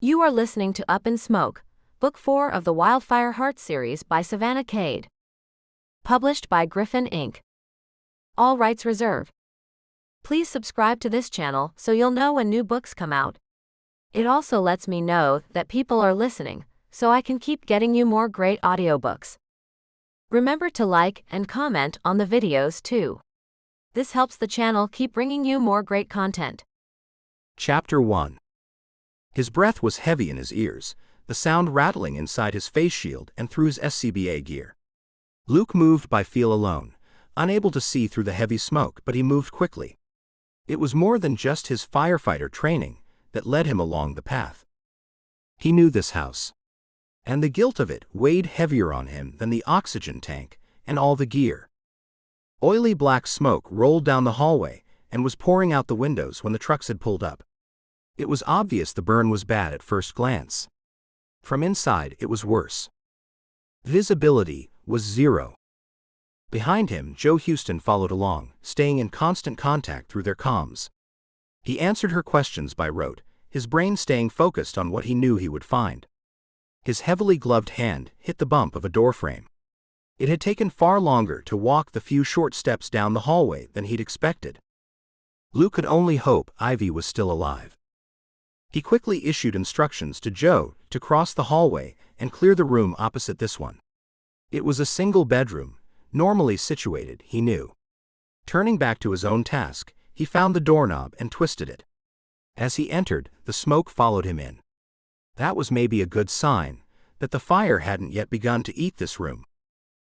You are listening to Up in Smoke, Book 4 of the Wildfire Hearts series by Savannah Cade. Published by Griffin Inc. All rights reserved. Please subscribe to this channel so you'll know when new books come out. It also lets me know that people are listening, so I can keep getting you more great audiobooks. Remember to like and comment on the videos too. This helps the channel keep bringing you more great content. Chapter 1. His breath was heavy in his ears, the sound rattling inside his face shield and through his SCBA gear. Luke moved by feel alone, unable to see through the heavy smoke, but he moved quickly. It was more than just his firefighter training that led him along the path. He knew this house, and the guilt of it weighed heavier on him than the oxygen tank and all the gear. Oily black smoke rolled down the hallway and was pouring out the windows when the trucks had pulled up. It was obvious the burn was bad at first glance. From inside, it was worse. Visibility was zero. Behind him, Joe Houston followed along, staying in constant contact through their comms. He answered her questions by rote, his brain staying focused on what he knew he would find. His heavily gloved hand hit the bump of a doorframe. It had taken far longer to walk the few short steps down the hallway than he'd expected. Luke could only hope Ivy was still alive. He quickly issued instructions to Joe to cross the hallway and clear the room opposite this one. It was a single bedroom, normally situated, he knew. Turning back to his own task, he found the doorknob and twisted it. As he entered, the smoke followed him in. That was maybe a good sign, that the fire hadn't yet begun to eat this room.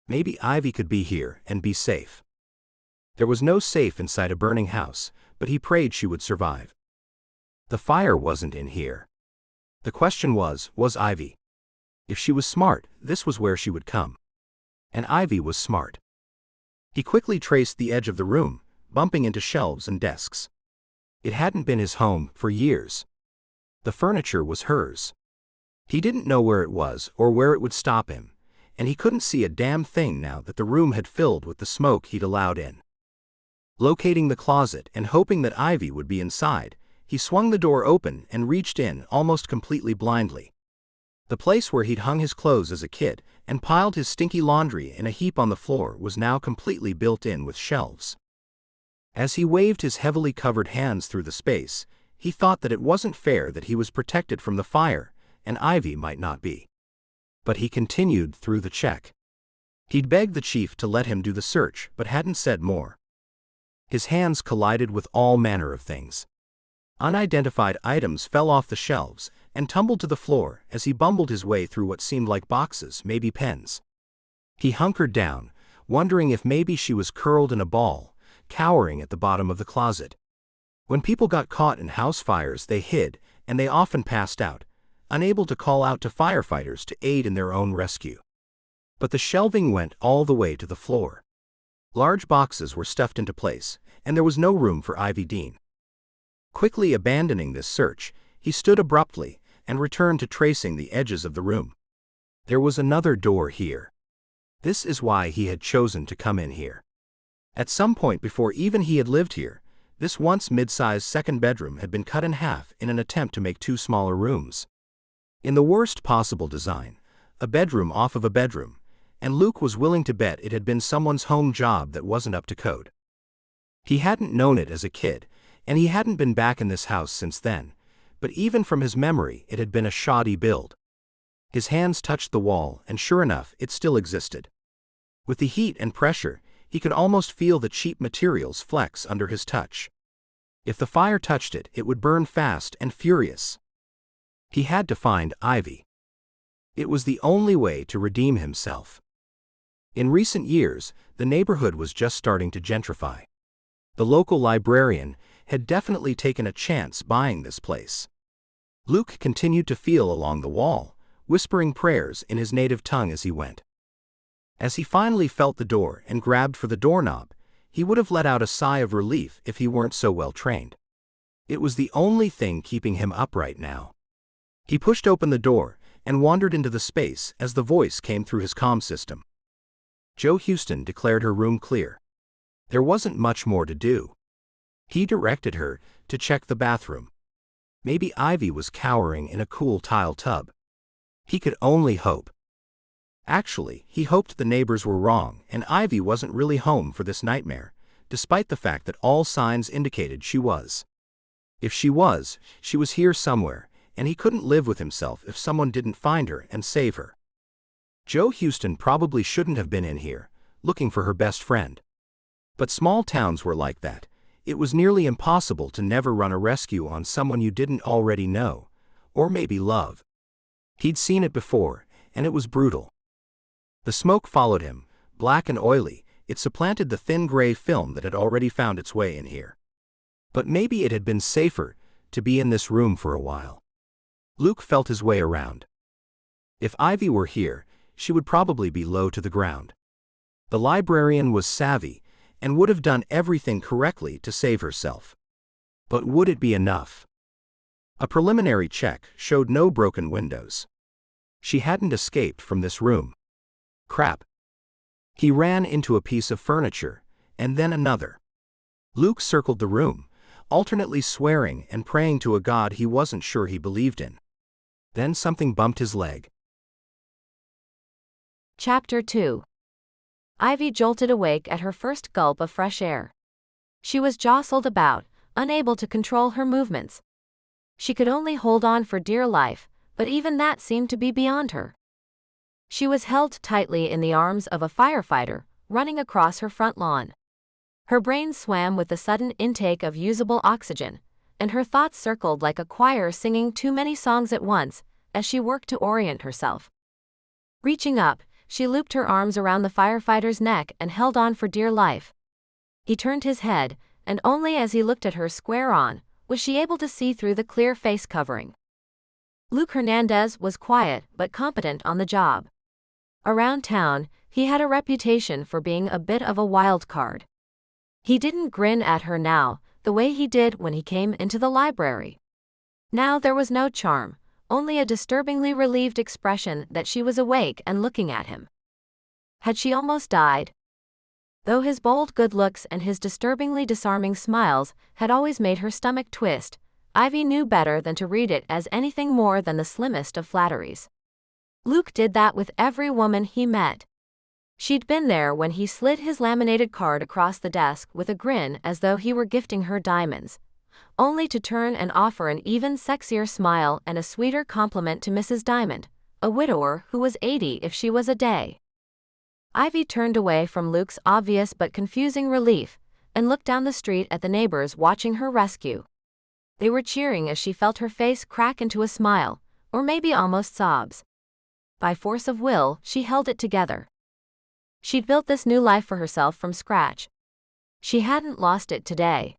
Maybe Ivy could be here and be safe. There was no safe inside a burning house, but he prayed she would survive. The fire wasn't in here. The question was Ivy? If she was smart, this was where she would come. And Ivy was smart. He quickly traced the edge of the room, bumping into shelves and desks. It hadn't been his home for years. The furniture was hers. He didn't know where it was or where it would stop him, and he couldn't see a damn thing now that the room had filled with the smoke he'd allowed in. Locating the closet and hoping that Ivy would be inside, he swung the door open and reached in almost completely blindly. The place where he'd hung his clothes as a kid and piled his stinky laundry in a heap on the floor was now completely built in with shelves. As he waved his heavily covered hands through the space, he thought that it wasn't fair that he was protected from the fire, and Ivy might not be. But he continued through the check. He'd begged the chief to let him do the search, but hadn't said more. His hands collided with all manner of things. Unidentified items fell off the shelves and tumbled to the floor as he bumbled his way through what seemed like boxes, maybe pens. He hunkered down, wondering if maybe she was curled in a ball, cowering at the bottom of the closet. When people got caught in house fires, they hid, and they often passed out, unable to call out to firefighters to aid in their own rescue. But the shelving went all the way to the floor. Large boxes were stuffed into place, and there was no room for Ivy Dean. Quickly abandoning this search, he stood abruptly and returned to tracing the edges of the room. There was another door here. This is why he had chosen to come in here. At some point before even he had lived here, this once mid-sized second bedroom had been cut in half in an attempt to make two smaller rooms. In the worst possible design, a bedroom off of a bedroom, and Luke was willing to bet it had been someone's home job that wasn't up to code. He hadn't known it as a kid, and he hadn't been back in this house since then, but even from his memory it had been a shoddy build. His hands touched the wall, and sure enough, it still existed. With the heat and pressure, he could almost feel the cheap materials flex under his touch. If the fire touched it, it would burn fast and furious. He had to find Ivy. It was the only way to redeem himself. In recent years, the neighborhood was just starting to gentrify. The local librarian had definitely taken a chance buying this place. Luke continued to feel along the wall, whispering prayers in his native tongue as he went. As he finally felt the door and grabbed for the doorknob, he would have let out a sigh of relief if he weren't so well trained. It was the only thing keeping him upright now. He pushed open the door and wandered into the space as the voice came through his comm system. Joe Houston declared her room clear. There wasn't much more to do. He directed her to check the bathroom. Maybe Ivy was cowering in a cool tile tub. He could only hope. Actually, he hoped the neighbors were wrong and Ivy wasn't really home for this nightmare, despite the fact that all signs indicated she was. If she was here somewhere, and he couldn't live with himself if someone didn't find her and save her. Joe Houston probably shouldn't have been in here, looking for her best friend. But small towns were like that. It was nearly impossible to never run a rescue on someone you didn't already know, or maybe love. He'd seen it before, and it was brutal. The smoke followed him, black and oily. It supplanted the thin gray film that had already found its way in here. But maybe it had been safer to be in this room for a while. Luke felt his way around. If Ivy were here, she would probably be low to the ground. The librarian was savvy and would have done everything correctly to save herself. But would it be enough? A preliminary check showed no broken windows. She hadn't escaped from this room. Crap. He ran into a piece of furniture, and then another. Luke circled the room, alternately swearing and praying to a god he wasn't sure he believed in. Then something bumped his leg. Chapter 2. Ivy jolted awake at her first gulp of fresh air. She was jostled about, unable to control her movements. She could only hold on for dear life, but even that seemed to be beyond her. She was held tightly in the arms of a firefighter, running across her front lawn. Her brain swam with the sudden intake of usable oxygen, and her thoughts circled like a choir singing too many songs at once, as she worked to orient herself. Reaching up, she looped her arms around the firefighter's neck and held on for dear life. He turned his head, and only as he looked at her square on, was she able to see through the clear face covering. Luke Hernandez was quiet but competent on the job. Around town, he had a reputation for being a bit of a wild card. He didn't grin at her now, the way he did when he came into the library. Now there was no charm, only a disturbingly relieved expression that she was awake and looking at him. Had she almost died? Though his bold good looks and his disturbingly disarming smiles had always made her stomach twist, Ivy knew better than to read it as anything more than the slimmest of flatteries. Luke did that with every woman he met. She'd been there when he slid his laminated card across the desk with a grin as though he were gifting her diamonds, only to turn and offer an even sexier smile and a sweeter compliment to Mrs. Diamond, a widower who was 80 if she was a day. Ivy turned away from Luke's obvious but confusing relief and looked down the street at the neighbors watching her rescue. They were cheering as she felt her face crack into a smile, or maybe almost sobs. By force of will, she held it together. She'd built this new life for herself from scratch. She hadn't lost it today.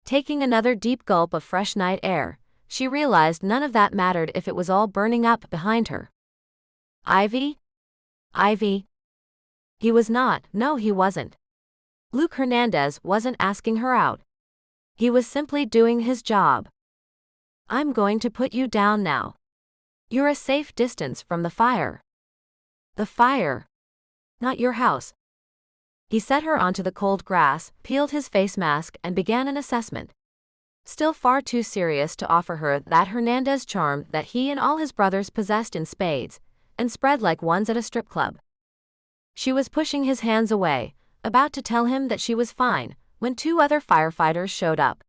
Taking another deep gulp of fresh night air, she realized none of that mattered if it was all burning up behind her. Ivy? Ivy? He was not. No, he wasn't. Luke Hernandez wasn't asking her out. He was simply doing his job. I'm going to put you down now. You're a safe distance from the fire. The fire. Not your house. He set her onto the cold grass, peeled his face mask, and began an assessment. Still far too serious to offer her that Hernandez charm that he and all his brothers possessed in spades, and spread like ones at a strip club. She was pushing his hands away, about to tell him that she was fine, when two other firefighters showed up.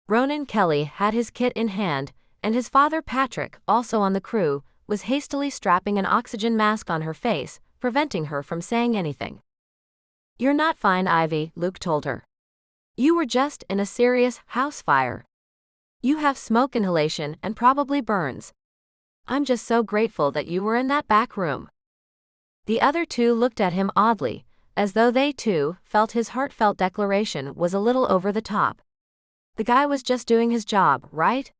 Ronan Kelly had his kit in hand, and his father Patrick, also on the crew, was hastily strapping an oxygen mask on her face, preventing her from saying anything. You're not fine, Ivy, Luke told her. You were just in a serious house fire. You have smoke inhalation and probably burns. I'm just so grateful that you were in that back room. The other two looked at him oddly, as though they too felt his heartfelt declaration was a little over the top. The guy was just doing his job, right?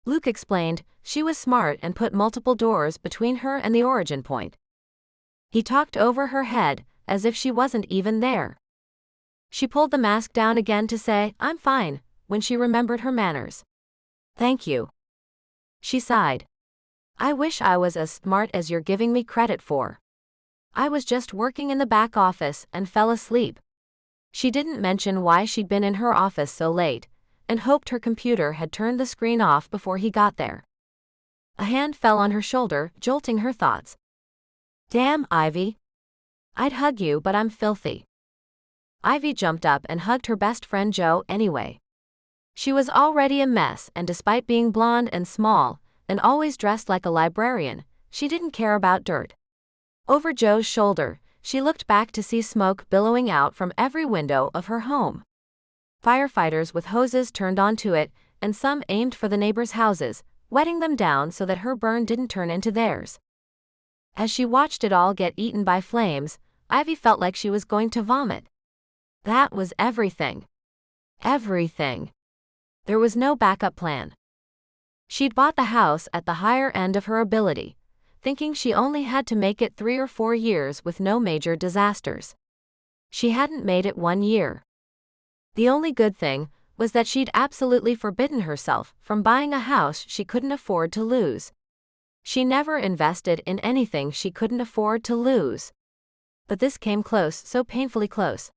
Luke explained, she was smart and put multiple doors between her and the origin point. He talked over her head, as if she wasn't even there. She pulled the mask down again to say, I'm fine, when she remembered her manners. Thank you. She sighed. I wish I was as smart as you're giving me credit for. I was just working in the back office and fell asleep. She didn't mention why she'd been in her office so late, and hoped her computer had turned the screen off before he got there. A hand fell on her shoulder, jolting her thoughts. Damn, Ivy. I'd hug you, but I'm filthy. Ivy jumped up and hugged her best friend Joe anyway. She was already a mess, and despite being blonde and small, and always dressed like a librarian, she didn't care about dirt. Over Joe's shoulder, she looked back to see smoke billowing out from every window of her home. Firefighters with hoses turned onto it, and some aimed for the neighbors' houses, wetting them down so that her burn didn't turn into theirs. As she watched it all get eaten by flames, Ivy felt like she was going to vomit. That was everything. Everything. There was no backup plan. She'd bought the house at the higher end of her ability, thinking she only had to make it 3 or 4 years with no major disasters. She hadn't made it 1 year. The only good thing was that she'd absolutely forbidden herself from buying a house she couldn't afford to lose. She never invested in anything she couldn't afford to lose. But this came close, so painfully close.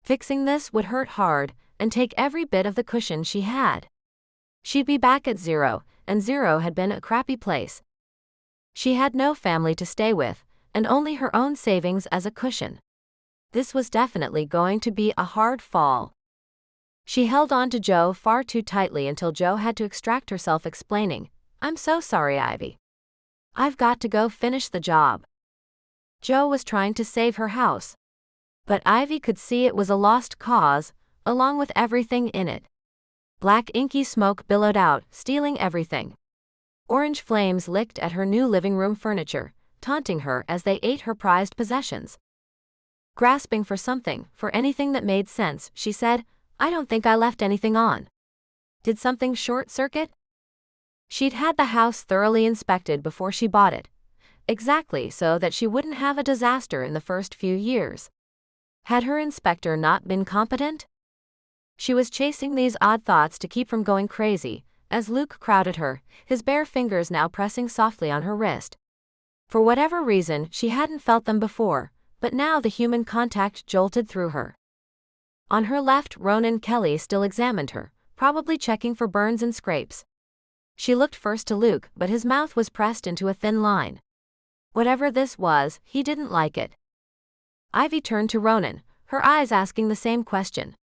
Fixing this would hurt hard and take every bit of the cushion she had. She'd be back at zero, and zero had been a crappy place. She had no family to stay with, and only her own savings as a cushion. This was definitely going to be a hard fall. She held on to Joe far too tightly until Joe had to extract herself explaining, "I'm so sorry, Ivy. I've got to go finish the job." Joe was trying to save her house. But Ivy could see it was a lost cause, along with everything in it. Black inky smoke billowed out, stealing everything. Orange flames licked at her new living room furniture, taunting her as they ate her prized possessions. Grasping for something, for anything that made sense, she said, "I don't think I left anything on. Did something short-circuit?" She'd had the house thoroughly inspected before she bought it, exactly so that she wouldn't have a disaster in the first few years. Had her inspector not been competent? She was chasing these odd thoughts to keep from going crazy, as Luke crowded her, his bare fingers now pressing softly on her wrist. For whatever reason, she hadn't felt them before, but now the human contact jolted through her. On her left, Ronan Kelly still examined her, probably checking for burns and scrapes. She looked first to Luke, but his mouth was pressed into a thin line. Whatever this was, he didn't like it. Ivy turned to Ronan, her eyes asking the same question.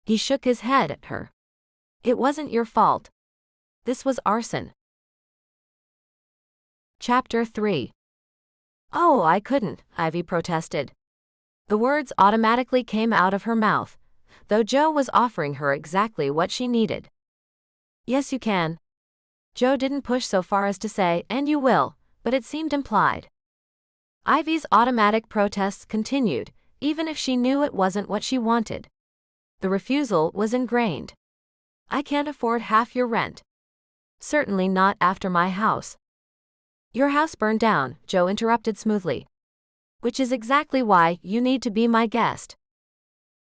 He shook his head at her. "It wasn't your fault. This was arson." Chapter 3. "Oh, I couldn't," Ivy protested. The words automatically came out of her mouth, though Joe was offering her exactly what she needed. "Yes, you can." Joe didn't push so far as to say, "And you will," but it seemed implied. Ivy's automatic protests continued, even if she knew it wasn't what she wanted. The refusal was ingrained. "I can't afford half your rent. Certainly not after my house." "Your house burned down," Joe interrupted smoothly. "Which is exactly why you need to be my guest."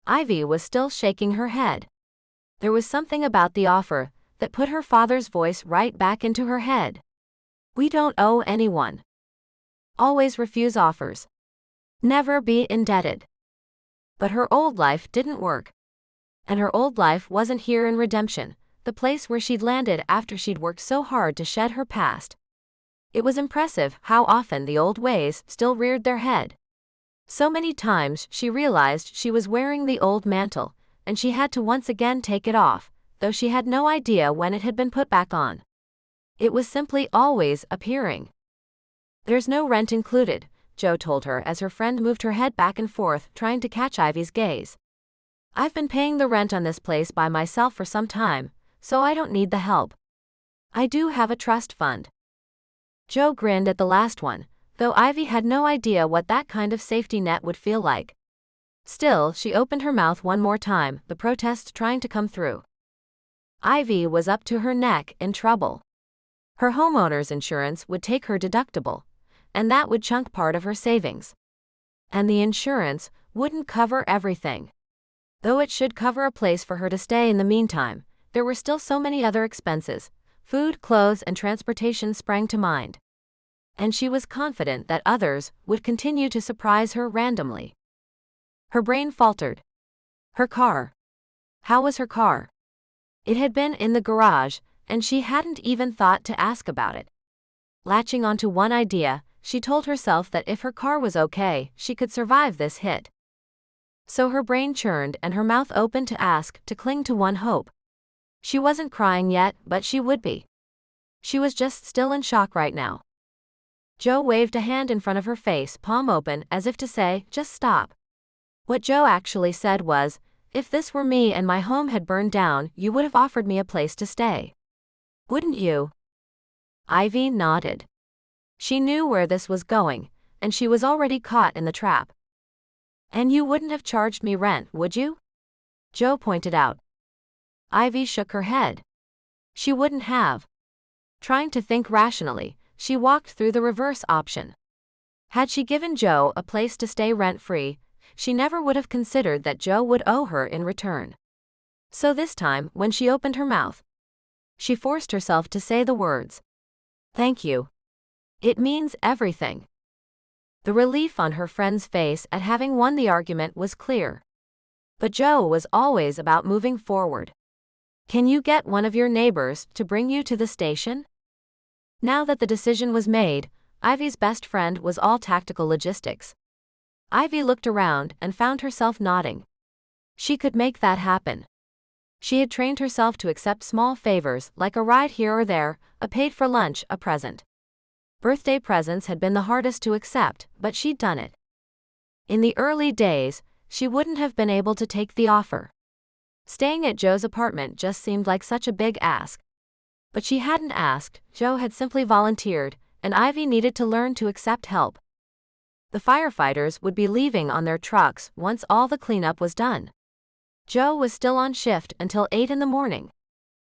Ivy was still shaking her head. There was something about the offer that put her father's voice right back into her head. "We don't owe anyone. Always refuse offers. Never be indebted." But her old life didn't work. And her old life wasn't here in Redemption, the place where she'd landed after she'd worked so hard to shed her past. It was impressive how often the old ways still reared their head. So many times she realized she was wearing the old mantle, and she had to once again take it off, though she had no idea when it had been put back on. It was simply always appearing. "There's no rent included," Joe told her as her friend moved her head back and forth, trying to catch Ivy's gaze. "I've been paying the rent on this place by myself for some time, so I don't need the help. I do have a trust fund." Joe grinned at the last one, though Ivy had no idea what that kind of safety net would feel like. Still, she opened her mouth one more time, the protest trying to come through. Ivy was up to her neck in trouble. Her homeowner's insurance would take her deductible, and that would chunk part of her savings. And the insurance wouldn't cover everything. Though it should cover a place for her to stay in the meantime, there were still so many other expenses. Food, clothes, and transportation sprang to mind. And she was confident that others would continue to surprise her randomly. Her brain faltered. Her car. How was her car? It had been in the garage, and she hadn't even thought to ask about it. Latching onto one idea, she told herself that if her car was okay, she could survive this hit. So her brain churned and her mouth opened to ask, to cling to one hope. She wasn't crying yet, but she would be. She was just still in shock right now. Jo waved a hand in front of her face, palm open, as if to say, just stop. What Jo actually said was, if this were me and my home had burned down, you would have offered me a place to stay. Wouldn't you? Ivy nodded. She knew where this was going, and she was already caught in the trap. And you wouldn't have charged me rent, would you? Jo pointed out. Ivy shook her head. She wouldn't have. Trying to think rationally, she walked through the reverse option. Had she given Jo a place to stay rent-free, she never would have considered that Jo would owe her in return. So this time, when she opened her mouth, she forced herself to say the words, "Thank you. It means everything." The relief on her friend's face at having won the argument was clear. But Jo was always about moving forward. Can you get one of your neighbors to bring you to the station? Now that the decision was made, Ivy's best friend was all tactical logistics. Ivy looked around and found herself nodding. She could make that happen. She had trained herself to accept small favors like a ride here or there, a paid-for lunch, a present. Birthday presents had been the hardest to accept, but she'd done it. In the early days, she wouldn't have been able to take the offer. Staying at Jo's apartment just seemed like such a big ask. But she hadn't asked, Jo had simply volunteered, and Ivy needed to learn to accept help. The firefighters would be leaving on their trucks once all the cleanup was done. Jo was still on shift until 8 in the morning.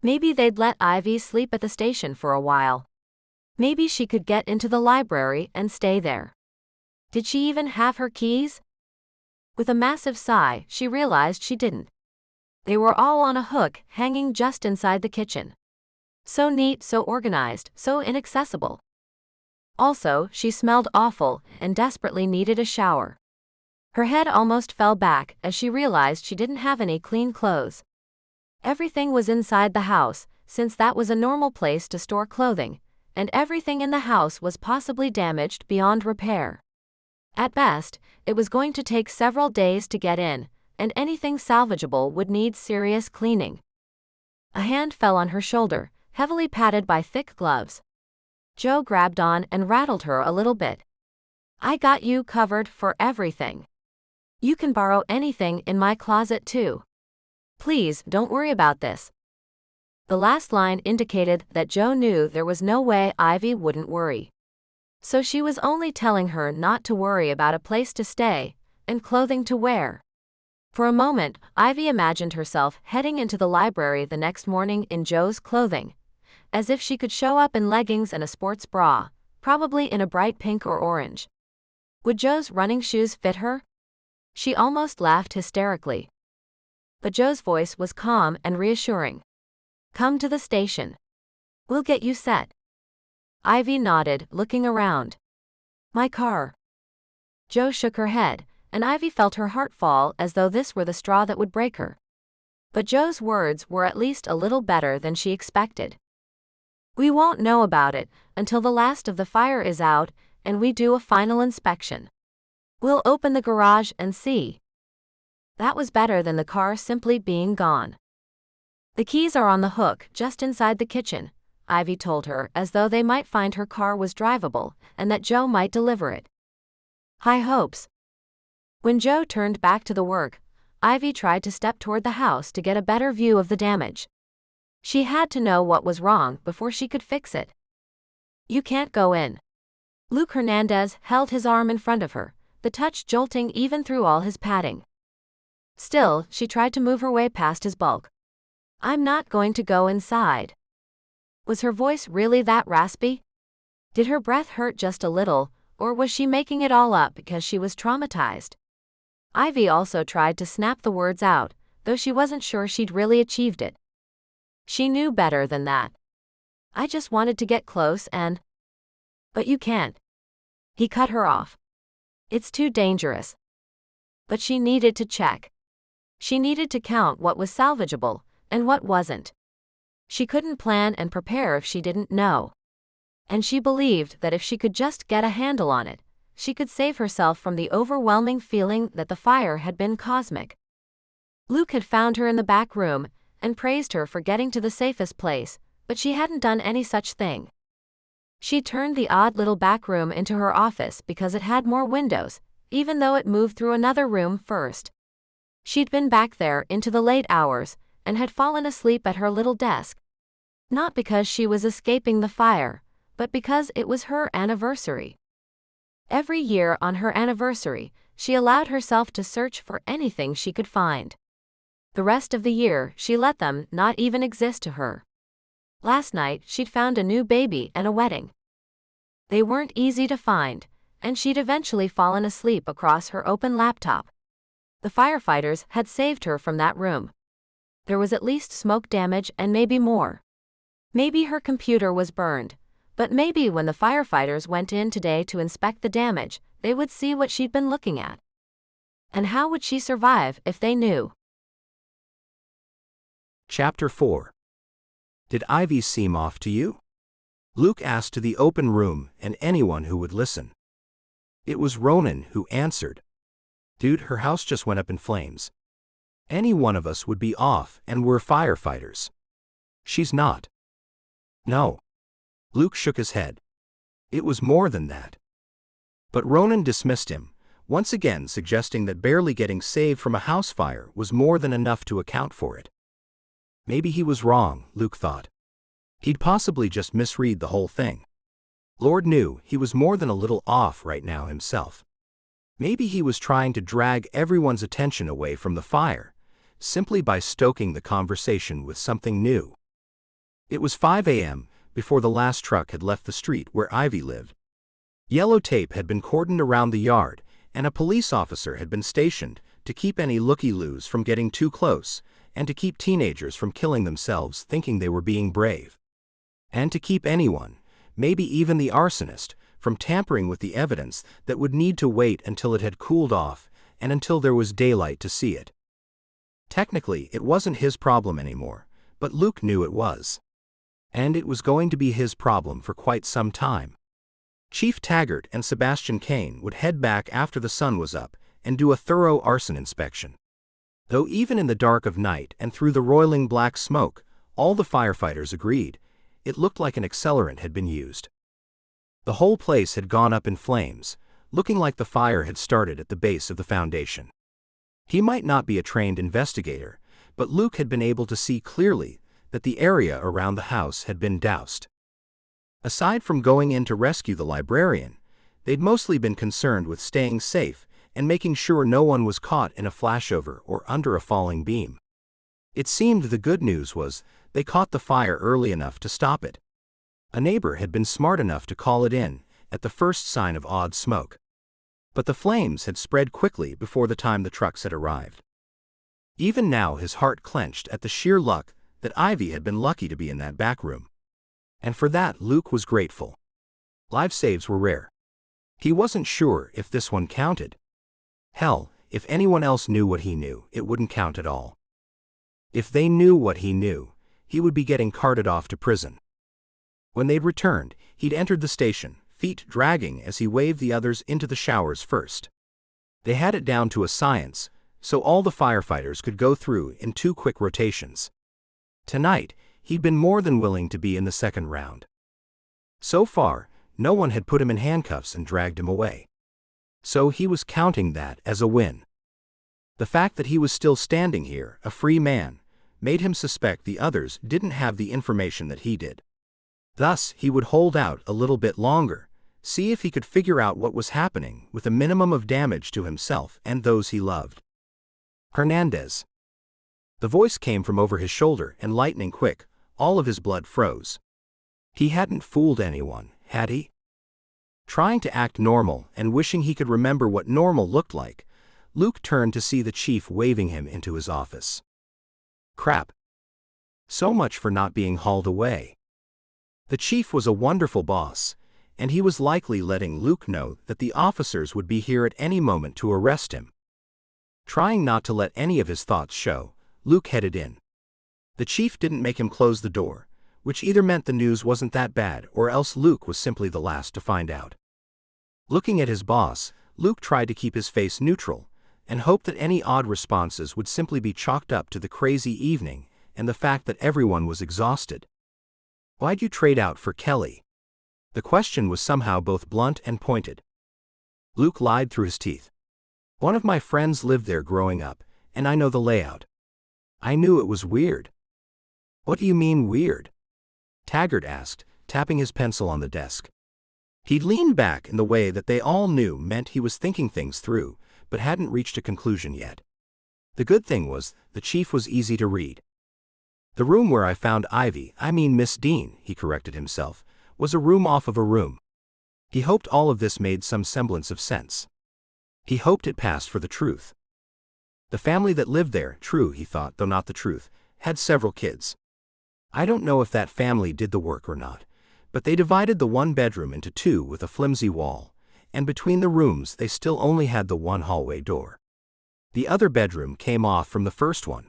Maybe they'd let Ivy sleep at the station for a while. Maybe she could get into the library and stay there. Did she even have her keys? With a massive sigh, she realized she didn't. They were all on a hook, hanging just inside the kitchen. So neat, so organized, so inaccessible. Also, she smelled awful and desperately needed a shower. Her head almost fell back as she realized she didn't have any clean clothes. Everything was inside the house, since that was a normal place to store clothing, and everything in the house was possibly damaged beyond repair. At best, it was going to take several days to get in, and anything salvageable would need serious cleaning. A hand fell on her shoulder, heavily padded by thick gloves. Jo grabbed on and rattled her a little bit. I got you covered for everything. You can borrow anything in my closet too. Please don't worry about this. The last line indicated that Jo knew there was no way Ivy wouldn't worry. So she was only telling her not to worry about a place to stay and clothing to wear. For a moment, Ivy imagined herself heading into the library the next morning in Jo's clothing, as if she could show up in leggings and a sports bra, probably in a bright pink or orange. Would Jo's running shoes fit her? She almost laughed hysterically. But Jo's voice was calm and reassuring. Come to the station. We'll get you set. Ivy nodded, looking around. My car. Jo shook her head, and Ivy felt her heart fall as though this were the straw that would break her. But Jo's words were at least a little better than she expected. We won't know about it until the last of the fire is out and we do a final inspection. We'll open the garage and see. That was better than the car simply being gone. The keys are on the hook just inside the kitchen, Ivy told her, as though they might find her car was drivable and that Jo might deliver it. High hopes. When Jo turned back to the work, Ivy tried to step toward the house to get a better view of the damage. She had to know what was wrong before she could fix it. You can't go in. Luke Hernandez held his arm in front of her, the touch jolting even through all his padding. Still, she tried to move her way past his bulk. I'm not going to go inside. Was her voice really that raspy? Did her breath hurt just a little, or was she making it all up because she was traumatized? Ivy also tried to snap the words out, though she wasn't sure she'd really achieved it. She knew better than that. I just wanted to get close and... But you can't. He cut her off. It's too dangerous. But she needed to check. She needed to count what was salvageable and what wasn't. She couldn't plan and prepare if she didn't know. And she believed that if she could just get a handle on it, she could save herself from the overwhelming feeling that the fire had been cosmic. Luke had found her in the back room and praised her for getting to the safest place, but she hadn't done any such thing. She turned the odd little back room into her office because it had more windows, even though it moved through another room first. She'd been back there into the late hours and had fallen asleep at her little desk. Not because she was escaping the fire, but because it was her anniversary. Every year on her anniversary, she allowed herself to search for anything she could find. The rest of the year, she let them not even exist to her. Last night, she'd found a new baby and a wedding. They weren't easy to find, and she'd eventually fallen asleep across her open laptop. The firefighters had saved her from that room. There was at least smoke damage and maybe more. Maybe her computer was burned, but maybe when the firefighters went in today to inspect the damage, they would see what she'd been looking at. And how would she survive if they knew? Chapter 4. Did Ivy seem off to you? Luke asked to the open room and anyone who would listen. It was Ronan who answered. Dude, her house just went up in flames. Any one of us would be off, and we're firefighters. She's not. No. Luke shook his head. It was more than that. But Ronan dismissed him, once again suggesting that barely getting saved from a house fire was more than enough to account for it. Maybe he was wrong, Luke thought. He'd possibly just misread the whole thing. Lord knew he was more than a little off right now himself. Maybe he was trying to drag everyone's attention away from the fire, simply by stoking the conversation with something new. It was 5 a.m. before the last truck had left the street where Ivy lived. Yellow tape had been cordoned around the yard, and a police officer had been stationed to keep any looky-loos from getting too close, and to keep teenagers from killing themselves thinking they were being brave. And to keep anyone, maybe even the arsonist, from tampering with the evidence that would need to wait until it had cooled off and until there was daylight to see it. Technically, it wasn't his problem anymore, but Luke knew it was. And it was going to be his problem for quite some time. Chief Taggart and Sebastian Kane would head back after the sun was up and do a thorough arson inspection. Though even in the dark of night and through the roiling black smoke, all the firefighters agreed, it looked like an accelerant had been used. The whole place had gone up in flames, looking like the fire had started at the base of the foundation. He might not be a trained investigator, but Luke had been able to see clearly that the area around the house had been doused. Aside from going in to rescue the librarian, they'd mostly been concerned with staying safe and making sure no one was caught in a flashover or under a falling beam. It seemed the good news was they caught the fire early enough to stop it. A neighbor had been smart enough to call it in at the first sign of odd smoke. But the flames had spread quickly before the time the trucks had arrived. Even now his heart clenched at the sheer luck that Ivy had been lucky to be in that back room. And for that Luke was grateful. Life saves were rare. He wasn't sure if this one counted. Hell, if anyone else knew what he knew, it wouldn't count at all. If they knew what he knew, he would be getting carted off to prison. When they'd returned, he'd entered the station, feet dragging as he waved the others into the showers first. They had it down to a science, so all the firefighters could go through in 2 quick rotations. Tonight, he'd been more than willing to be in the second round. So far, no one had put him in handcuffs and dragged him away. So he was counting that as a win. The fact that he was still standing here, a free man, made him suspect the others didn't have the information that he did. Thus, he would hold out a little bit longer, see if he could figure out what was happening with a minimum of damage to himself and those he loved. Hernandez. The voice came from over his shoulder and lightning quick, all of his blood froze. He hadn't fooled anyone, had he? Trying to act normal and wishing he could remember what normal looked like, Luke turned to see the chief waving him into his office. Crap. So much for not being hauled away. The chief was a wonderful boss, and he was likely letting Luke know that the officers would be here at any moment to arrest him. Trying not to let any of his thoughts show, Luke headed in. The chief didn't make him close the door, which either meant the news wasn't that bad or else Luke was simply the last to find out. Looking at his boss, Luke tried to keep his face neutral and hoped that any odd responses would simply be chalked up to the crazy evening and the fact that everyone was exhausted. "Why'd you trade out for Kelly?" The question was somehow both blunt and pointed. Luke lied through his teeth. "One of my friends lived there growing up, and I know the layout. I knew it was weird." "What do you mean weird?" Taggart asked, tapping his pencil on the desk. He'd leaned back in the way that they all knew meant he was thinking things through, but hadn't reached a conclusion yet. The good thing was, the chief was easy to read. "The room where I found Miss Dean," he corrected himself, was a room off of a room. He hoped all of this made some semblance of sense. He hoped it passed for the truth. The family that lived there, true, he thought, though not the truth, had several kids. I don't know if that family did the work or not, but they divided the one bedroom into two with a flimsy wall, and between the rooms they still only had the one hallway door. The other bedroom came off from the first one.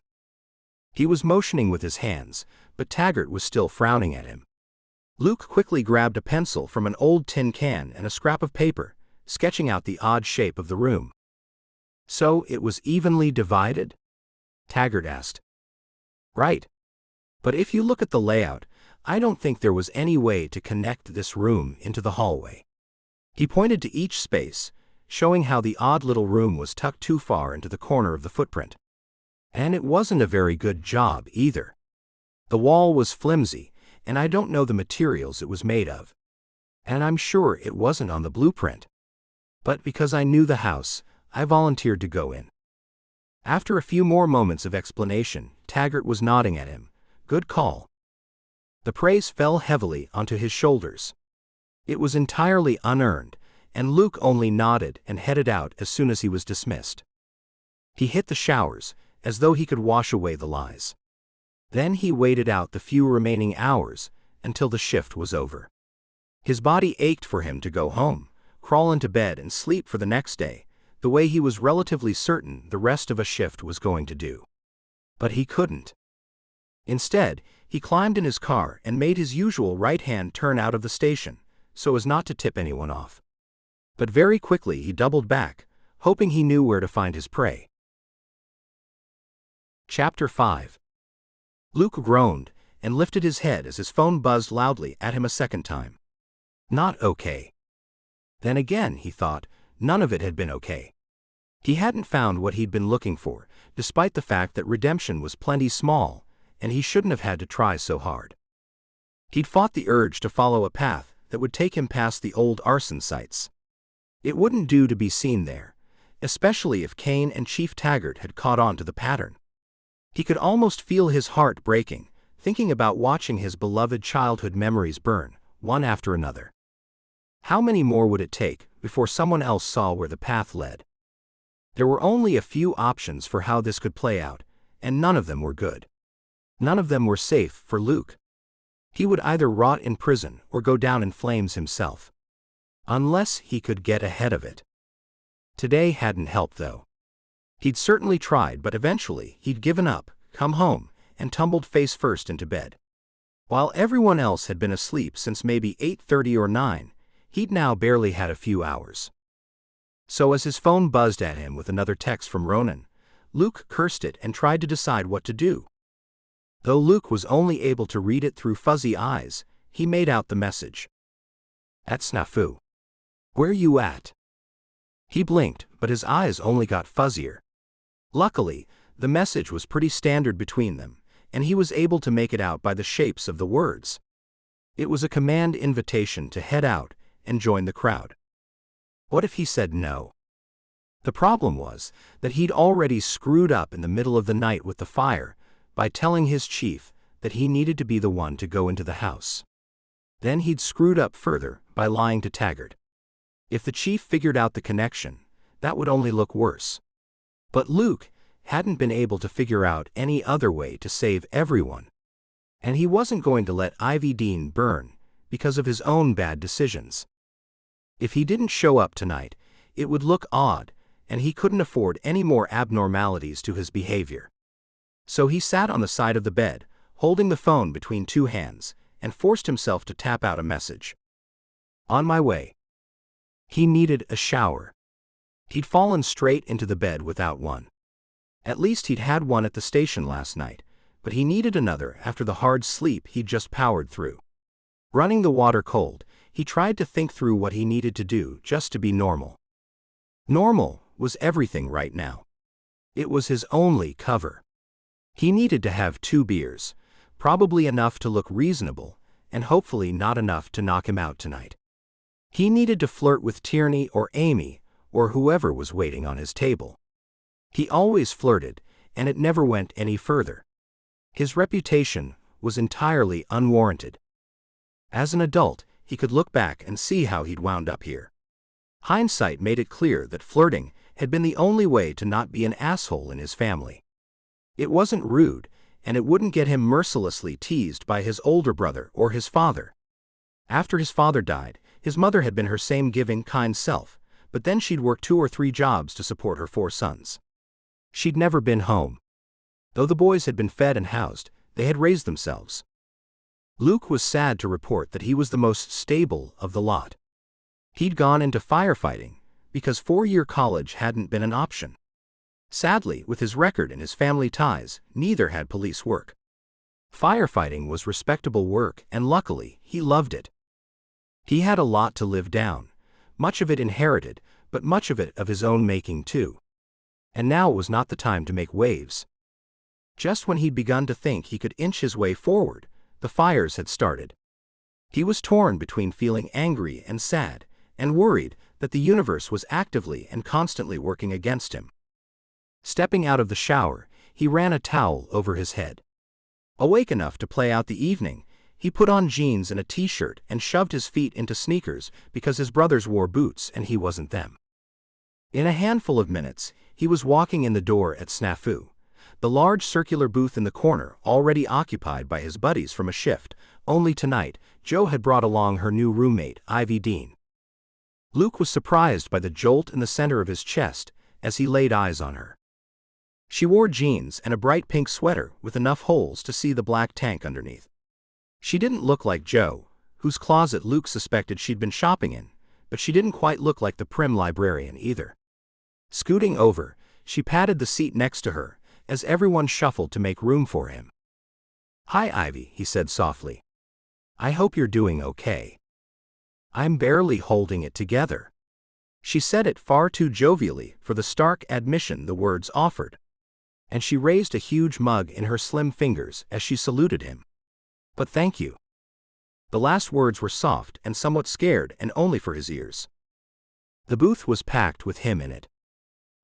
He was motioning with his hands, but Taggart was still frowning at him. Luke quickly grabbed a pencil from an old tin can and a scrap of paper, sketching out the odd shape of the room. "So it was evenly divided?" Taggart asked. "Right. But if you look at the layout, I don't think there was any way to connect this room into the hallway." He pointed to each space, showing how the odd little room was tucked too far into the corner of the footprint. And it wasn't a very good job either. The wall was flimsy, and I don't know the materials it was made of. And I'm sure it wasn't on the blueprint. But because I knew the house, I volunteered to go in. After a few more moments of explanation, Taggart was nodding at him. "Good call." The praise fell heavily onto his shoulders. It was entirely unearned, and Luke only nodded and headed out as soon as he was dismissed. He hit the showers, as though he could wash away the lies. Then he waited out the few remaining hours until the shift was over. His body ached for him to go home, crawl into bed and sleep for the next day, the way he was relatively certain the rest of a shift was going to do. But he couldn't. Instead, he climbed in his car and made his usual right-hand turn out of the station, so as not to tip anyone off. But very quickly he doubled back, hoping he knew where to find his prey. Chapter 5. Luke groaned and lifted his head as his phone buzzed loudly at him a second time. Not okay. Then again, he thought, none of it had been okay. He hadn't found what he'd been looking for, despite the fact that redemption was plenty small, and he shouldn't have had to try so hard. He'd fought the urge to follow a path that would take him past the old arson sites. It wouldn't do to be seen there, especially if Kane and Chief Taggart had caught on to the pattern. He could almost feel his heart breaking, thinking about watching his beloved childhood memories burn, one after another. How many more would it take before someone else saw where the path led? There were only a few options for how this could play out, and none of them were good. None of them were safe for Luke. He would either rot in prison or go down in flames himself. Unless he could get ahead of it. Today hadn't helped though. He'd certainly tried, but eventually he'd given up, come home, and tumbled face first into bed. While everyone else had been asleep since maybe 8:30 or 9, he'd now barely had a few hours. So as his phone buzzed at him with another text from Ronan, Luke cursed it and tried to decide what to do. Though Luke was only able to read it through fuzzy eyes, he made out the message. "At Snafu. Where you at?" He blinked, but his eyes only got fuzzier. Luckily, the message was pretty standard between them, and he was able to make it out by the shapes of the words. It was a command invitation to head out and join the crowd. What if he said no? The problem was that he'd already screwed up in the middle of the night with the fire by telling his chief that he needed to be the one to go into the house. Then he'd screwed up further by lying to Taggart. If the chief figured out the connection, that would only look worse. But Luke hadn't been able to figure out any other way to save everyone. And he wasn't going to let Ivy Dean burn because of his own bad decisions. If he didn't show up tonight, it would look odd, and he couldn't afford any more abnormalities to his behavior. So he sat on the side of the bed, holding the phone between two hands, and forced himself to tap out a message. On my way. He needed a shower. He'd fallen straight into the bed without one. At least he'd had one at the station last night, but he needed another after the hard sleep he'd just powered through. Running the water cold, he tried to think through what he needed to do just to be normal. Normal was everything right now. It was his only cover. He needed to have 2 beers, probably enough to look reasonable, and hopefully not enough to knock him out tonight. He needed to flirt with Tierney or Amy, or whoever was waiting on his table. He always flirted, and it never went any further. His reputation was entirely unwarranted. As an adult, he could look back and see how he'd wound up here. Hindsight made it clear that flirting had been the only way to not be an asshole in his family. It wasn't rude, and it wouldn't get him mercilessly teased by his older brother or his father. After his father died, his mother had been her same giving, kind self, but then she'd worked 2 or 3 jobs to support her 4 sons. She'd never been home. Though the boys had been fed and housed, they had raised themselves. Luke was sad to report that he was the most stable of the lot. He'd gone into firefighting because 4-year college hadn't been an option. Sadly, with his record and his family ties, neither had police work. Firefighting was respectable work, and luckily, he loved it. He had a lot to live down, much of it inherited, but much of it of his own making too. And now was not the time to make waves. Just when he'd begun to think he could inch his way forward, the fires had started. He was torn between feeling angry and sad, and worried that the universe was actively and constantly working against him. Stepping out of the shower, he ran a towel over his head. Awake enough to play out the evening, he put on jeans and a t-shirt and shoved his feet into sneakers because his brothers wore boots and he wasn't them. In a handful of minutes, he was walking in the door at Snafu, the large circular booth in the corner already occupied by his buddies from a shift, only tonight, Jo had brought along her new roommate, Ivy Dean. Luke was surprised by the jolt in the center of his chest as he laid eyes on her. She wore jeans and a bright pink sweater with enough holes to see the black tank underneath. She didn't look like Jo, whose closet Luke suspected she'd been shopping in, but she didn't quite look like the prim librarian either. Scooting over, she patted the seat next to her, as everyone shuffled to make room for him. "Hi, Ivy," he said softly. "I hope you're doing okay." "I'm barely holding it together." She said it far too jovially for the stark admission the words offered. And she raised a huge mug in her slim fingers as she saluted him. "But thank you." The last words were soft and somewhat scared, and only for his ears. The booth was packed with him in it.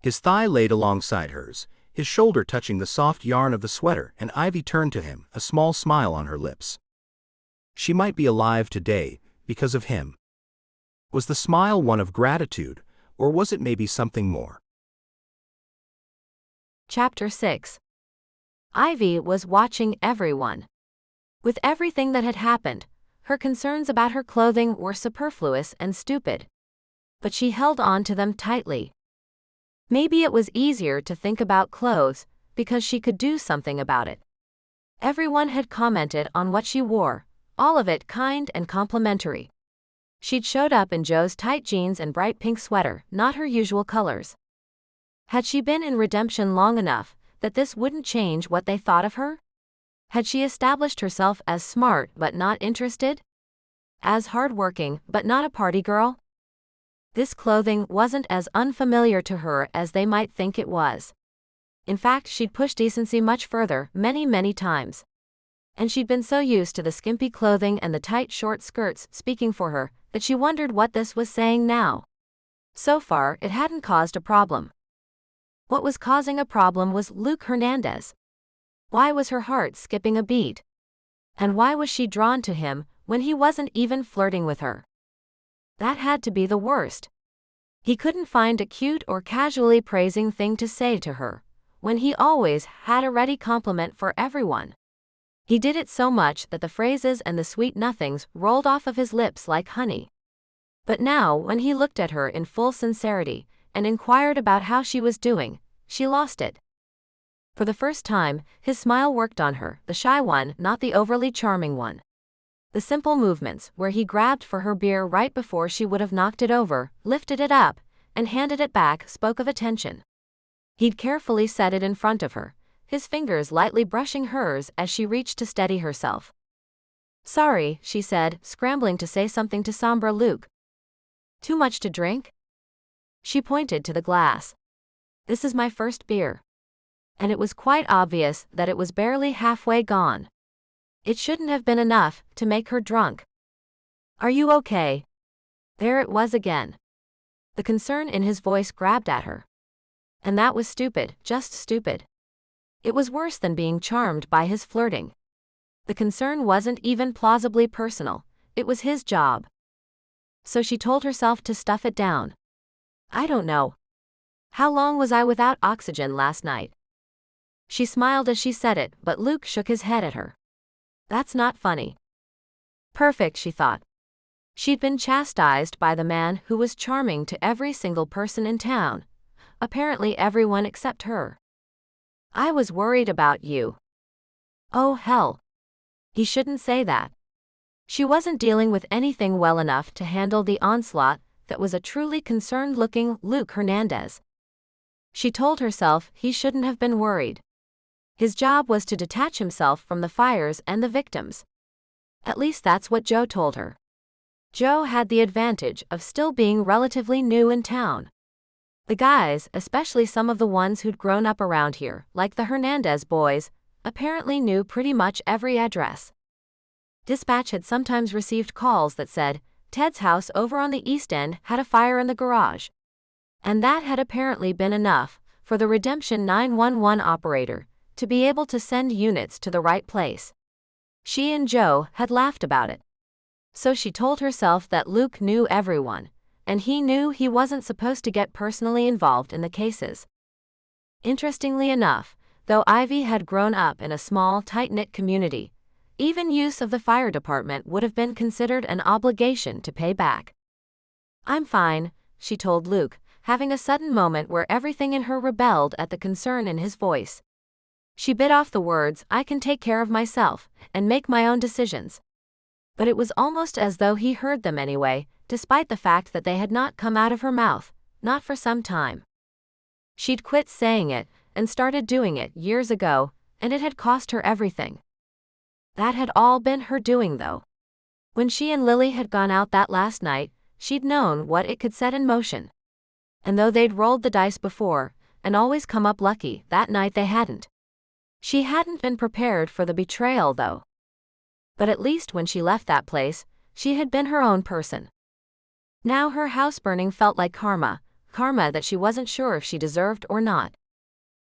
His thigh laid alongside hers, his shoulder touching the soft yarn of the sweater, and Ivy turned to him, a small smile on her lips. She might be alive today because of him. Was the smile one of gratitude, or was it maybe something more? Chapter 6. Ivy was watching everyone. With everything that had happened, her concerns about her clothing were superfluous and stupid. But she held on to them tightly. Maybe it was easier to think about clothes, because she could do something about it. Everyone had commented on what she wore, all of it kind and complimentary. She'd showed up in Jo's tight jeans and bright pink sweater, not her usual colors. Had she been in redemption long enough that this wouldn't change what they thought of her? Had she established herself as smart but not interested? As hardworking but not a party girl? This clothing wasn't as unfamiliar to her as they might think it was. In fact, she'd pushed decency much further, many times. And she'd been so used to the skimpy clothing and the tight short skirts speaking for her that she wondered what this was saying now. So far, it hadn't caused a problem. What was causing a problem was Luke Hernandez. Why was her heart skipping a beat? And why was she drawn to him when he wasn't even flirting with her? That had to be the worst. He couldn't find a cute or casually praising thing to say to her, when he always had a ready compliment for everyone. He did it so much that the phrases and the sweet nothings rolled off of his lips like honey. But now, when he looked at her in full sincerity and inquired about how she was doing, she lost it. For the first time, his smile worked on her, the shy one, not the overly charming one. The simple movements, where he grabbed for her beer right before she would have knocked it over, lifted it up, and handed it back, spoke of attention. He'd carefully set it in front of her, his fingers lightly brushing hers as she reached to steady herself. "Sorry," she said, scrambling to say something to somber Luke. "Too much to drink?" She pointed to the glass. "This is my first beer." And it was quite obvious that it was barely halfway gone. It shouldn't have been enough to make her drunk. "Are you okay?" There it was again. The concern in his voice grabbed at her. And that was stupid, just stupid. It was worse than being charmed by his flirting. The concern wasn't even plausibly personal, it was his job. So she told herself to stuff it down. "I don't know. How long was I without oxygen last night?" She smiled as she said it, but Luke shook his head at her. "That's not funny." Perfect, she thought. She'd been chastised by the man who was charming to every single person in town. Apparently everyone except her. "I was worried about you." Oh hell. He shouldn't say that. She wasn't dealing with anything well enough to handle the onslaught that was a truly concerned-looking Luke Hernandez. She told herself he shouldn't have been worried. His job was to detach himself from the fires and the victims. At least that's what Joe told her. Joe had the advantage of still being relatively new in town. The guys, especially some of the ones who'd grown up around here, like the Hernandez boys, apparently knew pretty much every address. Dispatch had sometimes received calls that said, Ted's house over on the East End had a fire in the garage. And that had apparently been enough for the Redemption 911 operator to be able to send units to the right place. She and Joe had laughed about it. So she told herself that Luke knew everyone, and he knew he wasn't supposed to get personally involved in the cases. Interestingly enough, though Ivy had grown up in a small, tight-knit community, even use of the fire department would have been considered an obligation to pay back. "I'm fine," she told Luke, having a sudden moment where everything in her rebelled at the concern in his voice. She bit off the words, "I can take care of myself, and make my own decisions." But it was almost as though he heard them anyway, despite the fact that they had not come out of her mouth, not for some time. She'd quit saying it, and started doing it years ago, and it had cost her everything. That had all been her doing though. When she and Lily had gone out that last night, she'd known what it could set in motion. And though they'd rolled the dice before, and always come up lucky, that night they hadn't. She hadn't been prepared for the betrayal though. But at least when she left that place, she had been her own person. Now her house burning felt like karma that she wasn't sure if she deserved or not.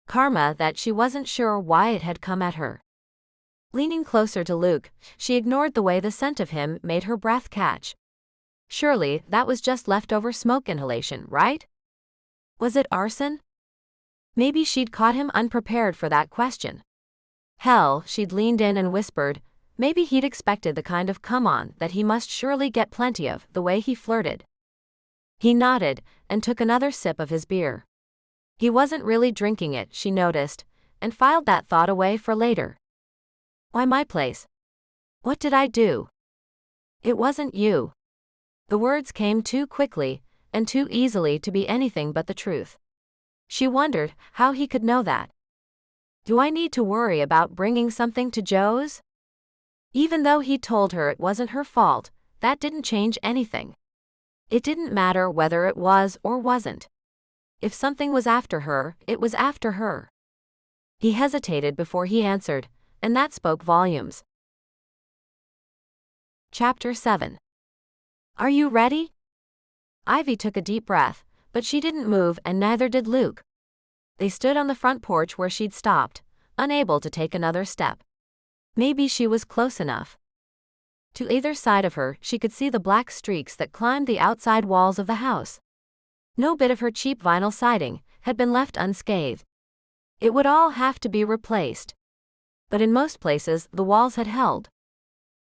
Karma that she wasn't sure why it had come at her. Leaning closer to Luke, she ignored the way the scent of him made her breath catch. Surely that was just leftover smoke inhalation, right? Was it arson? Maybe she'd caught him unprepared for that question. Hell, she'd leaned in and whispered, maybe he'd expected the kind of come-on that he must surely get plenty of, the way he flirted. He nodded, and took another sip of his beer. He wasn't really drinking it, she noticed, and filed that thought away for later. Why my place? What did I do? It wasn't you. The words came too quickly, and too easily to be anything but the truth. She wondered how he could know that. Do I need to worry about bringing something to Joe's? Even though he told her it wasn't her fault, that didn't change anything. It didn't matter whether it was or wasn't. If something was after her, it was after her. He hesitated before he answered, and that spoke volumes. Chapter 7. Are you ready? Ivy took a deep breath, but she didn't move and neither did Luke. They stood on the front porch where she'd stopped, unable to take another step. Maybe she was close enough. To either side of her, she could see the black streaks that climbed the outside walls of the house. No bit of her cheap vinyl siding had been left unscathed. It would all have to be replaced. But in most places, the walls had held.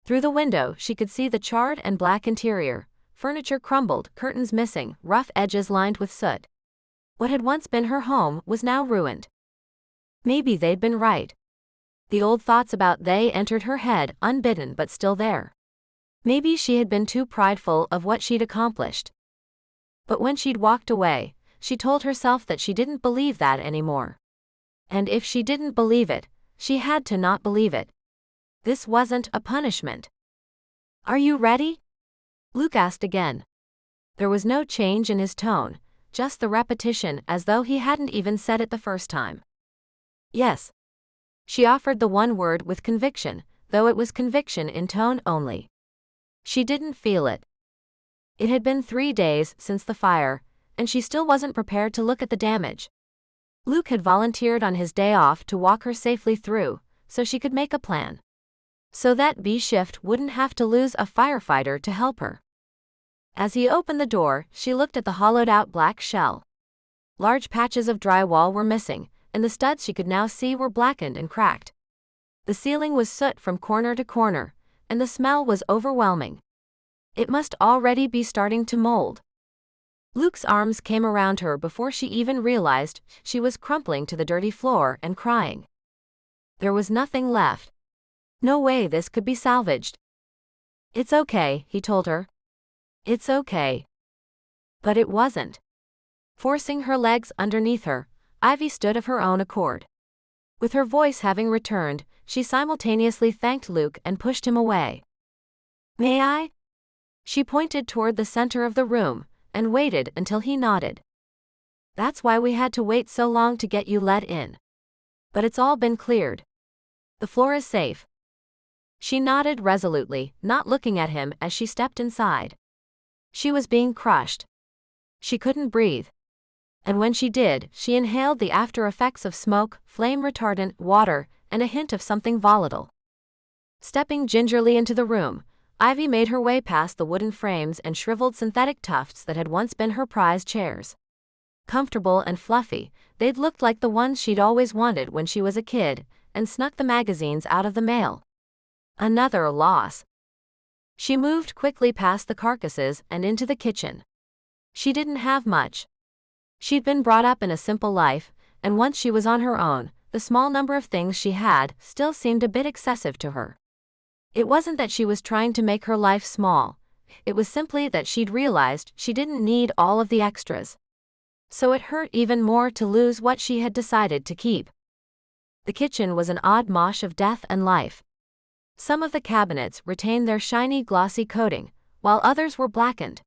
Through the window, she could see the charred and black interior, furniture crumbled, curtains missing, rough edges lined with soot. What had once been her home was now ruined. Maybe they'd been right. The old thoughts about they entered her head unbidden but still there. Maybe she had been too prideful of what she'd accomplished. But when she'd walked away, she told herself that she didn't believe that anymore. And if she didn't believe it, she had to not believe it. This wasn't a punishment. "Are you ready?" Luke asked again. There was no change in his tone, just the repetition as though he hadn't even said it the first time. "Yes." She offered the one word with conviction, though it was conviction in tone only. She didn't feel it. It had been 3 days since the fire, and she still wasn't prepared to look at the damage. Luke had volunteered on his day off to walk her safely through, so she could make a plan. So that B shift wouldn't have to lose a firefighter to help her. As he opened the door, she looked at the hollowed-out black shell. Large patches of drywall were missing, and the studs she could now see were blackened and cracked. The ceiling was soot from corner to corner, and the smell was overwhelming. It must already be starting to mold. Luke's arms came around her before she even realized she was crumpling to the dirty floor and crying. There was nothing left. No way this could be salvaged. "It's okay," he told her. "It's okay." But it wasn't. Forcing her legs underneath her, Ivy stood of her own accord. With her voice having returned, she simultaneously thanked Luke and pushed him away. "May I?" She pointed toward the center of the room, and waited until he nodded. "That's why we had to wait so long to get you let in. But it's all been cleared. The floor is safe." She nodded resolutely, not looking at him as she stepped inside. She was being crushed. She couldn't breathe. And when she did, she inhaled the after effects of smoke, flame retardant, water, and a hint of something volatile. Stepping gingerly into the room, Ivy made her way past the wooden frames and shriveled synthetic tufts that had once been her prized chairs. Comfortable and fluffy, they'd looked like the ones she'd always wanted when she was a kid, and snuck the magazines out of the mail. Another loss. She moved quickly past the carcasses and into the kitchen. She didn't have much. She'd been brought up in a simple life, and once she was on her own, the small number of things she had still seemed a bit excessive to her. It wasn't that she was trying to make her life small, it was simply that she'd realized she didn't need all of the extras. So it hurt even more to lose what she had decided to keep. The kitchen was an odd mosh of death and life. Some of the cabinets retained their shiny glossy coating, while others were blackened.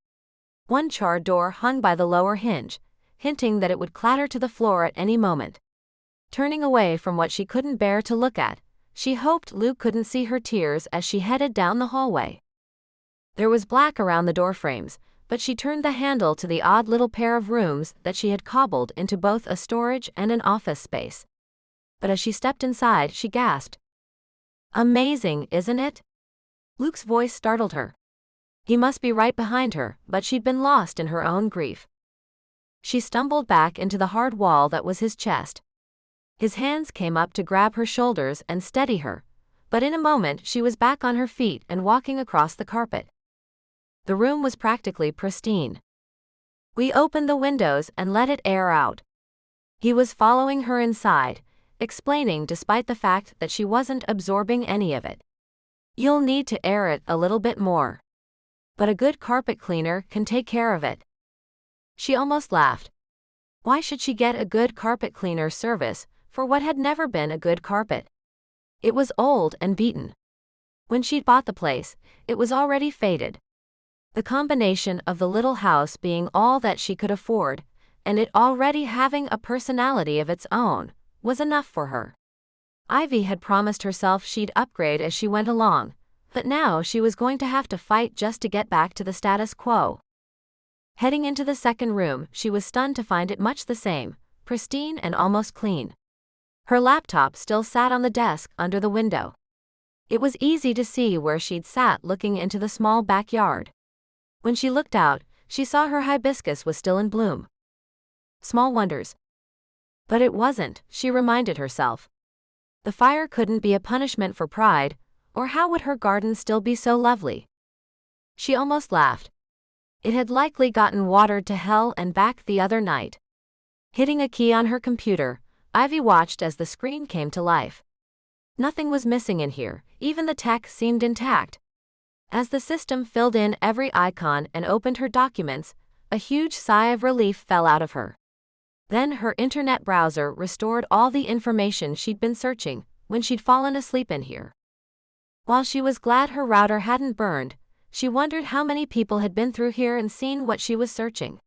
One charred door hung by the lower hinge, hinting that it would clatter to the floor at any moment. Turning away from what she couldn't bear to look at, she hoped Luke couldn't see her tears as she headed down the hallway. There was black around the doorframes, but she turned the handle to the odd little pair of rooms that she had cobbled into both a storage and an office space. But as she stepped inside, she gasped. "Amazing, isn't it?" Luke's voice startled her. He must be right behind her, but she'd been lost in her own grief. She stumbled back into the hard wall that was his chest. His hands came up to grab her shoulders and steady her, but in a moment she was back on her feet and walking across the carpet. The room was practically pristine. "We opened the windows and let it air out." He was following her inside, explaining despite the fact that she wasn't absorbing any of it. "You'll need to air it a little bit more. But a good carpet cleaner can take care of it." She almost laughed. Why should she get a good carpet cleaner service for what had never been a good carpet? It was old and beaten. When she'd bought the place, it was already faded. The combination of the little house being all that she could afford, and it already having a personality of its own, was enough for her. Ivy had promised herself she'd upgrade as she went along, but now she was going to have to fight just to get back to the status quo. Heading into the second room, she was stunned to find it much the same, pristine and almost clean. Her laptop still sat on the desk under the window. It was easy to see where she'd sat looking into the small backyard. When she looked out, she saw her hibiscus was still in bloom. Small wonders. But it wasn't, she reminded herself. The fire couldn't be a punishment for pride, or how would her garden still be so lovely? She almost laughed. It had likely gotten watered to hell and back the other night. Hitting a key on her computer, Ivy watched as the screen came to life. Nothing was missing in here, even the tech seemed intact. As the system filled in every icon and opened her documents, a huge sigh of relief fell out of her. Then her internet browser restored all the information she'd been searching when she'd fallen asleep in here. While she was glad her router hadn't burned, she wondered how many people had been through here and seen what she was searching.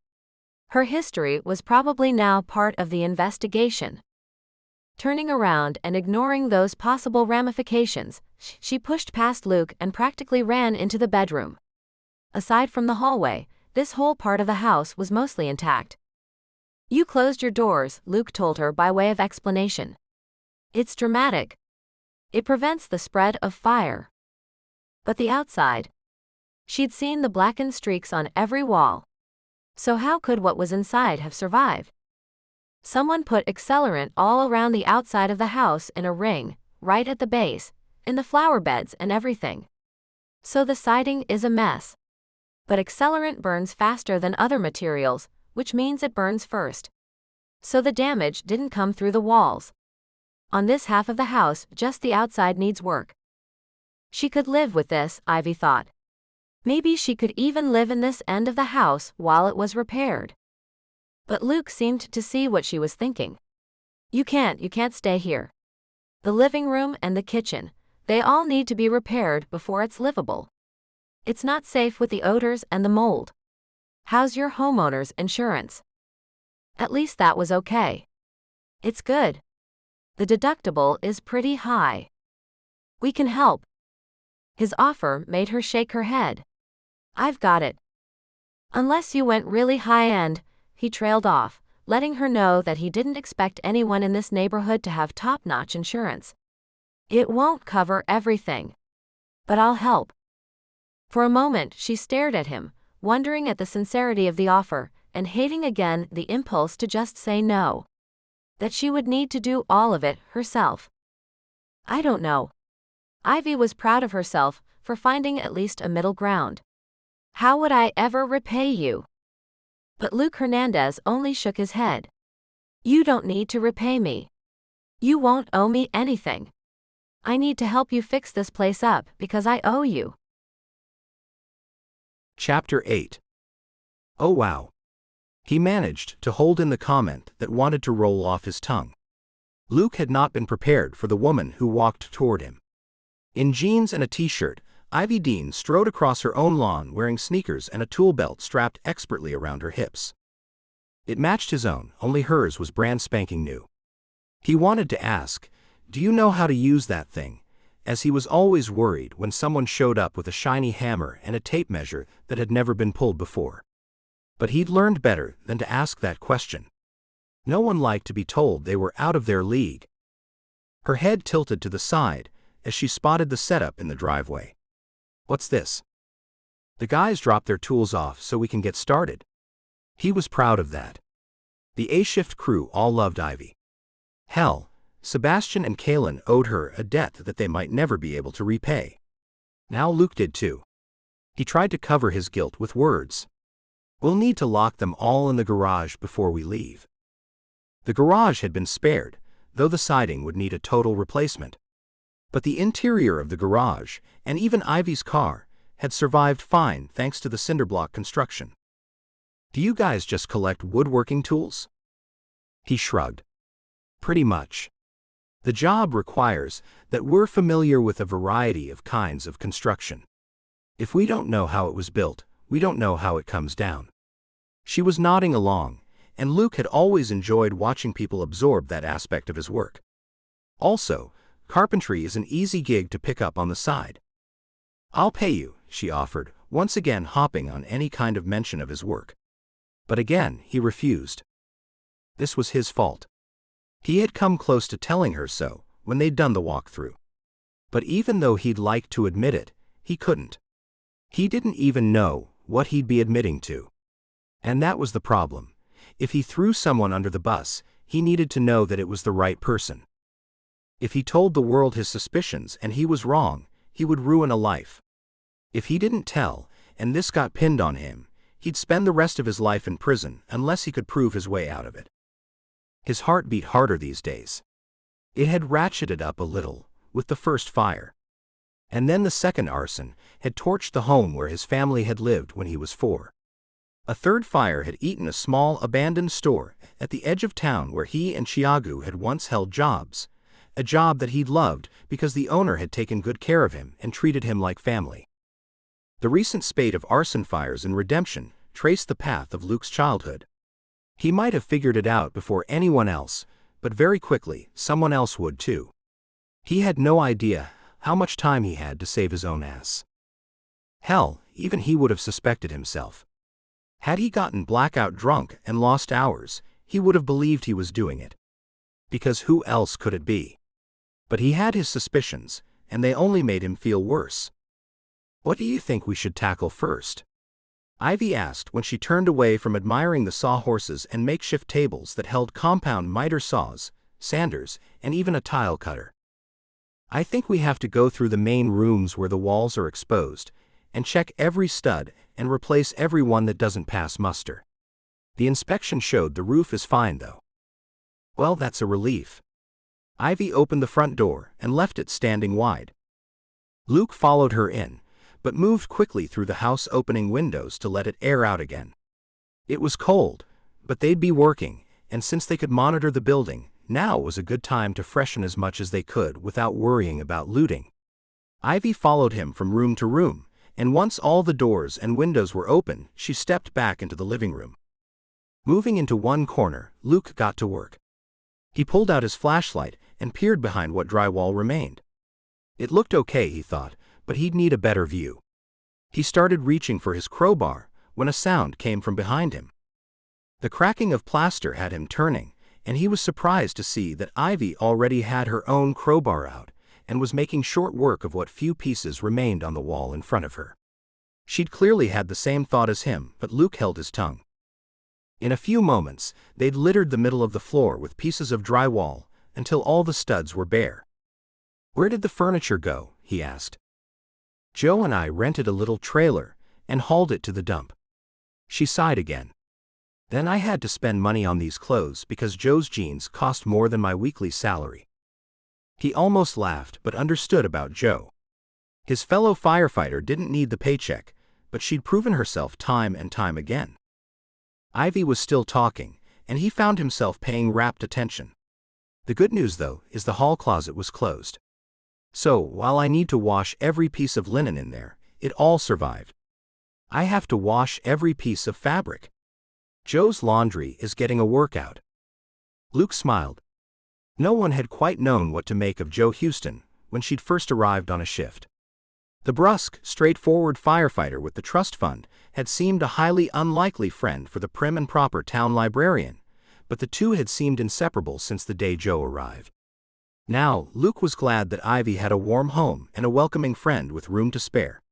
Her history was probably now part of the investigation. Turning around and ignoring those possible ramifications, she pushed past Luke and practically ran into the bedroom. Aside from the hallway, this whole part of the house was mostly intact. "You closed your doors," Luke told her by way of explanation. "It's dramatic. It prevents the spread of fire." But the outside? She'd seen the blackened streaks on every wall. So how could what was inside have survived? Someone put accelerant all around the outside of the house in a ring, right at the base, in the flower beds and everything. So the siding is a mess. But accelerant burns faster than other materials, which means it burns first. So the damage didn't come through the walls. On this half of the house, just the outside needs work. She could live with this, Ivy thought. Maybe she could even live in this end of the house while it was repaired. But Luke seemed to see what she was thinking. You can't stay here. The living room and the kitchen, they all need to be repaired before it's livable. It's not safe with the odors and the mold. How's your homeowner's insurance?" "At least that was okay." "It's good. The deductible is pretty high." "We can help." His offer made her shake her head. "I've got it." "Unless you went really high-end," he trailed off, letting her know that he didn't expect anyone in this neighborhood to have top-notch insurance. "It won't cover everything. But I'll help." For a moment she stared at him, wondering at the sincerity of the offer, and hating again the impulse to just say no. That she would need to do all of it herself. "I don't know." Ivy was proud of herself for finding at least a middle ground. "How would I ever repay you?" But Luke Hernandez only shook his head. "You don't need to repay me. You won't owe me anything. I need to help you fix this place up because I owe you." Chapter 8. Oh wow. He managed to hold in the comment that wanted to roll off his tongue. Luke had not been prepared for the woman who walked toward him. In jeans and a t-shirt, Ivy Dean strode across her own lawn wearing sneakers and a tool belt strapped expertly around her hips. It matched his own, only hers was brand spanking new. He wanted to ask, "Do you know how to use that thing?" as he was always worried when someone showed up with a shiny hammer and a tape measure that had never been pulled before. But he'd learned better than to ask that question. No one liked to be told they were out of their league. Her head tilted to the side as she spotted the setup in the driveway. "What's this?" "The guys dropped their tools off so we can get started." He was proud of that. The A-shift crew all loved Ivy. Hell, Sebastian and Kalen owed her a debt that they might never be able to repay. Now Luke did too. He tried to cover his guilt with words. "We'll need to lock them all in the garage before we leave." The garage had been spared, though the siding would need a total replacement. But the interior of the garage, and even Ivy's car, had survived fine thanks to the cinderblock construction. "Do you guys just collect woodworking tools?" He shrugged. "Pretty much. The job requires that we're familiar with a variety of kinds of construction. If we don't know how it was built, we don't know how it comes down." She was nodding along, and Luke had always enjoyed watching people absorb that aspect of his work. Also, carpentry is an easy gig to pick up on the side. "I'll pay you," she offered, once again hopping on any kind of mention of his work. But again, he refused. This was his fault. He had come close to telling her so when they'd done the walkthrough. But even though he'd like to admit it, he couldn't. He didn't even know what he'd be admitting to. And that was the problem. If he threw someone under the bus, he needed to know that it was the right person. If he told the world his suspicions and he was wrong, he would ruin a life. If he didn't tell, and this got pinned on him, he'd spend the rest of his life in prison unless he could prove his way out of it. His heart beat harder these days. It had ratcheted up a little with the first fire. And then the second arson had torched the home where his family had lived when he was 4. A third fire had eaten a small abandoned store at the edge of town where he and Chiagu had once held jobs, a job that he'd loved because the owner had taken good care of him and treated him like family. The recent spate of arson fires in Redemption traced the path of Luke's childhood. He might have figured it out before anyone else, but very quickly someone else would too. He had no idea how much time he had to save his own ass. Hell, even he would have suspected himself. Had he gotten blackout drunk and lost hours, he would have believed he was doing it. Because who else could it be? But he had his suspicions, and they only made him feel worse. "What do you think we should tackle first?" Ivy asked when she turned away from admiring the sawhorses and makeshift tables that held compound miter saws, sanders, and even a tile cutter. "I think we have to go through the main rooms where the walls are exposed, and check every stud and replace every one that doesn't pass muster. The inspection showed the roof is fine though." "Well, that's a relief." Ivy opened the front door and left it standing wide. Luke followed her in, but moved quickly through the house, opening windows to let it air out again. It was cold, but they'd be working, and since they could monitor the building, now was a good time to freshen as much as they could without worrying about looting. Ivy followed him from room to room, and once all the doors and windows were open, she stepped back into the living room. Moving into one corner, Luke got to work. He pulled out his flashlight and peered behind what drywall remained. It looked okay, he thought, but he'd need a better view. He started reaching for his crowbar when a sound came from behind him. The cracking of plaster had him turning, and he was surprised to see that Ivy already had her own crowbar out and was making short work of what few pieces remained on the wall in front of her. She'd clearly had the same thought as him, but Luke held his tongue. In a few moments, they'd littered the middle of the floor with pieces of drywall until all the studs were bare. "Where did the furniture go?" he asked. "Joe and I rented a little trailer and hauled it to the dump." She sighed again. "Then I had to spend money on these clothes because Joe's jeans cost more than my weekly salary." He almost laughed but understood about Joe. His fellow firefighter didn't need the paycheck, but she'd proven herself time and time again. Ivy was still talking, and he found himself paying rapt attention. "The good news, though, is the hall closet was closed. So, while I need to wash every piece of linen in there, it all survived. I have to wash every piece of fabric. Joe's laundry is getting a workout." Luke smiled. No one had quite known what to make of Joe Houston when she'd first arrived on a shift. The brusque, straightforward firefighter with the trust fund had seemed a highly unlikely friend for the prim and proper town librarian, but the two had seemed inseparable since the day Joe arrived. Now, Luke was glad that Ivy had a warm home and a welcoming friend with room to spare.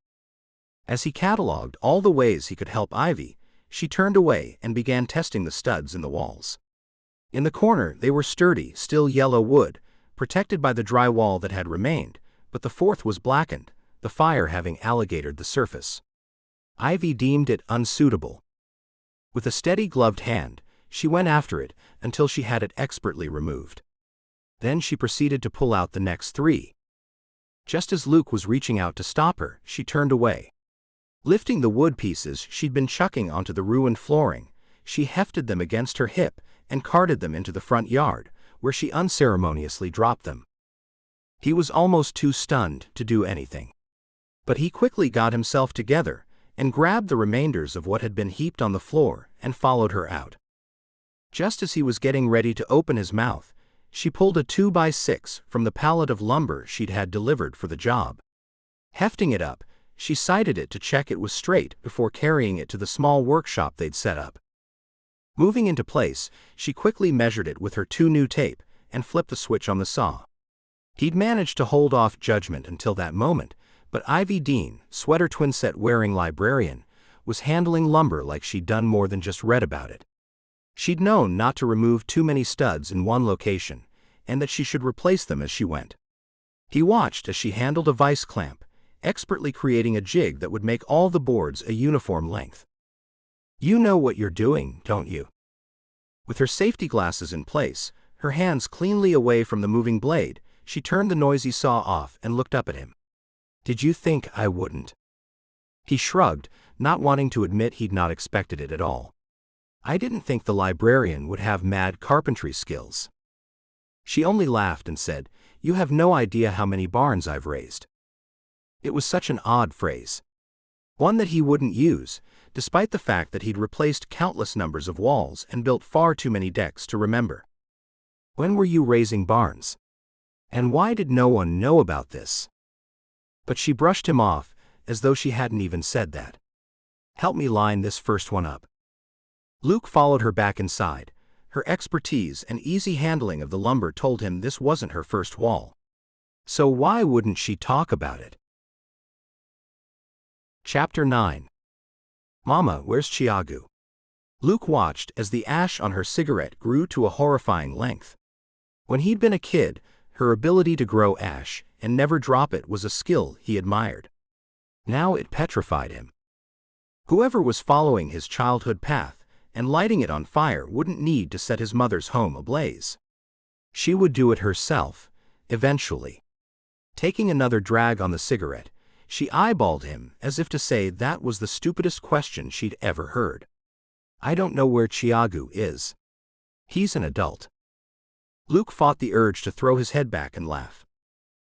As he catalogued all the ways he could help Ivy, she turned away and began testing the studs in the walls. In the corner, they were sturdy, still yellow wood, protected by the drywall that had remained, but the fourth was blackened, the fire having alligatored the surface. Ivy deemed it unsuitable. With a steady gloved hand, she went after it until she had it expertly removed. Then she proceeded to pull out the next 3. Just as Luke was reaching out to stop her, she turned away. Lifting the wood pieces she'd been chucking onto the ruined flooring, she hefted them against her hip and carted them into the front yard, where she unceremoniously dropped them. He was almost too stunned to do anything. But he quickly got himself together and grabbed the remainders of what had been heaped on the floor and followed her out. Just as he was getting ready to open his mouth, she pulled a 2x6 from the pallet of lumber she'd had delivered for the job. Hefting it up, she sighted it to check it was straight before carrying it to the small workshop they'd set up. Moving into place, she quickly measured it with her 2 new tape and flipped the switch on the saw. He'd managed to hold off judgment until that moment, but Ivy Dean, sweater twinset-wearing librarian, was handling lumber like she'd done more than just read about it. She'd known not to remove too many studs in one location, and that she should replace them as she went. He watched as she handled a vice clamp, expertly creating a jig that would make all the boards a uniform length. "You know what you're doing, don't you?" With her safety glasses in place, her hands cleanly away from the moving blade, she turned the noisy saw off and looked up at him. "Did you think I wouldn't?" He shrugged, not wanting to admit he'd not expected it at all. "I didn't think the librarian would have mad carpentry skills." She only laughed and said, "You have no idea how many barns I've raised." It was such an odd phrase. One that he wouldn't use, despite the fact that he'd replaced countless numbers of walls and built far too many decks to remember. "When were you raising barns? And why did no one know about this?" But she brushed him off, as though she hadn't even said that. "Help me line this first one up." Luke followed her back inside. Her expertise and easy handling of the lumber told him this wasn't her first wall. So why wouldn't she talk about it? Chapter 9. Mama, where's Chiagu? Luke watched as the ash on her cigarette grew to a horrifying length. When he'd been a kid, her ability to grow ash and never drop it was a skill he admired. Now it petrified him. Whoever was following his childhood path and lighting it on fire wouldn't need to set his mother's home ablaze. She would do it herself, eventually. Taking another drag on the cigarette, she eyeballed him as if to say that was the stupidest question she'd ever heard. "I don't know where Chiagu is. He's an adult." Luke fought the urge to throw his head back and laugh.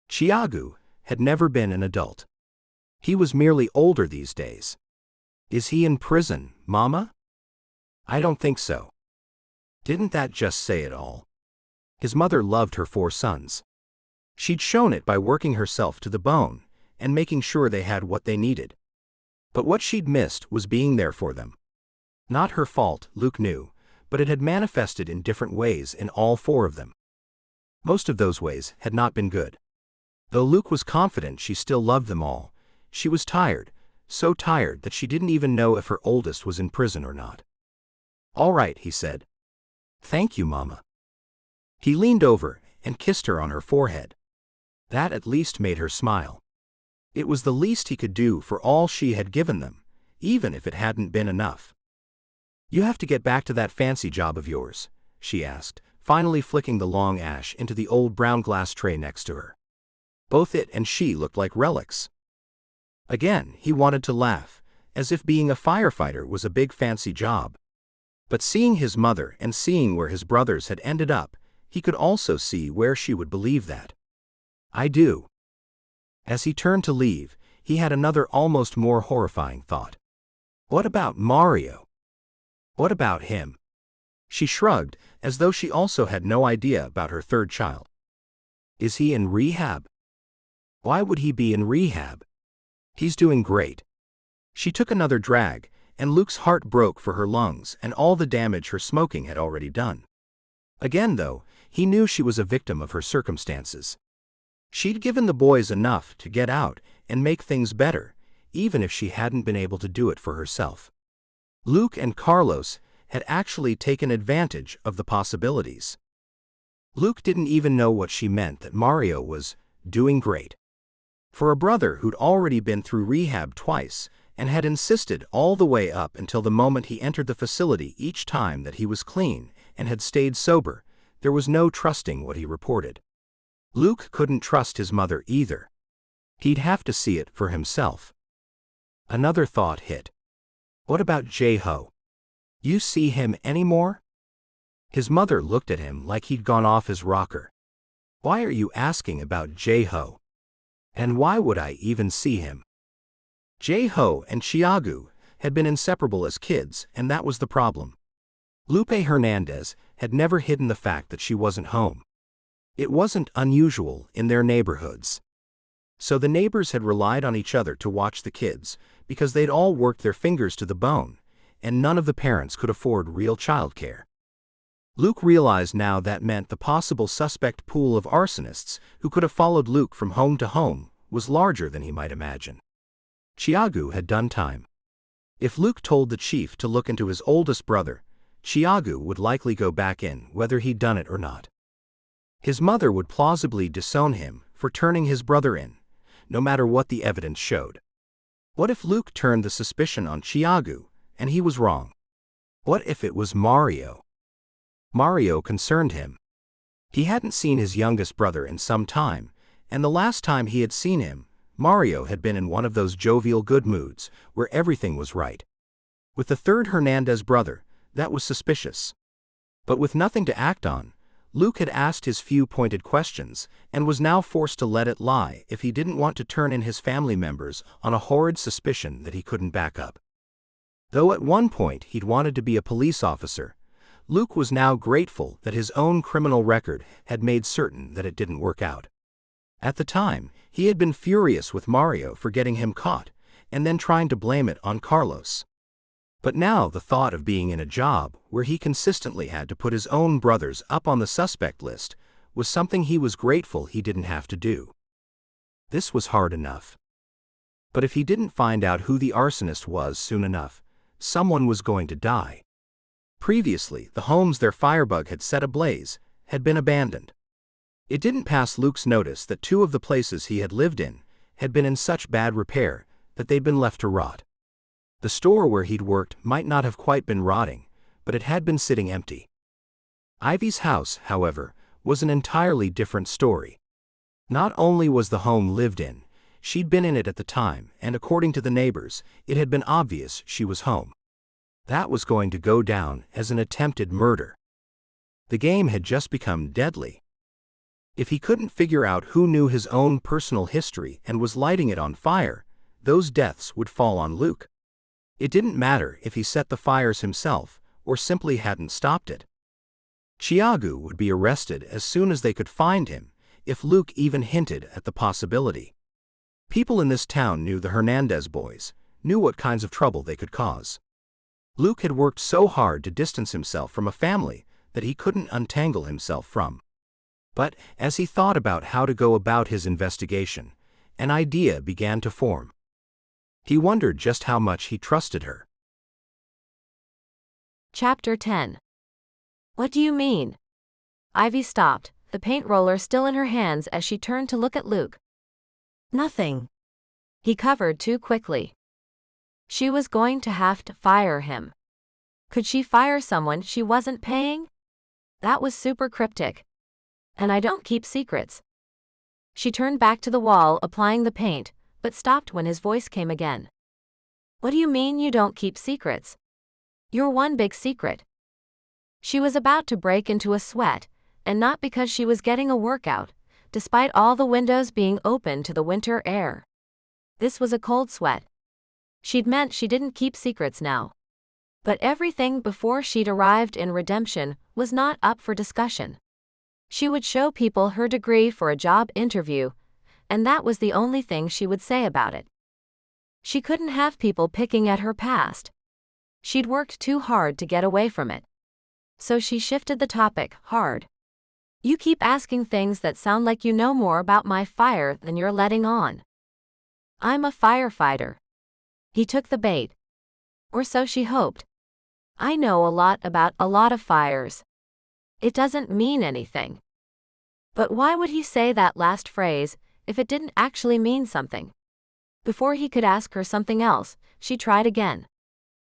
Chiagu had never been an adult. He was merely older these days. "Is he in prison, Mama?" "I don't think so." Didn't that just say it all? His mother loved her 4 sons. She'd shown it by working herself to the bone and making sure they had what they needed. But what she'd missed was being there for them. Not her fault, Luke knew, but it had manifested in different ways in all 4 of them. Most of those ways had not been good. Though Luke was confident she still loved them all, she was tired, so tired that she didn't even know if her oldest was in prison or not. "All right," he said. "Thank you, Mama." He leaned over and kissed her on her forehead. That at least made her smile. It was the least he could do for all she had given them, even if it hadn't been enough. "You have to get back to that fancy job of yours?" she asked, finally flicking the long ash into the old brown glass tray next to her. Both it and she looked like relics. Again, he wanted to laugh, as if being a firefighter was a big fancy job. But seeing his mother and seeing where his brothers had ended up, he could also see where she would believe that. "I do." As he turned to leave, he had another almost more horrifying thought. What about Mario? What about him? She shrugged, as though she also had no idea about her 3rd child. "Is he in rehab?" "Why would he be in rehab? He's doing great." She took another drag, and Luke's heart broke for her lungs and all the damage her smoking had already done. Again, though, he knew she was a victim of her circumstances. She'd given the boys enough to get out and make things better, even if she hadn't been able to do it for herself. Luke and Carlos had actually taken advantage of the possibilities. Luke didn't even know what she meant that Mario was doing great. For a brother who'd already been through rehab twice and had insisted all the way up until the moment he entered the facility each time that he was clean and had stayed sober, there was no trusting what he reported. Luke couldn't trust his mother either. He'd have to see it for himself. Another thought hit. What about J-Ho? You see him anymore? His mother looked at him like he'd gone off his rocker. Why are you asking about J-Ho? And why would I even see him? J-Ho and Chiagu had been inseparable as kids, and that was the problem. Luke Hernandez had never hidden the fact that she wasn't home. It wasn't unusual in their neighborhoods. So the neighbors had relied on each other to watch the kids, because they'd all worked their fingers to the bone, and none of the parents could afford real childcare. Luke realized now that meant the possible suspect pool of arsonists who could have followed Luke from home to home was larger than he might imagine. Chiagu had done time. If Luke told the chief to look into his oldest brother, Chiagu would likely go back in whether he'd done it or not. His mother would plausibly disown him for turning his brother in, no matter what the evidence showed. What if Luke turned the suspicion on Chiagu, and he was wrong? What if it was Mario? Mario concerned him. He hadn't seen his youngest brother in some time, and the last time he had seen him, Mario had been in one of those jovial good moods where everything was right. With the third Hernandez brother, that was suspicious. But with nothing to act on, Luke had asked his few pointed questions and was now forced to let it lie if he didn't want to turn in his family members on a horrid suspicion that he couldn't back up. Though at one point he'd wanted to be a police officer, Luke was now grateful that his own criminal record had made certain that it didn't work out. At the time, he had been furious with Mario for getting him caught, and then trying to blame it on Carlos. But now the thought of being in a job where he consistently had to put his own brothers up on the suspect list was something he was grateful he didn't have to do. This was hard enough. But if he didn't find out who the arsonist was soon enough, someone was going to die. Previously, the homes their firebug had set ablaze had been abandoned. It didn't pass Luke's notice that two of the places he had lived in had been in such bad repair that they'd been left to rot. The store where he'd worked might not have quite been rotting, but it had been sitting empty. Ivy's house, however, was an entirely different story. Not only was the home lived in, she'd been in it at the time, and according to the neighbors, it had been obvious she was home. That was going to go down as an attempted murder. The game had just become deadly. If he couldn't figure out who knew his own personal history and was lighting it on fire, those deaths would fall on Luke. It didn't matter if he set the fires himself or simply hadn't stopped it. Chiagu would be arrested as soon as they could find him, if Luke even hinted at the possibility. People in this town knew the Hernandez boys, knew what kinds of trouble they could cause. Luke had worked so hard to distance himself from a family that he couldn't untangle himself from. But as he thought about how to go about his investigation, an idea began to form. He wondered just how much he trusted her. Chapter 10. What do you mean? Ivy stopped, the paint roller still in her hands as she turned to look at Luke. Nothing. He covered too quickly. She was going to have to fire him. Could she fire someone she wasn't paying? That was super cryptic. And I don't keep secrets. She turned back to the wall, applying the paint, but stopped when his voice came again. What do you mean you don't keep secrets? You're one big secret. She was about to break into a sweat, and not because she was getting a workout, despite all the windows being open to the winter air. This was a cold sweat. She'd meant she didn't keep secrets now. But everything before she'd arrived in redemption was not up for discussion. She would show people her degree for a job interview, and that was the only thing she would say about it. She couldn't have people picking at her past. She'd worked too hard to get away from it. So she shifted the topic hard. You keep asking things that sound like you know more about my fire than you're letting on. I'm a firefighter. He took the bait. Or so she hoped. I know a lot about a lot of fires. It doesn't mean anything. But why would he say that last phrase if it didn't actually mean something? Before he could ask her something else, she tried again.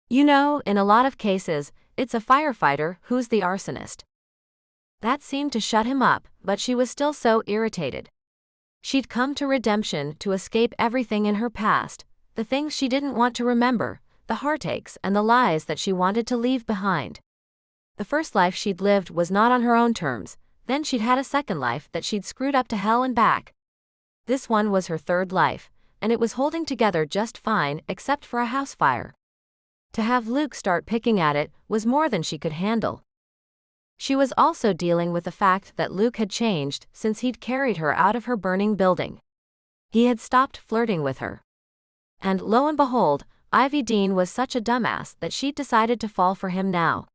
You know, in a lot of cases, it's a firefighter who's the arsonist. That seemed to shut him up, but she was still so irritated. She'd come to redemption to escape everything in her past, the things she didn't want to remember, the heartaches and the lies that she wanted to leave behind. The first life she'd lived was not on her own terms, then she'd had a second life that she'd screwed up to hell and back. This one was her third life, and it was holding together just fine except for a house fire. To have Luke start picking at it was more than she could handle. She was also dealing with the fact that Luke had changed since he'd carried her out of her burning building. He had stopped flirting with her. And lo and behold, Ivy Dean was such a dumbass that she'd decided to fall for him now.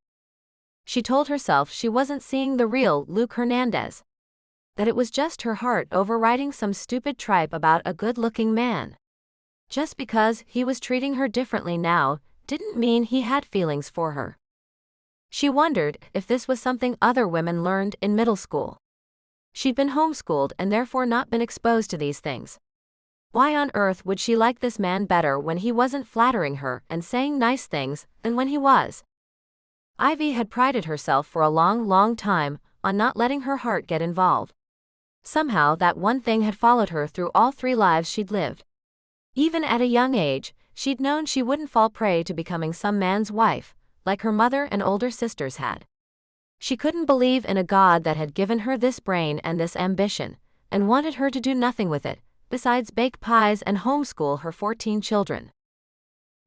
She told herself she wasn't seeing the real Luke Hernandez. That it was just her heart overriding some stupid tripe about a good-looking man. Just because he was treating her differently now didn't mean he had feelings for her. She wondered if this was something other women learned in middle school. She'd been homeschooled and therefore not been exposed to these things. Why on earth would she like this man better when he wasn't flattering her and saying nice things than when he was? Ivy had prided herself for a long time on not letting her heart get involved. Somehow that one thing had followed her through all 3 lives she'd lived. Even at a young age, she'd known she wouldn't fall prey to becoming some man's wife, like her mother and older sisters had. She couldn't believe in a God that had given her this brain and this ambition, and wanted her to do nothing with it, besides bake pies and homeschool her 14 children.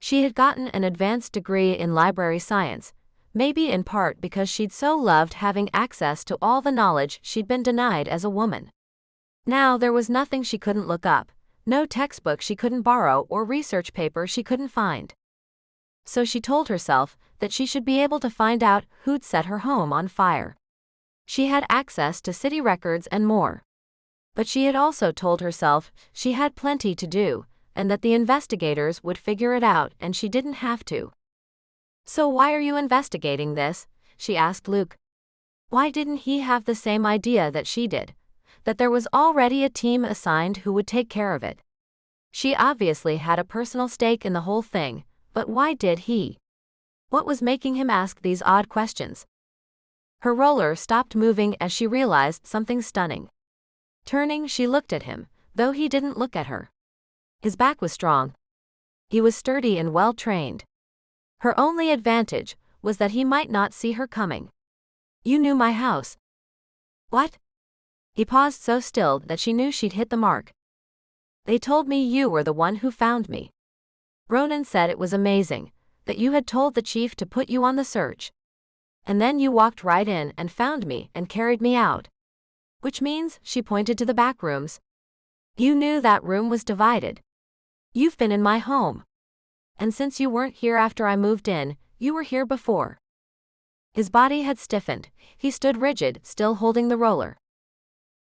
She had gotten an advanced degree in library science, maybe in part because she'd so loved having access to all the knowledge she'd been denied as a woman. Now there was nothing she couldn't look up, no textbook she couldn't borrow or research paper she couldn't find. So she told herself that she should be able to find out who'd set her home on fire. She had access to city records and more. But she had also told herself she had plenty to do, and that the investigators would figure it out and she didn't have to. "So why are you investigating this?" she asked Luke. Why didn't he have the same idea that she did? That there was already a team assigned who would take care of it. She obviously had a personal stake in the whole thing, but why did he? What was making him ask these odd questions? Her roller stopped moving as she realized something stunning. Turning, she looked at him, though he didn't look at her. His back was strong. He was sturdy and well-trained. Her only advantage was that he might not see her coming. "You knew my house." "What?" He paused so still that she knew she'd hit the mark. "They told me you were the one who found me. Ronan said it was amazing, that you had told the chief to put you on the search. And then you walked right in and found me and carried me out. Which means," she pointed to the back rooms, "you knew that room was divided. You've been in my home. And since you weren't here after I moved in, you were here before." His body had stiffened. He stood rigid, still holding the roller.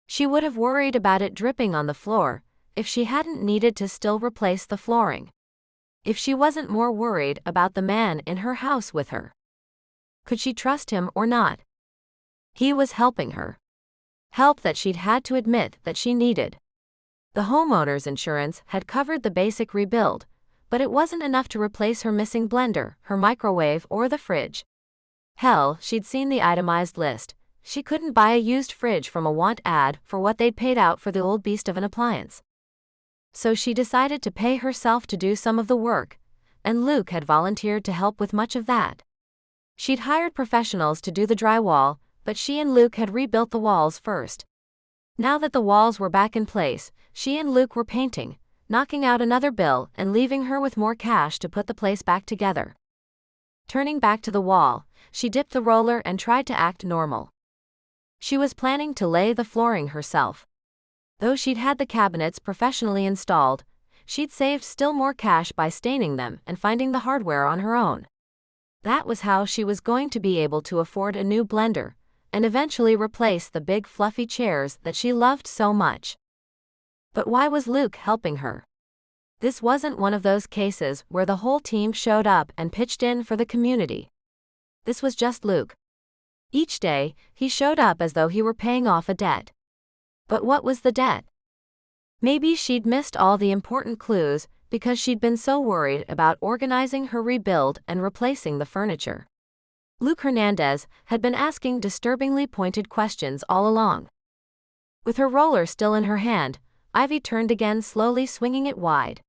She would have worried about it dripping on the floor if she hadn't needed to still replace the flooring. If she wasn't more worried about the man in her house with her. Could she trust him or not? He was helping her. Help that she'd had to admit that she needed. The homeowner's insurance had covered the basic rebuild, but it wasn't enough to replace her missing blender, her microwave, or the fridge. Hell, she'd seen the itemized list. She couldn't buy a used fridge from a want ad for what they'd paid out for the old beast of an appliance. So she decided to pay herself to do some of the work, and Luke had volunteered to help with much of that. She'd hired professionals to do the drywall, but she and Luke had rebuilt the walls first. Now that the walls were back in place, she and Luke were painting, knocking out another bill and leaving her with more cash to put the place back together. Turning back to the wall, she dipped the roller and tried to act normal. She was planning to lay the flooring herself. Though she'd had the cabinets professionally installed, she'd saved still more cash by staining them and finding the hardware on her own. That was how she was going to be able to afford a new blender, and eventually replace the big fluffy chairs that she loved so much. But why was Luke helping her? This wasn't one of those cases where the whole team showed up and pitched in for the community. This was just Luke. Each day, he showed up as though he were paying off a debt. But what was the debt? Maybe she'd missed all the important clues because she'd been so worried about organizing her rebuild and replacing the furniture. Luke Hernandez had been asking disturbingly pointed questions all along. With her roller still in her hand, Ivy turned again, slowly swinging it wide.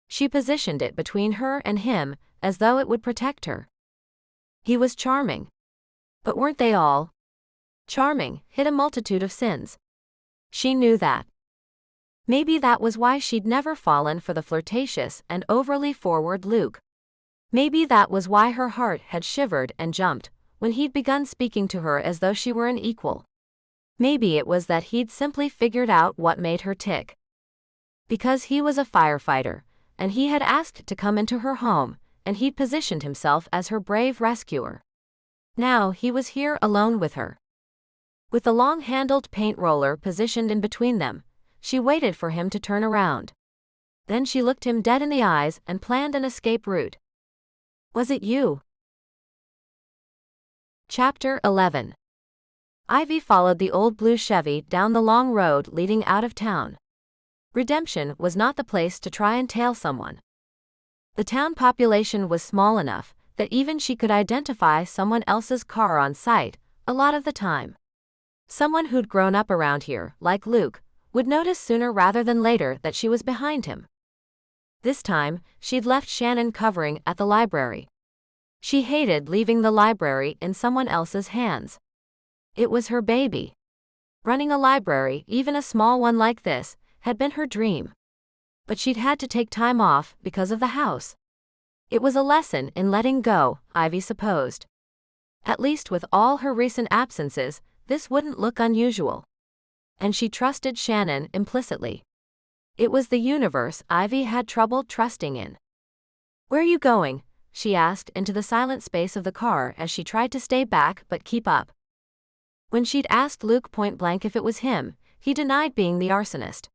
She positioned it between her and him as though it would protect her. He was charming. But weren't they all? Charming hid a multitude of sins. She knew that. Maybe that was why she'd never fallen for the flirtatious and overly forward Luke. Maybe that was why her heart had shivered and jumped when he'd begun speaking to her as though she were an equal. Maybe it was that he'd simply figured out what made her tick. Because he was a firefighter, and he had asked to come into her home, and he'd positioned himself as her brave rescuer. Now he was here alone with her. With the long-handled paint roller positioned in between them, she waited for him to turn around. Then she looked him dead in the eyes and planned an escape route. "Was it you?" Chapter 11. Ivy followed the old blue Chevy down the long road leading out of town. Redemption was not the place to try and tail someone. The town population was small enough that even she could identify someone else's car on sight, a lot of the time. Someone who'd grown up around here, like Luke, would notice sooner rather than later that she was behind him. This time, she'd left Shannon covering at the library. She hated leaving the library in someone else's hands. It was her baby. Running a library, even a small one like this, had been her dream. But she'd had to take time off because of the house. It was a lesson in letting go, Ivy supposed. At least with all her recent absences, this wouldn't look unusual. And she trusted Shannon implicitly. It was the universe Ivy had trouble trusting in. "Where are you going?" she asked into the silent space of the car as she tried to stay back but keep up. When she'd asked Luke point-blank if it was him, he denied being the arsonist.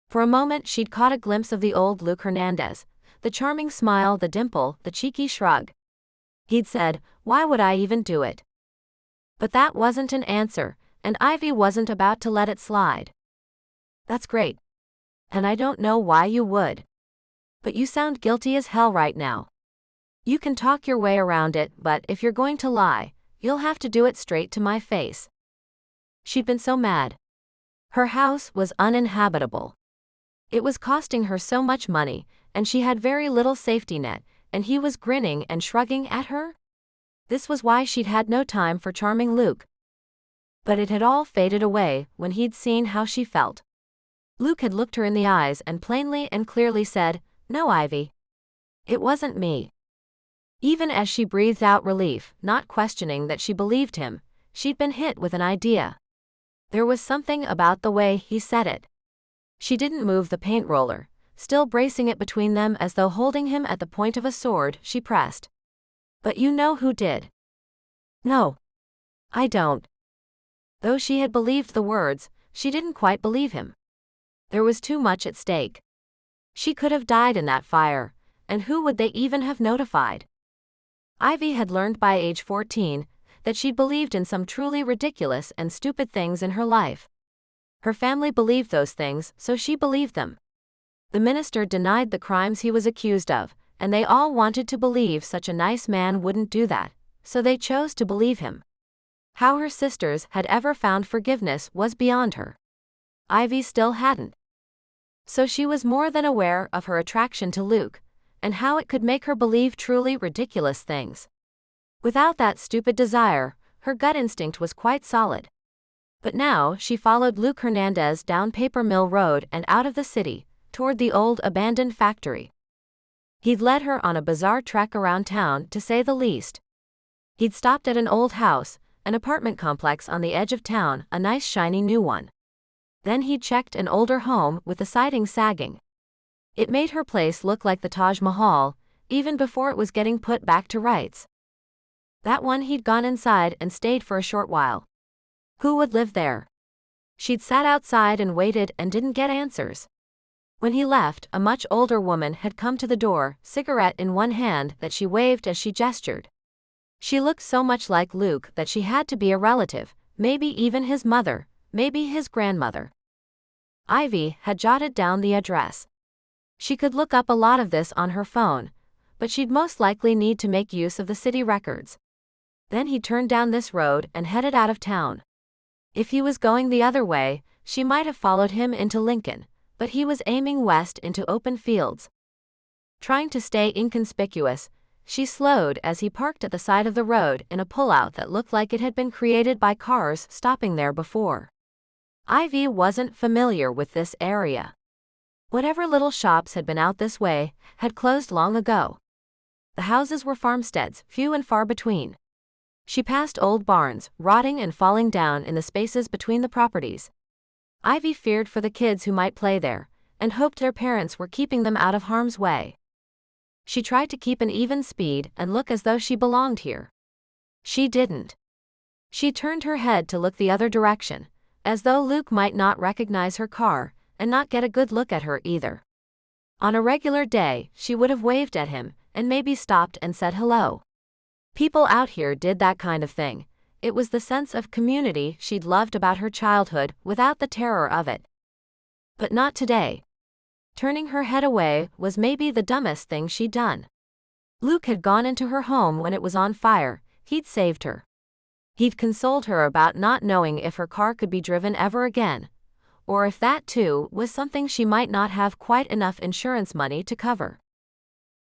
For a moment she'd caught a glimpse of the old Luke Hernandez, the charming smile, the dimple, the cheeky shrug. He'd said, "Why would I even do it?" But that wasn't an answer, and Ivy wasn't about to let it slide. "That's great. And I don't know why you would. But you sound guilty as hell right now. You can talk your way around it, but if you're going to lie, you'll have to do it straight to my face." She'd been so mad. Her house was uninhabitable. It was costing her so much money, and she had very little safety net, and he was grinning and shrugging at her? This was why she'd had no time for charming Luke. But it had all faded away when he'd seen how she felt. Luke had looked her in the eyes and plainly and clearly said, "No, Ivy. It wasn't me." Even as she breathed out relief, not questioning that she believed him, she'd been hit with an idea. There was something about the way he said it. She didn't move the paint roller, still bracing it between them as though holding him at the point of a sword. She pressed. "But you know who did." "No. I don't." Though she had believed the words, she didn't quite believe him. There was too much at stake. She could have died in that fire, and who would they even have notified? Ivy had learned by age 14 that she'd believed in some truly ridiculous and stupid things in her life. Her family believed those things, so she believed them. The minister denied the crimes he was accused of, and they all wanted to believe such a nice man wouldn't do that, so they chose to believe him. How her sisters had ever found forgiveness was beyond her. Ivy still hadn't. So she was more than aware of her attraction to Luke, and how it could make her believe truly ridiculous things. Without that stupid desire, her gut instinct was quite solid. But now she followed Luke Hernandez down Paper Mill Road and out of the city, toward the old abandoned factory. He'd led her on a bizarre trek around town, to say the least. He'd stopped at an old house, an apartment complex on the edge of town, a nice shiny new one. Then he'd checked an older home with the siding sagging. It made her place look like the Taj Mahal, even before it was getting put back to rights. That one he'd gone inside and stayed for a short while. Who would live there? She'd sat outside and waited and didn't get answers. When he left, a much older woman had come to the door, cigarette in one hand that she waved as she gestured. She looked so much like Luke that she had to be a relative, maybe even his mother, maybe his grandmother. Ivy had jotted down the address. She could look up a lot of this on her phone, but she'd most likely need to make use of the city records. Then he turned down this road and headed out of town. If he was going the other way, she might have followed him into Lincoln, but he was aiming west into open fields. Trying to stay inconspicuous, she slowed as he parked at the side of the road in a pullout that looked like it had been created by cars stopping there before. Ivy wasn't familiar with this area. Whatever little shops had been out this way had closed long ago. The houses were farmsteads, few and far between. She passed old barns, rotting and falling down in the spaces between the properties. Ivy feared for the kids who might play there, and hoped their parents were keeping them out of harm's way. She tried to keep an even speed and look as though she belonged here. She didn't. She turned her head to look the other direction, as though Luke might not recognize her car, and not get a good look at her either. On a regular day, she would have waved at him, and maybe stopped and said hello. People out here did that kind of thing. It was the sense of community she'd loved about her childhood, without the terror of it. But not today. Turning her head away was maybe the dumbest thing she'd done. Luke had gone into her home when it was on fire. He'd saved her. He'd consoled her about not knowing if her car could be driven ever again, or if that too was something she might not have quite enough insurance money to cover.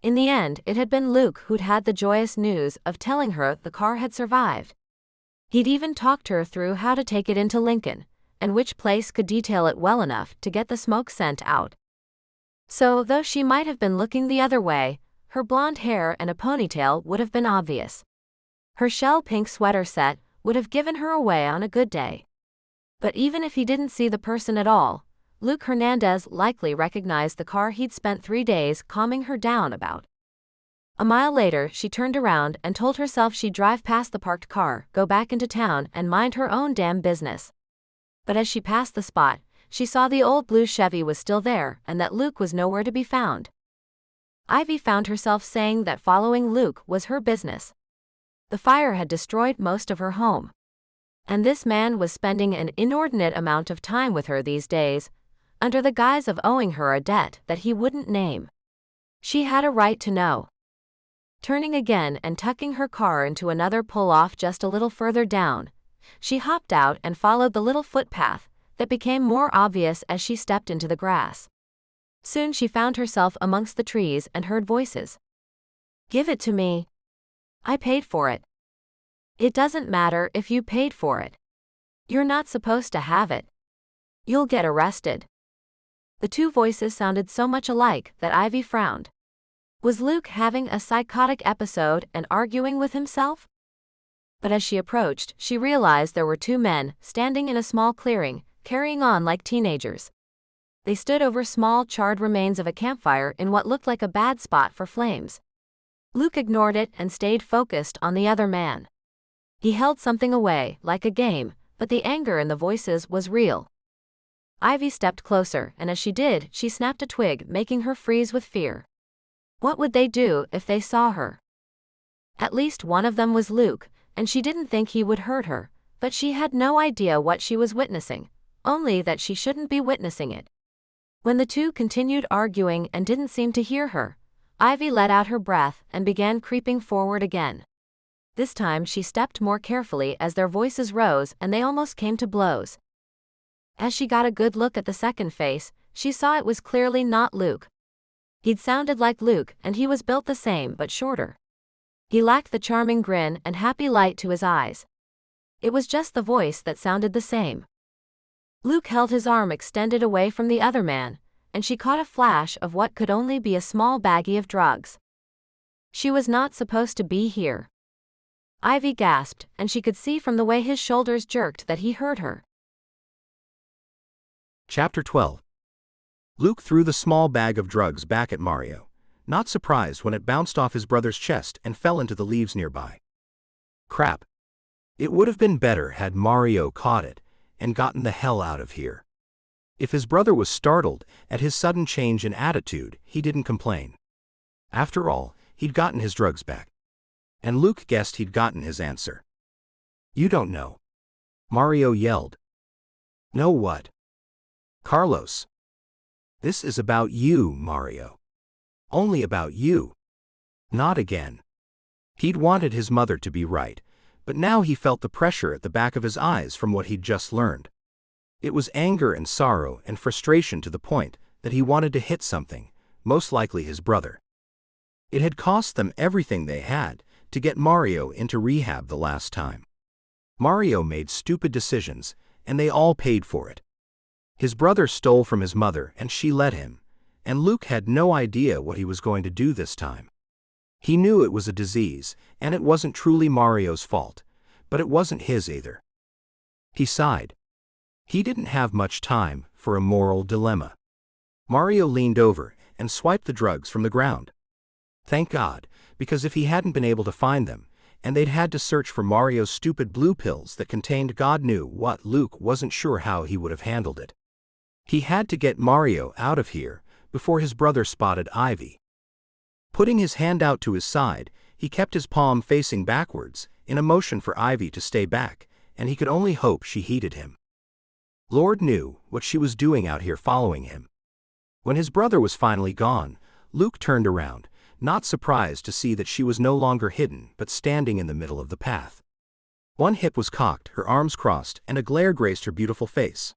In the end, it had been Luke who'd had the joyous news of telling her the car had survived. He'd even talked her through how to take it into Lincoln, and which place could detail it well enough to get the smoke scent out. So, though she might have been looking the other way, her blonde hair and a ponytail would have been obvious. Her shell pink sweater set would have given her away on a good day. But even if he didn't see the person at all, Luke Hernandez likely recognized the car he'd spent 3 days calming her down about. A mile later, she turned around and told herself she'd drive past the parked car, go back into town, and mind her own damn business. But as she passed the spot, she saw the old blue Chevy was still there and that Luke was nowhere to be found. Ivy found herself saying that following Luke was her business. The fire had destroyed most of her home. And this man was spending an inordinate amount of time with her these days, under the guise of owing her a debt that he wouldn't name. She had a right to know. Turning again and tucking her car into another pull-off just a little further down, she hopped out and followed the little footpath that became more obvious as she stepped into the grass. Soon she found herself amongst the trees and heard voices. "Give it to me. I paid for it." "It doesn't matter if you paid for it. You're not supposed to have it. You'll get arrested." The two voices sounded so much alike that Ivy frowned. Was Luke having a psychotic episode and arguing with himself? But as she approached, she realized there were two men standing in a small clearing, carrying on like teenagers. They stood over small charred remains of a campfire in what looked like a bad spot for flames. Luke ignored it and stayed focused on the other man. He held something away, like a game, but the anger in the voices was real. Ivy stepped closer, and as she did, she snapped a twig, making her freeze with fear. What would they do if they saw her? At least one of them was Luke, and she didn't think he would hurt her, but she had no idea what she was witnessing, only that she shouldn't be witnessing it. When the two continued arguing and didn't seem to hear her, Ivy let out her breath and began creeping forward again. This time she stepped more carefully as their voices rose and they almost came to blows. As she got a good look at the second face, she saw it was clearly not Luke. He'd sounded like Luke, and he was built the same but shorter. He lacked the charming grin and happy light to his eyes. It was just the voice that sounded the same. Luke held his arm extended away from the other man, and she caught a flash of what could only be a small baggie of drugs. She was not supposed to be here. Ivy gasped, and she could see from the way his shoulders jerked that he heard her. Chapter 12. Luke threw the small bag of drugs back at Mario, not surprised when it bounced off his brother's chest and fell into the leaves nearby. Crap. It would have been better had Mario caught it and gotten the hell out of here. If his brother was startled at his sudden change in attitude, he didn't complain. After all, he'd gotten his drugs back. And Luke guessed he'd gotten his answer. "You don't know." Mario yelled. "Know what?" "Carlos. This is about you, Mario. Only about you. Not again." He'd wanted his mother to be right, but now he felt the pressure at the back of his eyes from what he'd just learned. It was anger and sorrow and frustration to the point that he wanted to hit something, most likely his brother. It had cost them everything they had to get Mario into rehab the last time. Mario made stupid decisions, and they all paid for it. His brother stole from his mother and she let him, and Luke had no idea what he was going to do this time. He knew it was a disease, and it wasn't truly Mario's fault, but it wasn't his either. He sighed. He didn't have much time for a moral dilemma. Mario leaned over and swiped the drugs from the ground. Thank God, because if he hadn't been able to find them, and they'd had to search for Mario's stupid blue pills that contained God knew what, Luke wasn't sure how he would have handled it. He had to get Mario out of here before his brother spotted Ivy. Putting his hand out to his side, he kept his palm facing backwards, in a motion for Ivy to stay back, and he could only hope she heeded him. Lord knew what she was doing out here following him. When his brother was finally gone, Luke turned around, not surprised to see that she was no longer hidden but standing in the middle of the path. One hip was cocked, her arms crossed, and a glare graced her beautiful face.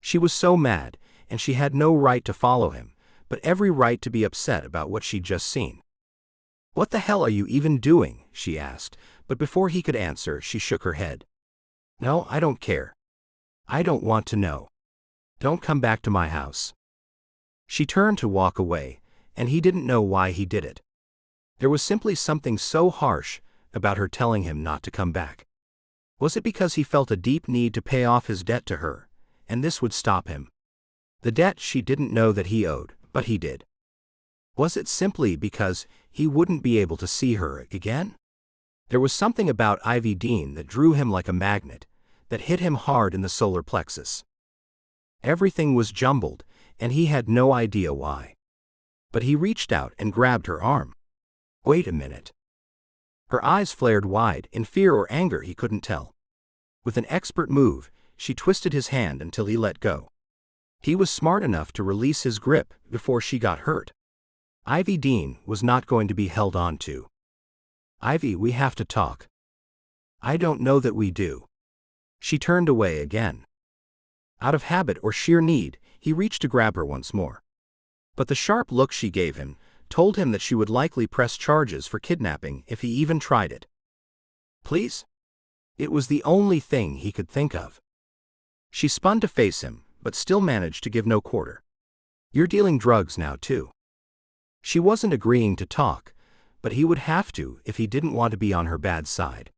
She was so mad, and she had no right to follow him, but every right to be upset about what she'd just seen. "What the hell are you even doing?" she asked, but before he could answer, she shook her head. "No, I don't care. I don't want to know. Don't come back to my house." She turned to walk away, and he didn't know why he did it. There was simply something so harsh about her telling him not to come back. Was it because he felt a deep need to pay off his debt to her, and this would stop him? The debt she didn't know that he owed, but he did. Was it simply because he wouldn't be able to see her again? There was something about Ivy Dean that drew him like a magnet, that hit him hard in the solar plexus. Everything was jumbled, and he had no idea why. But he reached out and grabbed her arm. "Wait a minute." Her eyes flared wide, in fear or anger he couldn't tell. With an expert move, she twisted his hand until he let go. He was smart enough to release his grip before she got hurt. Ivy Dean was not going to be held on to. "Ivy, we have to talk." "I don't know that we do." She turned away again. Out of habit or sheer need, he reached to grab her once more. But the sharp look she gave him told him that she would likely press charges for kidnapping if he even tried it. "Please?" It was the only thing he could think of. She spun to face him, but still managed to give no quarter. "You're dealing drugs now, too." She wasn't agreeing to talk, but he would have to if he didn't want to be on her bad side.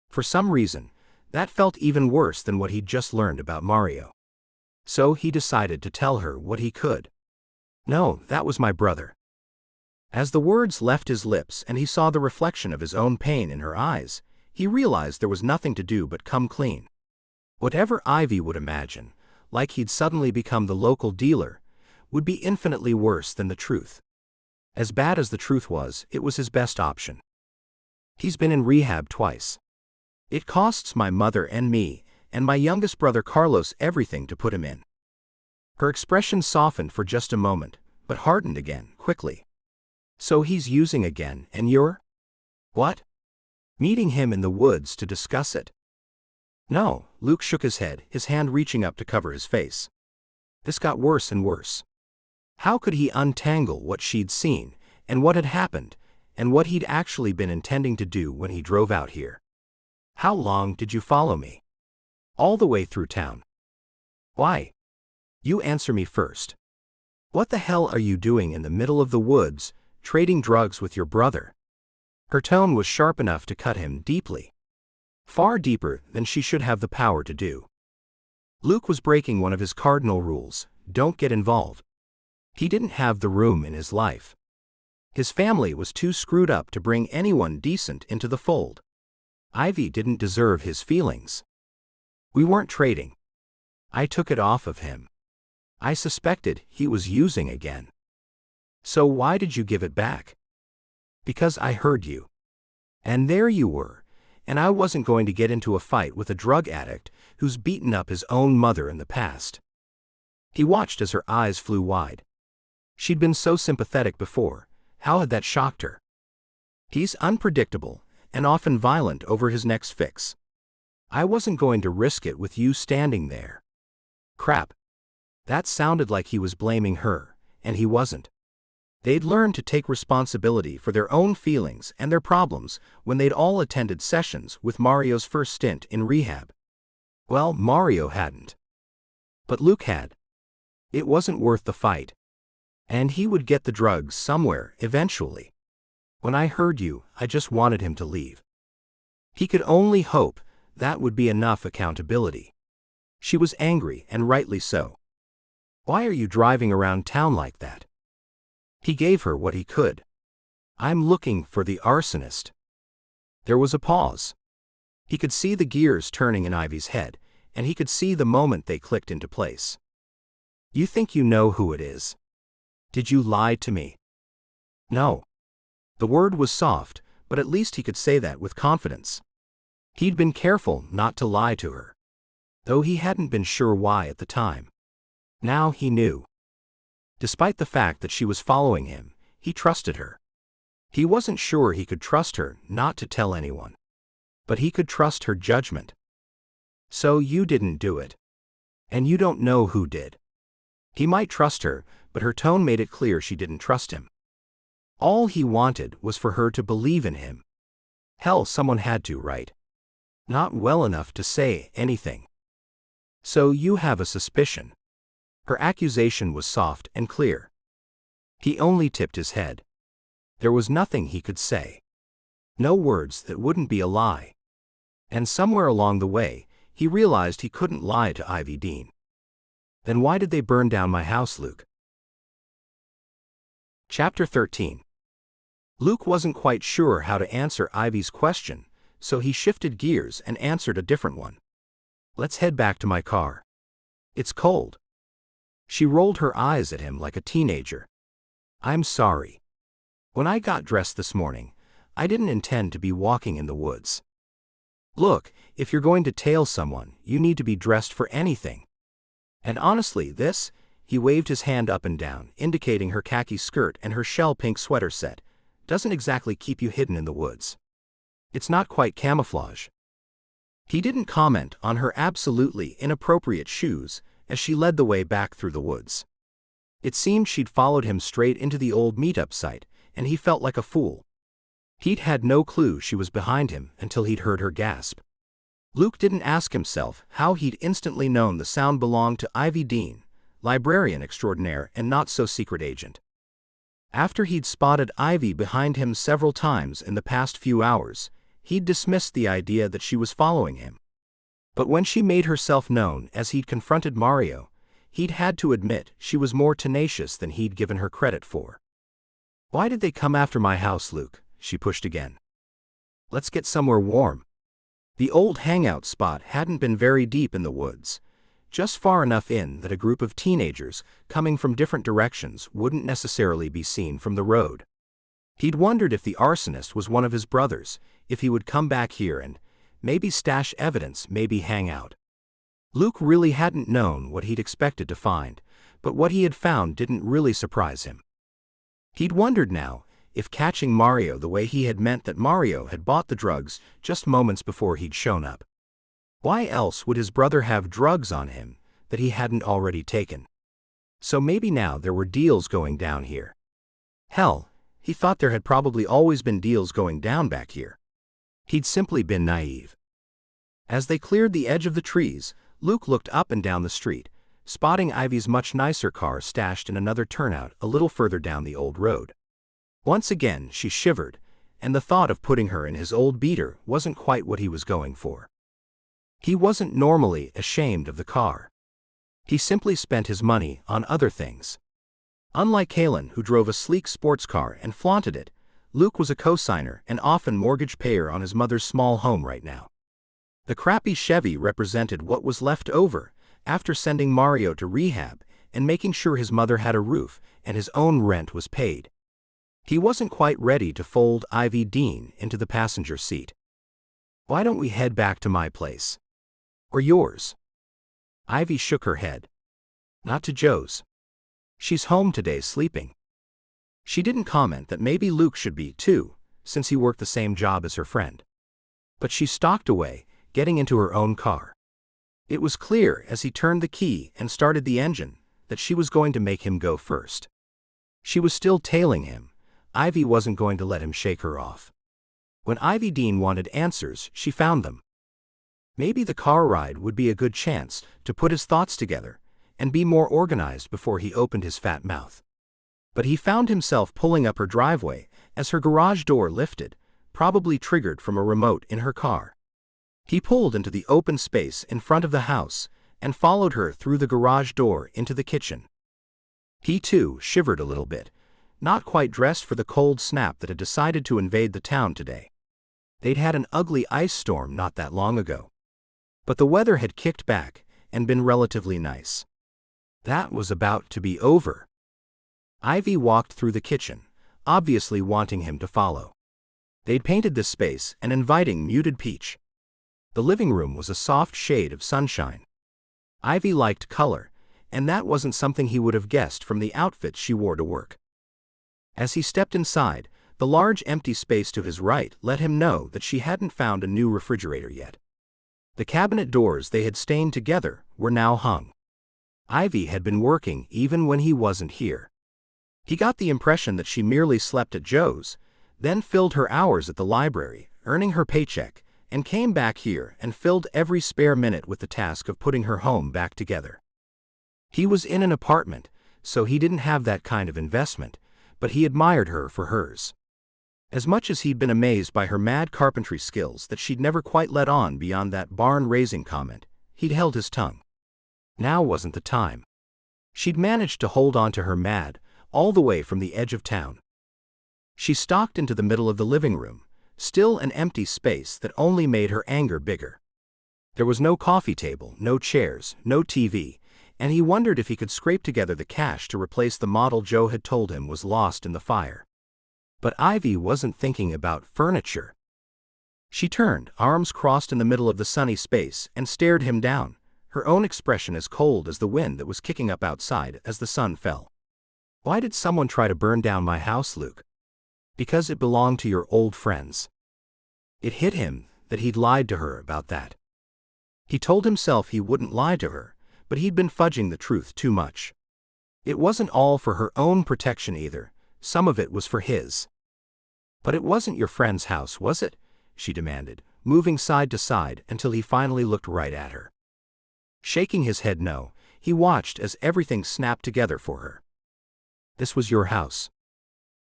For some reason, that felt even worse than what he'd just learned about Mario. So he decided to tell her what he could. "No, that was my brother." As the words left his lips and he saw the reflection of his own pain in her eyes, he realized there was nothing to do but come clean. Whatever Ivy would imagine, like he'd suddenly become the local dealer, would be infinitely worse than the truth. As bad as the truth was, it was his best option. "He's been in rehab twice. It costs my mother and me, and my youngest brother Carlos everything to put him in." Her expression softened for just a moment, but hardened again, quickly. "So he's using again, and you're—" "What?" "Meeting him in the woods to discuss it." "No," Luke shook his head, his hand reaching up to cover his face. This got worse and worse. How could he untangle what she'd seen, and what had happened, and what he'd actually been intending to do when he drove out here? "How long did you follow me?" "All the way through town." "Why?" "You answer me first. What the hell are you doing in the middle of the woods, trading drugs with your brother?" Her tone was sharp enough to cut him deeply. Far deeper than she should have the power to do. Luke was breaking one of his cardinal rules: don't get involved. He didn't have the room in his life. His family was too screwed up to bring anyone decent into the fold. Ivy didn't deserve his feelings. "We weren't trading. I took it off of him. I suspected he was using again." "So why did you give it back?" "Because I heard you. And there you were, and I wasn't going to get into a fight with a drug addict who's beaten up his own mother in the past." He watched as her eyes flew wide. She'd been so sympathetic before. How had that shocked her? "He's unpredictable, and often violent over his next fix. I wasn't going to risk it with you standing there." Crap. That sounded like he was blaming her, and he wasn't. They'd learned to take responsibility for their own feelings and their problems when they'd all attended sessions with Mario's first stint in rehab. Well, Mario hadn't. But Luke had. It wasn't worth the fight. And he would get the drugs somewhere, eventually. "When I heard you, I just wanted him to leave." He could only hope that would be enough accountability. She was angry, and rightly so. "Why are you driving around town like that?" He gave her what he could. "I'm looking for the arsonist." There was a pause. He could see the gears turning in Ivy's head, and he could see the moment they clicked into place. "You think you know who it is? Did you lie to me?" "No." The word was soft, but at least he could say that with confidence. He'd been careful not to lie to her, though he hadn't been sure why at the time. Now he knew. Despite the fact that she was following him, he trusted her. He wasn't sure he could trust her not to tell anyone. But he could trust her judgment. So you didn't do it. And you don't know who did. He might trust her, but her tone made it clear she didn't trust him. All he wanted was for her to believe in him. Hell, someone had to, right? Not well enough to say anything. So you have a suspicion. Her accusation was soft and clear. He only tipped his head. There was nothing he could say. No words that wouldn't be a lie. And somewhere along the way, he realized he couldn't lie to Ivy Dean. Then why did they burn down my house, Luke? Chapter 13. Luke wasn't quite sure how to answer Ivy's question, so he shifted gears and answered a different one. Let's head back to my car. It's cold. She rolled her eyes at him like a teenager. I'm sorry. When I got dressed this morning, I didn't intend to be walking in the woods. Look, if you're going to tail someone, you need to be dressed for anything. And honestly, this, he waved his hand up and down, indicating her khaki skirt and her shell-pink sweater set, doesn't exactly keep you hidden in the woods. It's not quite camouflage. He didn't comment on her absolutely inappropriate shoes as she led the way back through the woods. It seemed she'd followed him straight into the old meetup site, and he felt like a fool. He'd had no clue she was behind him until he'd heard her gasp. Luke didn't ask himself how he'd instantly known the sound belonged to Ivy Dean, librarian extraordinaire and not-so-secret agent. After he'd spotted Ivy behind him several times in the past few hours, he'd dismissed the idea that she was following him. But when she made herself known as he'd confronted Mario, he'd had to admit she was more tenacious than he'd given her credit for. Why did they come after my house, Luke? She pushed again. Let's get somewhere warm. The old hangout spot hadn't been very deep in the woods, just far enough in that a group of teenagers coming from different directions wouldn't necessarily be seen from the road. He'd wondered if the arsonist was one of his brothers, if he would come back here and maybe stash evidence, maybe hang out. Luke really hadn't known what he'd expected to find, but what he had found didn't really surprise him. He'd wondered now if catching Mario the way he had meant that Mario had bought the drugs just moments before he'd shown up. Why else would his brother have drugs on him that he hadn't already taken? So maybe now there were deals going down here. Hell, he thought there had probably always been deals going down back here. He'd simply been naive. As they cleared the edge of the trees, Luke looked up and down the street, spotting Ivy's much nicer car stashed in another turnout a little further down the old road. Once again she shivered, and the thought of putting her in his old beater wasn't quite what he was going for. He wasn't normally ashamed of the car. He simply spent his money on other things. Unlike Kalen, who drove a sleek sports car and flaunted it, Luke was a co-signer and often mortgage payer on his mother's small home right now. The crappy Chevy represented what was left over after sending Mario to rehab and making sure his mother had a roof and his own rent was paid. He wasn't quite ready to fold Ivy Dean into the passenger seat. Why don't we head back to my place? Or yours? Ivy shook her head. Not to Joe's. She's home today sleeping. She didn't comment that maybe Luke should be too, since he worked the same job as her friend. But she stalked away, getting into her own car. It was clear as he turned the key and started the engine that she was going to make him go first. She was still tailing him. Ivy wasn't going to let him shake her off. When Ivy Dean wanted answers, she found them. Maybe the car ride would be a good chance to put his thoughts together and be more organized before he opened his fat mouth. But he found himself pulling up her driveway as her garage door lifted, probably triggered from a remote in her car. He pulled into the open space in front of the house and followed her through the garage door into the kitchen. He too shivered a little bit, not quite dressed for the cold snap that had decided to invade the town today. They'd had an ugly ice storm not that long ago. But the weather had kicked back and been relatively nice. That was about to be over. Ivy walked through the kitchen, obviously wanting him to follow. They'd painted this space an inviting muted peach. The living room was a soft shade of sunshine. Ivy liked color, and that wasn't something he would have guessed from the outfit she wore to work. As he stepped inside, The large empty space to his right let him know that she hadn't found a new refrigerator yet. The cabinet doors they had stained together were now hung. Ivy had been working even when he wasn't here. He got the impression that she merely slept at Joe's, then filled her hours at the library, earning her paycheck, and came back here and filled every spare minute with the task of putting her home back together. He was in an apartment, so he didn't have that kind of investment, but he admired her for hers. As much as he'd been amazed by her mad carpentry skills that she'd never quite let on beyond that barn-raising comment, he'd held his tongue. Now wasn't the time. She'd managed to hold on to her mad, all the way from the edge of town. She stalked into the middle of the living room, still an empty space that only made her anger bigger. There was no coffee table, no chairs, no TV, and he wondered if he could scrape together the cash to replace the model Joe had told him was lost in the fire. But Ivy wasn't thinking about furniture. She turned, arms crossed in the middle of the sunny space, and stared him down, her own expression as cold as the wind that was kicking up outside as the sun fell. "Why did someone try to burn down my house, Luke?" "Because it belonged to your old friends." It hit him that he'd lied to her about that. He told himself he wouldn't lie to her, but he'd been fudging the truth too much. It wasn't all for her own protection either, some of it was for his. "But it wasn't your friend's house, was it?" she demanded, moving side to side until he finally looked right at her. Shaking his head no, he watched as everything snapped together for her. "This was your house."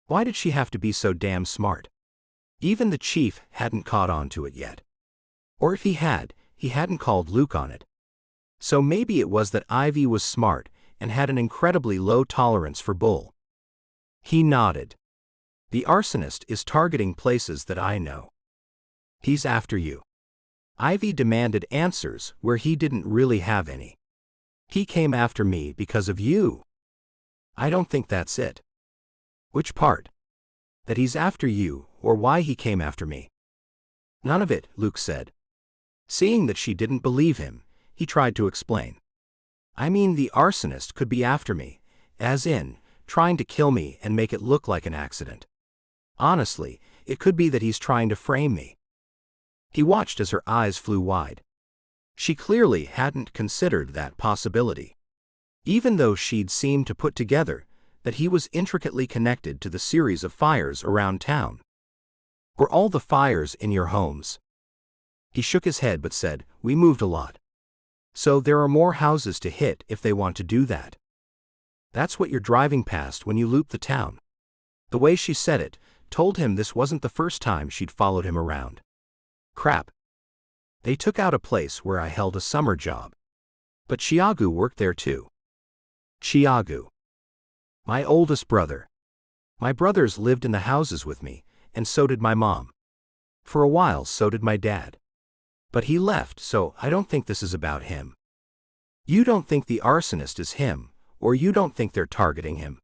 Why did she have to be so damn smart? Even the chief hadn't caught on to it yet. Or if he had, he hadn't called Luke on it. So maybe it was that Ivy was smart and had an incredibly low tolerance for bull. He nodded. "The arsonist is targeting places that I know. He's after you." Ivy demanded answers where he didn't really have any. "He came after me because of you." "I don't think that's it." "Which part?" "That he's after you, or why he came after me." "None of it," Luke said. Seeing that she didn't believe him, he tried to explain. "I mean, the arsonist could be after me, as in, trying to kill me and make it look like an accident. Honestly, it could be that he's trying to frame me." He watched as her eyes flew wide. She clearly hadn't considered that possibility. Even though she'd seemed to put together that he was intricately connected to the series of fires around town. "Were all the fires in your homes?" He shook his head but said, "We moved a lot. So there are more houses to hit if they want to do that. That's what you're driving past when you loop the town." The way she said it told him this wasn't the first time she'd followed him around. "Crap. They took out a place where I held a summer job. But Chiagu worked there too." "Chiagu?" "My oldest brother. My brothers lived in the houses with me, and so did my mom. For a while so did my dad. But he left, so I don't think this is about him." "You don't think the arsonist is him, or you don't think they're targeting him?"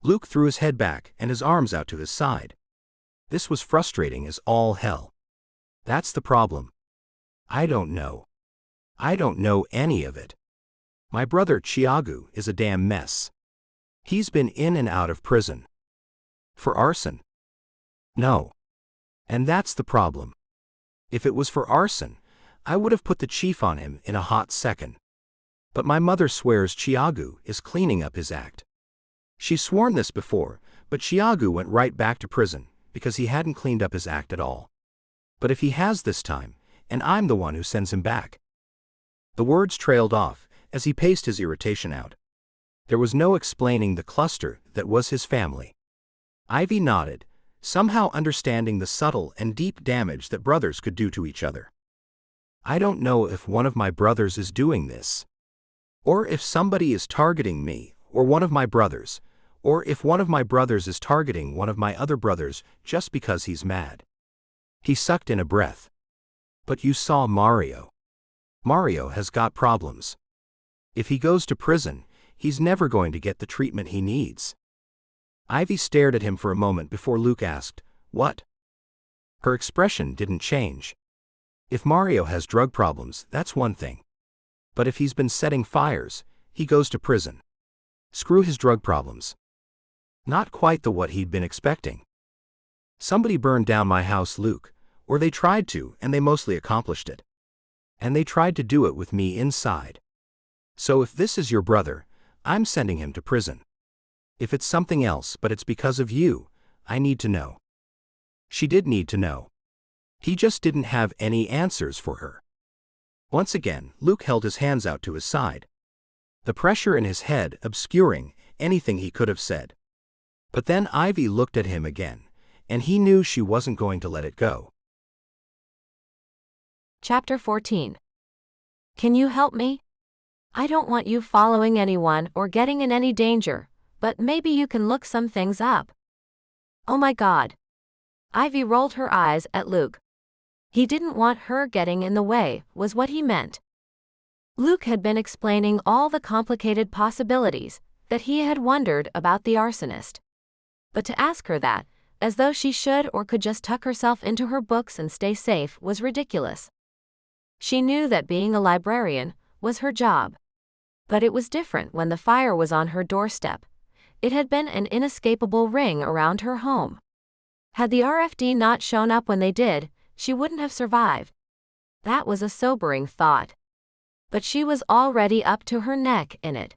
Luke threw his head back and his arms out to his side. This was frustrating as all hell. "That's the problem. I don't know. I don't know any of it. My brother Chiagu is a damn mess. He's been in and out of prison." "For arson?" "No. And that's the problem. If it was for arson, I would have put the chief on him in a hot second. But my mother swears Chiagu is cleaning up his act. She's sworn this before, but Chiagu went right back to prison because he hadn't cleaned up his act at all. But if he has this time, and I'm the one who sends him back." The words trailed off as he paced his irritation out. There was no explaining the cluster that was his family. Ivy nodded, somehow understanding the subtle and deep damage that brothers could do to each other. "I don't know if one of my brothers is doing this. Or if somebody is targeting me, or one of my brothers, or if one of my brothers is targeting one of my other brothers just because he's mad." He sucked in a breath. "But you saw Mario. Mario has got problems. If he goes to prison, he's never going to get the treatment he needs." Ivy stared at him for a moment before Luke asked, "What?" Her expression didn't change. If Mario has drug problems, that's one thing. But if he's been setting fires, he goes to prison. Screw his drug problems. Not quite the what he'd been expecting. Somebody burned down my house, Luke, or they tried to, and they mostly accomplished it. And they tried to do it with me inside. So if this is your brother, I'm sending him to prison. If it's something else but it's because of you, I need to know. She did need to know. He just didn't have any answers for her. Once again, Luke held his hands out to his side, the pressure in his head obscuring anything he could have said. But then Ivy looked at him again, and he knew she wasn't going to let it go. Chapter 14. Can you help me? I don't want you following anyone or getting in any danger, but maybe you can look some things up. Oh my God. Ivy rolled her eyes at Luke. He didn't want her getting in the way, was what he meant. Luke had been explaining all the complicated possibilities that he had wondered about the arsonist. But to ask her that, as though she should or could just tuck herself into her books and stay safe, was ridiculous. She knew that being a librarian was her job. But it was different when the fire was on her doorstep. It had been an inescapable ring around her home. Had the RFD not shown up when they did, she wouldn't have survived. That was a sobering thought. But she was already up to her neck in it.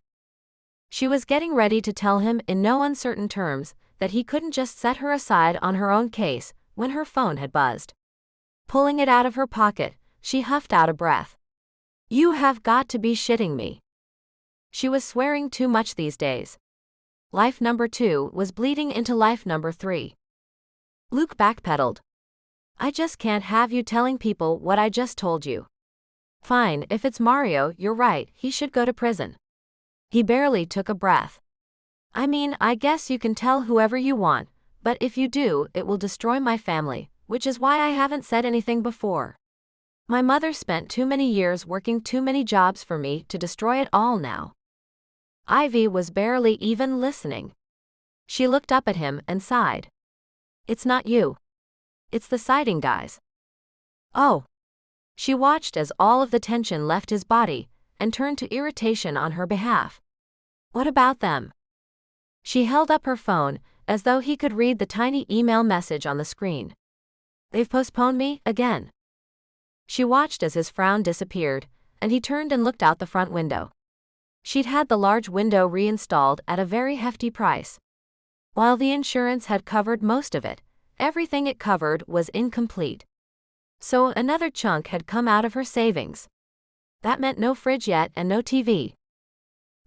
She was getting ready to tell him in no uncertain terms that he couldn't just set her aside on her own case when her phone had buzzed. Pulling it out of her pocket, she huffed out a breath. You have got to be shitting me. She was swearing too much these days. Life number 2 was bleeding into life number 3. Luke backpedaled. I just can't have you telling people what I just told you. Fine, if it's Mario, you're right, he should go to prison. He barely took a breath. I mean, I guess you can tell whoever you want, but if you do, it will destroy my family, which is why I haven't said anything before. My mother spent too many years working too many jobs for me to destroy it all now. Ivy was barely even listening. She looked up at him and sighed. It's not you. It's the siding guys. Oh. She watched as all of the tension left his body and turned to irritation on her behalf. What about them? She held up her phone as though he could read the tiny email message on the screen. They've postponed me again. She watched as his frown disappeared, and he turned and looked out the front window. She'd had the large window reinstalled at a very hefty price. While the insurance had covered most of it, everything it covered was incomplete. So another chunk had come out of her savings. That meant no fridge yet and no TV.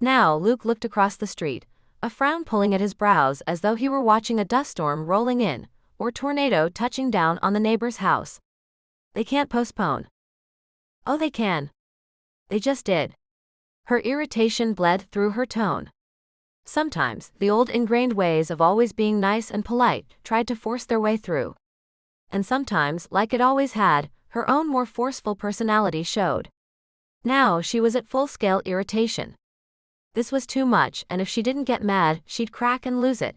Now Luke looked across the street, a frown pulling at his brows as though he were watching a dust storm rolling in, or tornado touching down on the neighbor's house. They can't postpone. Oh, they can. They just did. Her irritation bled through her tone. Sometimes, the old ingrained ways of always being nice and polite tried to force their way through. And sometimes, like it always had, her own more forceful personality showed. Now she was at full-scale irritation. This was too much, and if she didn't get mad, she'd crack and lose it.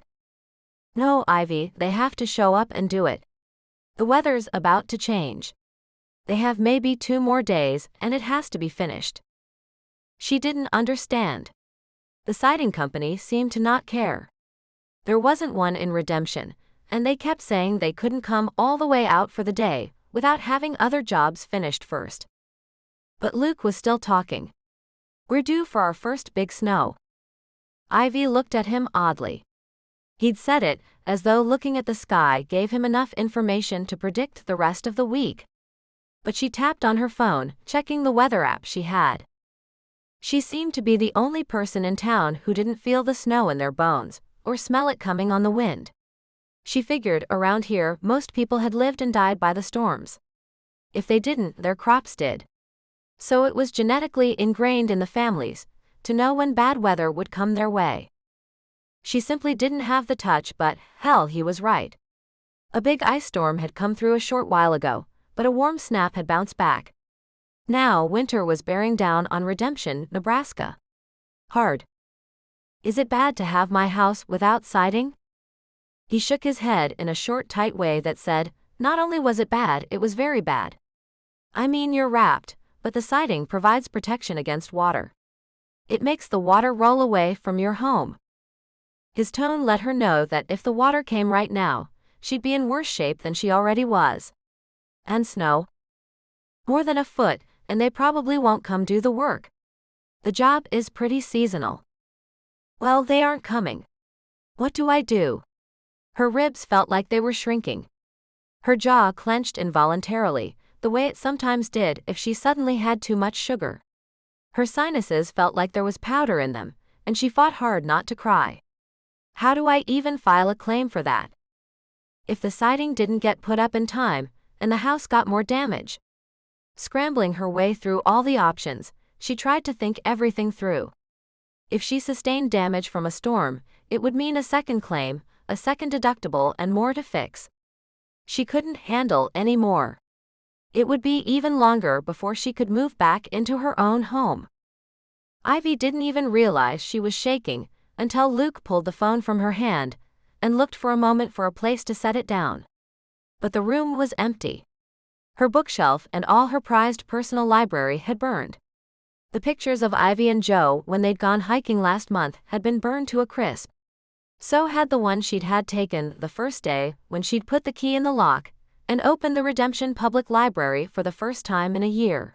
No, Ivy, they have to show up and do it. The weather's about to change. They have maybe 2 more days, and it has to be finished. She didn't understand. The siding company seemed to not care. There wasn't one in Redemption, and they kept saying they couldn't come all the way out for the day without having other jobs finished first. But Luke was still talking. We're due for our first big snow. Ivy looked at him oddly. He'd said it as though looking at the sky gave him enough information to predict the rest of the week. But she tapped on her phone, checking the weather app she had. She seemed to be the only person in town who didn't feel the snow in their bones, or smell it coming on the wind. She figured around here most people had lived and died by the storms. If they didn't, their crops did. So it was genetically ingrained in the families to know when bad weather would come their way. She simply didn't have the touch, but hell, he was right. A big ice storm had come through a short while ago, but a warm snap had bounced back. Now winter was bearing down on Redemption, Nebraska. Hard. Is it bad to have my house without siding? He shook his head in a short, tight way that said, not only was it bad, it was very bad. I mean, you're wrapped, but the siding provides protection against water. It makes the water roll away from your home. His tone let her know that if the water came right now, she'd be in worse shape than she already was. And snow? More than a foot, and they probably won't come do the work. The job is pretty seasonal. Well, they aren't coming. What do I do? Her ribs felt like they were shrinking. Her jaw clenched involuntarily, the way it sometimes did if she suddenly had too much sugar. Her sinuses felt like there was powder in them, and she fought hard not to cry. How do I even file a claim for that? If the siding didn't get put up in time, and the house got more damage? Scrambling her way through all the options, she tried to think everything through. If she sustained damage from a storm, it would mean a second claim, a second deductible, and more to fix. She couldn't handle any more. It would be even longer before she could move back into her own home. Ivy didn't even realize she was shaking until Luke pulled the phone from her hand and looked for a moment for a place to set it down. But the room was empty. Her bookshelf and all her prized personal library had burned. The pictures of Ivy and Joe when they'd gone hiking last month had been burned to a crisp. So had the one she'd had taken the first day when she'd put the key in the lock and opened the Redemption Public Library for the first time in a year.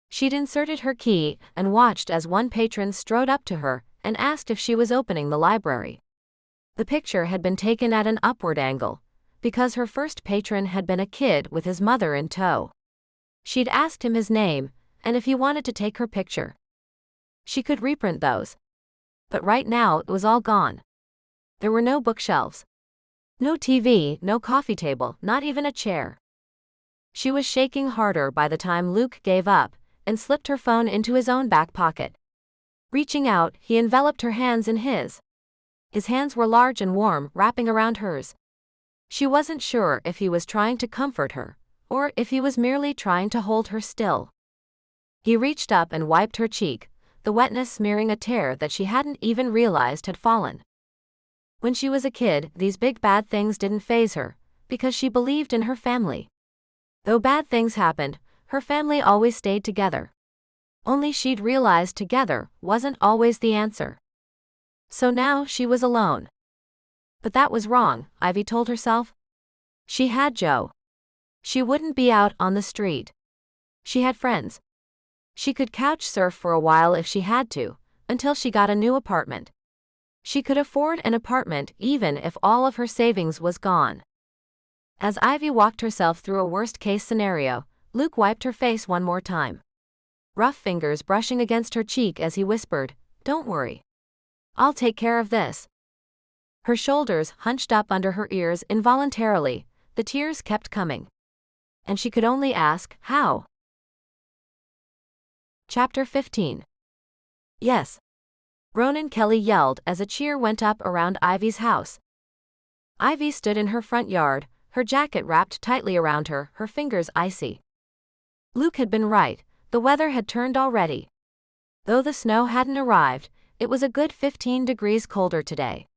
She'd inserted her key and watched as one patron strode up to her and asked if she was opening the library. The picture had been taken at an upward angle, because her first patron had been a kid with his mother in tow. She'd asked him his name and if he wanted to take her picture. She could reprint those. But right now it was all gone. There were no bookshelves. No TV, no coffee table, not even a chair. She was shaking harder by the time Luke gave up and slipped her phone into his own back pocket. Reaching out, he enveloped her hands in his. His hands were large and warm, wrapping around hers. She wasn't sure if he was trying to comfort her, or if he was merely trying to hold her still. He reached up and wiped her cheek, the wetness smearing a tear that she hadn't even realized had fallen. When she was a kid, these big bad things didn't faze her, because she believed in her family. Though bad things happened, her family always stayed together. Only she'd realized together wasn't always the answer. So now she was alone. But that was wrong, Ivy told herself. She had Joe. She wouldn't be out on the street. She had friends. She could couch surf for a while if she had to, until she got a new apartment. She could afford an apartment even if all of her savings was gone. As Ivy walked herself through a worst-case scenario, Luke wiped her face one more time. Rough fingers brushing against her cheek as he whispered, "Don't worry. I'll take care of this." Her shoulders hunched up under her ears involuntarily, the tears kept coming. And she could only ask, how? Chapter 15. Yes. Ronan Kelly yelled as a cheer went up around Ivy's house. Ivy stood in her front yard, her jacket wrapped tightly around her, her fingers icy. Luke had been right, the weather had turned already. Though the snow hadn't arrived, it was a good 15 degrees colder today.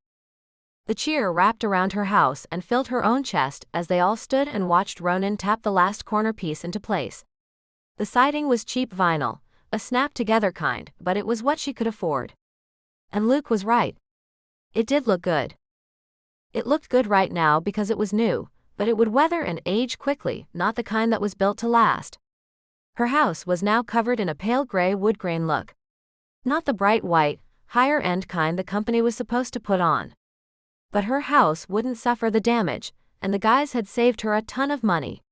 The cheer wrapped around her house and filled her own chest as they all stood and watched Ronan tap the last corner piece into place. The siding was cheap vinyl, a snap-together kind, but it was what she could afford. And Luke was right. It did look good. It looked good right now because it was new, but it would weather and age quickly, not the kind that was built to last. Her house was now covered in a pale gray wood grain look. Not the bright white, higher-end kind the company was supposed to put on. But her house wouldn't suffer the damage, and the guys had saved her a ton of money.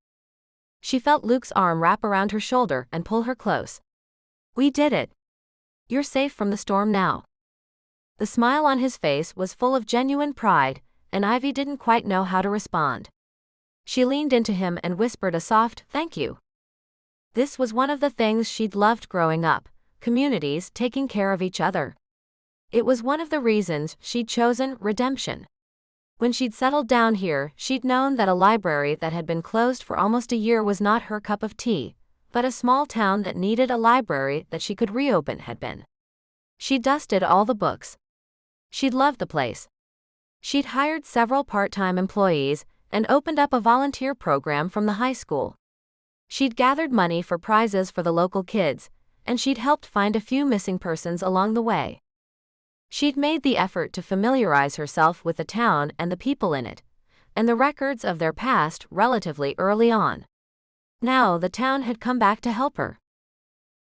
She felt Luke's arm wrap around her shoulder and pull her close. "We did it. You're safe from the storm now." The smile on his face was full of genuine pride, and Ivy didn't quite know how to respond. She leaned into him and whispered a soft, "Thank you." This was one of the things she'd loved growing up, communities taking care of each other. It was one of the reasons she'd chosen Redemption. When she'd settled down here, she'd known that a library that had been closed for almost a year was not her cup of tea, but a small town that needed a library that she could reopen had been. She'd dusted all the books. She'd loved the place. She'd hired several part-time employees and opened up a volunteer program from the high school. She'd gathered money for prizes for the local kids, and she'd helped find a few missing persons along the way. She'd made the effort to familiarize herself with the town and the people in it, and the records of their past relatively early on. Now the town had come back to help her.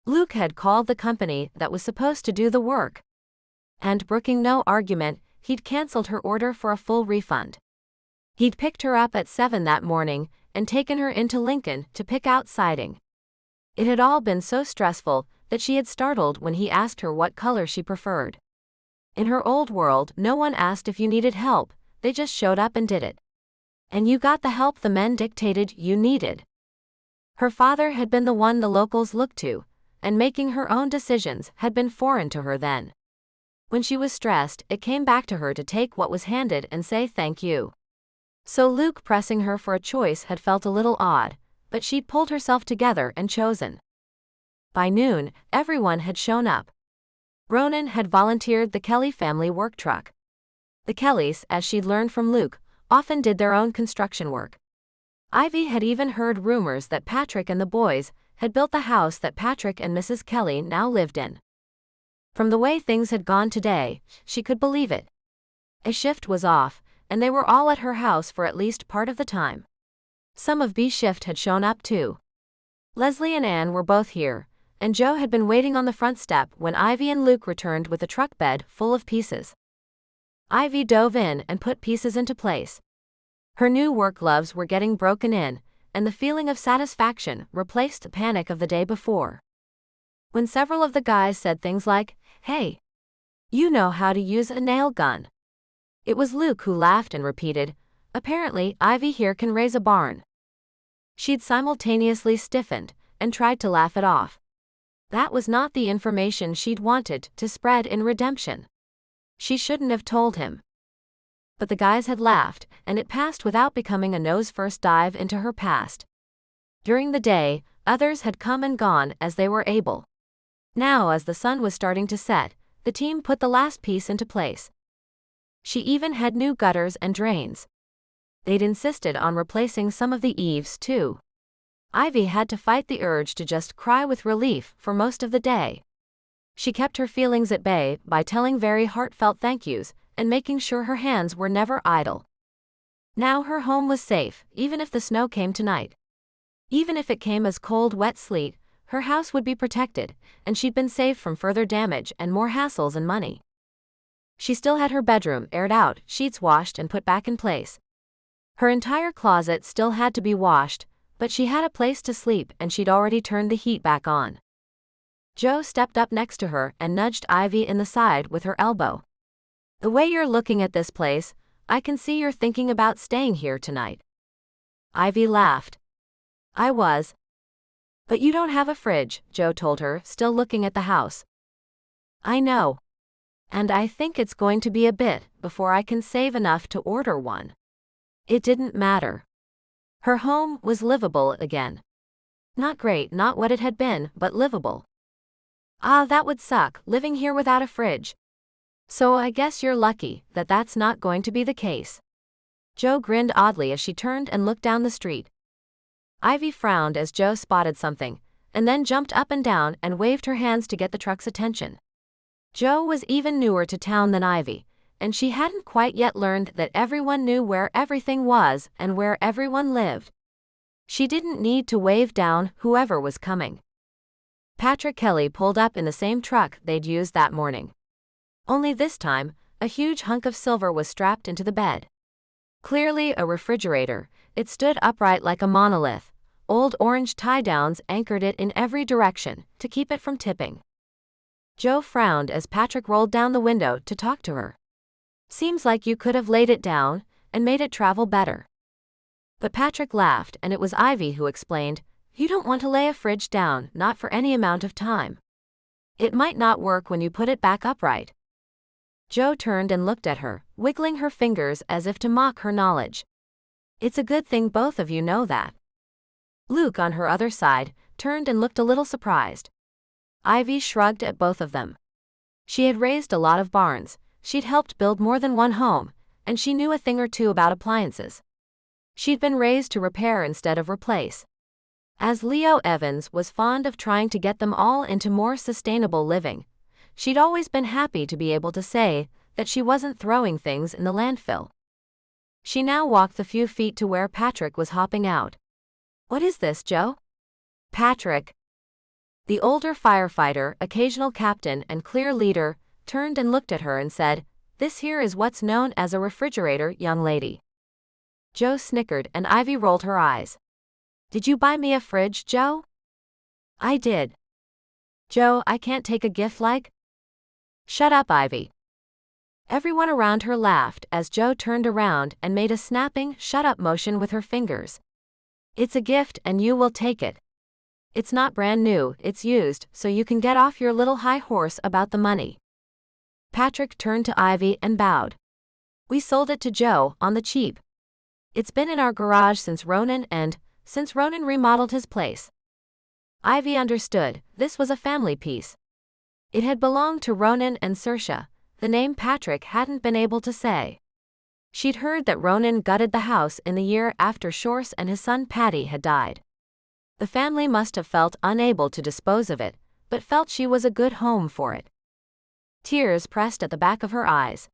Luke had called the company that was supposed to do the work, and brooking no argument, he'd cancelled her order for a full refund. He'd picked her up at 7 that morning and taken her into Lincoln to pick out siding. It had all been so stressful that she had startled when he asked her what color she preferred. In her old world, no one asked if you needed help, they just showed up and did it. And you got the help the men dictated you needed. Her father had been the one the locals looked to, and making her own decisions had been foreign to her then. When she was stressed, it came back to her to take what was handed and say thank you. So Luke pressing her for a choice had felt a little odd, but she'd pulled herself together and chosen. By noon, everyone had shown up. Ronan had volunteered the Kelly family work truck. The Kellys, as she'd learned from Luke, often did their own construction work. Ivy had even heard rumors that Patrick and the boys had built the house that Patrick and Mrs. Kelly now lived in. From the way things had gone today, she could believe it. A shift was off, and they were all at her house for at least part of the time. Some of B's shift had shown up too. Leslie and Anne were both here, and Joe had been waiting on the front step when Ivy and Luke returned with a truck bed full of pieces. Ivy dove in and put pieces into place. Her new work gloves were getting broken in, and the feeling of satisfaction replaced the panic of the day before. When several of the guys said things like, "Hey, you know how to use a nail gun," it was Luke who laughed and repeated, "Apparently, Ivy here can raise a barn." She'd simultaneously stiffened and tried to laugh it off. That was not the information she'd wanted to spread in redemption. She shouldn't have told him. But the guys had laughed, and it passed without becoming a nose-first dive into her past. During the day, others had come and gone as they were able. Now, as the sun was starting to set, the team put the last piece into place. She even had new gutters and drains. They'd insisted on replacing some of the eaves, too. Ivy had to fight the urge to just cry with relief for most of the day. She kept her feelings at bay by telling very heartfelt thank yous and making sure her hands were never idle. Now her home was safe, even if the snow came tonight. Even if it came as cold, wet sleet, her house would be protected, and she'd been saved from further damage and more hassles and money. She still had her bedroom aired out, sheets washed and put back in place. Her entire closet still had to be washed, but she had a place to sleep and she'd already turned the heat back on. Joe stepped up next to her and nudged Ivy in the side with her elbow. "The way you're looking at this place, I can see you're thinking about staying here tonight." Ivy laughed. "I was. But you don't have a fridge," Joe told her, still looking at the house. "I know. And I think it's going to be a bit before I can save enough to order one." It didn't matter. Her home was livable again. Not great, not what it had been, but livable. "Ah, that would suck, living here without a fridge. So I guess you're lucky that that's not going to be the case." Joe grinned oddly as she turned and looked down the street. Ivy frowned as Joe spotted something, and then jumped up and down and waved her hands to get the truck's attention. Joe was even newer to town than Ivy, and she hadn't quite yet learned that everyone knew where everything was and where everyone lived. She didn't need to wave down whoever was coming. Patrick Kelly pulled up in the same truck they'd used that morning. Only this time, a huge hunk of silver was strapped into the bed. Clearly a refrigerator, it stood upright like a monolith. Old orange tie-downs anchored it in every direction to keep it from tipping. Joe frowned as Patrick rolled down the window to talk to her. "Seems like you could have laid it down and made it travel better." But Patrick laughed, and it was Ivy who explained, "You don't want to lay a fridge down, not for any amount of time. It might not work when you put it back upright." Joe turned and looked at her, wiggling her fingers as if to mock her knowledge. "It's a good thing both of you know that." Luke, on her other side, turned and looked a little surprised. Ivy shrugged at both of them. She had raised a lot of barns, she'd helped build more than one home, and she knew a thing or two about appliances. She'd been raised to repair instead of replace. As Leo Evans was fond of trying to get them all into more sustainable living, she'd always been happy to be able to say that she wasn't throwing things in the landfill. She now walked the few feet to where Patrick was hopping out. "What is this, Joe?" Patrick, the older firefighter, occasional captain and clear leader, turned and looked at her and said, "This here is what's known as a refrigerator, young lady." Joe snickered and Ivy rolled her eyes. "Did you buy me a fridge, Joe?" "I did." "Joe, I can't take a gift like?" "Shut up, Ivy." Everyone around her laughed as Joe turned around and made a snapping shut up motion with her fingers. "It's a gift and you will take it. It's not brand new, it's used, so you can get off your little high horse about the money." Patrick turned to Ivy and bowed. "We sold it to Joe, on the cheap. It's been in our garage since Ronan remodeled his place." Ivy understood, this was a family piece. It had belonged to Ronan and Saoirse, the name Patrick hadn't been able to say. She'd heard that Ronan gutted the house in the year after Shorse and his son Paddy had died. The family must have felt unable to dispose of it, but felt she was a good home for it. Tears pressed at the back of her eyes.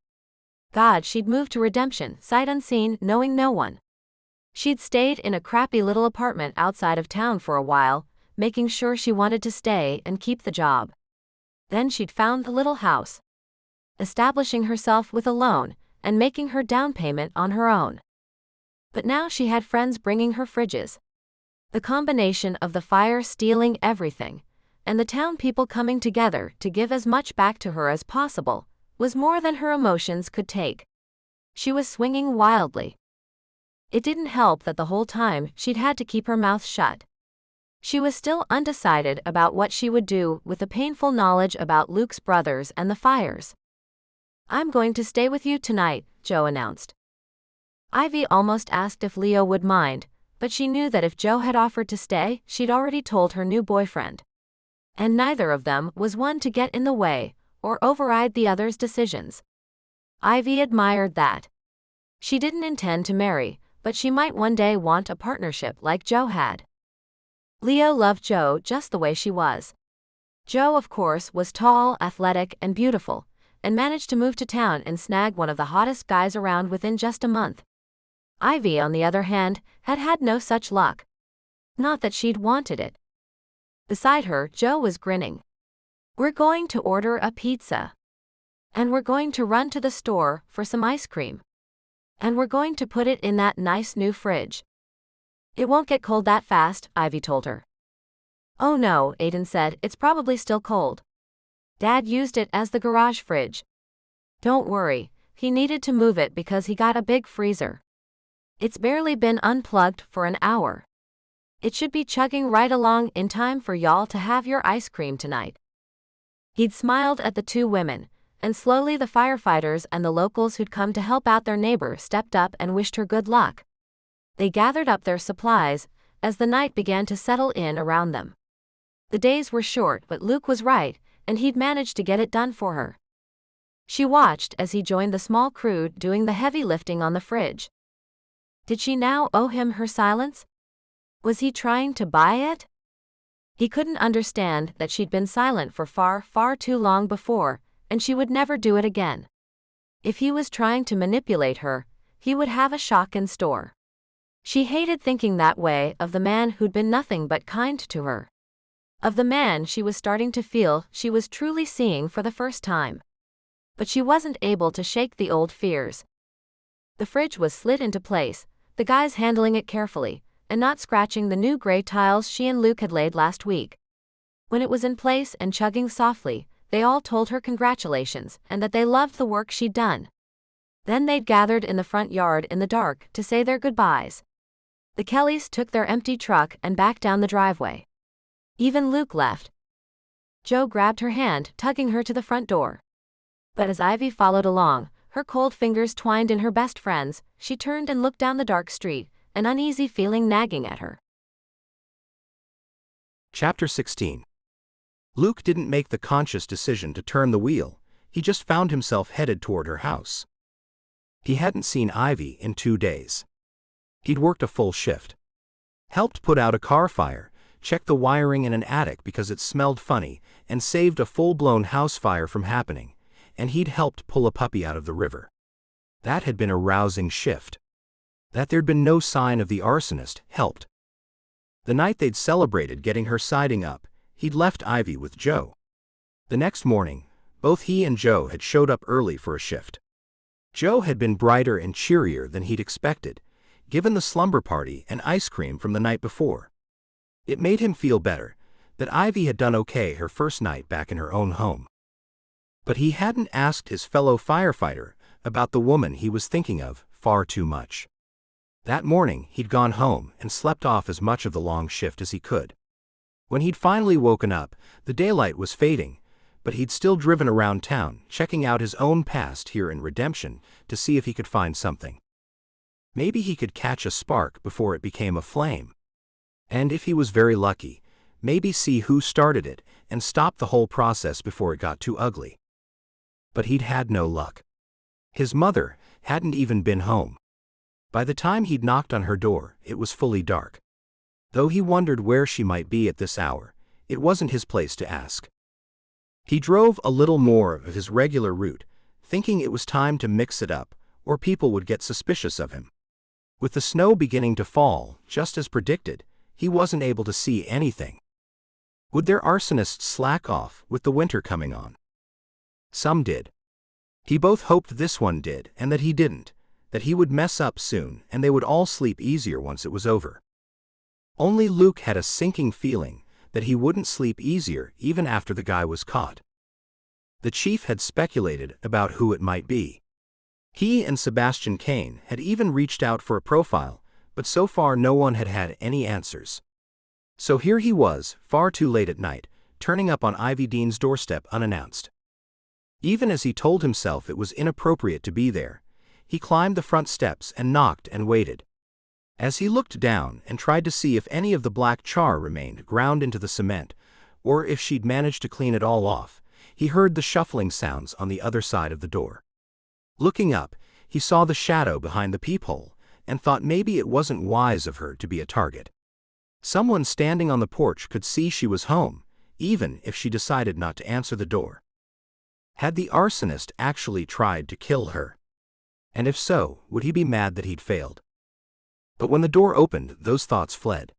God, she'd moved to Redemption, sight unseen, knowing no one. She'd stayed in a crappy little apartment outside of town for a while, making sure she wanted to stay and keep the job. Then she'd found the little house, establishing herself with a loan, and making her down payment on her own. But now she had friends bringing her fridges. The combination of the fire stealing everything, and the town people coming together to give as much back to her as possible, was more than her emotions could take. She was swinging wildly. It didn't help that the whole time she'd had to keep her mouth shut. She was still undecided about what she would do with the painful knowledge about Luke's brothers and the fires. "I'm going to stay with you tonight," Joe announced. Ivy almost asked if Leo would mind, but she knew that if Joe had offered to stay, she'd already told her new boyfriend. And neither of them was one to get in the way or override the other's decisions. Ivy admired that. She didn't intend to marry, but she might one day want a partnership like Joe had. Leo loved Joe just the way she was. Joe, of course, was tall, athletic, and beautiful, and managed to move to town and snag one of the hottest guys around within just a month. Ivy, on the other hand, had had no such luck. Not that she'd wanted it. Beside her, Joe was grinning. "We're going to order a pizza. And we're going to run to the store for some ice cream. And we're going to put it in that nice new fridge." "It won't get cold that fast," Ivy told her. "Oh no," Aiden said, "it's probably still cold. Dad used it as the garage fridge. Don't worry, he needed to move it because he got a big freezer. It's barely been unplugged for an hour. It should be chugging right along in time for y'all to have your ice cream tonight." He'd smiled at the two women, and slowly the firefighters and the locals who'd come to help out their neighbor stepped up and wished her good luck. They gathered up their supplies as the night began to settle in around them. The days were short, but Luke was right, and he'd managed to get it done for her. She watched as he joined the small crew doing the heavy lifting on the fridge. Did she now owe him her silence? Was he trying to buy it? He couldn't understand that she'd been silent for far, far too long before, and she would never do it again. If he was trying to manipulate her, he would have a shock in store. She hated thinking that way of the man who'd been nothing but kind to her. Of the man she was starting to feel she was truly seeing for the first time. But she wasn't able to shake the old fears. The fridge was slid into place, the guys handling it carefully, and not scratching the new gray tiles she and Luke had laid last week. When it was in place and chugging softly, they all told her congratulations and that they loved the work she'd done. Then they'd gathered in the front yard in the dark to say their goodbyes. The Kellys took their empty truck and backed down the driveway. Even Luke left. Joe grabbed her hand, tugging her to the front door. But as Ivy followed along, her cold fingers twined in her best friend's, she turned and looked down the dark street, an uneasy feeling nagging at her. Chapter 16. Luke didn't make the conscious decision to turn the wheel, he just found himself headed toward her house. He hadn't seen Ivy in 2 days. He'd worked a full shift. Helped put out a car fire, checked the wiring in an attic because it smelled funny, and saved a full-blown house fire from happening, and he'd helped pull a puppy out of the river. That had been a rousing shift. That there'd been no sign of the arsonist helped. The night they'd celebrated getting her siding up, he'd left Ivy with Joe. The next morning, both he and Joe had showed up early for a shift. Joe had been brighter and cheerier than he'd expected, given the slumber party and ice cream from the night before. It made him feel better that Ivy had done okay her first night back in her own home. But he hadn't asked his fellow firefighter about the woman he was thinking of far too much. That morning he'd gone home and slept off as much of the long shift as he could. When he'd finally woken up, the daylight was fading, but he'd still driven around town, checking out his own past here in Redemption to see if he could find something. Maybe he could catch a spark before it became a flame. And if he was very lucky, maybe see who started it and stop the whole process before it got too ugly. But he'd had no luck. His mother hadn't even been home. By the time he'd knocked on her door, it was fully dark. Though he wondered where she might be at this hour, it wasn't his place to ask. He drove a little more of his regular route, thinking it was time to mix it up, or people would get suspicious of him. With the snow beginning to fall, just as predicted, he wasn't able to see anything. Would their arsonists slack off with the winter coming on? Some did. He both hoped this one did and that he didn't, that he would mess up soon and they would all sleep easier once it was over. Only Luke had a sinking feeling that he wouldn't sleep easier even after the guy was caught. The chief had speculated about who it might be. He and Sebastian Kane had even reached out for a profile, but so far no one had had any answers. So here he was, far too late at night, turning up on Ivy Dean's doorstep unannounced. Even as he told himself it was inappropriate to be there, he climbed the front steps and knocked and waited. As he looked down and tried to see if any of the black char remained ground into the cement, or if she'd managed to clean it all off, he heard the shuffling sounds on the other side of the door. Looking up, he saw the shadow behind the peephole, and thought maybe it wasn't wise of her to be a target. Someone standing on the porch could see she was home, even if she decided not to answer the door. Had the arsonist actually tried to kill her? And if so, would he be mad that he'd failed? But when the door opened, those thoughts fled.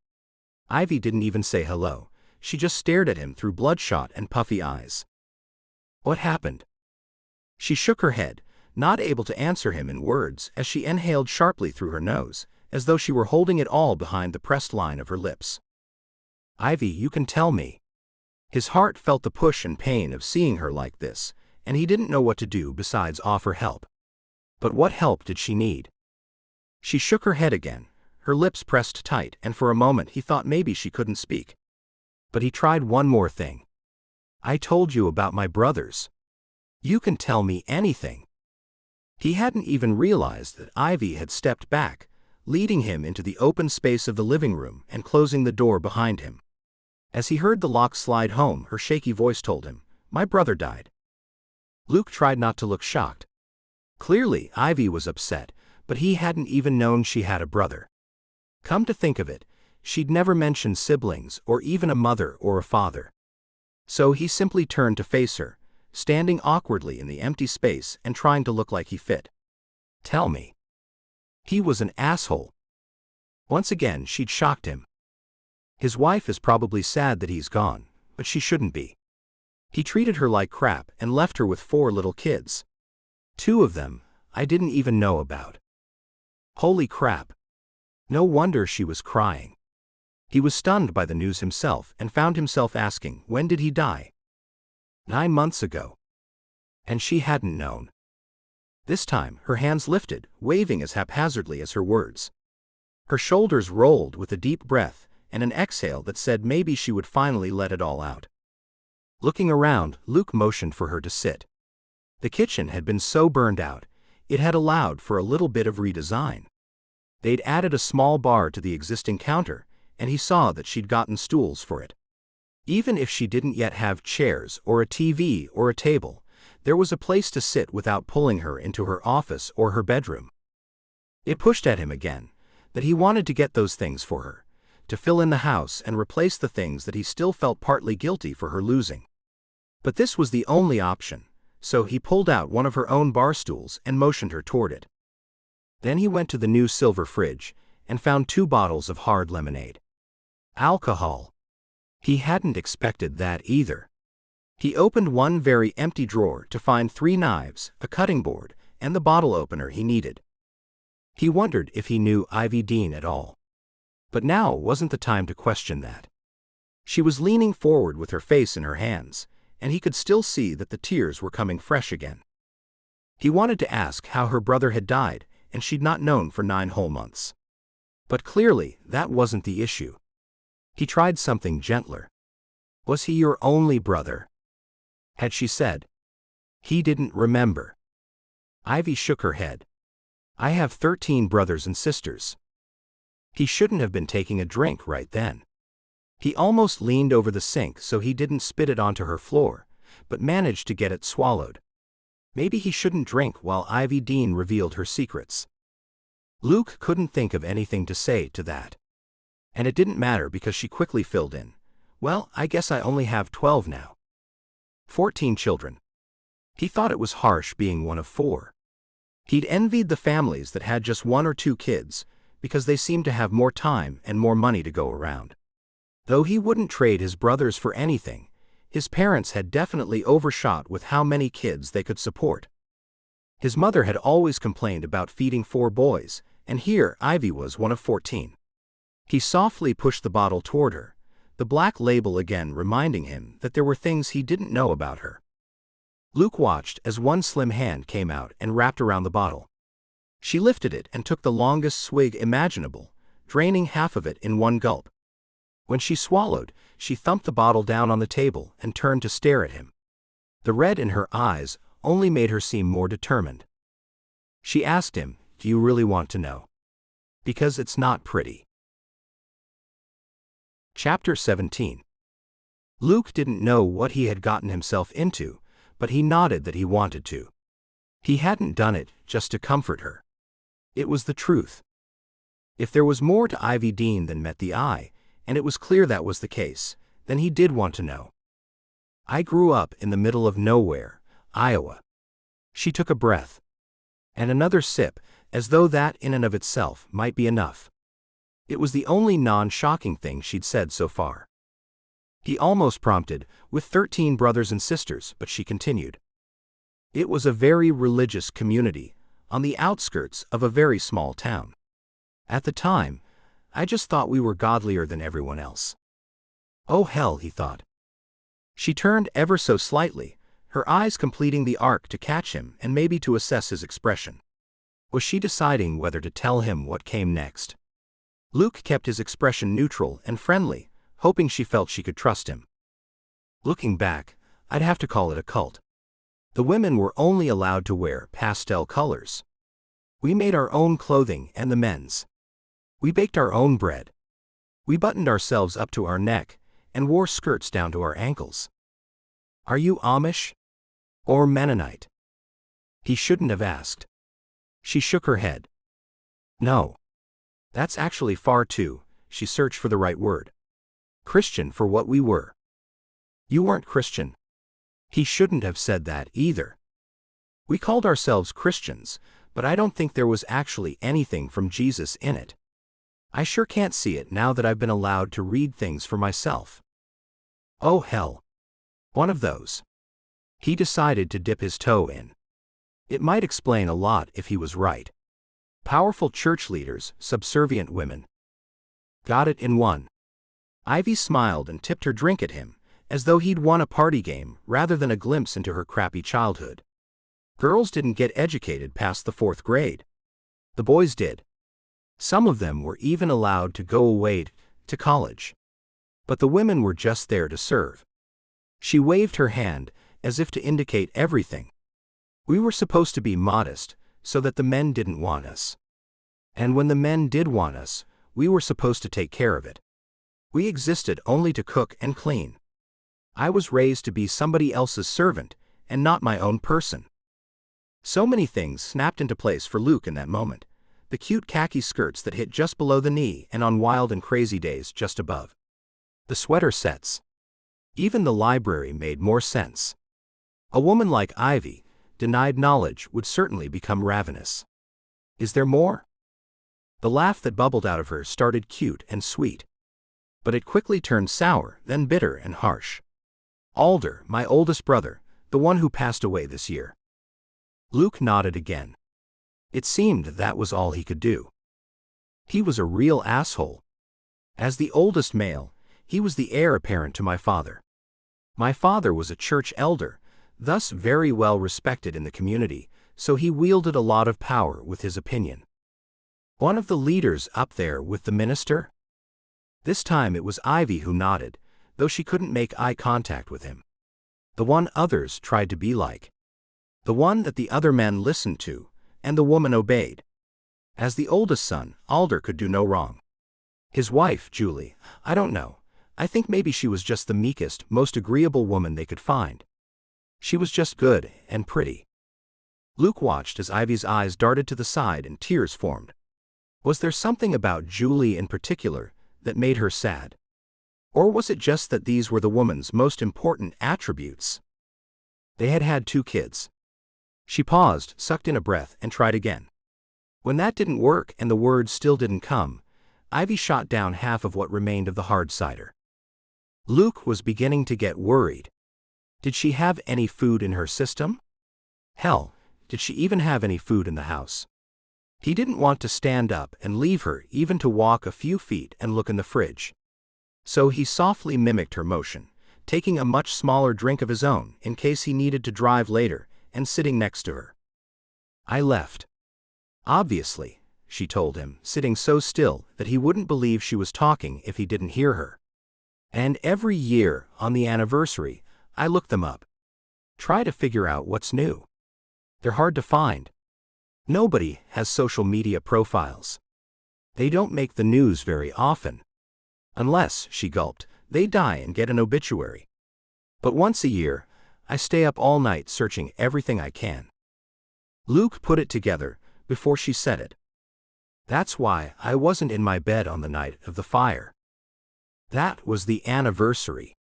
Ivy didn't even say hello, she just stared at him through bloodshot and puffy eyes. What happened? She shook her head, not able to answer him in words as she inhaled sharply through her nose, as though she were holding it all behind the pressed line of her lips. Ivy, you can tell me. His heart felt the push and pain of seeing her like this, and he didn't know what to do besides offer help. But what help did she need? She shook her head again, her lips pressed tight, and for a moment he thought maybe she couldn't speak. But he tried one more thing. I told you about my brothers. You can tell me anything. He hadn't even realized that Ivy had stepped back, leading him into the open space of the living room and closing the door behind him. As he heard the lock slide home, her shaky voice told him, "My brother died." Luke tried not to look shocked. Clearly, Ivy was upset, but he hadn't even known she had a brother. Come to think of it, she'd never mentioned siblings or even a mother or a father. So he simply turned to face her, standing awkwardly in the empty space and trying to look like he fit. Tell me. He was an asshole. Once again, she'd shocked him. His wife is probably sad that he's gone, but she shouldn't be. He treated her like crap and left her with 4 little kids. 2 of them, I didn't even know about. Holy crap. No wonder she was crying. He was stunned by the news himself and found himself asking, when did he die? 9 months ago. And she hadn't known. This time, her hands lifted, waving as haphazardly as her words. Her shoulders rolled with a deep breath and an exhale that said maybe she would finally let it all out. Looking around, Luke motioned for her to sit. The kitchen had been so burned out, it had allowed for a little bit of redesign. They'd added a small bar to the existing counter, and he saw that she'd gotten stools for it. Even if she didn't yet have chairs or a TV or a table, there was a place to sit without pulling her into her office or her bedroom. It pushed at him again, that he wanted to get those things for her, to fill in the house and replace the things that he still felt partly guilty for her losing. But this was the only option, so he pulled out one of her own bar stools and motioned her toward it. Then he went to the new silver fridge and found 2 bottles of hard lemonade. Alcohol. He hadn't expected that either. He opened one very empty drawer to find 3 knives, a cutting board, and the bottle opener he needed. He wondered if he knew Ivy Dean at all. But now wasn't the time to question that. She was leaning forward with her face in her hands, and he could still see that the tears were coming fresh again. He wanted to ask how her brother had died, and she'd not known for 9 whole months. But clearly, that wasn't the issue. He tried something gentler. Was he your only brother? Had she said. He didn't remember. Ivy shook her head. I have 13 brothers and sisters. He shouldn't have been taking a drink right then. He almost leaned over the sink so he didn't spit it onto her floor, but managed to get it swallowed. Maybe he shouldn't drink while Ivy Dean revealed her secrets. Luke couldn't think of anything to say to that. And it didn't matter because she quickly filled in. Well, I guess I only have 12 now. 14 children. He thought it was harsh being one of 4. He'd envied the families that had just 1 or 2 kids, because they seemed to have more time and more money to go around. Though he wouldn't trade his brothers for anything, his parents had definitely overshot with how many kids they could support. His mother had always complained about feeding 4 boys, and here Ivy was one of 14. He softly pushed the bottle toward her, the black label again reminding him that there were things he didn't know about her. Luke watched as one slim hand came out and wrapped around the bottle. She lifted it and took the longest swig imaginable, draining half of it in one gulp. When she swallowed, she thumped the bottle down on the table and turned to stare at him. The red in her eyes only made her seem more determined. She asked him, "Do you really want to know? Because it's not pretty." Chapter 17. Luke didn't know what he had gotten himself into, but he nodded that he wanted to. He hadn't done it just to comfort her. It was the truth. If there was more to Ivy Dean than met the eye, and it was clear that was the case, then he did want to know. I grew up in the middle of nowhere, Iowa. She took a breath. And another sip, as though that in and of itself might be enough. It was the only non-shocking thing she'd said so far. He almost prompted, with 13 brothers and sisters, but she continued. It was a very religious community, on the outskirts of a very small town. At the time, I just thought we were godlier than everyone else. Oh hell, he thought. She turned ever so slightly, her eyes completing the arc to catch him and maybe to assess his expression. Was she deciding whether to tell him what came next? Luke kept his expression neutral and friendly, hoping she felt she could trust him. Looking back, I'd have to call it a cult. The women were only allowed to wear pastel colors. We made our own clothing and the men's. We baked our own bread. We buttoned ourselves up to our neck and wore skirts down to our ankles. Are you Amish? Or Mennonite? He shouldn't have asked. She shook her head. No. That's actually far too, she searched for the right word. Christian for what we were. You weren't Christian. He shouldn't have said that either. We called ourselves Christians, but I don't think there was actually anything from Jesus in it. I sure can't see it now that I've been allowed to read things for myself. Oh hell. One of those. He decided to dip his toe in. It might explain a lot if he was right. Powerful church leaders, subservient women. Got it in one. Ivy smiled and tipped her drink at him, as though he'd won a party game rather than a glimpse into her crappy childhood. Girls didn't get educated past the 4th grade. The boys did. Some of them were even allowed to go away to college. But the women were just there to serve. She waved her hand, as if to indicate everything. We were supposed to be modest, so that the men didn't want us. And when the men did want us, we were supposed to take care of it. We existed only to cook and clean. I was raised to be somebody else's servant, and not my own person. So many things snapped into place for Luke in that moment. The cute khaki skirts that hit just below the knee and on wild and crazy days just above. The sweater sets. Even the library made more sense. A woman like Ivy, denied knowledge, would certainly become ravenous. Is there more? The laugh that bubbled out of her started cute and sweet. But it quickly turned sour, then bitter and harsh. Alder, my oldest brother, the one who passed away this year. Luke nodded again. It seemed that was all he could do. He was a real asshole. As the oldest male, he was the heir apparent to my father. My father was a church elder, thus very well respected in the community, so he wielded a lot of power with his opinion. One of the leaders up there with the minister? This time it was Ivy who nodded, though she couldn't make eye contact with him. The one others tried to be like. The one that the other men listened to, and the woman obeyed. As the oldest son, Alder could do no wrong. His wife, Julie, I don't know. I think maybe she was just the meekest, most agreeable woman they could find. She was just good and pretty. Luke watched as Ivy's eyes darted to the side and tears formed. Was there something about Julie in particular that made her sad? Or was it just that these were the woman's most important attributes? They had had 2 kids. She paused, sucked in a breath, and tried again. When that didn't work and the words still didn't come, Ivy shot down half of what remained of the hard cider. Luke was beginning to get worried. Did she have any food in her system? Hell, did she even have any food in the house? He didn't want to stand up and leave her even to walk a few feet and look in the fridge. So he softly mimicked her motion, taking a much smaller drink of his own in case he needed to drive later, and sitting next to her. I left. Obviously, she told him, sitting so still that he wouldn't believe she was talking if he didn't hear her. And every year, on the anniversary, I look them up. Try to figure out what's new. They're hard to find. Nobody has social media profiles. They don't make the news very often. Unless, she gulped, they die and get an obituary. But once a year, I stay up all night searching everything I can. Luke put it together before she said it. That's why I wasn't in my bed on the night of the fire. That was the anniversary.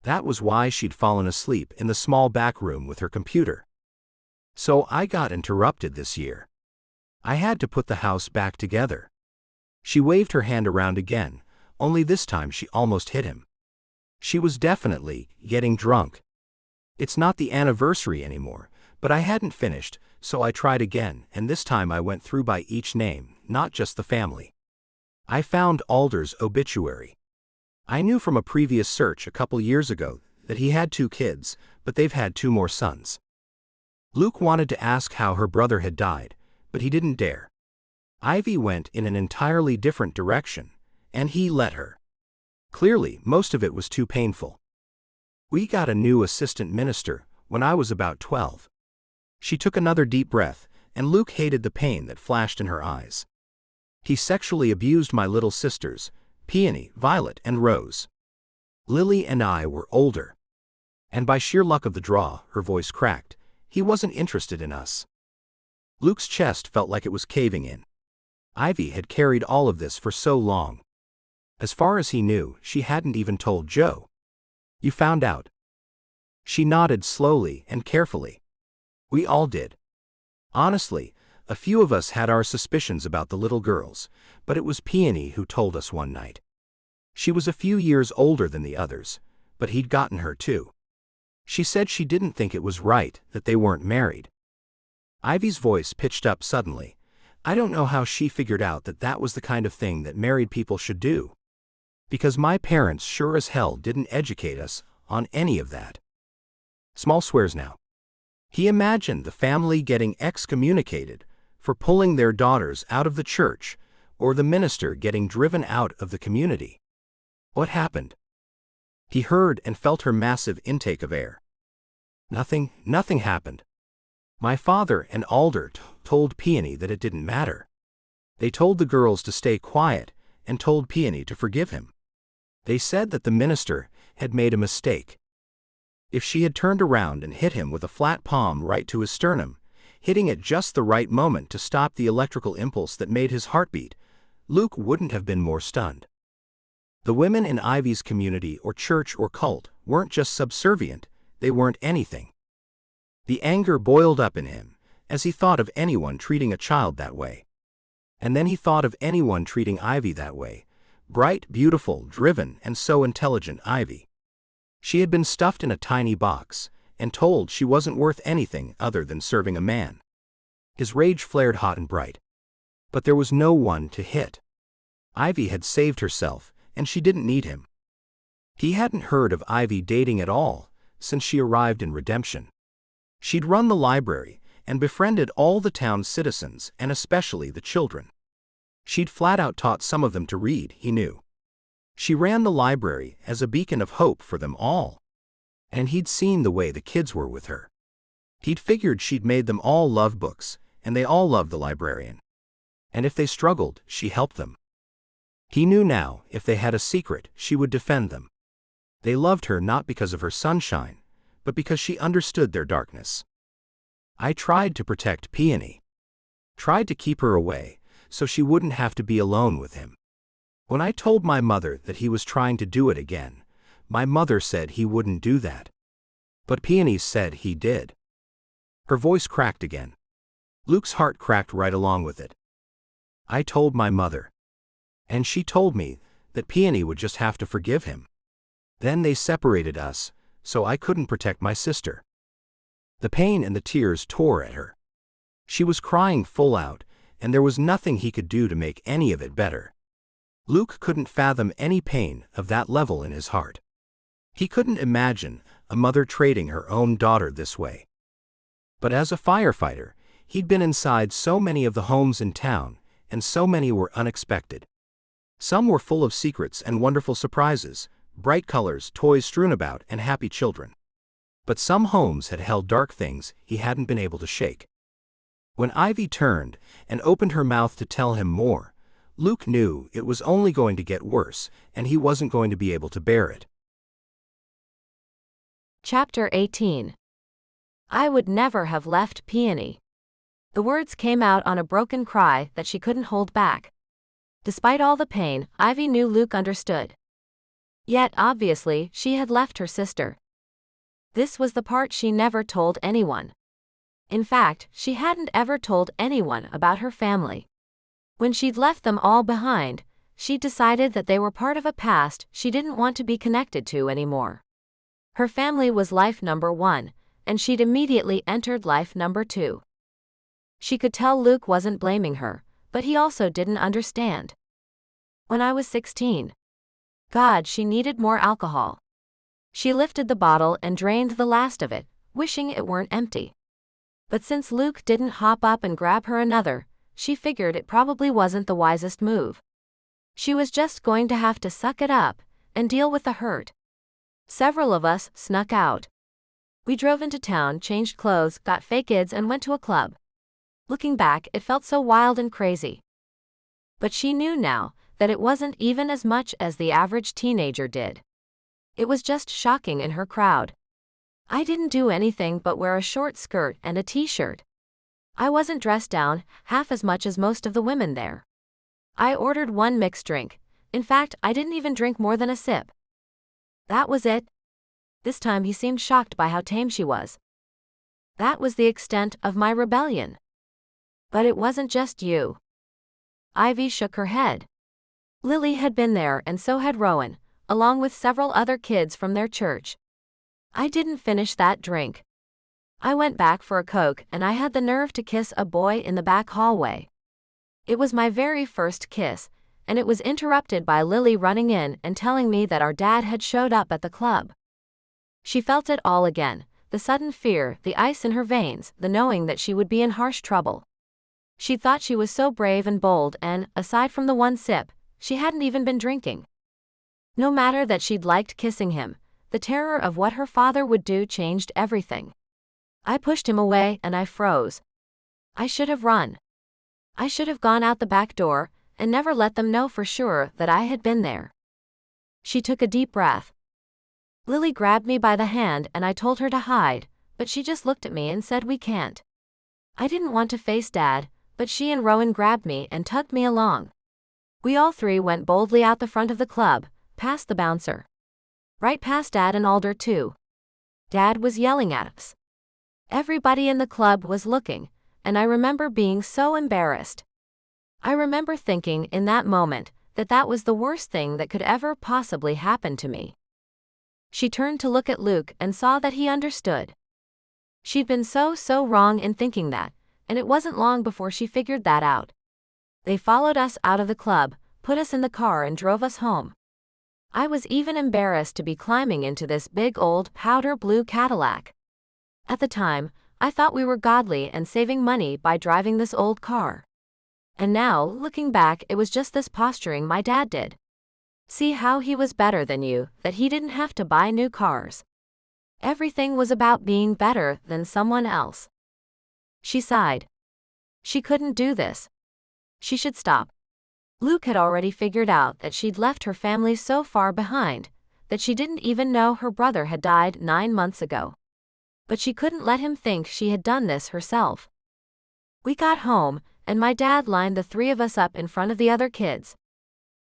That was why she'd fallen asleep in the small back room with her computer. So I got interrupted this year. I had to put the house back together. She waved her hand around again, only this time she almost hit him. She was definitely getting drunk. It's not the anniversary anymore, but I hadn't finished, so I tried again, and this time I went through by each name, not just the family. I found Alder's obituary. I knew from a previous search a couple years ago that he had 2 kids, but they've had 2 more sons. Luke wanted to ask how her brother had died, but he didn't dare. Ivy went in an entirely different direction, and he let her. Clearly, most of it was too painful. We got a new assistant minister when I was about 12. She took another deep breath, and Luke hated the pain that flashed in her eyes. He sexually abused my little sisters, Peony, Violet, and Rose. Lily and I were older. And by sheer luck of the draw, her voice cracked, he wasn't interested in us. Luke's chest felt like it was caving in. Ivy had carried all of this for so long. As far as he knew, she hadn't even told Joe. You found out. She nodded slowly and carefully. We all did. Honestly, a few of us had our suspicions about the little girls, but it was Peony who told us one night. She was a few years older than the others, but he'd gotten her too. She said she didn't think it was right that they weren't married. Ivy's voice pitched up suddenly. I don't know how she figured out that that was the kind of thing that married people should do. Because my parents sure as hell didn't educate us on any of that. Small swears now. He imagined the family getting excommunicated for pulling their daughters out of the church, or the minister getting driven out of the community. What happened? He heard and felt her massive intake of air. Nothing happened. My father and Alder told Peony that it didn't matter. They told the girls to stay quiet and told Peony to forgive him. They said that the minister had made a mistake. If she had turned around and hit him with a flat palm right to his sternum, hitting at just the right moment to stop the electrical impulse that made his heart beat, Luke wouldn't have been more stunned. The women in Ivy's community or church or cult weren't just subservient, they weren't anything. The anger boiled up in him, as he thought of anyone treating a child that way. And then he thought of anyone treating Ivy that way. Bright, beautiful, driven, and so intelligent Ivy. She had been stuffed in a tiny box, and told she wasn't worth anything other than serving a man. His rage flared hot and bright. But there was no one to hit. Ivy had saved herself, and she didn't need him. He hadn't heard of Ivy dating at all since she arrived in Redemption. She'd run the library and befriended all the town's citizens and especially the children. She'd flat out taught some of them to read, he knew. She ran the library as a beacon of hope for them all. And he'd seen the way the kids were with her. He'd figured she'd made them all love books, and they all loved the librarian. And if they struggled, she helped them. He knew now, if they had a secret, she would defend them. They loved her not because of her sunshine, but because she understood their darkness. I tried to protect Peony. Tried to keep her away, so she wouldn't have to be alone with him. When I told my mother that he was trying to do it again, my mother said he wouldn't do that. But Peony said he did. Her voice cracked again. Luke's heart cracked right along with it. I told my mother. And she told me that Peony would just have to forgive him. Then they separated us, so I couldn't protect my sister. The pain and the tears tore at her. She was crying full out, and there was nothing he could do to make any of it better. Luke couldn't fathom any pain of that level in his heart. He couldn't imagine a mother trading her own daughter this way. But as a firefighter, he'd been inside so many of the homes in town, and so many were unexpected. Some were full of secrets and wonderful surprises, bright colors, toys strewn about, and happy children. But some homes had held dark things he hadn't been able to shake. When Ivy turned and opened her mouth to tell him more, Luke knew it was only going to get worse, and he wasn't going to be able to bear it. Chapter 18. I would never have left Peony. The words came out on a broken cry that she couldn't hold back. Despite all the pain, Ivy knew Luke understood. Yet, obviously, she had left her sister. This was the part she never told anyone. In fact, she hadn't ever told anyone about her family. When she'd left them all behind, she'd decided that they were part of a past she didn't want to be connected to anymore. Her family was life number one, and she'd immediately entered life number two. She could tell Luke wasn't blaming her, but he also didn't understand. When I was 16. God, she needed more alcohol. She lifted the bottle and drained the last of it, wishing it weren't empty. But since Luke didn't hop up and grab her another, she figured it probably wasn't the wisest move. She was just going to have to suck it up and deal with the hurt. Several of us snuck out. We drove into town, changed clothes, got fake ids, and went to a club. Looking back, it felt so wild and crazy. But she knew now that it wasn't even as much as the average teenager did. It was just shocking in her crowd. I didn't do anything but wear a short skirt and a t-shirt. I wasn't dressed down half as much as most of the women there. I ordered one mixed drink. In fact, I didn't even drink more than a sip. That was it. This time he seemed shocked by how tame she was. That was the extent of my rebellion. But it wasn't just you. Ivy shook her head. Lily had been there, and so had Rowan, along with several other kids from their church. I didn't finish that drink. I went back for a Coke, and I had the nerve to kiss a boy in the back hallway. It was my very first kiss, and it was interrupted by Lily running in and telling me that our dad had showed up at the club. She felt it all again, the sudden fear, the ice in her veins, the knowing that she would be in harsh trouble. She thought she was so brave and bold, and, aside from the one sip, she hadn't even been drinking. No matter that she'd liked kissing him, the terror of what her father would do changed everything. I pushed him away and I froze. I should have run. I should have gone out the back door and never let them know for sure that I had been there. She took a deep breath. Lily grabbed me by the hand and I told her to hide, but she just looked at me and said we can't. I didn't want to face Dad, but she and Rowan grabbed me and tugged me along. We all three went boldly out the front of the club, past the bouncer. Right past Dad and Alder too. Dad was yelling at us. Everybody in the club was looking, and I remember being so embarrassed. I remember thinking in that moment that that was the worst thing that could ever possibly happen to me. She turned to look at Luke and saw that he understood. She'd been so wrong in thinking that, and it wasn't long before she figured that out. They followed us out of the club, put us in the car and drove us home. I was even embarrassed to be climbing into this big old powder blue Cadillac. At the time, I thought we were godly and saving money by driving this old car. And now, looking back, it was just this posturing my dad did. See how he was better than you, that he didn't have to buy new cars. Everything was about being better than someone else. She sighed. She couldn't do this. She should stop. Luke had already figured out that she'd left her family so far behind that she didn't even know her brother had died 9 months ago. But she couldn't let him think she had done this herself. We got home, and my dad lined the 3 of us up in front of the other kids.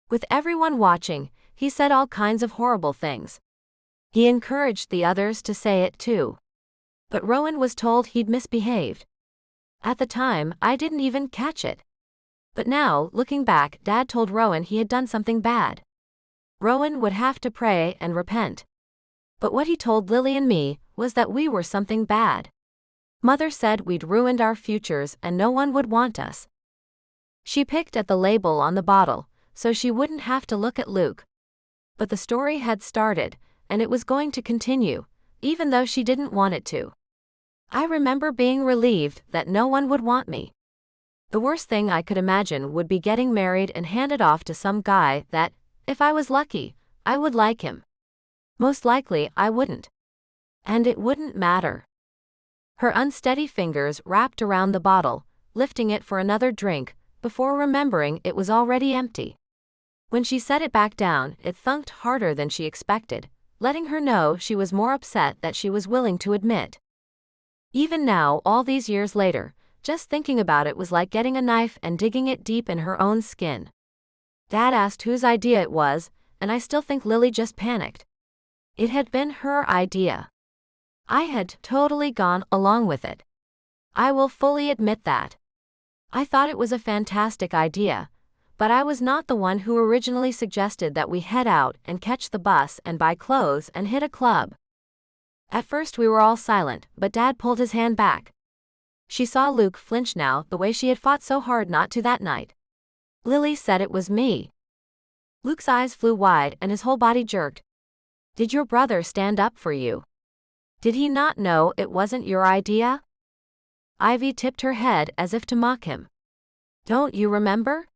With everyone watching, he said all kinds of horrible things. He encouraged the others to say it too. But Rowan was told he'd misbehaved. At the time, I didn't even catch it. But now, looking back, Dad told Rowan he had done something bad. Rowan would have to pray and repent. But what he told Lily and me was that we were something bad. Mother said we'd ruined our futures and no one would want us. She picked at the label on the bottle, so she wouldn't have to look at Luke. But the story had started, and it was going to continue, even though she didn't want it to. I remember being relieved that no one would want me. The worst thing I could imagine would be getting married and handed off to some guy that, if I was lucky, I would like him. Most likely I wouldn't. And it wouldn't matter. Her unsteady fingers wrapped around the bottle, lifting it for another drink, before remembering it was already empty. When she set it back down, it thunked harder than she expected, letting her know she was more upset than she was willing to admit. Even now, all these years later, just thinking about it was like getting a knife and digging it deep in her own skin. Dad asked whose idea it was, and I still think Lily just panicked. It had been her idea. I had totally gone along with it. I will fully admit that. I thought it was a fantastic idea, but I was not the one who originally suggested that we head out and catch the bus and buy clothes and hit a club. At first we were all silent, but Dad pulled his hand back. She saw Luke flinch now, the way she had fought so hard not to that night. Lily said it was me. Luke's eyes flew wide and his whole body jerked. Did your brother stand up for you? Did he not know it wasn't your idea? Ivy tipped her head as if to mock him. Don't you remember?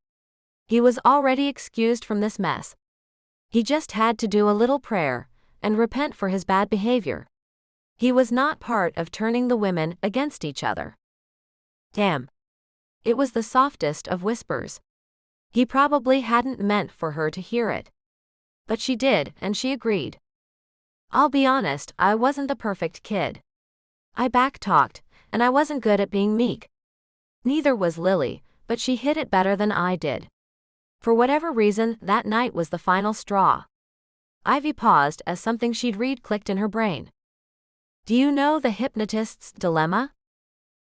He was already excused from this mess. He just had to do a little prayer and repent for his bad behavior. He was not part of turning the women against each other. Damn. It was the softest of whispers. He probably hadn't meant for her to hear it. But she did, and she agreed. I'll be honest, I wasn't the perfect kid. I back-talked, and I wasn't good at being meek. Neither was Lily, but she hid it better than I did. For whatever reason, that night was the final straw. Ivy paused as something she'd read clicked in her brain. Do you know the hypnotist's dilemma?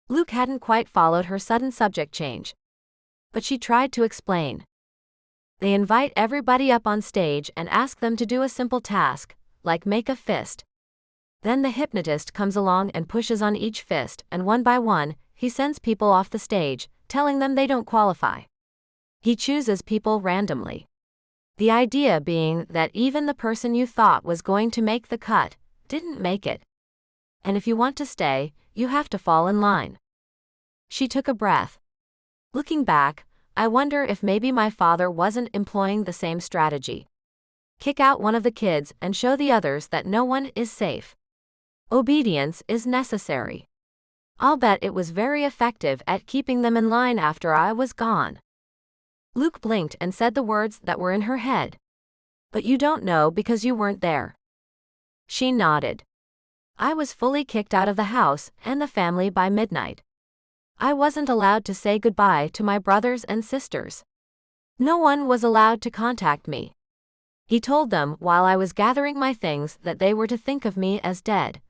Luke hadn't quite followed her sudden subject change. But she tried to explain. They invite everybody up on stage and ask them to do a simple task, like make a fist. Then the hypnotist comes along and pushes on each fist, and one by one, he sends people off the stage, telling them they don't qualify. He chooses people randomly. The idea being that even the person you thought was going to make the cut didn't make it. And if you want to stay, you have to fall in line. She took a breath. Looking back, I wonder if maybe my father wasn't employing the same strategy. Kick out one of the kids and show the others that no one is safe. Obedience is necessary. I'll bet it was very effective at keeping them in line after I was gone. Luke blinked and said the words that were in her head. But you don't know because you weren't there. She nodded. I was fully kicked out of the house and the family by midnight. I wasn't allowed to say goodbye to my brothers and sisters. No one was allowed to contact me. He told them while I was gathering my things that they were to think of me as dead,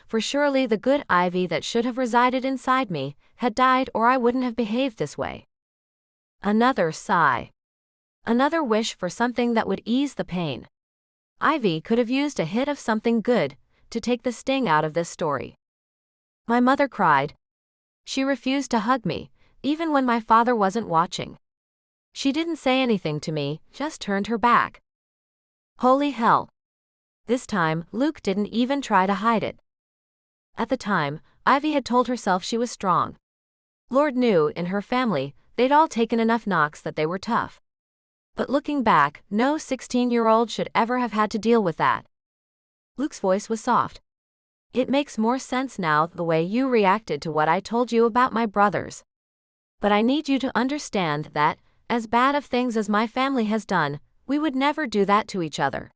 for surely the good Ivy that should have resided inside me had died, or I wouldn't have behaved this way. Another sigh. Another wish for something that would ease the pain. Ivy could have used a hit of something good to take the sting out of this story. My mother cried. She refused to hug me, even when my father wasn't watching. She didn't say anything to me, just turned her back. Holy hell. This time, Luke didn't even try to hide it. At the time, Ivy had told herself she was strong. Lord knew, in her family, they'd all taken enough knocks that they were tough. But looking back, no 16-year-old should ever have had to deal with that. Luke's voice was soft. It makes more sense now the way you reacted to what I told you about my brothers. But I need you to understand that, as bad of things as my family has done, we would never do that to each other.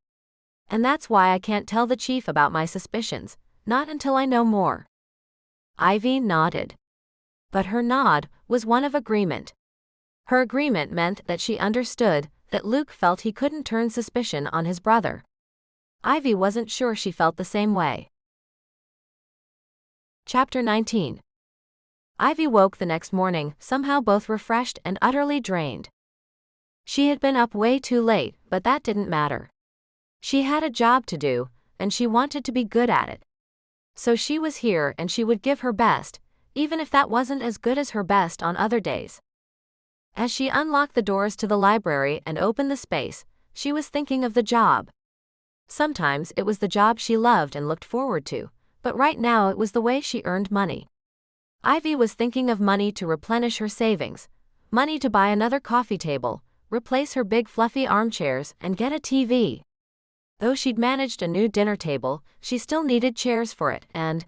And that's why I can't tell the chief about my suspicions, not until I know more. Ivy nodded. But her nod was one of agreement. Her agreement meant that she understood that Luke felt he couldn't turn suspicion on his brother. Ivy wasn't sure she felt the same way. Chapter 19. Ivy woke the next morning, somehow both refreshed and utterly drained. She had been up way too late, but that didn't matter. She had a job to do, and she wanted to be good at it. So she was here and she would give her best, even if that wasn't as good as her best on other days. As she unlocked the doors to the library and opened the space, she was thinking of the job. Sometimes it was the job she loved and looked forward to, but right now it was the way she earned money. Ivy was thinking of money to replenish her savings, money to buy another coffee table, replace her big fluffy armchairs, and get a TV. Though she'd managed a new dinner table, she still needed chairs for it, and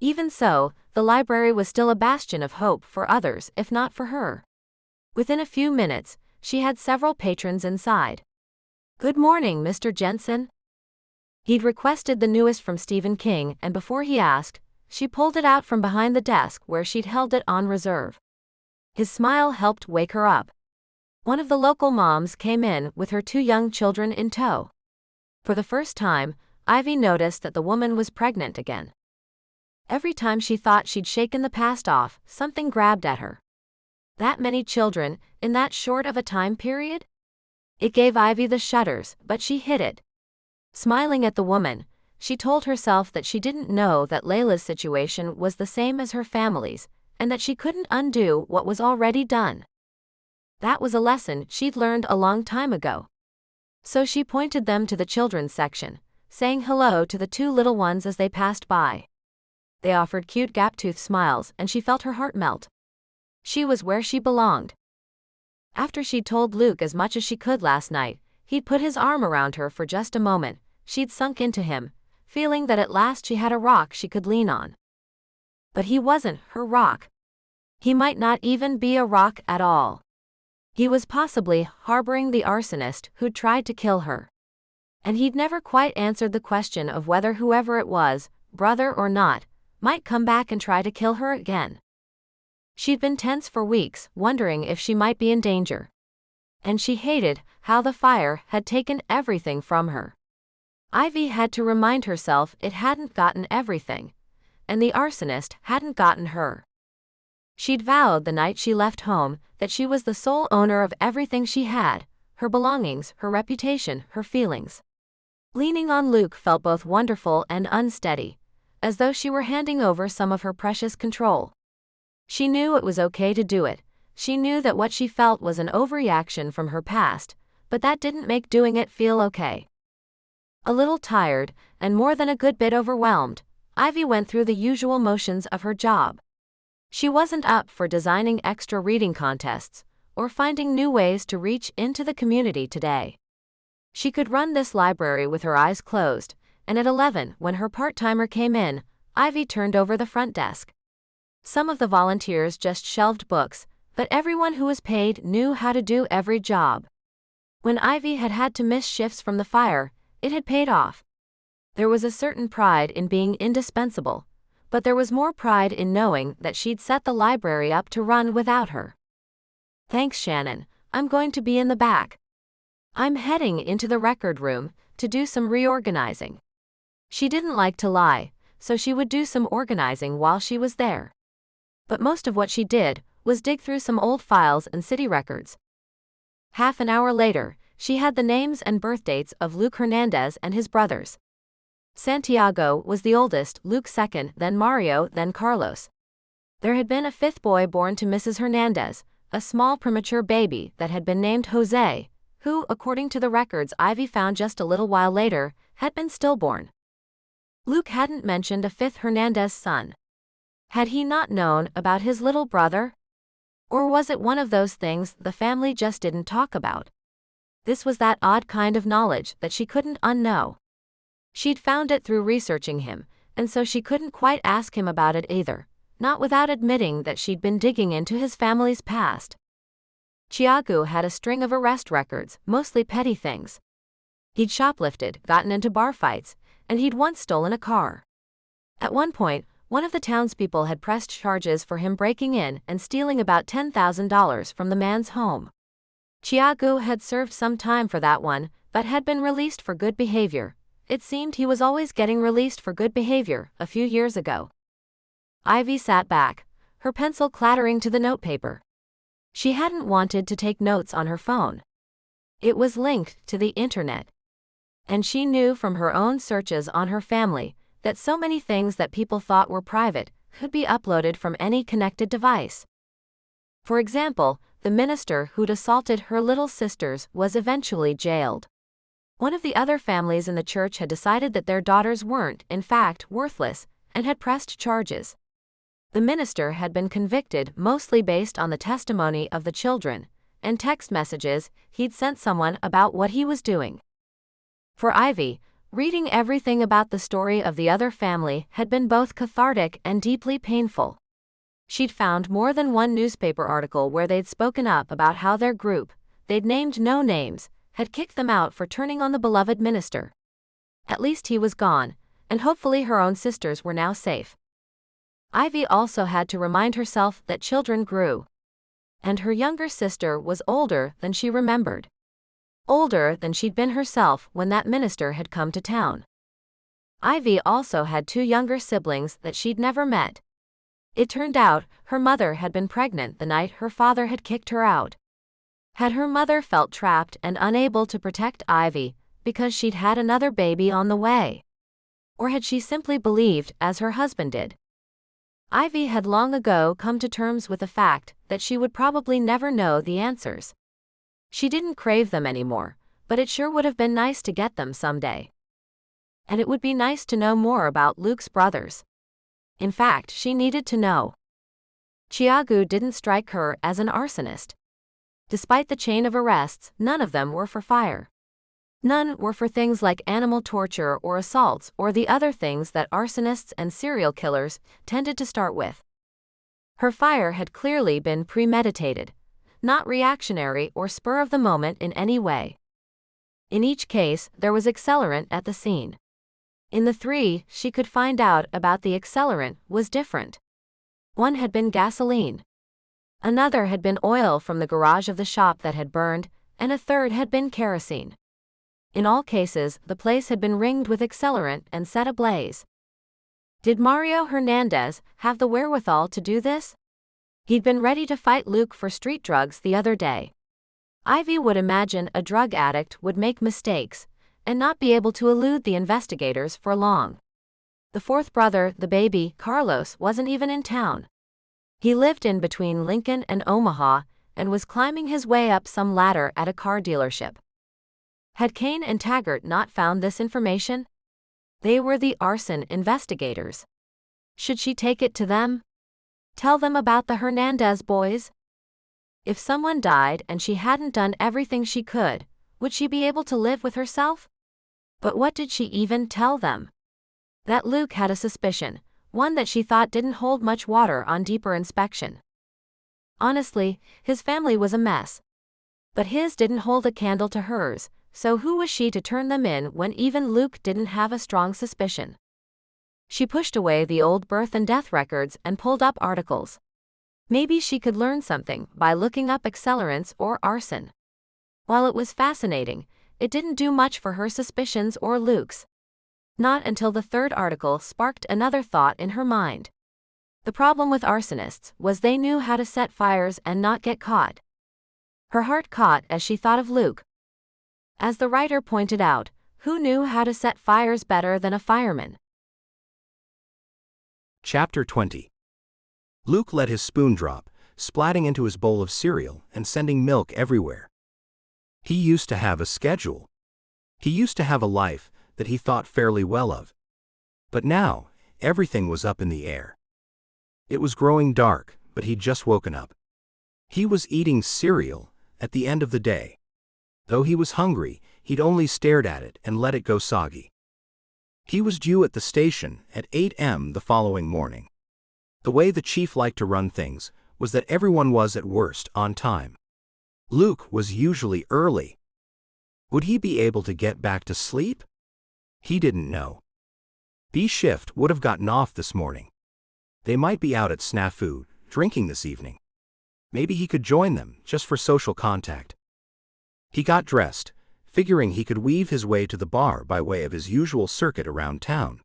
even so, the library was still a bastion of hope for others, if not for her. Within a few minutes, she had several patrons inside. Good morning, Mr. Jensen. He'd requested the newest from Stephen King, and before he asked, she pulled it out from behind the desk where she'd held it on reserve. His smile helped wake her up. One of the local moms came in with her 2 young children in tow. For the first time, Ivy noticed that the woman was pregnant again. Every time she thought she'd shaken the past off, something grabbed at her. That many children, in that short of a time period? It gave Ivy the shudders, but she hid it. Smiling at the woman, she told herself that she didn't know that Layla's situation was the same as her family's, and that she couldn't undo what was already done. That was a lesson she'd learned a long time ago. So she pointed them to the children's section, saying hello to the 2 little ones as they passed by. They offered cute gap-toothed smiles, and she felt her heart melt. She was where she belonged. After she'd told Luke as much as she could last night, he'd put his arm around her for just a moment. She'd sunk into him, feeling that at last she had a rock she could lean on. But he wasn't her rock. He might not even be a rock at all. He was possibly harboring the arsonist who'd tried to kill her. And he'd never quite answered the question of whether whoever it was, brother or not, might come back and try to kill her again. She'd been tense for weeks, wondering if she might be in danger. And she hated how the fire had taken everything from her. Ivy had to remind herself it hadn't gotten everything, and the arsonist hadn't gotten her. She'd vowed the night she left home that she was the sole owner of everything she had, her belongings, her reputation, her feelings. Leaning on Luke felt both wonderful and unsteady, as though she were handing over some of her precious control. She knew it was okay to do it. She knew that what she felt was an overreaction from her past, but that didn't make doing it feel okay. A little tired, and more than a good bit overwhelmed, Ivy went through the usual motions of her job. She wasn't up for designing extra reading contests, or finding new ways to reach into the community today. She could run this library with her eyes closed, and at 11, when her part-timer came in, Ivy turned over the front desk. Some of the volunteers just shelved books, but everyone who was paid knew how to do every job. When Ivy had had to miss shifts from the fire, it had paid off. There was a certain pride in being indispensable, but there was more pride in knowing that she'd set the library up to run without her. Thanks, Shannon. I'm going to be in the back. I'm heading into the record room to do some reorganizing. She didn't like to lie, so she would do some organizing while she was there. But most of what she did was dig through some old files and city records. Half an hour later, she had the names and birth dates of Luke Hernandez and his brothers. Santiago was the oldest, Luke second, then Mario, then Carlos. There had been a fifth boy born to Mrs. Hernandez, a small premature baby that had been named Jose, who, according to the records Ivy found just a little while later, had been stillborn. Luke hadn't mentioned a fifth Hernandez son. Had he not known about his little brother? Or was it one of those things the family just didn't talk about? This was that odd kind of knowledge that she couldn't unknow. She'd found it through researching him, and so she couldn't quite ask him about it either, not without admitting that she'd been digging into his family's past. Tiago had a string of arrest records, mostly petty things. He'd shoplifted, gotten into bar fights, and he'd once stolen a car. At one point, one of the townspeople had pressed charges for him breaking in and stealing about $10,000 from the man's home. Tiago had served some time for that one, but had been released for good behavior. It seemed he was always getting released for good behavior a few years ago. Ivy sat back, her pencil clattering to the notepaper. She hadn't wanted to take notes on her phone. It was linked to the internet. And she knew from her own searches on her family that so many things that people thought were private could be uploaded from any connected device. For example, the minister who'd assaulted her little sisters was eventually jailed. One of the other families in the church had decided that their daughters weren't, in fact, worthless, and had pressed charges. The minister had been convicted mostly based on the testimony of the children and text messages he'd sent someone about what he was doing. For Ivy, reading everything about the story of the other family had been both cathartic and deeply painful. She'd found more than one newspaper article where they'd spoken up about how their group, they'd named no names, had kicked them out for turning on the beloved minister. At least he was gone, and hopefully her own sisters were now safe. Ivy also had to remind herself that children grew. And her younger sister was older than she remembered. Older than she'd been herself when that minister had come to town. Ivy also had two younger siblings that she'd never met. It turned out her mother had been pregnant the night her father had kicked her out. Had her mother felt trapped and unable to protect Ivy because she'd had another baby on the way? Or had she simply believed as her husband did? Ivy had long ago come to terms with the fact that she would probably never know the answers. She didn't crave them anymore, but it sure would have been nice to get them someday. And it would be nice to know more about Luke's brothers. In fact, she needed to know. Tiago didn't strike her as an arsonist. Despite the chain of arrests, none of them were for fire. None were for things like animal torture or assaults or the other things that arsonists and serial killers tended to start with. Her fire had clearly been premeditated, not reactionary or spur of the moment in any way. In each case, there was accelerant at the scene. In the three she could find out about, the accelerant was different. One had been gasoline. Another had been oil from the garage of the shop that had burned, and a third had been kerosene. In all cases, the place had been ringed with accelerant and set ablaze. Did Mario Hernandez have the wherewithal to do this? He'd been ready to fight Luke for street drugs the other day. Ivy would imagine a drug addict would make mistakes and not be able to elude the investigators for long. The fourth brother, the baby, Carlos, wasn't even in town. He lived in between Lincoln and Omaha and was climbing his way up some ladder at a car dealership. Had Kane and Taggart not found this information? They were the arson investigators. Should she take it to them? Tell them about the Hernandez boys? If someone died and she hadn't done everything she could, would she be able to live with herself? But what did she even tell them? That Luke had a suspicion, one that she thought didn't hold much water on deeper inspection. Honestly, his family was a mess. But his didn't hold a candle to hers, so who was she to turn them in when even Luke didn't have a strong suspicion? She pushed away the old birth and death records and pulled up articles. Maybe she could learn something by looking up accelerants or arson. While it was fascinating, it didn't do much for her suspicions or Luke's. Not until the third article sparked another thought in her mind. The problem with arsonists was they knew how to set fires and not get caught. Her heart caught as she thought of Luke. As the writer pointed out, who knew how to set fires better than a fireman? Chapter 20. Luke let his spoon drop, splatting into his bowl of cereal and sending milk everywhere. He used to have a schedule. He used to have a life that he thought fairly well of. But now, everything was up in the air. It was growing dark, but he'd just woken up. He was eating cereal at the end of the day. Though he was hungry, he'd only stared at it and let it go soggy. He was due at the station at 8 a.m. the following morning. The way the chief liked to run things was that everyone was at worst on time. Luke was usually early. Would he be able to get back to sleep? He didn't know. B shift would have gotten off this morning. They might be out at Snafu, drinking this evening. Maybe he could join them, just for social contact. He got dressed, figuring he could weave his way to the bar by way of his usual circuit around town.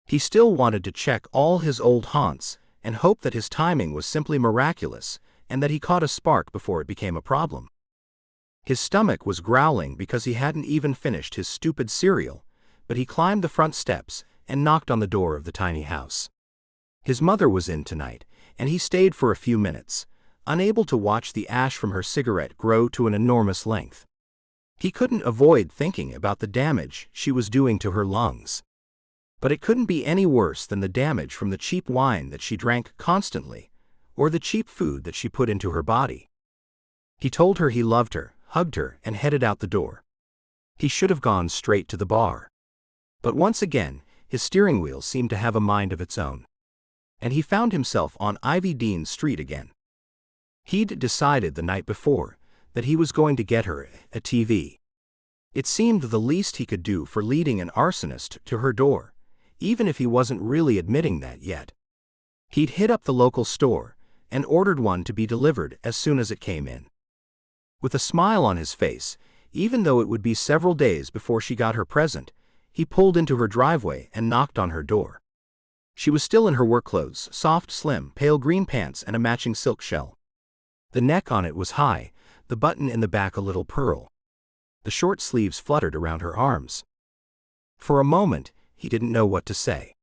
He still wanted to check all his old haunts and hope that his timing was simply miraculous and that he caught a spark before it became a problem. His stomach was growling because he hadn't even finished his stupid cereal, but he climbed the front steps and knocked on the door of the tiny house. His mother was in tonight, and he stayed for a few minutes, unable to watch the ash from her cigarette grow to an enormous length. He couldn't avoid thinking about the damage she was doing to her lungs. But it couldn't be any worse than the damage from the cheap wine that she drank constantly, or the cheap food that she put into her body. He told her he loved her, hugged her, and headed out the door. He should have gone straight to the bar. But once again, his steering wheel seemed to have a mind of its own. And he found himself on Ivy Dean Street again. He'd decided the night before that he was going to get her a TV. It seemed the least he could do for leading an arsonist to her door, even if he wasn't really admitting that yet. He'd hit up the local store and ordered one to be delivered as soon as it came in. With a smile on his face, even though it would be several days before she got her present, he pulled into her driveway and knocked on her door. She was still in her work clothes, soft, slim, pale green pants and a matching silk shell. The neck on it was high, the button in the back a little pearl. The short sleeves fluttered around her arms. For a moment, he didn't know what to say.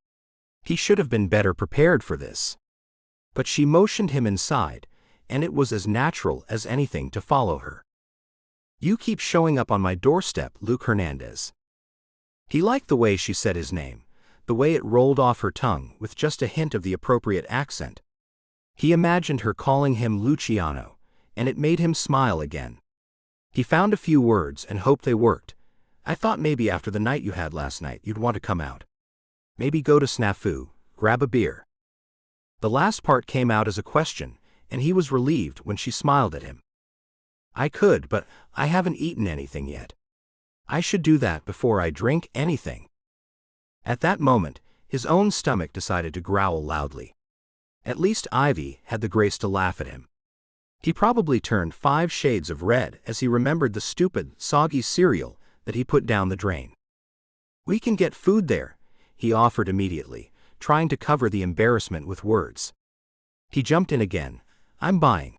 He should have been better prepared for this. But she motioned him inside, and it was as natural as anything to follow her. "You keep showing up on my doorstep, Luke Hernandez." He liked the way she said his name, the way it rolled off her tongue with just a hint of the appropriate accent. He imagined her calling him Luciano, and it made him smile again. He found a few words and hoped they worked. "I thought maybe after the night you had last night you'd want to come out. Maybe go to Snafu, grab a beer." The last part came out as a question, and he was relieved when she smiled at him. "I could, but I haven't eaten anything yet. I should do that before I drink anything." At that moment, his own stomach decided to growl loudly. At least Ivy had the grace to laugh at him. He probably turned 5 shades of red as he remembered the stupid, soggy cereal that he put down the drain. "We can get food there," he offered immediately, trying to cover the embarrassment with words. He jumped in again. "I'm buying."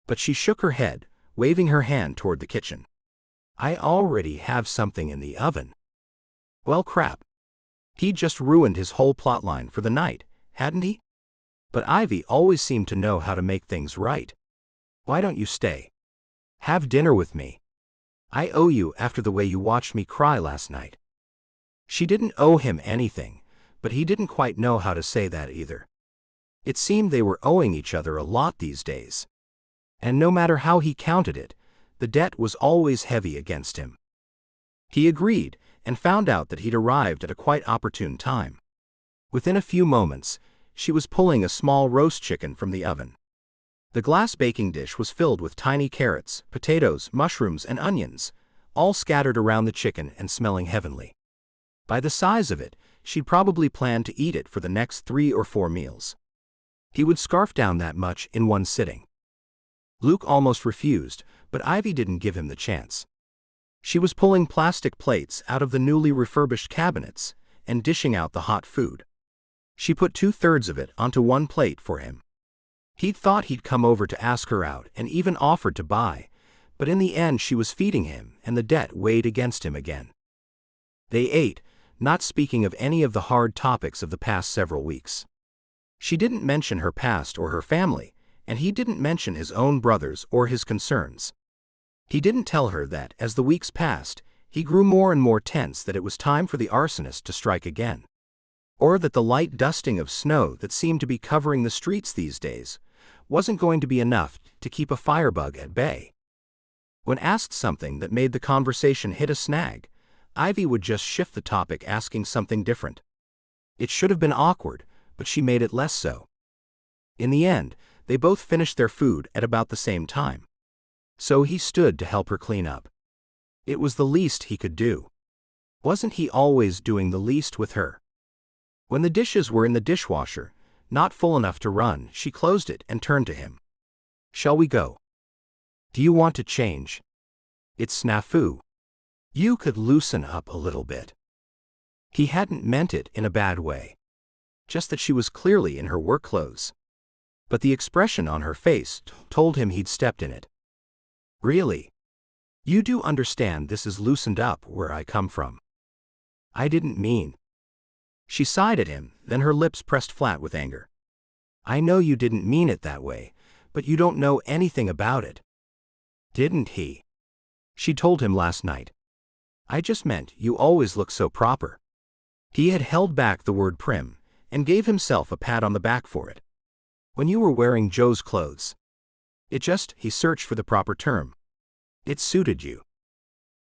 But she shook her head, waving her hand toward the kitchen. "I already have something in the oven." Well, crap. He'd just ruined his whole plotline for the night, hadn't he? But Ivy always seemed to know how to make things right. "Why don't you stay? Have dinner with me. I owe you after the way you watched me cry last night." She didn't owe him anything, but he didn't quite know how to say that either. It seemed they were owing each other a lot these days. And no matter how he counted it, the debt was always heavy against him. He agreed, and found out that he'd arrived at a quite opportune time. Within a few moments, she was pulling a small roast chicken from the oven. The glass baking dish was filled with tiny carrots, potatoes, mushrooms, and onions, all scattered around the chicken and smelling heavenly. By the size of it, she'd probably planned to eat it for the next 3 or 4 meals. He would scarf down that much in one sitting. Luke almost refused, but Ivy didn't give him the chance. She was pulling plastic plates out of the newly refurbished cabinets and dishing out the hot food. She put 2/3 of it onto one plate for him. He'd thought he'd come over to ask her out and even offered to buy, but in the end she was feeding him and the debt weighed against him again. They ate, not speaking of any of the hard topics of the past several weeks. She didn't mention her past or her family, and he didn't mention his own brothers or his concerns. He didn't tell her that, as the weeks passed, he grew more and more tense that it was time for the arsonist to strike again. Or that the light dusting of snow that seemed to be covering the streets these days wasn't going to be enough to keep a firebug at bay. When asked something that made the conversation hit a snag, Ivy would just shift the topic, asking something different. It should have been awkward, but she made it less so. In the end, they both finished their food at about the same time. So he stood to help her clean up. It was the least he could do. Wasn't he always doing the least with her? When the dishes were in the dishwasher, not full enough to run, she closed it and turned to him. "Shall we go? Do you want to change? It's snafu. You could loosen up a little bit." He hadn't meant it in a bad way. Just that she was clearly in her work clothes. But the expression on her face told him he'd stepped in it. "Really? You do understand this is loosened up where I come from." "I didn't mean." She sighed at him, then her lips pressed flat with anger. "I know you didn't mean it that way, but you don't know anything about it." "Didn't he?" She told him last night. "I just meant you always look so proper." He had held back the word prim, and gave himself a pat on the back for it. "When you were wearing Joe's clothes. He searched for the proper term. It suited you."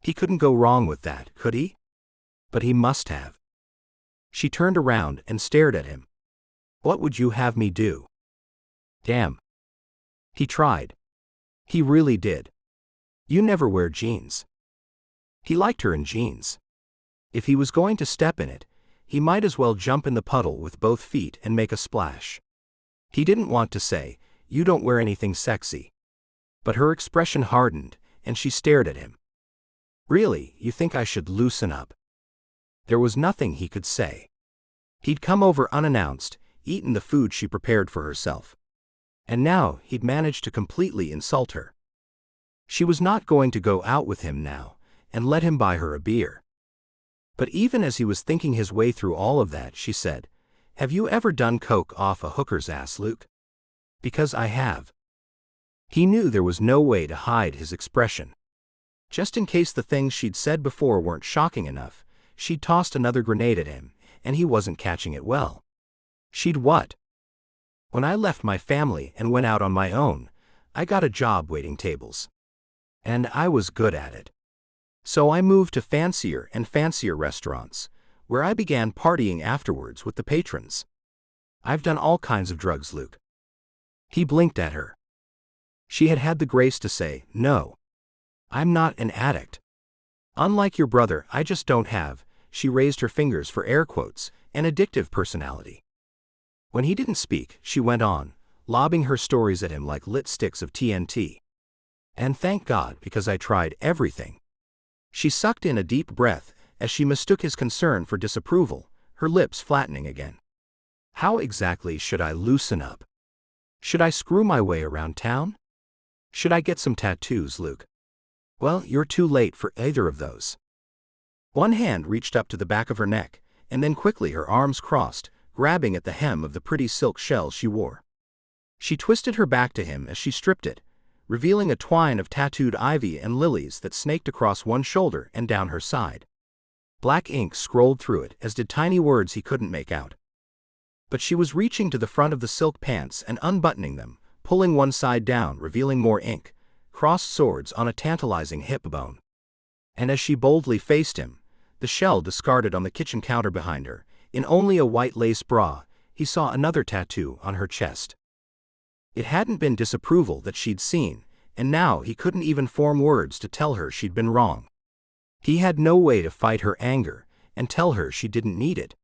He couldn't go wrong with that, could he? But he must have. She turned around and stared at him. "What would you have me do?" "Damn." He tried. He really did. "You never wear jeans." He liked her in jeans. If he was going to step in it, he might as well jump in the puddle with both feet and make a splash. He didn't want to say, "You don't wear anything sexy." But her expression hardened, and she stared at him. "Really, you think I should loosen up?" There was nothing he could say. He'd come over unannounced, eaten the food she prepared for herself. And now he'd managed to completely insult her. She was not going to go out with him now, and let him buy her a beer. But even as he was thinking his way through all of that, she said, "Have you ever done coke off a hooker's ass, Luke?" "Because I have." He knew there was no way to hide his expression. Just in case the things she'd said before weren't shocking enough, she'd tossed another grenade at him, and he wasn't catching it well. "She'd what?" "When I left my family and went out on my own, I got a job waiting tables. And I was good at it. So I moved to fancier and fancier restaurants, where I began partying afterwards with the patrons. I've done all kinds of drugs, Luke." He blinked at her. She had had the grace to say, "No. I'm not an addict. Unlike your brother, I just don't have," she raised her fingers for air quotes, "an addictive personality." When he didn't speak, she went on, lobbing her stories at him like lit sticks of TNT. "And thank God, because I tried everything." She sucked in a deep breath as she mistook his concern for disapproval, her lips flattening again. "How exactly should I loosen up? Should I screw my way around town? Should I get some tattoos, Luke?" "Well, you're too late for either of those." One hand reached up to the back of her neck, and then quickly her arms crossed, grabbing at the hem of the pretty silk shell she wore. She twisted her back to him as she stripped it, revealing a twine of tattooed ivy and lilies that snaked across one shoulder and down her side. Black ink scrolled through it, as did tiny words he couldn't make out. But she was reaching to the front of the silk pants and unbuttoning them, pulling one side down, revealing more ink, crossed swords on a tantalizing hip bone. And as she boldly faced him, the shell discarded on the kitchen counter behind her, in only a white lace bra, he saw another tattoo on her chest. It hadn't been disapproval that she'd seen, and now he couldn't even form words to tell her she'd been wrong. He had no way to fight her anger and tell her she didn't need it.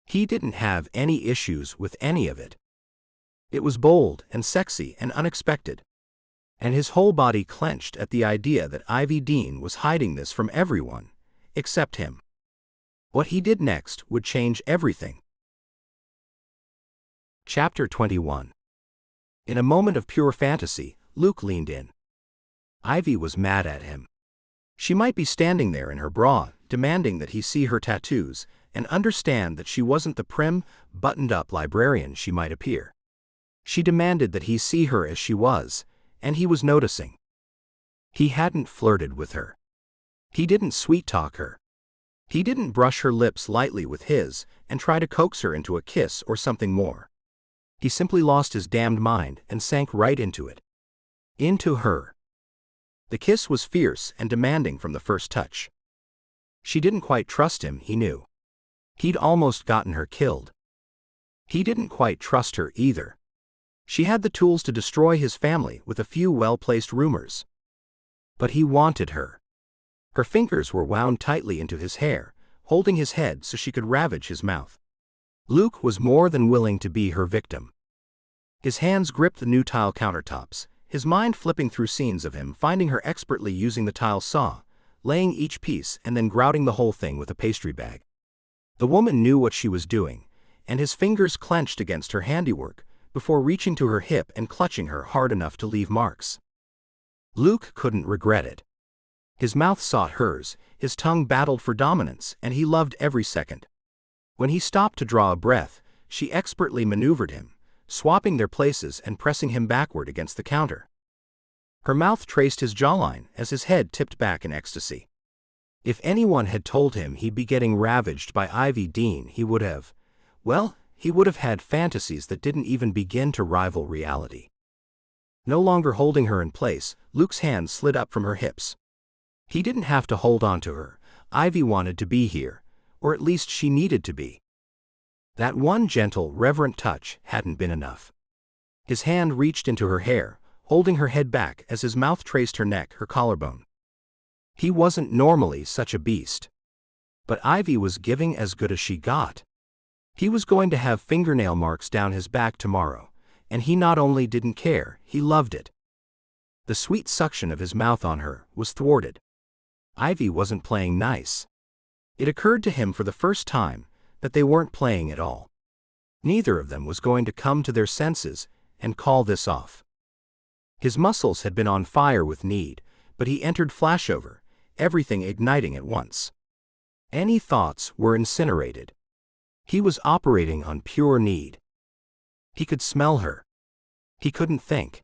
He didn't have any issues with any of it. It was bold and sexy and unexpected. And his whole body clenched at the idea that Ivy Dean was hiding this from everyone, except him. What he did next would change everything. Chapter 21. In a moment of pure fantasy, Luke leaned in. Ivy was mad at him. She might be standing there in her bra, demanding that he see her tattoos and understand that she wasn't the prim, buttoned-up librarian she might appear. She demanded that he see her as she was, and he was noticing. He hadn't flirted with her. He didn't sweet-talk her. He didn't brush her lips lightly with his and try to coax her into a kiss or something more. He simply lost his damned mind and sank right into it. Into her. The kiss was fierce and demanding from the first touch. She didn't quite trust him, he knew. He'd almost gotten her killed. He didn't quite trust her either. She had the tools to destroy his family with a few well-placed rumors. But he wanted her. Her fingers were wound tightly into his hair, holding his head so she could ravage his mouth. Luke was more than willing to be her victim. His hands gripped the new tile countertops, his mind flipping through scenes of him finding her expertly using the tile saw, laying each piece and then grouting the whole thing with a pastry bag. The woman knew what she was doing, and his fingers clenched against her handiwork before reaching to her hip and clutching her hard enough to leave marks. Luke couldn't regret it. His mouth sought hers, his tongue battled for dominance, and he loved every second. When he stopped to draw a breath, she expertly maneuvered him, swapping their places and pressing him backward against the counter. Her mouth traced his jawline as his head tipped back in ecstasy. If anyone had told him he'd be getting ravaged by Ivy Dean, he would have had fantasies that didn't even begin to rival reality. No longer holding her in place, Luke's hands slid up from her hips. He didn't have to hold on to her. Ivy wanted to be here, or at least she needed to be. That one gentle, reverent touch hadn't been enough. His hand reached into her hair, holding her head back as his mouth traced her neck, her collarbone. He wasn't normally such a beast. But Ivy was giving as good as she got. He was going to have fingernail marks down his back tomorrow, and he not only didn't care, he loved it. The sweet suction of his mouth on her was thwarted. Ivy wasn't playing nice. It occurred to him for the first time that they weren't playing at all. Neither of them was going to come to their senses and call this off. His muscles had been on fire with need, but he entered flashover, everything igniting at once. Any thoughts were incinerated. He was operating on pure need. He could smell her. He couldn't think.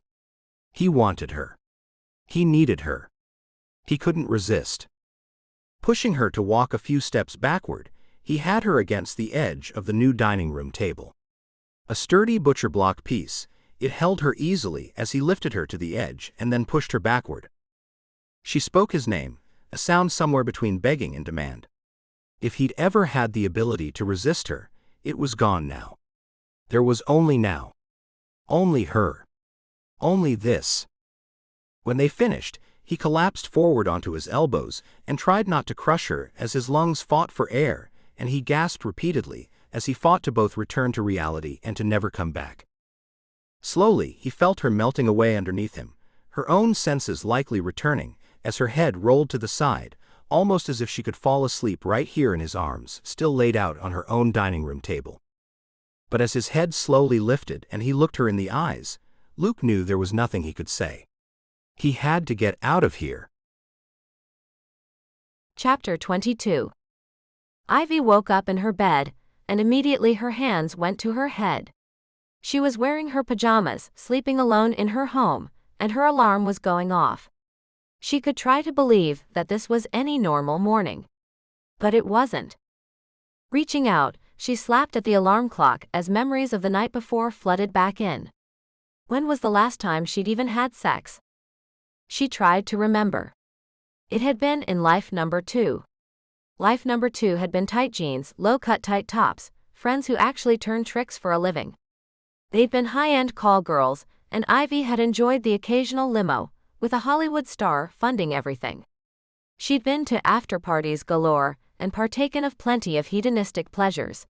He wanted her. He needed her. He couldn't resist. Pushing her to walk a few steps backward, he had her against the edge of the new dining room table. A sturdy butcher block piece, it held her easily as he lifted her to the edge and then pushed her backward. She spoke his name, a sound somewhere between begging and demand. If he'd ever had the ability to resist her, it was gone now. There was only now. Only her. Only this. When they finished, he collapsed forward onto his elbows and tried not to crush her as his lungs fought for air, and he gasped repeatedly as he fought to both return to reality and to never come back. Slowly, he felt her melting away underneath him, her own senses likely returning as her head rolled to the side, almost as if she could fall asleep right here in his arms, still laid out on her own dining room table. But as his head slowly lifted and he looked her in the eyes, Luke knew there was nothing he could say. He had to get out of here. Chapter 22. Ivy woke up in her bed, and immediately her hands went to her head. She was wearing her pajamas, sleeping alone in her home, and her alarm was going off. She could try to believe that this was any normal morning. But it wasn't. Reaching out, she slapped at the alarm clock as memories of the night before flooded back in. When was the last time she'd even had sex? She tried to remember. It had been in life number 2. Life number 2 had been tight jeans, low-cut tight tops, friends who actually turned tricks for a living. They'd been high-end call girls, and Ivy had enjoyed the occasional limo, with a Hollywood star funding everything. She'd been to after-parties galore and partaken of plenty of hedonistic pleasures.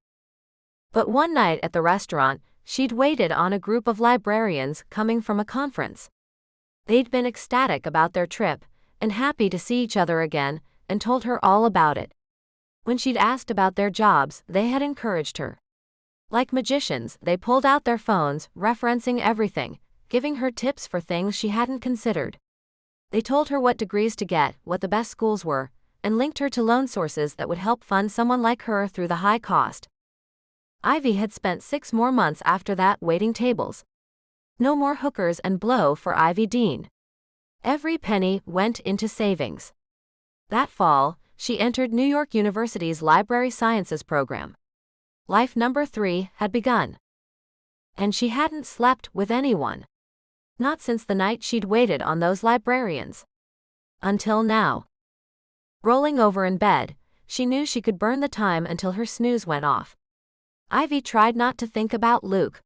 But one night at the restaurant, she'd waited on a group of librarians coming from a conference. They'd been ecstatic about their trip, and happy to see each other again, and told her all about it. When she'd asked about their jobs, they had encouraged her. Like magicians, they pulled out their phones, referencing everything, giving her tips for things she hadn't considered. They told her what degrees to get, what the best schools were, and linked her to loan sources that would help fund someone like her through the high cost. Ivy had spent 6 more months after that waiting tables. No more hookers and blow for Ivy Dean. Every penny went into savings. That fall, she entered New York University's Library Sciences program. Life number 3 had begun. And she hadn't slept with anyone. Not since the night she'd waited on those librarians. Until now. Rolling over in bed, she knew she could burn the time until her snooze went off. Ivy tried not to think about Luke.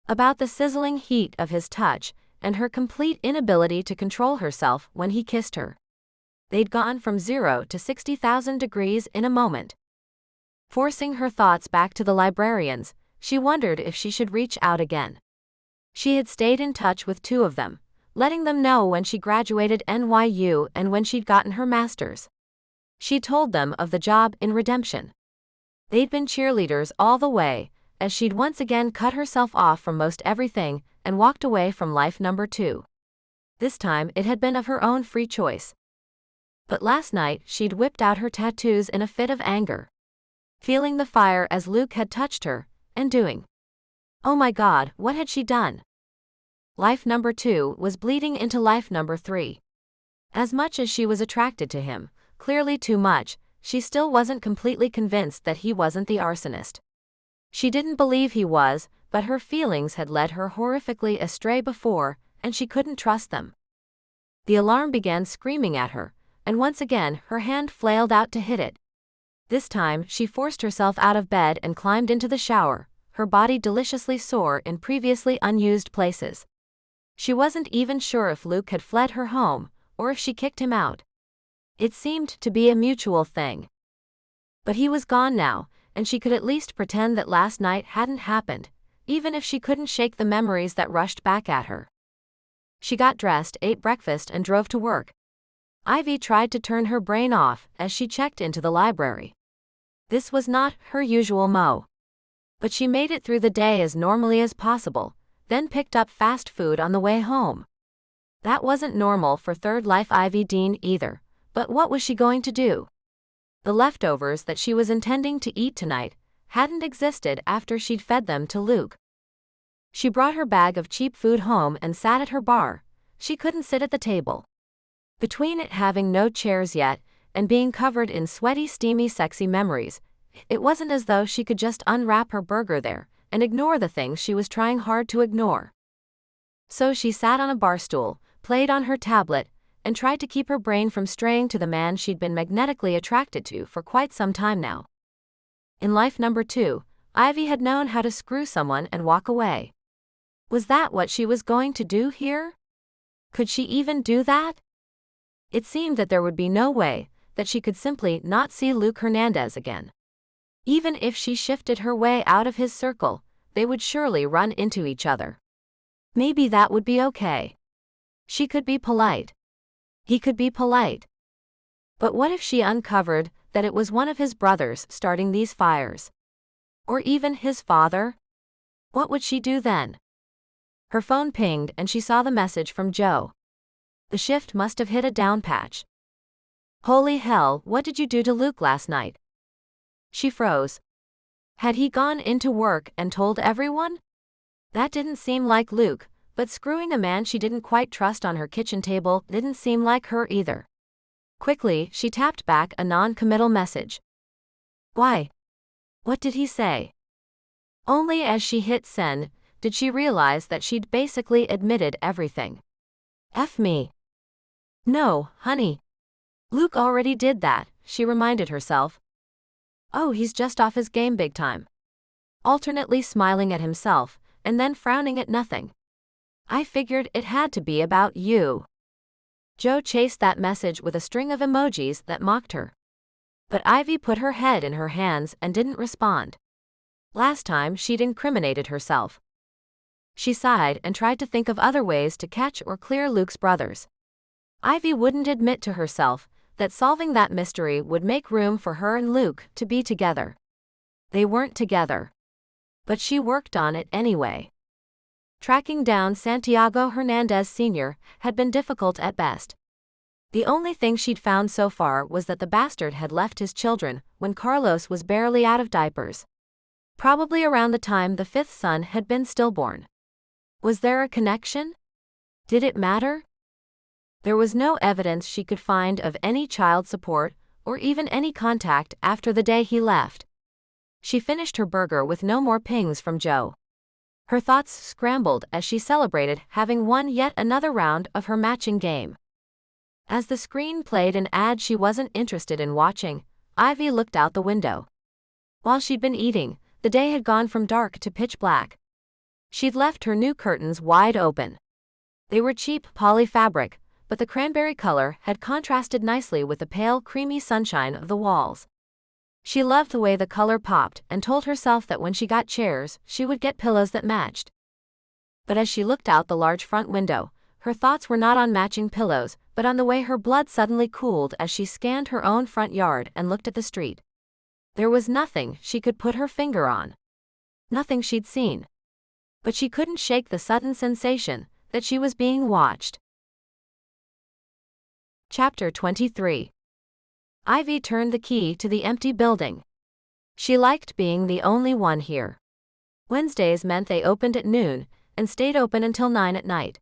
About the sizzling heat of his touch, and her complete inability to control herself when he kissed her. They'd gone from 0 to 60,000 degrees in a moment. Forcing her thoughts back to the librarians, she wondered if she should reach out again. She had stayed in touch with 2 of them, letting them know when she graduated NYU and when she'd gotten her master's. She told them of the job in Redemption. They'd been cheerleaders all the way, as she'd once again cut herself off from most everything and walked away from life number 2. This time it had been of her own free choice. But last night she'd whipped out her tattoos in a fit of anger. Feeling the fire as Luke had touched her, and doing. Oh my God, what had she done? Life number 2 was bleeding into life number 3. As much as she was attracted to him, clearly too much, she still wasn't completely convinced that he wasn't the arsonist. She didn't believe he was, but her feelings had led her horrifically astray before, and she couldn't trust them. The alarm began screaming at her, and once again her hand flailed out to hit it. This time she forced herself out of bed and climbed into the shower, her body deliciously sore in previously unused places. She wasn't even sure if Luke had fled her home, or if she kicked him out. It seemed to be a mutual thing. But he was gone now, and she could at least pretend that last night hadn't happened, even if she couldn't shake the memories that rushed back at her. She got dressed, ate breakfast, and drove to work. Ivy tried to turn her brain off as she checked into the library. This was not her usual mo. But she made it through the day as normally as possible, then picked up fast food on the way home. That wasn't normal for third life Ivy Dean either, but what was she going to do? The leftovers that she was intending to eat tonight hadn't existed after she'd fed them to Luke. She brought her bag of cheap food home and sat at her bar. She couldn't sit at the table. Between it having no chairs yet, and being covered in sweaty, steamy, sexy memories, it wasn't as though she could just unwrap her burger there and ignore the things she was trying hard to ignore. So she sat on a bar stool, played on her tablet, and tried to keep her brain from straying to the man she'd been magnetically attracted to for quite some time now. In life number 2, Ivy had known how to screw someone and walk away. Was that what she was going to do here? Could she even do that? It seemed that there would be no way that she could simply not see Luke Hernandez again. Even if she shifted her way out of his circle, they would surely run into each other. Maybe that would be okay. She could be polite. He could be polite. But what if she uncovered that it was one of his brothers starting these fires? Or even his father? What would she do then? Her phone pinged and she saw the message from Joe. The shift must have hit a down patch. Holy hell, what did you do to Luke last night? She froze. Had he gone into work and told everyone? That didn't seem like Luke, but screwing a man she didn't quite trust on her kitchen table didn't seem like her either. Quickly, she tapped back a non-committal message. Why? What did he say? Only as she hit send did she realize that she'd basically admitted everything. F me. No, honey. Luke already did that, she reminded herself. Oh, he's just off his game big time. Alternately smiling at himself, and then frowning at nothing. I figured it had to be about you. Joe chased that message with a string of emojis that mocked her. But Ivy put her head in her hands and didn't respond. Last time she'd incriminated herself. She sighed and tried to think of other ways to catch or clear Luke's brothers. Ivy wouldn't admit to herself that solving that mystery would make room for her and Luke to be together. They weren't together. But she worked on it anyway. Tracking down Santiago Hernandez Sr. had been difficult at best. The only thing she'd found so far was that the bastard had left his children when Carlos was barely out of diapers. Probably around the time the fifth son had been stillborn. Was there a connection? Did it matter? There was no evidence she could find of any child support or even any contact after the day he left. She finished her burger with no more pings from Joe. Her thoughts scrambled as she celebrated having won yet another round of her matching game. As the screen played an ad she wasn't interested in watching, Ivy looked out the window. While she'd been eating, the day had gone from dark to pitch black. She'd left her new curtains wide open. They were cheap poly fabric, but the cranberry color had contrasted nicely with the pale, creamy sunshine of the walls. She loved the way the color popped and told herself that when she got chairs, she would get pillows that matched. But as she looked out the large front window, her thoughts were not on matching pillows, but on the way her blood suddenly cooled as she scanned her own front yard and looked at the street. There was nothing she could put her finger on. Nothing she'd seen. But she couldn't shake the sudden sensation that she was being watched. Chapter 23. Ivy turned the key to the empty building. She liked being the only one here. Wednesdays meant they opened at noon and stayed open until 9 at night.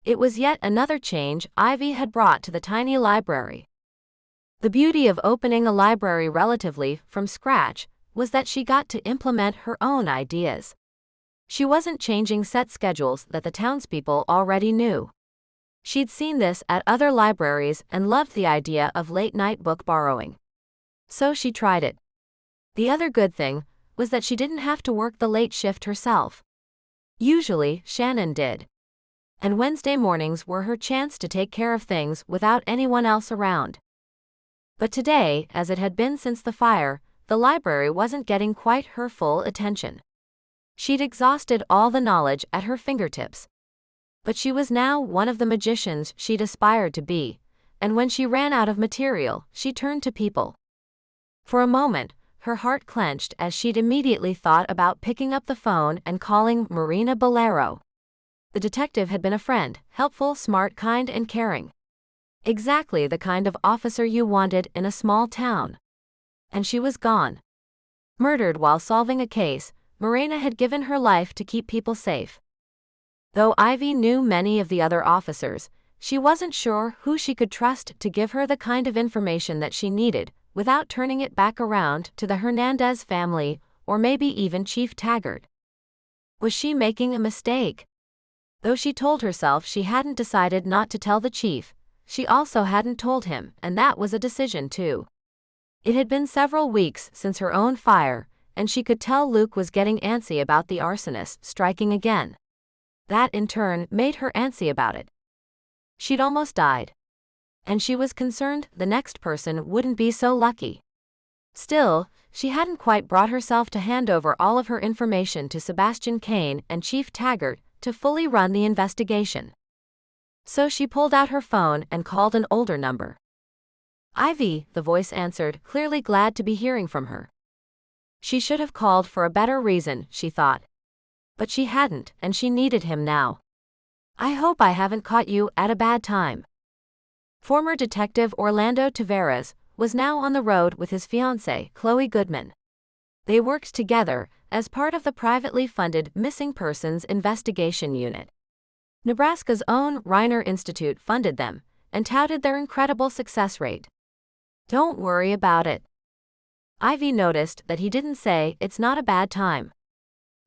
It was yet another change Ivy had brought to the tiny library. The beauty of opening a library relatively from scratch was that she got to implement her own ideas. She wasn't changing set schedules that the townspeople already knew. She'd seen this at other libraries and loved the idea of late-night book borrowing. So she tried it. The other good thing was that she didn't have to work the late shift herself. Usually, Shannon did. And Wednesday mornings were her chance to take care of things without anyone else around. But today, as it had been since the fire, the library wasn't getting quite her full attention. She'd exhausted all the knowledge at her fingertips. But she was now one of the magicians she'd aspired to be, and when she ran out of material, she turned to people. For a moment, her heart clenched as she'd immediately thought about picking up the phone and calling Marina Bolero. The detective had been a friend, helpful, smart, kind, and caring. Exactly the kind of officer you wanted in a small town. And she was gone. Murdered while solving a case, Marina had given her life to keep people safe. Though Ivy knew many of the other officers, she wasn't sure who she could trust to give her the kind of information that she needed without turning it back around to the Hernandez family or maybe even Chief Taggart. Was she making a mistake? Though she told herself she hadn't decided not to tell the chief, she also hadn't told him, and that was a decision too. It had been several weeks since her own fire, and she could tell Luke was getting antsy about the arsonist striking again. That in turn made her antsy about it. She'd almost died. And she was concerned the next person wouldn't be so lucky. Still, she hadn't quite brought herself to hand over all of her information to Sebastian Kane and Chief Taggart to fully run the investigation. So she pulled out her phone and called an older number. "Ivy," the voice answered, clearly glad to be hearing from her. She should have called for a better reason, she thought. But she hadn't, and she needed him now. "I hope I haven't caught you at a bad time." Former Detective Orlando Tavares was now on the road with his fiancée, Chloe Goodman. They worked together as part of the privately funded Missing Persons Investigation Unit. Nebraska's own Reiner Institute funded them and touted their incredible success rate. "Don't worry about it." Ivy noticed that he didn't say it's not a bad time.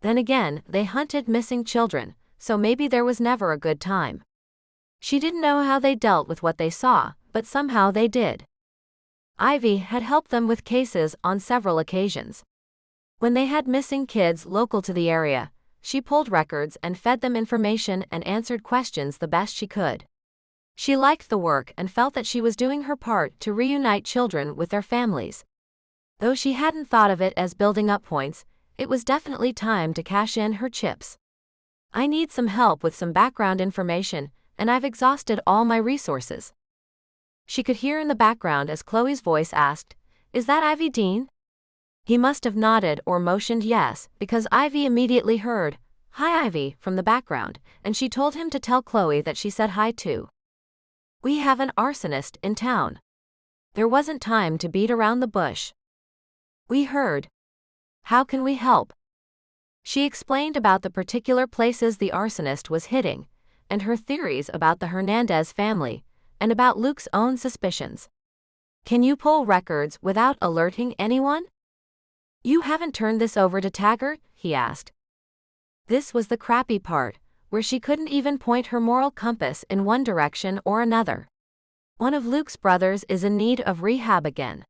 Then again, they hunted missing children, so maybe there was never a good time. She didn't know how they dealt with what they saw, but somehow they did. Ivy had helped them with cases on several occasions. When they had missing kids local to the area, she pulled records and fed them information and answered questions the best she could. She liked the work and felt that she was doing her part to reunite children with their families. Though she hadn't thought of it as building up points, it was definitely time to cash in her chips. I need some help with some background information, and I've exhausted all my resources. She could hear in the background as Chloe's voice asked, "Is that Ivy Dean?" He must have nodded or motioned yes, because Ivy immediately heard, "Hi Ivy," from the background, and she told him to tell Chloe that she said hi too. "We have an arsonist in town." There wasn't time to beat around the bush. "We heard. How can we help?" She explained about the particular places the arsonist was hitting, and her theories about the Hernandez family, and about Luke's own suspicions. "Can you pull records without alerting anyone?" "You haven't turned this over to Taggart?" he asked. This was the crappy part, where she couldn't even point her moral compass in one direction or another. One of Luke's brothers is in need of rehab again.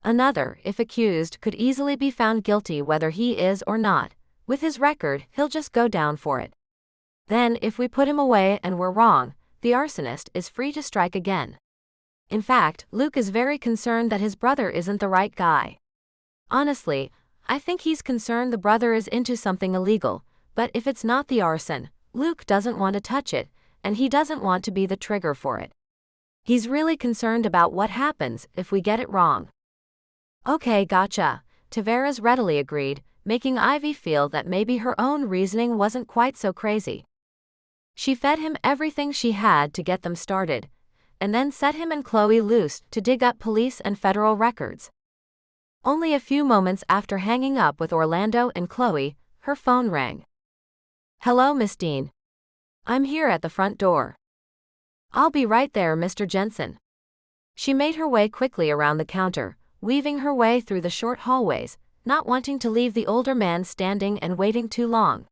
Another, if accused, could easily be found guilty whether he is or not. With his record, he'll just go down for it. Then, if we put him away and we're wrong, the arsonist is free to strike again. In fact, Luke is very concerned that his brother isn't the right guy. Honestly, I think he's concerned the brother is into something illegal, but if it's not the arson, Luke doesn't want to touch it, and he doesn't want to be the trigger for it. He's really concerned about what happens if we get it wrong. "Okay, gotcha," Tavares readily agreed, making Ivy feel that maybe her own reasoning wasn't quite so crazy. She fed him everything she had to get them started, and then set him and Chloe loose to dig up police and federal records. Only a few moments after hanging up with Orlando and Chloe, her phone rang. "Hello, Miss Dean. I'm here at the front door." "I'll be right there, Mr. Jensen." She made her way quickly around the counter, weaving her way through the short hallways, not wanting to leave the older man standing and waiting too long.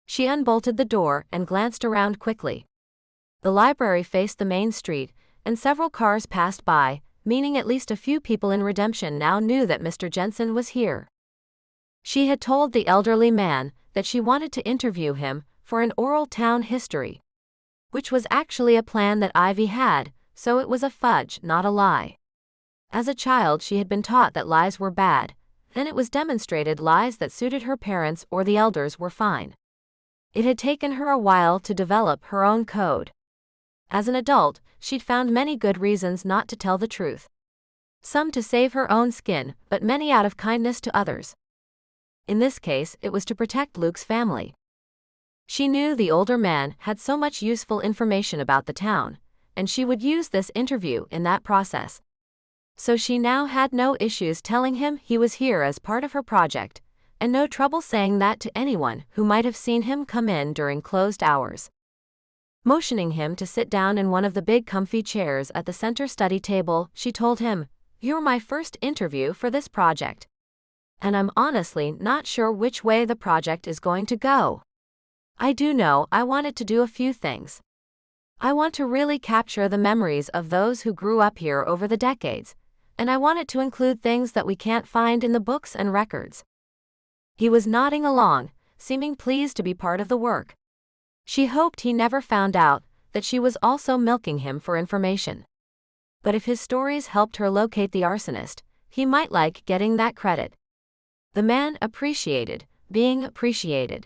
She unbolted the door and glanced around quickly. The library faced the main street, and several cars passed by, meaning at least a few people in Redemption now knew that Mr. Jensen was here. She had told the elderly man that she wanted to interview him for an oral town history, which was actually a plan that Ivy had, so it was a fudge, not a lie. As a child she had been taught that lies were bad, then it was demonstrated lies that suited her parents or the elders were fine. It had taken her a while to develop her own code. As an adult, she'd found many good reasons not to tell the truth. Some to save her own skin, but many out of kindness to others. In this case, it was to protect Luke's family. She knew the older man had so much useful information about the town, and she would use this interview in that process. So she now had no issues telling him he was here as part of her project, and no trouble saying that to anyone who might have seen him come in during closed hours. Motioning him to sit down in one of the big comfy chairs at the center study table, she told him, "You're my first interview for this project. And I'm honestly not sure which way the project is going to go. I do know I wanted to do a few things. I want to really capture the memories of those who grew up here over the decades, and I want it to include things that we can't find in the books and records." He was nodding along, seeming pleased to be part of the work. She hoped he never found out that she was also milking him for information. But if his stories helped her locate the arsonist, he might like getting that credit. The man appreciated being appreciated.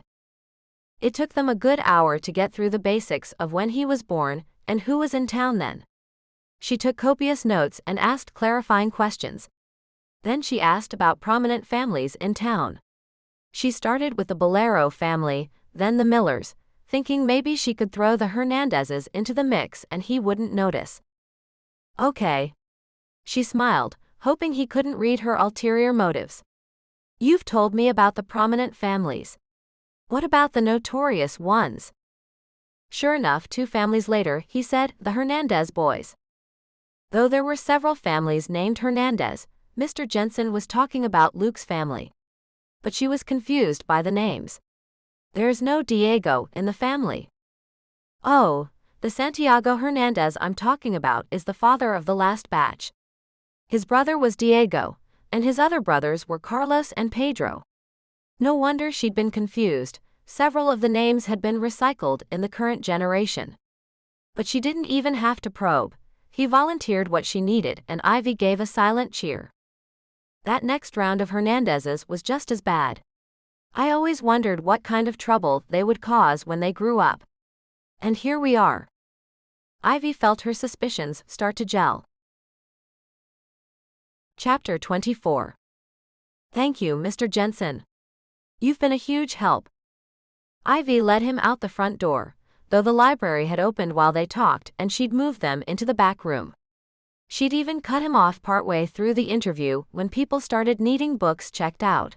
It took them a good hour to get through the basics of when he was born and who was in town then. She took copious notes and asked clarifying questions. Then she asked about prominent families in town. She started with the Bolero family, then the Millers, thinking maybe she could throw the Hernandezes into the mix and he wouldn't notice. "Okay." She smiled, hoping he couldn't read her ulterior motives. "You've told me about the prominent families. What about the notorious ones?" Sure enough, 2 families later, he said, "The Hernandez boys." Though there were several families named Hernandez, Mr. Jensen was talking about Luke's family. But she was confused by the names. "There's no Diego in the family." "Oh, the Santiago Hernandez I'm talking about is the father of the last batch. His brother was Diego, and his other brothers were Carlos and Pedro." No wonder she'd been confused. Several of the names had been recycled in the current generation. But she didn't even have to probe. He volunteered what she needed and Ivy gave a silent cheer. That next round of Hernandezes was just as bad. I always wondered what kind of trouble they would cause when they grew up. And here we are. Ivy felt her suspicions start to gel. Chapter 24. Thank you, Mr. Jensen. You've been a huge help. Ivy led him out the front door, though the library had opened while they talked and she'd moved them into the back room. She'd even cut him off partway through the interview when people started needing books checked out.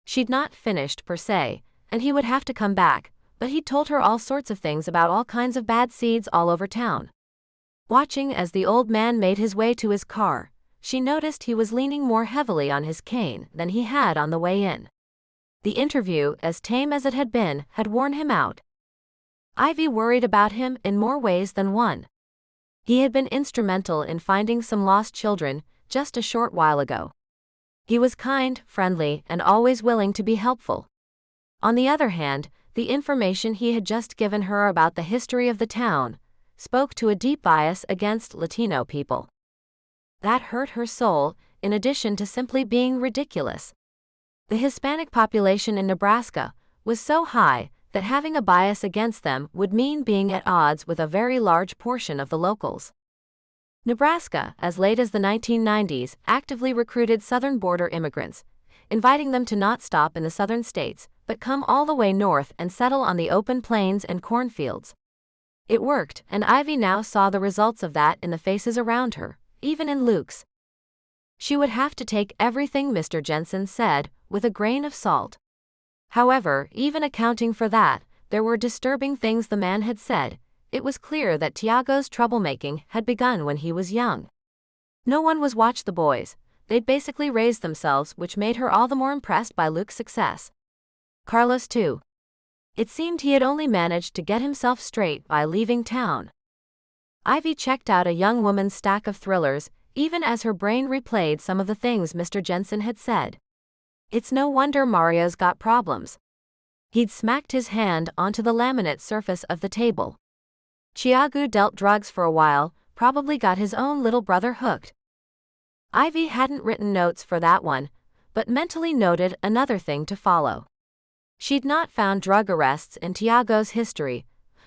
She'd not finished per se, and he would have to come back, but he'd told her all sorts of things about all kinds of bad seeds all over town. Watching as the old man made his way to his car, she noticed he was leaning more heavily on his cane than he had on the way in. The interview, as tame as it had been, had worn him out. Ivy worried about him in more ways than one. He had been instrumental in finding some lost children just a short while ago. He was kind, friendly, and always willing to be helpful. On the other hand, the information he had just given her about the history of the town spoke to a deep bias against Latino people. That hurt her soul, in addition to simply being ridiculous. The Hispanic population in Nebraska was so high that having a bias against them would mean being at odds with a very large portion of the locals. Nebraska, as late as the 1990s, actively recruited southern border immigrants, inviting them to not stop in the southern states, but come all the way north and settle on the open plains and cornfields. It worked, and Ivy now saw the results of that in the faces around her, even in Luke's. She would have to take everything Mr. Jensen said with a grain of salt. However, even accounting for that, there were disturbing things the man had said. It was clear that Tiago's troublemaking had begun when he was young. No one was watched the boys. They'd basically raised themselves, which made her all the more impressed by Luke's success. Carlos too. It seemed he had only managed to get himself straight by leaving town. Ivy checked out a young woman's stack of thrillers, even as her brain replayed some of the things Mr. Jensen had said. It's no wonder Mario's got problems. He'd smacked his hand onto the laminate surface of the table. Tiago dealt drugs for a while, probably got his own little brother hooked. Ivy hadn't written notes for that one, but mentally noted another thing to follow. She'd not found drug arrests in Tiago's history,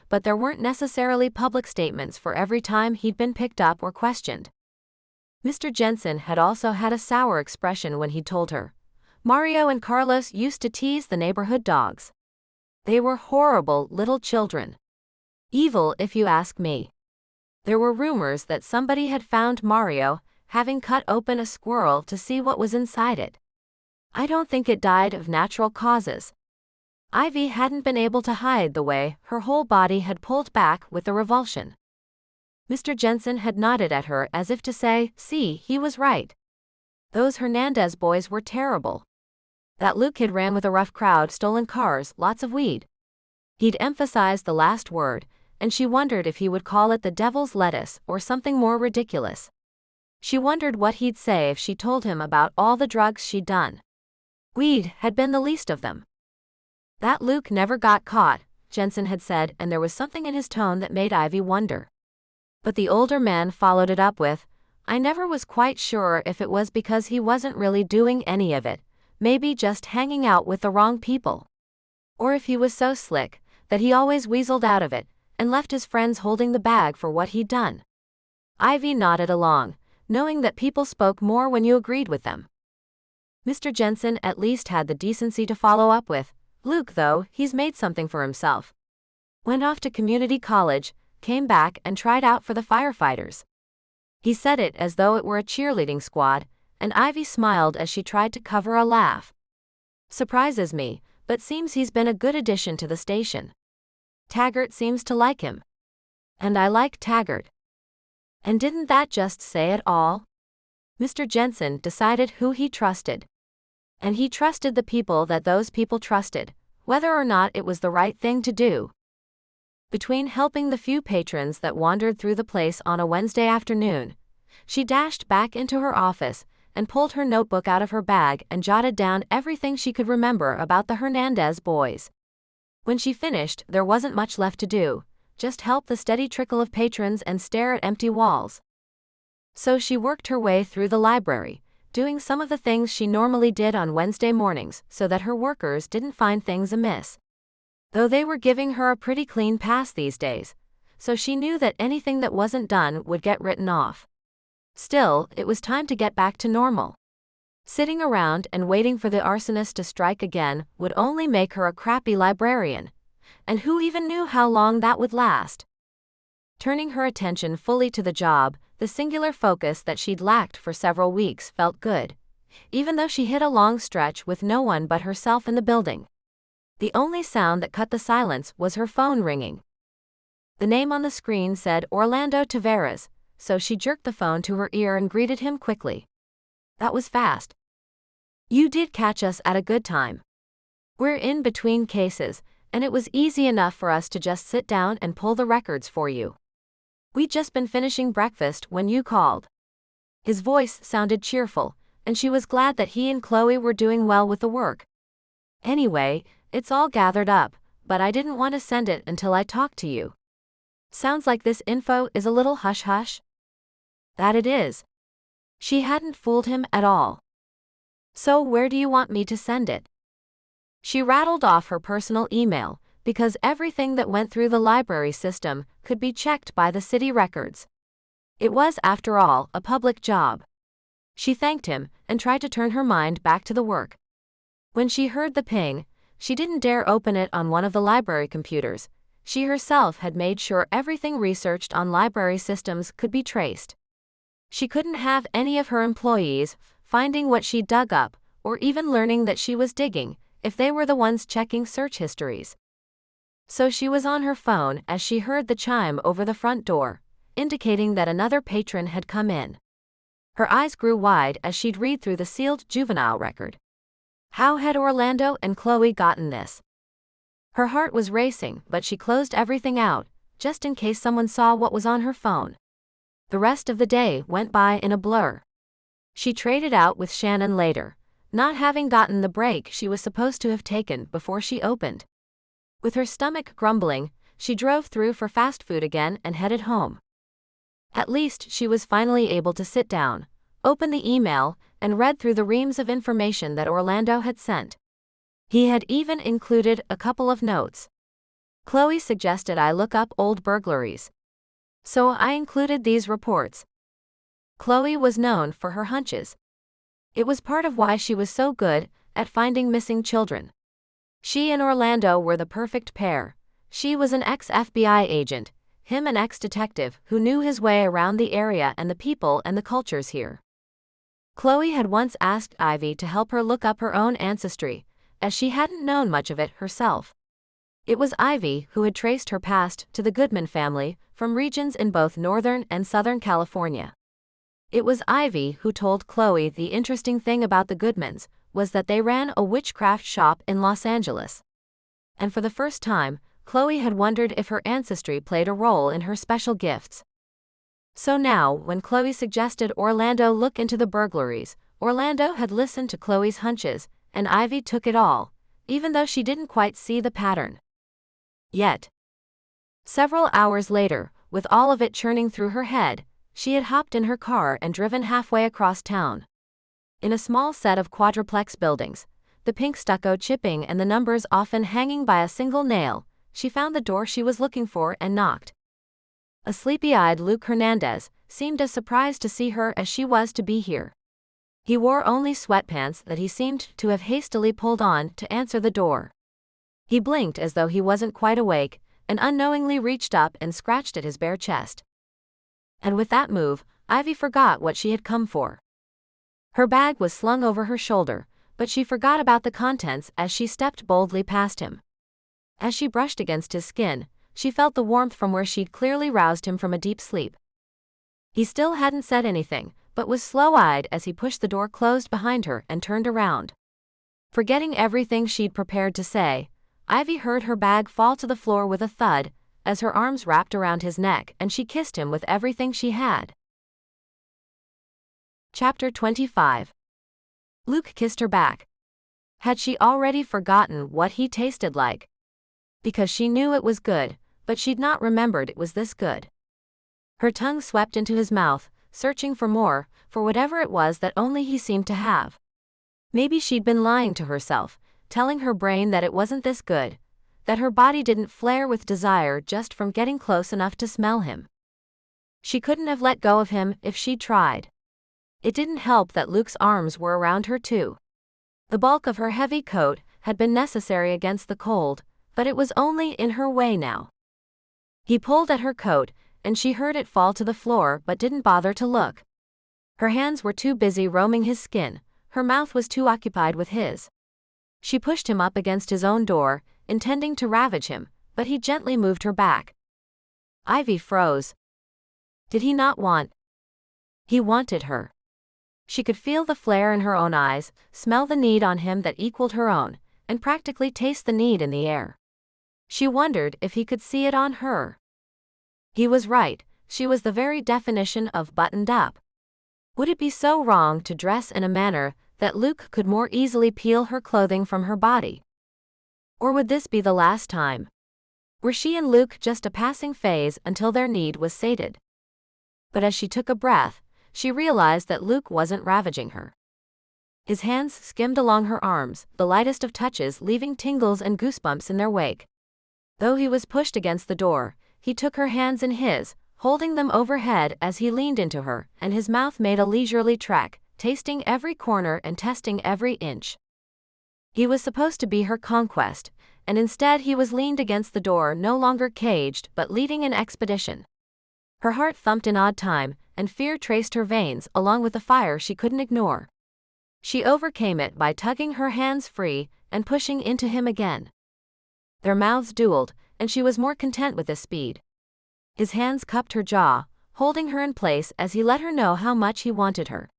but there weren't necessarily public statements for every time he'd been picked up or questioned. Mr. Jensen had also had a sour expression when he'd told her, Mario and Carlos used to tease the neighborhood dogs. They were horrible little children. Evil, if you ask me. There were rumors that somebody had found Mario having cut open a squirrel to see what was inside it. I don't think it died of natural causes. Ivy hadn't been able to hide the way her whole body had pulled back with the revulsion. Mr. Jensen had nodded at her as if to say, see, he was right. Those Hernandez boys were terrible. That Luke kid ran with a rough crowd, stolen cars, lots of weed. He'd emphasized the last word, and she wondered if he would call it the devil's lettuce or something more ridiculous. She wondered what he'd say if she told him about all the drugs she'd done. Weed had been the least of them. That Luke never got caught, Jensen had said, and there was something in his tone that made Ivy wonder. But the older man followed it up with, I never was quite sure if it was because he wasn't really doing any of it, maybe just hanging out with the wrong people. Or if he was so slick that he always weaseled out of it and left his friends holding the bag for what he'd done. Ivy nodded along, knowing that people spoke more when you agreed with them. Mr. Jensen at least had the decency to follow up with, Luke, though, he's made something for himself. Went off to community college, came back and tried out for the firefighters. He said it as though it were a cheerleading squad, and Ivy smiled as she tried to cover a laugh. Surprises me, but seems he's been a good addition to the station. Taggart seems to like him. And I like Taggart. And didn't that just say it all? Mr. Jensen decided who he trusted. And he trusted the people that those people trusted, whether or not it was the right thing to do. Between helping the few patrons that wandered through the place on a Wednesday afternoon, she dashed back into her office and pulled her notebook out of her bag and jotted down everything she could remember about the Hernandez boys. When she finished, there wasn't much left to do, just help the steady trickle of patrons and stare at empty walls. So she worked her way through the library, doing some of the things she normally did on Wednesday mornings so that her workers didn't find things amiss. Though they were giving her a pretty clean pass these days, so she knew that anything that wasn't done would get written off. Still, it was time to get back to normal. Sitting around and waiting for the arsonist to strike again would only make her a crappy librarian, and who even knew how long that would last? Turning her attention fully to the job, the singular focus that she'd lacked for several weeks felt good, even though she hit a long stretch with no one but herself in the building. The only sound that cut the silence was her phone ringing. The name on the screen said Orlando Taveras, so she jerked the phone to her ear and greeted him quickly. That was fast. You did catch us at a good time. We're in between cases, and it was easy enough for us to just sit down and pull the records for you. We'd just been finishing breakfast when you called. His voice sounded cheerful, and she was glad that he and Chloe were doing well with the work. Anyway, it's all gathered up, but I didn't want to send it until I talked to you. Sounds like this info is a little hush-hush? That it is. She hadn't fooled him at all. So where do you want me to send it? She rattled off her personal email, because everything that went through the library system could be checked by the city records. It was, after all, a public job. She thanked him and tried to turn her mind back to the work. When she heard the ping, she didn't dare open it on one of the library computers. She herself had made sure everything researched on library systems could be traced. She couldn't have any of her employees finding what she dug up, or even learning that she was digging, if they were the ones checking search histories. So she was on her phone as she heard the chime over the front door, indicating that another patron had come in. Her eyes grew wide as she'd read through the sealed juvenile record. How had Orlando and Chloe gotten this? Her heart was racing, but she closed everything out, just in case someone saw what was on her phone. The rest of the day went by in a blur. She traded out with Shannon later, not having gotten the break she was supposed to have taken before she opened. With her stomach grumbling, she drove through for fast food again and headed home. At least she was finally able to sit down, open the email, and read through the reams of information that Orlando had sent. He had even included a couple of notes. Chloe suggested I look up old burglaries. So I included these reports. Chloe was known for her hunches. It was part of why she was so good at finding missing children. She and Orlando were the perfect pair. She was an ex-FBI agent, him an ex-detective who knew his way around the area and the people and the cultures here. Chloe had once asked Ivy to help her look up her own ancestry, as she hadn't known much of it herself. It was Ivy who had traced her past to the Goodman family from regions in both Northern and Southern California. It was Ivy who told Chloe the interesting thing about the Goodmans was that they ran a witchcraft shop in Los Angeles. And for the first time, Chloe had wondered if her ancestry played a role in her special gifts. So now, when Chloe suggested Orlando look into the burglaries, Orlando had listened to Chloe's hunches, and Ivy took it all, even though she didn't quite see the pattern yet. Several hours later, with all of it churning through her head, she had hopped in her car and driven halfway across town. In a small set of quadruplex buildings, the pink stucco chipping and the numbers often hanging by a single nail, she found the door she was looking for and knocked. A sleepy-eyed Luke Hernandez seemed as surprised to see her as she was to be here. He wore only sweatpants that he seemed to have hastily pulled on to answer the door. He blinked as though he wasn't quite awake, and unknowingly reached up and scratched at his bare chest. And with that move, Ivy forgot what she had come for. Her bag was slung over her shoulder, but she forgot about the contents as she stepped boldly past him. As she brushed against his skin, she felt the warmth from where she'd clearly roused him from a deep sleep. He still hadn't said anything, but was slow-eyed as he pushed the door closed behind her and turned around. Forgetting everything she'd prepared to say, Ivy heard her bag fall to the floor with a thud, as her arms wrapped around his neck and she kissed him with everything she had. Chapter 25. Luke kissed her back. Had she already forgotten what he tasted like? Because she knew it was good, but she'd not remembered it was this good. Her tongue swept into his mouth, searching for more, for whatever it was that only he seemed to have. Maybe she'd been lying to herself, telling her brain that it wasn't this good, that her body didn't flare with desire just from getting close enough to smell him. She couldn't have let go of him if she'd tried. It didn't help that Luke's arms were around her too. The bulk of her heavy coat had been necessary against the cold, but it was only in her way now. He pulled at her coat, and she heard it fall to the floor but didn't bother to look. Her hands were too busy roaming his skin, her mouth was too occupied with his. She pushed him up against his own door, intending to ravage him, but he gently moved her back. Ivy froze. Did he not want? He wanted her. She could feel the flare in her own eyes, smell the need on him that equaled her own, and practically taste the need in the air. She wondered if he could see it on her. He was right, she was the very definition of buttoned up. Would it be so wrong to dress in a manner that Luke could more easily peel her clothing from her body? Or would this be the last time? Were she and Luke just a passing phase until their need was sated? But as she took a breath, she realized that Luke wasn't ravaging her. His hands skimmed along her arms, the lightest of touches leaving tingles and goosebumps in their wake. Though he was pushed against the door, he took her hands in his, holding them overhead as he leaned into her, and his mouth made a leisurely trek, tasting every corner and testing every inch. He was supposed to be her conquest, and instead he was leaned against the door, no longer caged but leading an expedition. Her heart thumped in odd time, and fear traced her veins along with the fire she couldn't ignore. She overcame it by tugging her hands free and pushing into him again. Their mouths dueled, and she was more content with this speed. His hands cupped her jaw, holding her in place as he let her know how much he wanted her.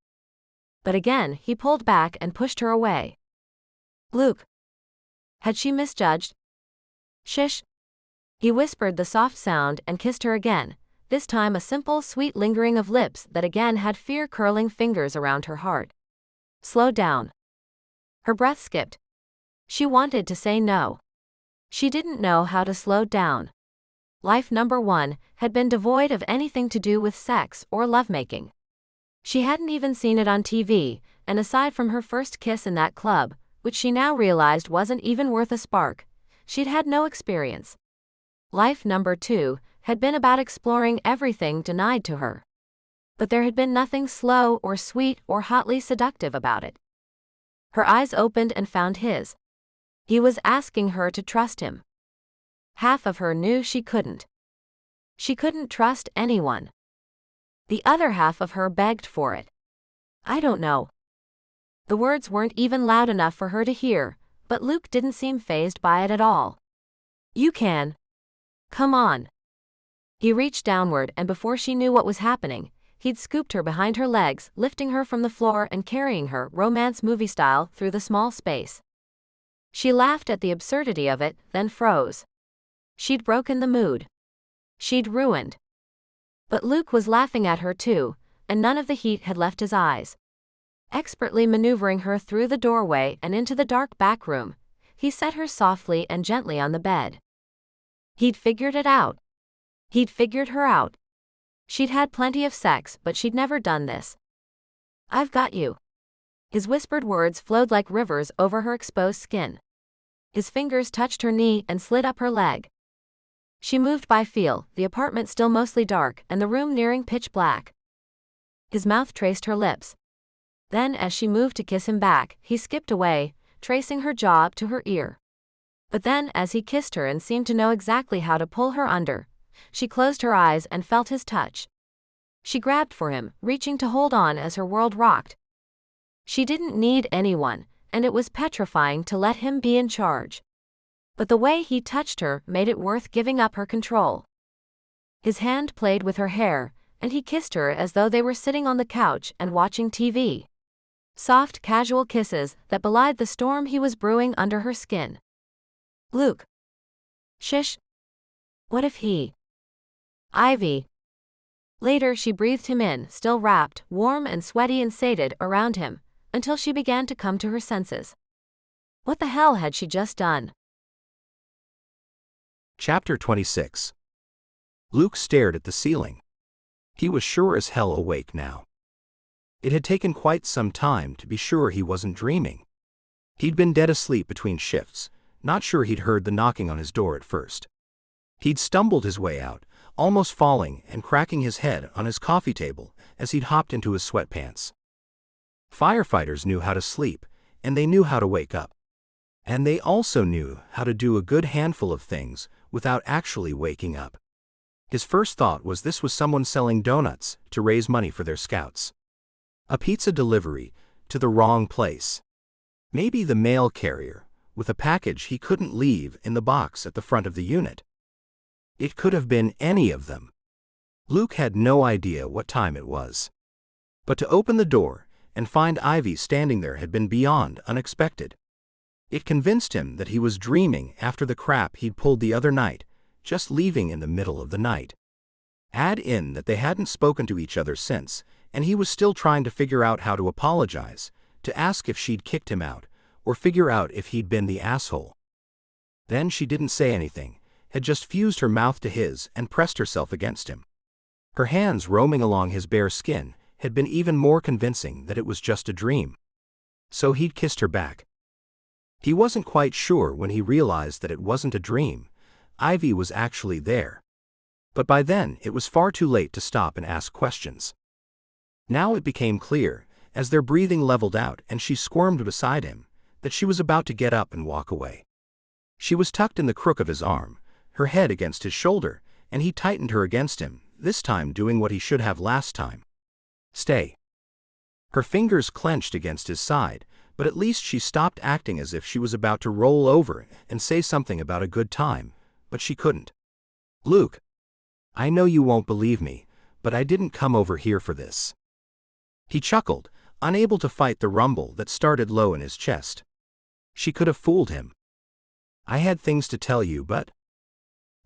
But again he pulled back and pushed her away. Luke. Had she misjudged? Shish. He whispered the soft sound and kissed her again, this time a simple, sweet lingering of lips that again had fear-curling fingers around her heart. Slow down. Her breath skipped. She wanted to say no. She didn't know how to slow down. Life number one had been devoid of anything to do with sex or lovemaking. She hadn't even seen it on TV, and aside from her first kiss in that club, which she now realized wasn't even worth a spark, she'd had no experience. Life number two had been about exploring everything denied to her. But there had been nothing slow or sweet or hotly seductive about it. Her eyes opened and found his. He was asking her to trust him. Half of her knew she couldn't. She couldn't trust anyone. The other half of her begged for it. I don't know. The words weren't even loud enough for her to hear, but Luke didn't seem fazed by it at all. You can. Come on. He reached downward, and before she knew what was happening, he'd scooped her behind her legs, lifting her from the floor and carrying her, romance movie style, through the small space. She laughed at the absurdity of it, then froze. She'd broken the mood. She'd ruined. But Luke was laughing at her too, and none of the heat had left his eyes. Expertly maneuvering her through the doorway and into the dark back room, he set her softly and gently on the bed. He'd figured it out. He'd figured her out. She'd had plenty of sex, but she'd never done this. I've got you. His whispered words flowed like rivers over her exposed skin. His fingers touched her knee and slid up her leg. She moved by feel, the apartment still mostly dark and the room nearing pitch black. His mouth traced her lips. Then as she moved to kiss him back, he skipped away, tracing her jaw up to her ear. But then as he kissed her and seemed to know exactly how to pull her under, she closed her eyes and felt his touch. She grabbed for him, reaching to hold on as her world rocked. She didn't need anyone, and it was petrifying to let him be in charge. But the way he touched her made it worth giving up her control. His hand played with her hair, and he kissed her as though they were sitting on the couch and watching TV. Soft, casual kisses that belied the storm he was brewing under her skin. Luke. Shish. What if he? Ivy. Later she breathed him in, still wrapped, warm and sweaty and sated, around him, until she began to come to her senses. What the hell had she just done? Chapter 26. Luke stared at the ceiling. He was sure as hell awake now. It had taken quite some time to be sure he wasn't dreaming. He'd been dead asleep between shifts, not sure he'd heard the knocking on his door at first. He'd stumbled his way out, almost falling and cracking his head on his coffee table as he'd hopped into his sweatpants. Firefighters knew how to sleep, and they knew how to wake up. And they also knew how to do a good handful of things without actually waking up. His first thought was this was someone selling donuts to raise money for their scouts. A pizza delivery to the wrong place. Maybe the mail carrier, with a package he couldn't leave in the box at the front of the unit. It could have been any of them. Luke had no idea what time it was. But to open the door and find Ivy standing there had been beyond unexpected. It convinced him that he was dreaming after the crap he'd pulled the other night, just leaving in the middle of the night. Add in that they hadn't spoken to each other since, and he was still trying to figure out how to apologize, to ask if she'd kicked him out, or figure out if he'd been the asshole. Then she didn't say anything, had just fused her mouth to his and pressed herself against him. Her hands roaming along his bare skin had been even more convincing that it was just a dream. So he'd kissed her back. He wasn't quite sure when he realized that it wasn't a dream. Ivy was actually there. But by then it was far too late to stop and ask questions. Now it became clear, as their breathing leveled out and she squirmed beside him, that she was about to get up and walk away. She was tucked in the crook of his arm, her head against his shoulder, and he tightened her against him, this time doing what he should have last time. Stay. Her fingers clenched against his side, but at least she stopped acting as if she was about to roll over and say something about a good time, but she couldn't. Luke, I know you won't believe me, but I didn't come over here for this. He chuckled, unable to fight the rumble that started low in his chest. She could have fooled him. I had things to tell you, but...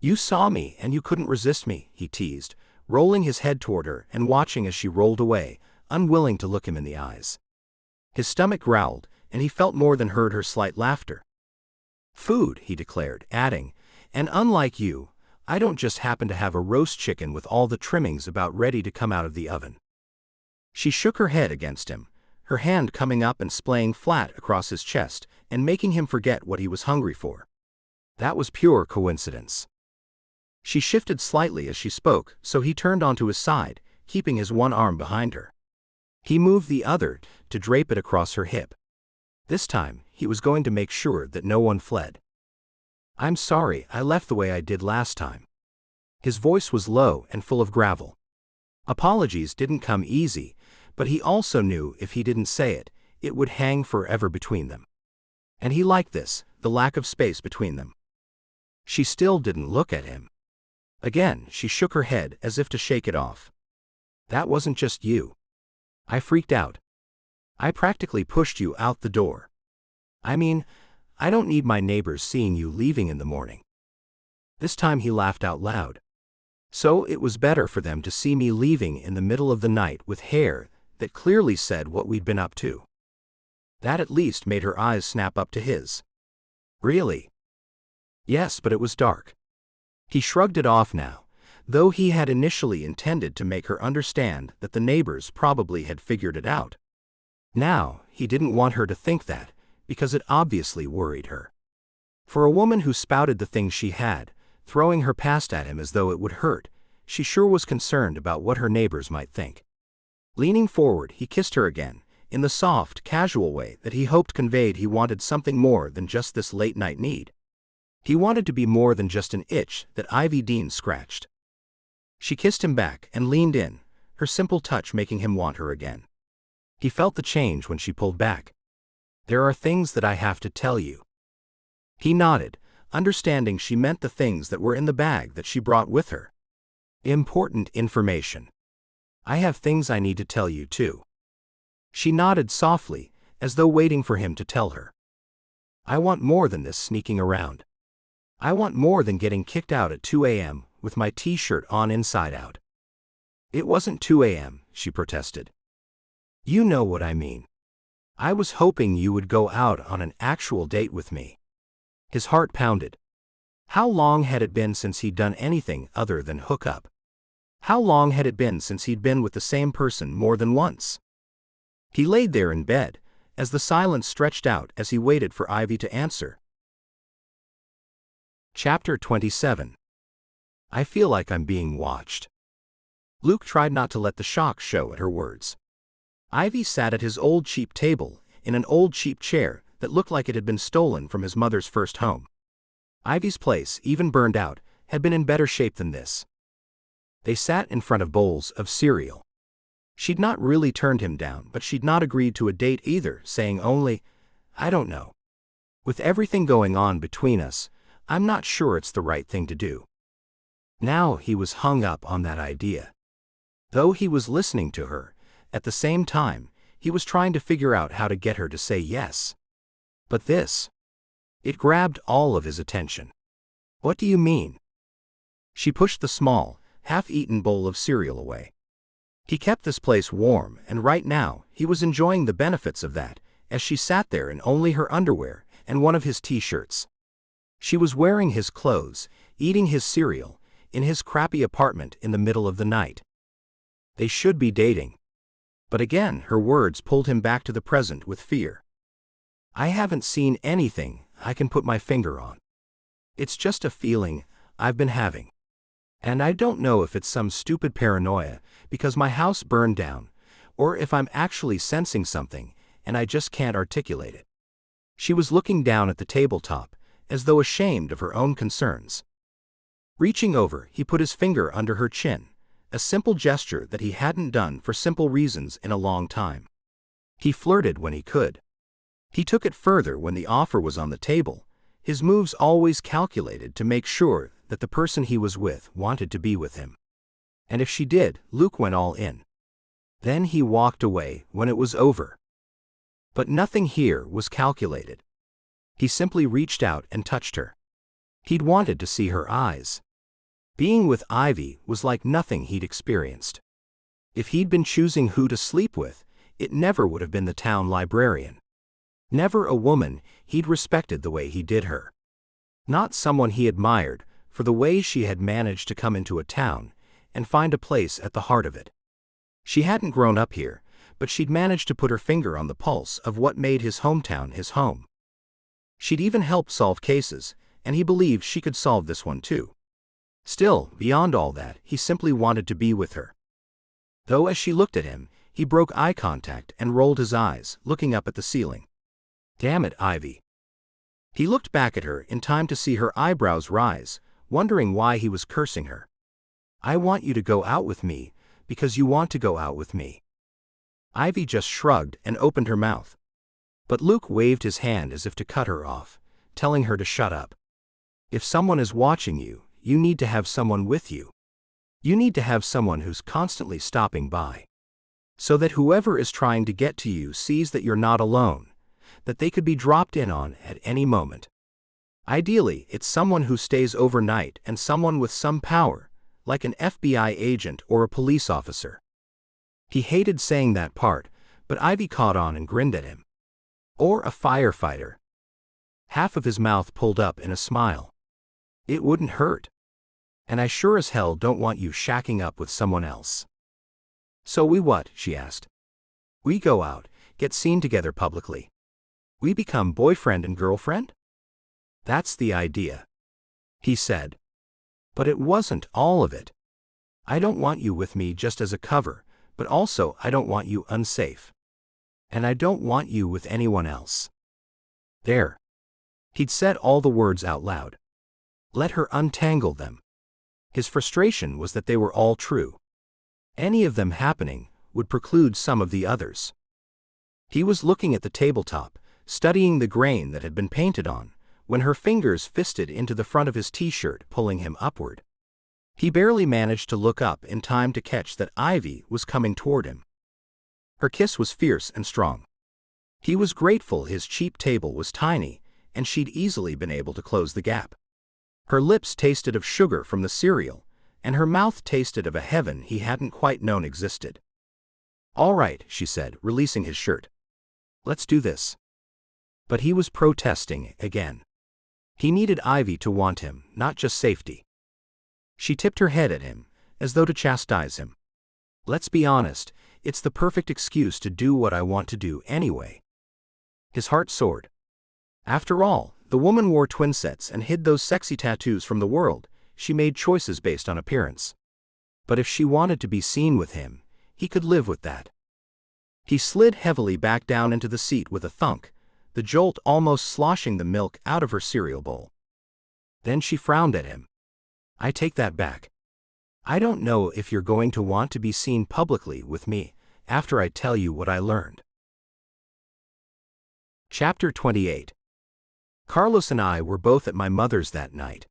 You saw me and you couldn't resist me, he teased, rolling his head toward her and watching as she rolled away, unwilling to look him in the eyes. His stomach growled, and he felt more than heard her slight laughter. Food, he declared, adding, and unlike you, I don't just happen to have a roast chicken with all the trimmings about ready to come out of the oven. She shook her head against him, her hand coming up and splaying flat across his chest and making him forget what he was hungry for. That was pure coincidence. She shifted slightly as she spoke, so he turned onto his side, keeping his one arm behind her. He moved the other to drape it across her hip. This time, he was going to make sure that no one fled. I'm sorry I left the way I did last time. His voice was low and full of gravel. Apologies didn't come easy, but he also knew if he didn't say it, it would hang forever between them. And he liked this, the lack of space between them. She still didn't look at him. Again, she shook her head as if to shake it off. That wasn't just you. I freaked out. I practically pushed you out the door. I mean, I don't need my neighbors seeing you leaving in the morning. This time he laughed out loud. So it was better for them to see me leaving in the middle of the night with hair that clearly said what we'd been up to. That at least made her eyes snap up to his. Really? Yes, but it was dark. He shrugged it off now, though he had initially intended to make her understand that the neighbors probably had figured it out. Now, he didn't want her to think that, because it obviously worried her. For a woman who spouted the things she had, throwing her past at him as though it would hurt, she sure was concerned about what her neighbors might think. Leaning forward, he kissed her again, in the soft, casual way that he hoped conveyed he wanted something more than just this late-night need. He wanted to be more than just an itch that Ivy Dean scratched. She kissed him back and leaned in, her simple touch making him want her again. He felt the change when she pulled back. There are things that I have to tell you. He nodded, understanding she meant the things that were in the bag that she brought with her. Important information. I have things I need to tell you too. She nodded softly, as though waiting for him to tell her. I want more than this sneaking around. I want more than getting kicked out at 2 a.m. with my t-shirt on inside out. It wasn't 2 a.m., she protested. You know what I mean. I was hoping you would go out on an actual date with me. His heart pounded. How long had it been since he'd done anything other than hook up? How long had it been since he'd been with the same person more than once? He laid there in bed, as the silence stretched out as he waited for Ivy to answer. Chapter 27. I feel like I'm being watched. Luke tried not to let the shock show at her words. Ivy sat at his old cheap table, in an old cheap chair that looked like it had been stolen from his mother's first home. Ivy's place, even burned out, had been in better shape than this. They sat in front of bowls of cereal. She'd not really turned him down, but she'd not agreed to a date either, saying only, I don't know. With everything going on between us, I'm not sure it's the right thing to do. Now he was hung up on that idea. Though he was listening to her, at the same time, he was trying to figure out how to get her to say yes. But this, it grabbed all of his attention. What do you mean? She pushed the small, half-eaten bowl of cereal away. He kept this place warm, and right now, he was enjoying the benefits of that, as she sat there in only her underwear and one of his t-shirts. She was wearing his clothes, eating his cereal, in his crappy apartment in the middle of the night. They should be dating. But again, her words pulled him back to the present with fear. I haven't seen anything I can put my finger on. It's just a feeling I've been having. And I don't know if it's some stupid paranoia because my house burned down, or if I'm actually sensing something and I just can't articulate it. She was looking down at the tabletop, as though ashamed of her own concerns. Reaching over, he put his finger under her chin, a simple gesture that he hadn't done for simple reasons in a long time. He flirted when he could. He took it further when the offer was on the table, his moves always calculated to make sure that the person he was with wanted to be with him. And if she did, Luke went all in. Then he walked away when it was over. But nothing here was calculated. He simply reached out and touched her. He'd wanted to see her eyes. Being with Ivy was like nothing he'd experienced. If he'd been choosing who to sleep with, it never would have been the town librarian. Never a woman he'd respected the way he did her. Not someone he admired for the way she had managed to come into a town and find a place at the heart of it. She hadn't grown up here, but she'd managed to put her finger on the pulse of what made his hometown his home. She'd even helped solve cases, and he believed she could solve this one too. Still, beyond all that, he simply wanted to be with her. Though as she looked at him, he broke eye contact and rolled his eyes, looking up at the ceiling. Damn it, Ivy. He looked back at her in time to see her eyebrows rise, wondering why he was cursing her. I want you to go out with me, because you want to go out with me. Ivy just shrugged and opened her mouth. But Luke waved his hand as if to cut her off, telling her to shut up. If someone is watching you, you need to have someone with you. You need to have someone who's constantly stopping by. So that whoever is trying to get to you sees that you're not alone, that they could be dropped in on at any moment. Ideally, it's someone who stays overnight and someone with some power, like an FBI agent or a police officer. He hated saying that part, but Ivy caught on and grinned at him. Or a firefighter. Half of his mouth pulled up in a smile. It wouldn't hurt. And I sure as hell don't want you shacking up with someone else. So we what? She asked. We go out, get seen together publicly. We become boyfriend and girlfriend? That's the idea. He said. But it wasn't all of it. I don't want you with me just as a cover, but also I don't want you unsafe. And I don't want you with anyone else. There. He'd said all the words out loud. Let her untangle them. His frustration was that they were all true. Any of them happening would preclude some of the others. He was looking at the tabletop, studying the grain that had been painted on, when her fingers fisted into the front of his t-shirt, pulling him upward. He barely managed to look up in time to catch that Ivy was coming toward him. Her kiss was fierce and strong. He was grateful his cheap table was tiny, and she'd easily been able to close the gap. Her lips tasted of sugar from the cereal, and her mouth tasted of a heaven he hadn't quite known existed. All right, she said, releasing his shirt. Let's do this. But he was protesting again. He needed Ivy to want him, not just safety. She tipped her head at him, as though to chastise him. Let's be honest, it's the perfect excuse to do what I want to do anyway. His heart soared. After all, the woman wore twinsets and hid those sexy tattoos from the world. She made choices based on appearance. But if she wanted to be seen with him, he could live with that. He slid heavily back down into the seat with a thunk, the jolt almost sloshing the milk out of her cereal bowl. Then she frowned at him. I take that back. I don't know if you're going to want to be seen publicly with me after I tell you what I learned. Chapter 28. Carlos and I were both at my mother's that night.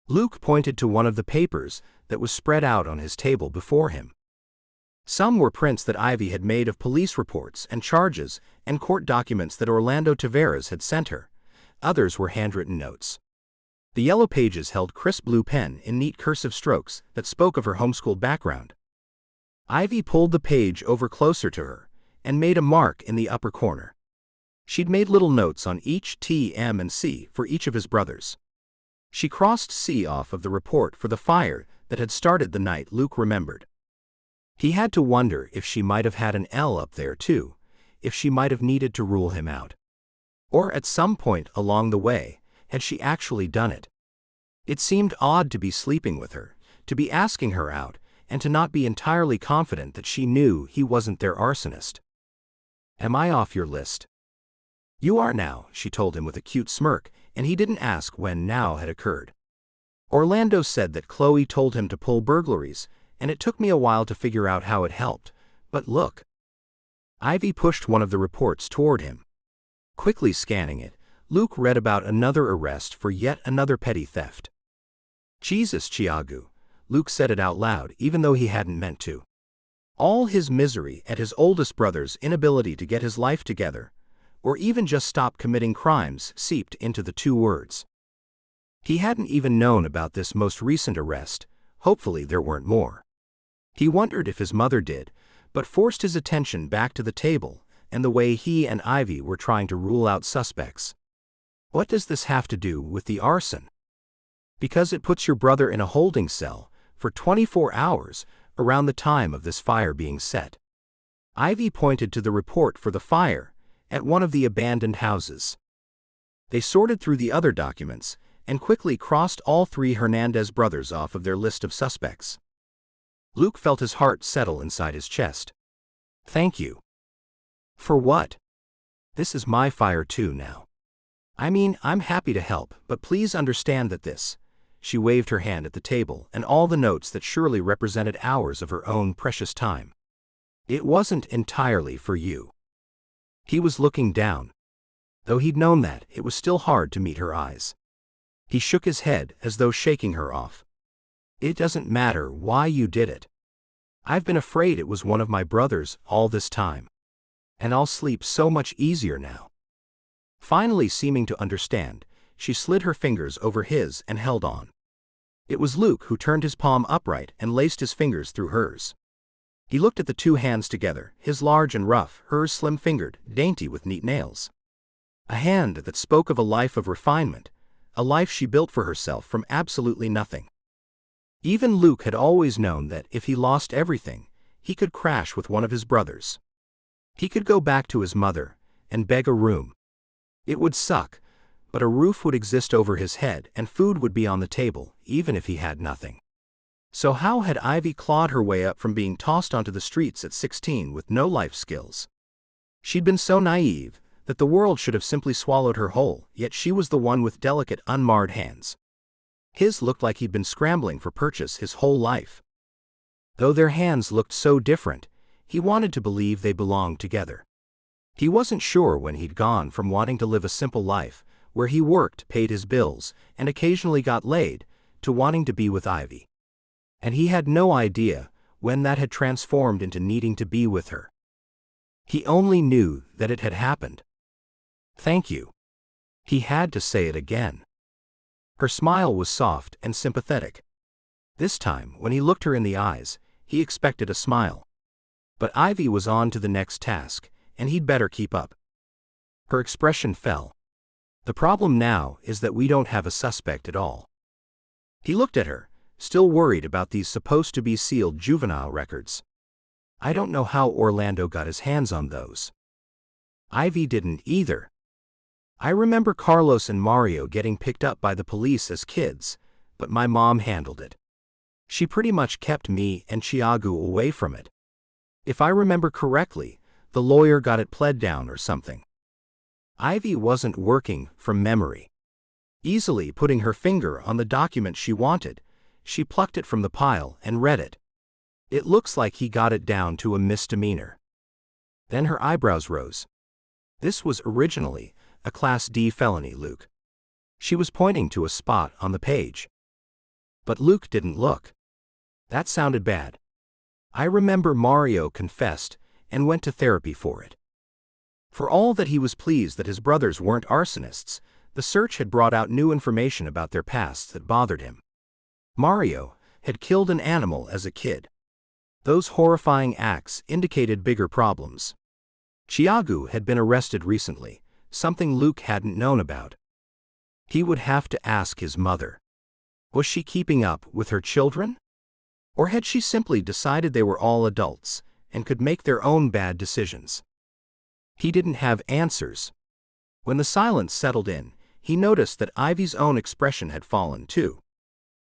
Luke pointed to one of the papers that was spread out on his table before him. Some were prints that Ivy had made of police reports and charges and court documents that Orlando Taveras had sent her. Others were handwritten notes. The yellow pages held crisp blue pen in neat cursive strokes that spoke of her homeschooled background. Ivy pulled the page over closer to her and made a mark in the upper corner. She'd made little notes on each T, M, and C for each of his brothers. She crossed C off of the report for the fire that had started the night Luke remembered. He had to wonder if she might have had an L up there too, if she might have needed to rule him out. Or at some point along the way, had she actually done it? It seemed odd to be sleeping with her, to be asking her out, and to not be entirely confident that she knew he wasn't their arsonist. Am I off your list? You are now, she told him with a cute smirk, and he didn't ask when now had occurred. Orlando said that Chloe told him to pull burglaries, and it took me a while to figure out how it helped, but look. Ivy pushed one of the reports toward him. Quickly scanning it, Luke read about another arrest for yet another petty theft. Jesus, Chiagu, Luke said it out loud even though he hadn't meant to. All his misery at his oldest brother's inability to get his life together, or even just stop committing crimes, seeped into the two words. He hadn't even known about this most recent arrest. Hopefully there weren't more. He wondered if his mother did, but forced his attention back to the table and the way he and Ivy were trying to rule out suspects. What does this have to do with the arson? Because it puts your brother in a holding cell for 24 hours around the time of this fire being set. Ivy pointed to the report for the fire at one of the abandoned houses. They sorted through the other documents and quickly crossed all three Hernandez brothers off of their list of suspects. Luke felt his heart settle inside his chest. Thank you. For what? This is my fire too now. I mean, I'm happy to help, but please understand that this. She waved her hand at the table and all the notes that surely represented hours of her own precious time. It wasn't entirely for you. He was looking down. Though he'd known that, it was still hard to meet her eyes. He shook his head as though shaking her off. It doesn't matter why you did it. I've been afraid it was one of my brothers all this time. And I'll sleep so much easier now. Finally seeming to understand, she slid her fingers over his and held on. It was Luke who turned his palm upright and laced his fingers through hers. He looked at the two hands together, his large and rough, hers slim-fingered, dainty with neat nails. A hand that spoke of a life of refinement, a life she built for herself from absolutely nothing. Even Luke had always known that if he lost everything, he could crash with one of his brothers. He could go back to his mother and beg a room. It would suck, but a roof would exist over his head and food would be on the table, even if he had nothing. So how had Ivy clawed her way up from being tossed onto the streets at 16 with no life skills? She'd been so naive that the world should have simply swallowed her whole, yet she was the one with delicate, unmarred hands. His looked like he'd been scrambling for purchase his whole life. Though their hands looked so different, he wanted to believe they belonged together. He wasn't sure when he'd gone from wanting to live a simple life, where he worked, paid his bills, and occasionally got laid, to wanting to be with Ivy. And he had no idea when that had transformed into needing to be with her. He only knew that it had happened. Thank you. He had to say it again. Her smile was soft and sympathetic. This time, when he looked her in the eyes, he expected a smile. But Ivy was on to the next task, and he'd better keep up. Her expression fell. The problem now is that we don't have a suspect at all. He looked at her, still worried about these supposed-to-be sealed juvenile records. I don't know how Orlando got his hands on those. Ivy didn't either. I remember Carlos and Mario getting picked up by the police as kids, but my mom handled it. She pretty much kept me and Thiago away from it. If I remember correctly, the lawyer got it pled down or something. Ivy wasn't working from memory. Easily putting her finger on the document she wanted, she plucked it from the pile and read it. It looks like he got it down to a misdemeanor. Then her eyebrows rose. This was originally a Class D felony, Luke. She was pointing to a spot on the page. But Luke didn't look. That sounded bad. I remember Mario confessed and went to therapy for it. For all that he was pleased that his brothers weren't arsonists, the search had brought out new information about their pasts that bothered him. Mario had killed an animal as a kid. Those horrifying acts indicated bigger problems. Thiago had been arrested recently, something Luke hadn't known about. He would have to ask his mother. Was she keeping up with her children? Or had she simply decided they were all adults and could make their own bad decisions? He didn't have answers. When the silence settled in, he noticed that Ivy's own expression had fallen too.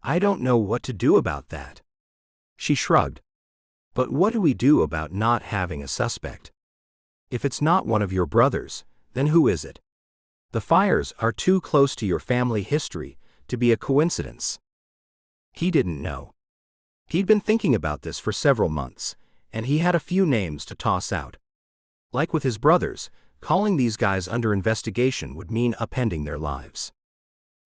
I don't know what to do about that. She shrugged. But what do we do about not having a suspect? If it's not one of your brothers, then who is it? The fires are too close to your family history to be a coincidence. He didn't know. He'd been thinking about this for several months, and he had a few names to toss out. Like with his brothers, calling these guys under investigation would mean upending their lives.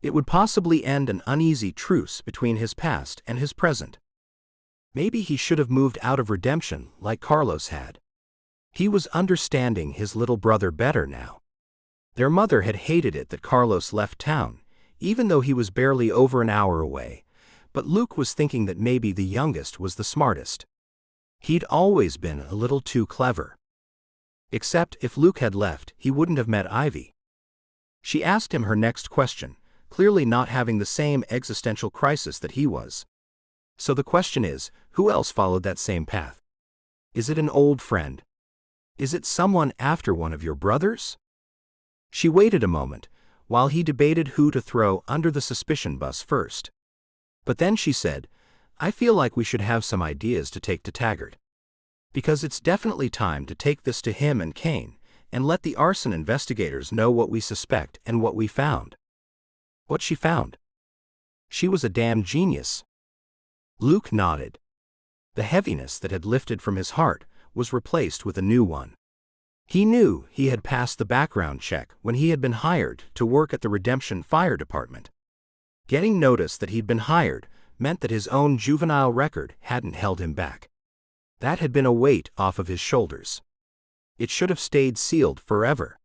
It would possibly end an uneasy truce between his past and his present. Maybe he should have moved out of redemption like Carlos had. He was understanding his little brother better now. Their mother had hated it that Carlos left town, even though he was barely over an hour away, but Luke was thinking that maybe the youngest was the smartest. He'd always been a little too clever. Except if Luke had left, he wouldn't have met Ivy. She asked him her next question, clearly not having the same existential crisis that he was. So the question is, who else followed that same path? Is it an old friend? Is it someone after one of your brothers? She waited a moment, while he debated who to throw under the suspicion bus first. But then she said, I feel like we should have some ideas to take to Taggart. Because it's definitely time to take this to him and Kane, and let the arson investigators know what we suspect and what we found. What she found? She was a damn genius. Luke nodded. The heaviness that had lifted from his heart was replaced with a new one. He knew he had passed the background check when he had been hired to work at the Redemption Fire Department. Getting notice that he'd been hired meant that his own juvenile record hadn't held him back. That had been a weight off of his shoulders. It should have stayed sealed forever.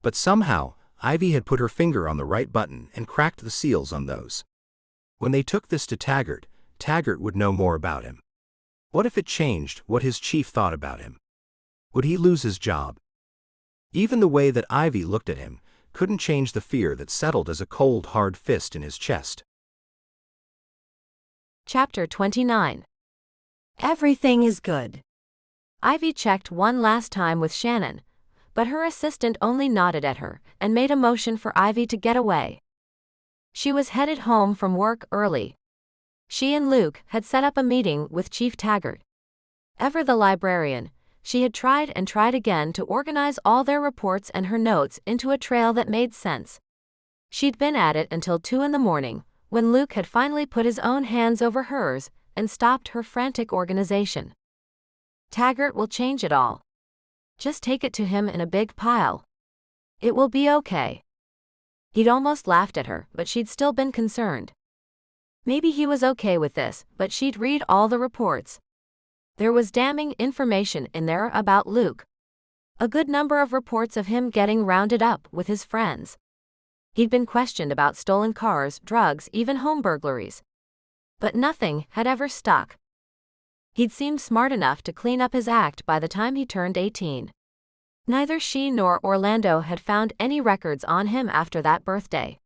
But somehow, Ivy had put her finger on the right button and cracked the seals on those. When they took this to Taggart, Taggart would know more about him. What if it changed what his chief thought about him? Would he lose his job? Even the way that Ivy looked at him couldn't change the fear that settled as a cold, hard fist in his chest. Chapter 29. Everything is good. Ivy checked one last time with Shannon, but her assistant only nodded at her and made a motion for Ivy to get away. She was headed home from work early. She and Luke had set up a meeting with Chief Taggart. Ever the librarian, she had tried and tried again to organize all their reports and her notes into a trail that made sense. She'd been at it until 2 a.m, when Luke had finally put his own hands over hers and stopped her frantic organization. Taggart will change it all. Just take it to him in a big pile. It will be okay. He'd almost laughed at her, but she'd still been concerned. Maybe he was okay with this, but she'd read all the reports. There was damning information in there about Luke. A good number of reports of him getting rounded up with his friends. He'd been questioned about stolen cars, drugs, even home burglaries. But nothing had ever stuck. He'd seemed smart enough to clean up his act by the time he turned 18. Neither she nor Orlando had found any records on him after that birthday.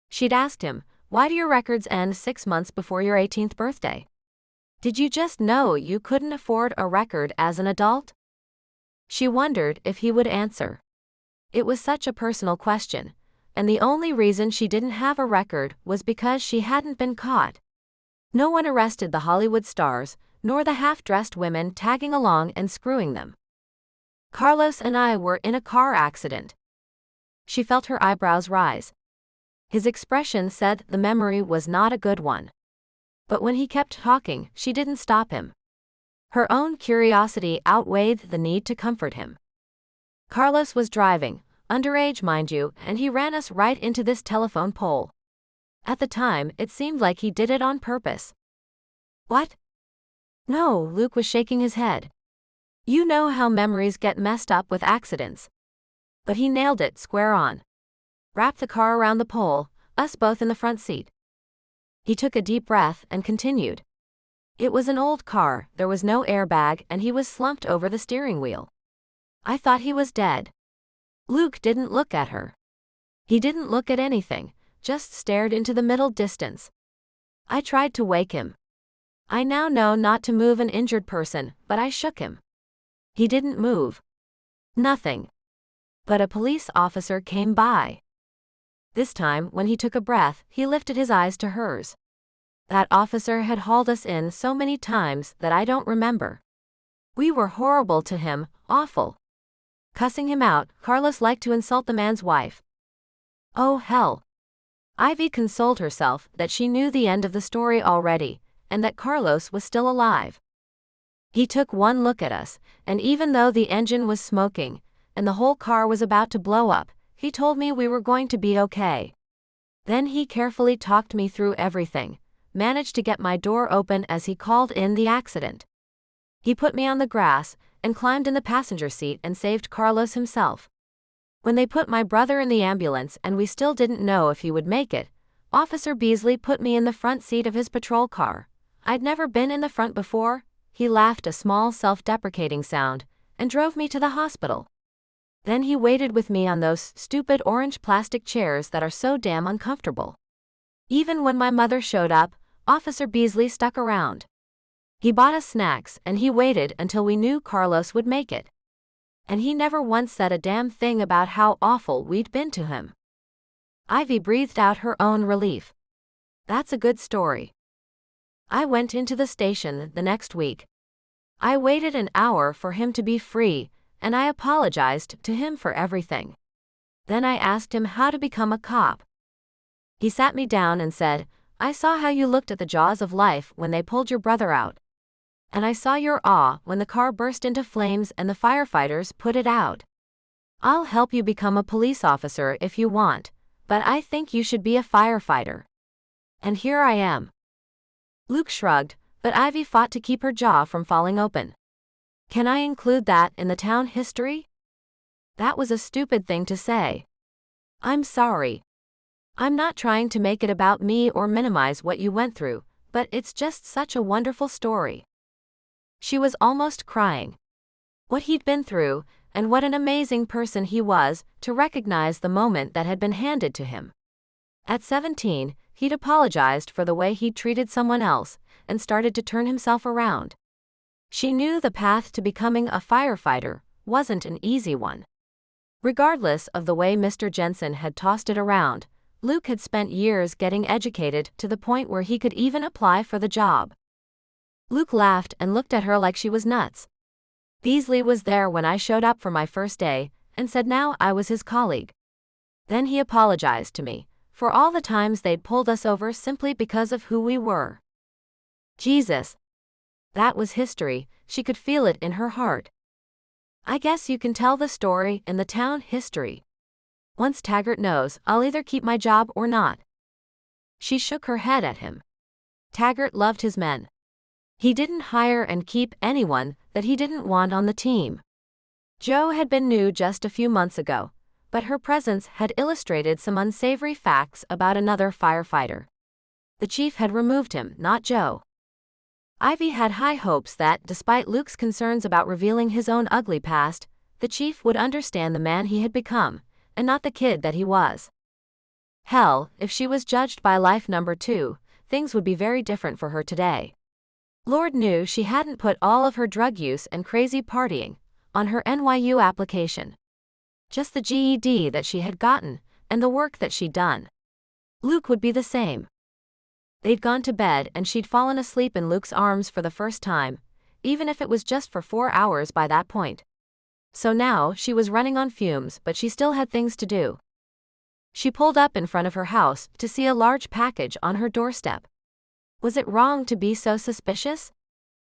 She'd asked him, Why do your records end 6 months before your 18th birthday? Did you just know you couldn't afford a record as an adult? She wondered if he would answer. It was such a personal question, and the only reason she didn't have a record was because she hadn't been caught. No one arrested the Hollywood stars, nor the half-dressed women tagging along and screwing them. Carlos and I were in a car accident. She felt her eyebrows rise. His expression said the memory was not a good one. But when he kept talking, she didn't stop him. Her own curiosity outweighed the need to comfort him. Carlos was driving, underage mind you, and he ran us right into this telephone pole. At the time, it seemed like he did it on purpose. What? No, Luke was shaking his head. You know how memories get messed up with accidents. But he nailed it square on. Wrapped the car around the pole, us both in the front seat. He took a deep breath and continued. It was an old car, there was no airbag, and he was slumped over the steering wheel. I thought he was dead. Luke didn't look at her. He didn't look at anything, just stared into the middle distance. I tried to wake him. I now know not to move an injured person, but I shook him. He didn't move. Nothing. But a police officer came by. This time, when he took a breath, he lifted his eyes to hers. That officer had hauled us in so many times that I don't remember. We were horrible to him, awful. Cussing him out, Carlos liked to insult the man's wife. Oh hell. Ivy consoled herself that she knew the end of the story already, and that Carlos was still alive. He took one look at us, and even though the engine was smoking, and the whole car was about to blow up, he told me we were going to be okay. Then he carefully talked me through everything, managed to get my door open as he called in the accident. He put me on the grass, and climbed in the passenger seat and saved Carlos himself. When they put my brother in the ambulance and we still didn't know if he would make it, Officer Beasley put me in the front seat of his patrol car. I'd never been in the front before. He laughed a small self-deprecating sound, and drove me to the hospital. Then he waited with me on those stupid orange plastic chairs that are so damn uncomfortable. Even when my mother showed up, Officer Beasley stuck around. He bought us snacks and he waited until we knew Carlos would make it. And he never once said a damn thing about how awful we'd been to him. Ivy breathed out her own relief. That's a good story. I went into the station the next week. I waited an hour for him to be free, and I apologized to him for everything. Then I asked him how to become a cop. He sat me down and said, I saw how you looked at the jaws of life when they pulled your brother out. And I saw your awe when the car burst into flames and the firefighters put it out. I'll help you become a police officer if you want, but I think you should be a firefighter. And here I am. Luke shrugged, but Ivy fought to keep her jaw from falling open. Can I include that in the town history? That was a stupid thing to say. I'm sorry. I'm not trying to make it about me or minimize what you went through, but it's just such a wonderful story. She was almost crying. What he'd been through, and what an amazing person he was to recognize the moment that had been handed to him. At 17, he'd apologized for the way he'd treated someone else, and started to turn himself around. She knew the path to becoming a firefighter wasn't an easy one. Regardless of the way Mr. Jensen had tossed it around, Luke had spent years getting educated to the point where he could even apply for the job. Luke laughed and looked at her like she was nuts. Beasley was there when I showed up for my first day, and said now I was his colleague. Then he apologized to me for all the times they'd pulled us over simply because of who we were. Jesus. That was history, she could feel it in her heart. I guess you can tell the story in the town history. Once Taggart knows, I'll either keep my job or not. She shook her head at him. Taggart loved his men. He didn't hire and keep anyone that he didn't want on the team. Jo had been new just a few months ago, but her presence had illustrated some unsavory facts about another firefighter. The chief had removed him, not Jo. Ivy had high hopes that, despite Luke's concerns about revealing his own ugly past, the chief would understand the man he had become, and not the kid that he was. Hell, if she was judged by life number 2, things would be very different for her today. Lord knew she hadn't put all of her drug use and crazy partying on her NYU application. Just the GED that she had gotten, and the work that she'd done. Luke would be the same. They'd gone to bed and she'd fallen asleep in Luke's arms for the first time, even if it was just for 4 hours by that point. So now she was running on fumes, but she still had things to do. She pulled up in front of her house to see a large package on her doorstep. Was it wrong to be so suspicious?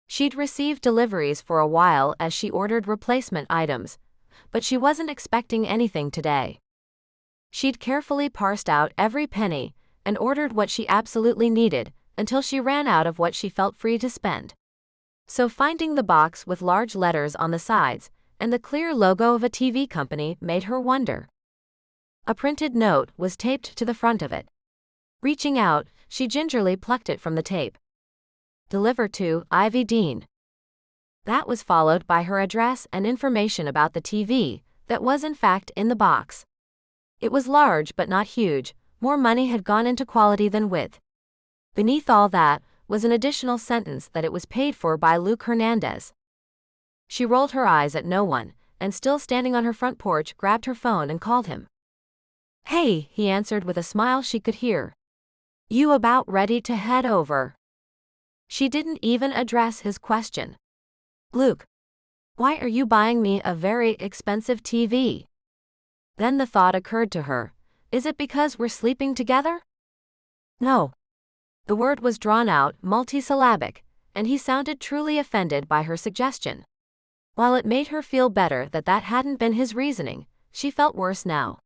She'd received deliveries for a while as she ordered replacement items, but she wasn't expecting anything today. She'd carefully parsed out every penny and ordered what she absolutely needed until she ran out of what she felt free to spend. So finding the box with large letters on the sides and the clear logo of a TV company made her wonder. A printed note was taped to the front of it. Reaching out, she gingerly plucked it from the tape. Deliver to Ivy Dean. That was followed by her address and information about the TV that was in fact in the box. It was large but not huge. More money had gone into quality than width. Beneath all that was an additional sentence that it was paid for by Luke Hernandez. She rolled her eyes at no one, and still standing on her front porch grabbed her phone and called him. "Hey," he answered with a smile she could hear. "You about ready to head over?" She didn't even address his question. "Luke, why are you buying me a very expensive TV?" Then the thought occurred to her. Is it because we're sleeping together? No. The word was drawn out, multisyllabic, and he sounded truly offended by her suggestion. While it made her feel better that that hadn't been his reasoning, she felt worse now.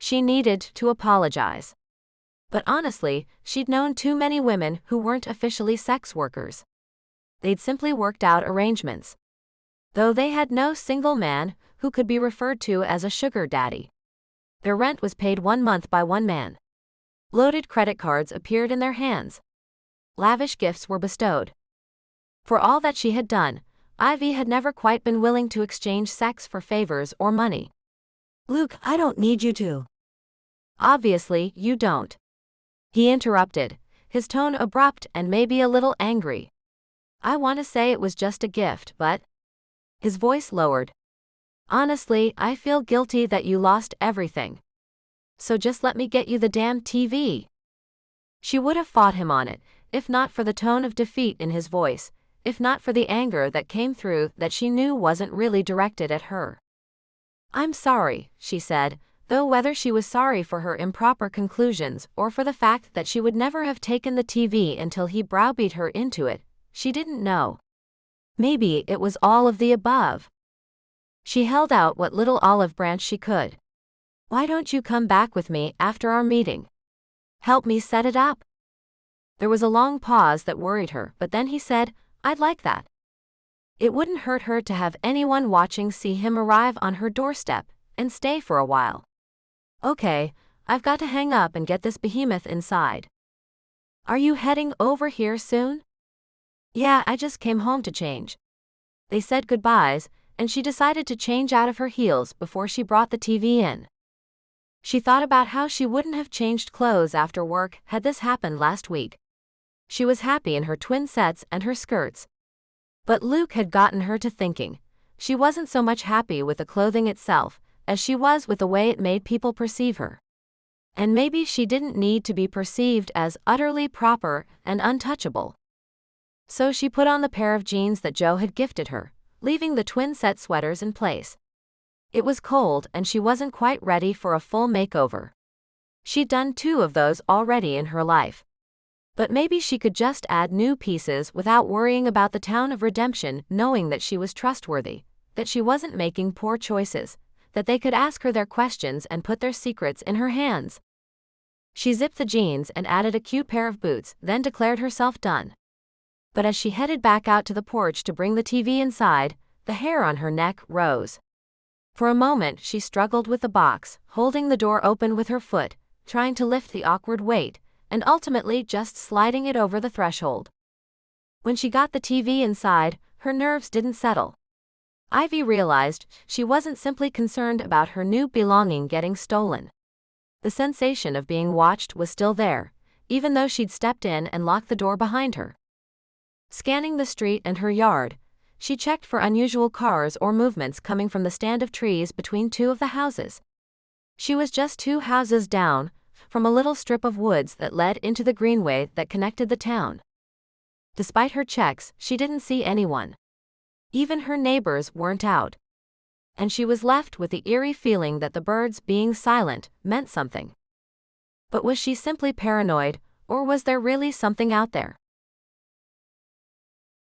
She needed to apologize. But honestly, she'd known too many women who weren't officially sex workers. They'd simply worked out arrangements. Though they had no single man who could be referred to as a sugar daddy. Their rent was paid 1 month by one man. Loaded credit cards appeared in their hands. Lavish gifts were bestowed. For all that she had done, Ivy had never quite been willing to exchange sex for favors or money. Luke, I don't need you to. Obviously, you don't. He interrupted, his tone abrupt and maybe a little angry. I want to say it was just a gift, but... His voice lowered. Honestly, I feel guilty that you lost everything. So just let me get you the damn TV. She would have fought him on it, if not for the tone of defeat in his voice, if not for the anger that came through that she knew wasn't really directed at her. I'm sorry, she said, though whether she was sorry for her improper conclusions or for the fact that she would never have taken the TV until he browbeat her into it, she didn't know. Maybe it was all of the above. She held out what little olive branch she could. Why don't you come back with me after our meeting? Help me set it up. There was a long pause that worried her, but then he said, I'd like that. It wouldn't hurt her to have anyone watching see him arrive on her doorstep and stay for a while. Okay, I've got to hang up and get this behemoth inside. Are you heading over here soon? Yeah, I just came home to change. They said goodbyes, and she decided to change out of her heels before she brought the TV in. She thought about how she wouldn't have changed clothes after work had this happened last week. She was happy in her twin sets and her skirts. But Luke had gotten her to thinking. She wasn't so much happy with the clothing itself as she was with the way it made people perceive her. And maybe she didn't need to be perceived as utterly proper and untouchable. So she put on the pair of jeans that Joe had gifted her, leaving the twin set sweaters in place. It was cold and she wasn't quite ready for a full makeover. She'd done 2 of those already in her life. But maybe she could just add new pieces without worrying about the town of redemption knowing that she was trustworthy, that she wasn't making poor choices, that they could ask her their questions and put their secrets in her hands. She zipped the jeans and added a cute pair of boots, then declared herself done. But as she headed back out to the porch to bring the TV inside, the hair on her neck rose. For a moment she struggled with the box, holding the door open with her foot, trying to lift the awkward weight, and ultimately just sliding it over the threshold. When she got the TV inside, her nerves didn't settle. Ivy realized she wasn't simply concerned about her new belonging getting stolen. The sensation of being watched was still there, even though she'd stepped in and locked the door behind her. Scanning the street and her yard, she checked for unusual cars or movements coming from the stand of trees between two of the houses. She was just 2 houses down from a little strip of woods that led into the greenway that connected the town. Despite her checks, she didn't see anyone. Even her neighbors weren't out. And she was left with the eerie feeling that the birds being silent meant something. But was she simply paranoid, or was there really something out there?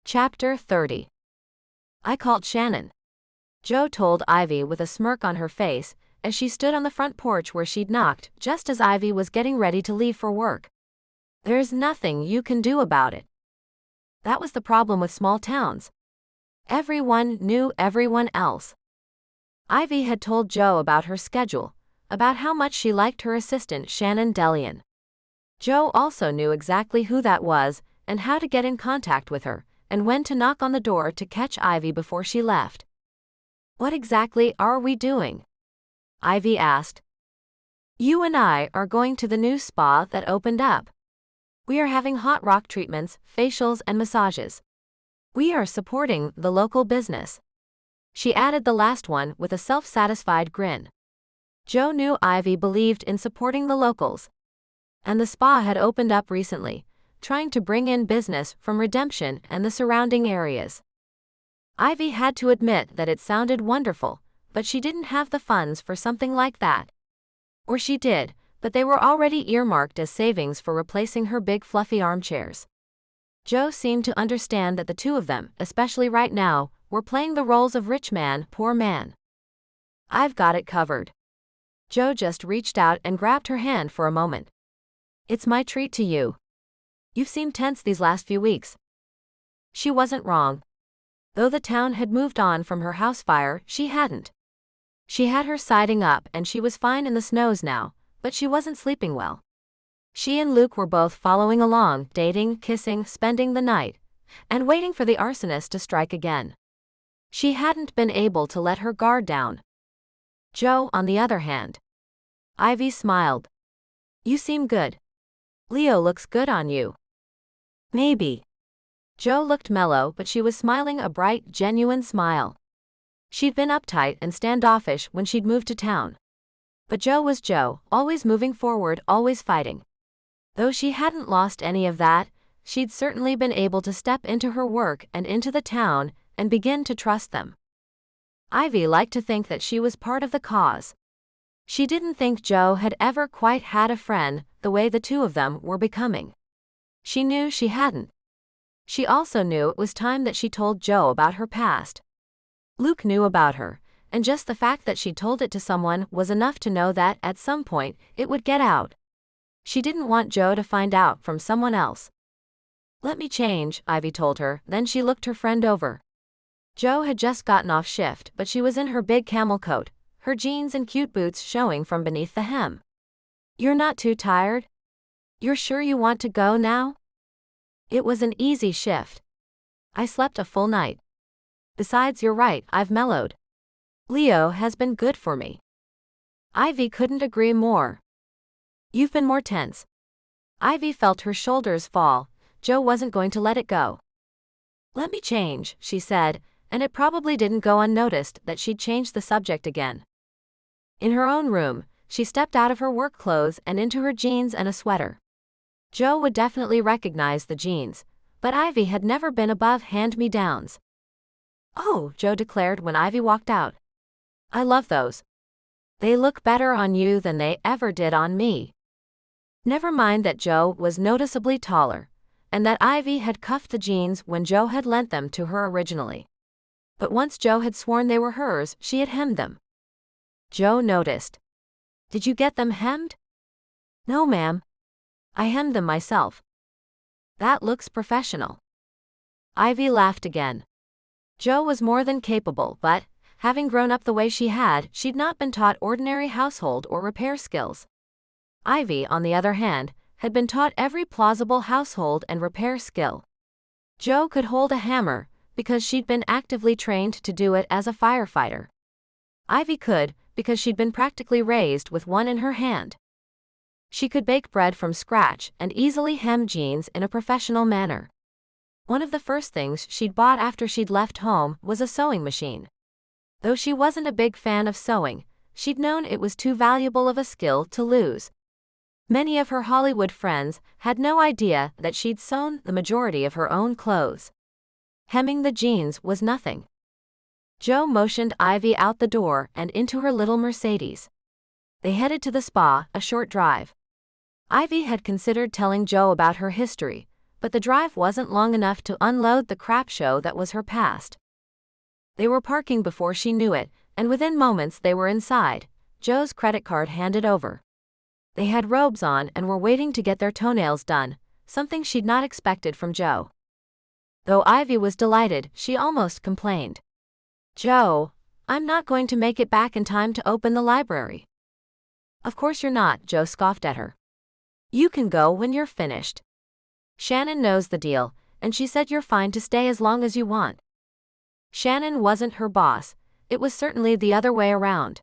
Chapter 30. I called Shannon. Jo told Ivy with a smirk on her face as she stood on the front porch where she'd knocked just as Ivy was getting ready to leave for work. There's nothing you can do about it. That was the problem with small towns. Everyone knew everyone else. Ivy had told Jo about her schedule, about how much she liked her assistant Shannon Delian. Jo also knew exactly who that was and how to get in contact with her, and when to knock on the door to catch Ivy before she left. What exactly are we doing? Ivy asked. You and I are going to the new spa that opened up. We are having hot rock treatments, facials, and massages. We are supporting the local business. She added the last one with a self-satisfied grin. Jo knew Ivy believed in supporting the locals. And the spa had opened up recently, trying to bring in business from Redemption and the surrounding areas. Ivy had to admit that it sounded wonderful, but she didn't have the funds for something like that. Or she did, but they were already earmarked as savings for replacing her big fluffy armchairs. Jo seemed to understand that the two of them, especially right now, were playing the roles of rich man, poor man. I've got it covered. Jo just reached out and grabbed her hand for a moment. It's my treat to you. You've seemed tense these last few weeks. She wasn't wrong. Though the town had moved on from her house fire, she hadn't. She had her siding up and she was fine in the snows now, but she wasn't sleeping well. She and Luke were both following along, dating, kissing, spending the night, and waiting for the arsonist to strike again. She hadn't been able to let her guard down. Jo, on the other hand. Ivy smiled. You seem good. Leo looks good on you. Maybe. Jo looked mellow, but she was smiling a bright, genuine smile. She'd been uptight and standoffish when she'd moved to town. But Jo was Jo, always moving forward, always fighting. Though she hadn't lost any of that, she'd certainly been able to step into her work and into the town and begin to trust them. Ivy liked to think that she was part of the cause. She didn't think Jo had ever quite had a friend the way the two of them were becoming. She knew she hadn't. She also knew it was time that she told Jo about her past. Luke knew about her, and just the fact that she told it to someone was enough to know that at some point it would get out. She didn't want Jo to find out from someone else. Let me change, Ivy told her, then she looked her friend over. Jo had just gotten off shift, but she was in her big camel coat, her jeans and cute boots showing from beneath the hem. You're not too tired? You're sure you want to go now? It was an easy shift. I slept a full night. Besides, you're right, I've mellowed. Leo has been good for me. Ivy couldn't agree more. You've been more tense. Ivy felt her shoulders fall. Jo wasn't going to let it go. Let me change, she said, and it probably didn't go unnoticed that she'd changed the subject again. In her own room, she stepped out of her work clothes and into her jeans and a sweater. Jo would definitely recognize the jeans, but Ivy had never been above hand-me-downs. Oh, Jo declared when Ivy walked out. I love those. They look better on you than they ever did on me. Never mind that Jo was noticeably taller, and that Ivy had cuffed the jeans when Jo had lent them to her originally. But once Jo had sworn they were hers, she had hemmed them. Jo noticed. Did you get them hemmed? No, ma'am. I hemmed them myself. That looks professional. Ivy laughed again. Jo was more than capable, but, having grown up the way she had, she'd not been taught ordinary household or repair skills. Ivy, on the other hand, had been taught every plausible household and repair skill. Jo could hold a hammer, because she'd been actively trained to do it as a firefighter. Ivy could, because she'd been practically raised with one in her hand. She could bake bread from scratch and easily hem jeans in a professional manner. One of the first things she'd bought after she'd left home was a sewing machine. Though she wasn't a big fan of sewing, she'd known it was too valuable of a skill to lose. Many of her Hollywood friends had no idea that she'd sewn the majority of her own clothes. Hemming the jeans was nothing. Jo motioned Ivy out the door and into her little Mercedes. They headed to the spa, a short drive. Ivy had considered telling Jo about her history, but the drive wasn't long enough to unload the crap show that was her past. They were parking before she knew it, and within moments they were inside, Jo's credit card handed over. They had robes on and were waiting to get their toenails done, something she'd not expected from Jo. Though Ivy was delighted, she almost complained. "Jo, I'm not going to make it back in time to open the library." "Of course you're not," Jo scoffed at her. "You can go when you're finished. Shannon knows the deal, and she said you're fine to stay as long as you want." Shannon wasn't her boss, it was certainly the other way around.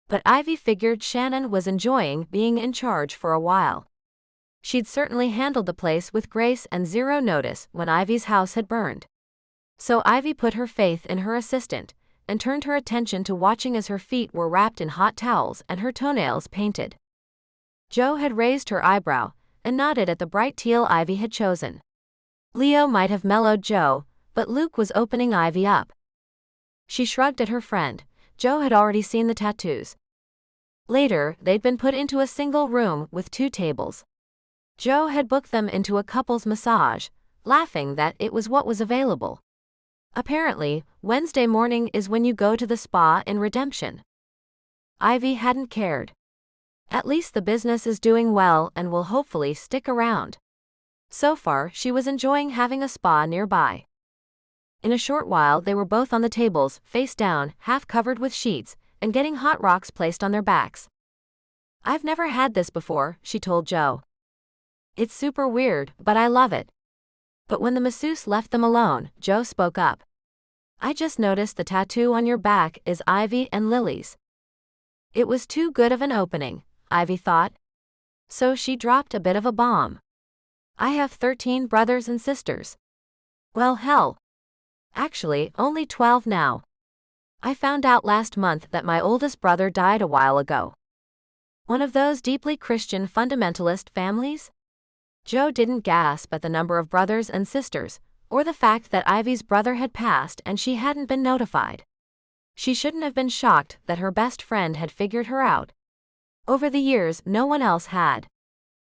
But Ivy figured Shannon was enjoying being in charge for a while. She'd certainly handled the place with grace and zero notice when Ivy's house had burned. So Ivy put her faith in her assistant, and turned her attention to watching as her feet were wrapped in hot towels and her toenails painted. Jo had raised her eyebrow, and nodded at the bright teal Ivy had chosen. Leo might have mellowed Jo, but Luke was opening Ivy up. She shrugged at her friend. Jo had already seen the tattoos. Later, they'd been put into a single room with 2 tables. Jo had booked them into a couple's massage, laughing that it was what was available. Apparently, Wednesday morning is when you go to the spa in Redemption. Ivy hadn't cared. At least the business is doing well and will hopefully stick around. So far, she was enjoying having a spa nearby. In a short while they were both on the tables, face down, half covered with sheets, and getting hot rocks placed on their backs. "I've never had this before," she told Jo. "It's super weird, but I love it." But when the masseuse left them alone, Jo spoke up. "I just noticed the tattoo on your back is Ivy and Lily's." It was too good of an opening, Ivy thought. So she dropped a bit of a bomb. "I have 13 brothers and sisters." "Well, hell. Actually, only 12 now. I found out last month that my oldest brother died a while ago." "One of those deeply Christian fundamentalist families?" Jo didn't gasp at the number of brothers and sisters, or the fact that Ivy's brother had passed and she hadn't been notified. She shouldn't have been shocked that her best friend had figured her out. Over the years, no one else had.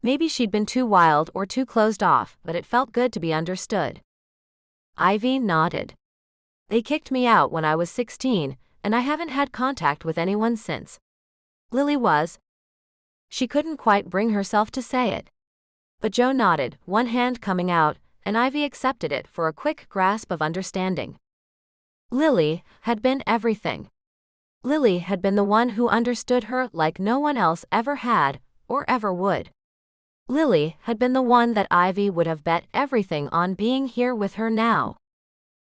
Maybe she'd been too wild or too closed off, but it felt good to be understood. Ivy nodded. "They kicked me out when I was 16, and I haven't had contact with anyone since." Lily was. She couldn't quite bring herself to say it. But Jo nodded, one hand coming out, and Ivy accepted it for a quick grasp of understanding. Lily had been everything. Lily had been the one who understood her like no one else ever had, or ever would. Lily had been the one that Ivy would have bet everything on being here with her now.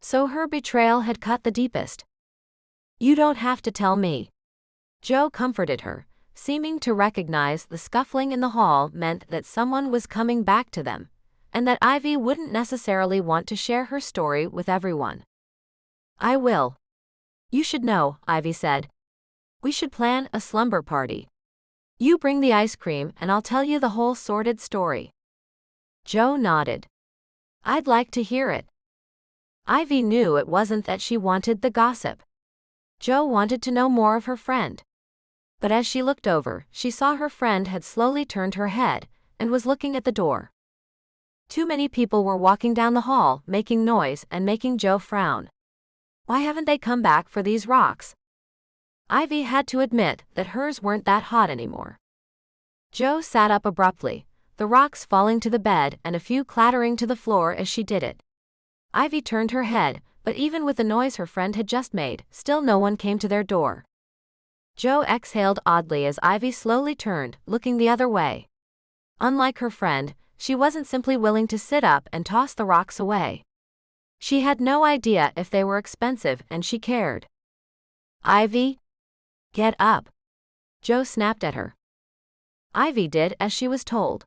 So her betrayal had cut the deepest. "You don't have to tell me." Jo comforted her, seeming to recognize the scuffling in the hall meant that someone was coming back to them, and that Ivy wouldn't necessarily want to share her story with everyone. "I will. You should know," Ivy said. "We should plan a slumber party. You bring the ice cream and I'll tell you the whole sordid story." Jo nodded. "I'd like to hear it." Ivy knew it wasn't that she wanted the gossip. Jo wanted to know more of her friend. But as she looked over, she saw her friend had slowly turned her head, and was looking at the door. Too many people were walking down the hall, making noise and making Jo frown. Why haven't they come back for these rocks? Ivy had to admit that hers weren't that hot anymore. Jo sat up abruptly, the rocks falling to the bed and a few clattering to the floor as she did it. Ivy turned her head, but even with the noise her friend had just made, still no one came to their door. Jo exhaled oddly as Ivy slowly turned, looking the other way. Unlike her friend, she wasn't simply willing to sit up and toss the rocks away. She had no idea if they were expensive and she cared. "Ivy? Get up." Jo snapped at her. Ivy did as she was told,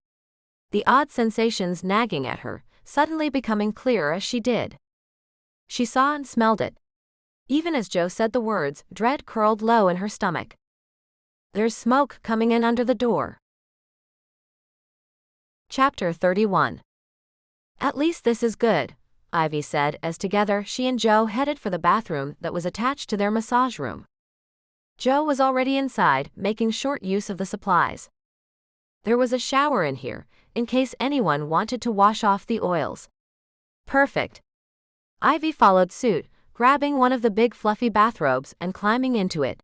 the odd sensations nagging at her suddenly becoming clearer as she did. She saw and smelled it. Even as Joe said the words, dread curled low in her stomach. There's smoke coming in under the door. Chapter 31. At least this is good, Ivy said as together she and Joe headed for the bathroom that was attached to their massage room. Joe was already inside, making short use of the supplies. There was a shower in here, in case anyone wanted to wash off the oils. Perfect. Ivy followed suit, grabbing one of the big fluffy bathrobes and climbing into it.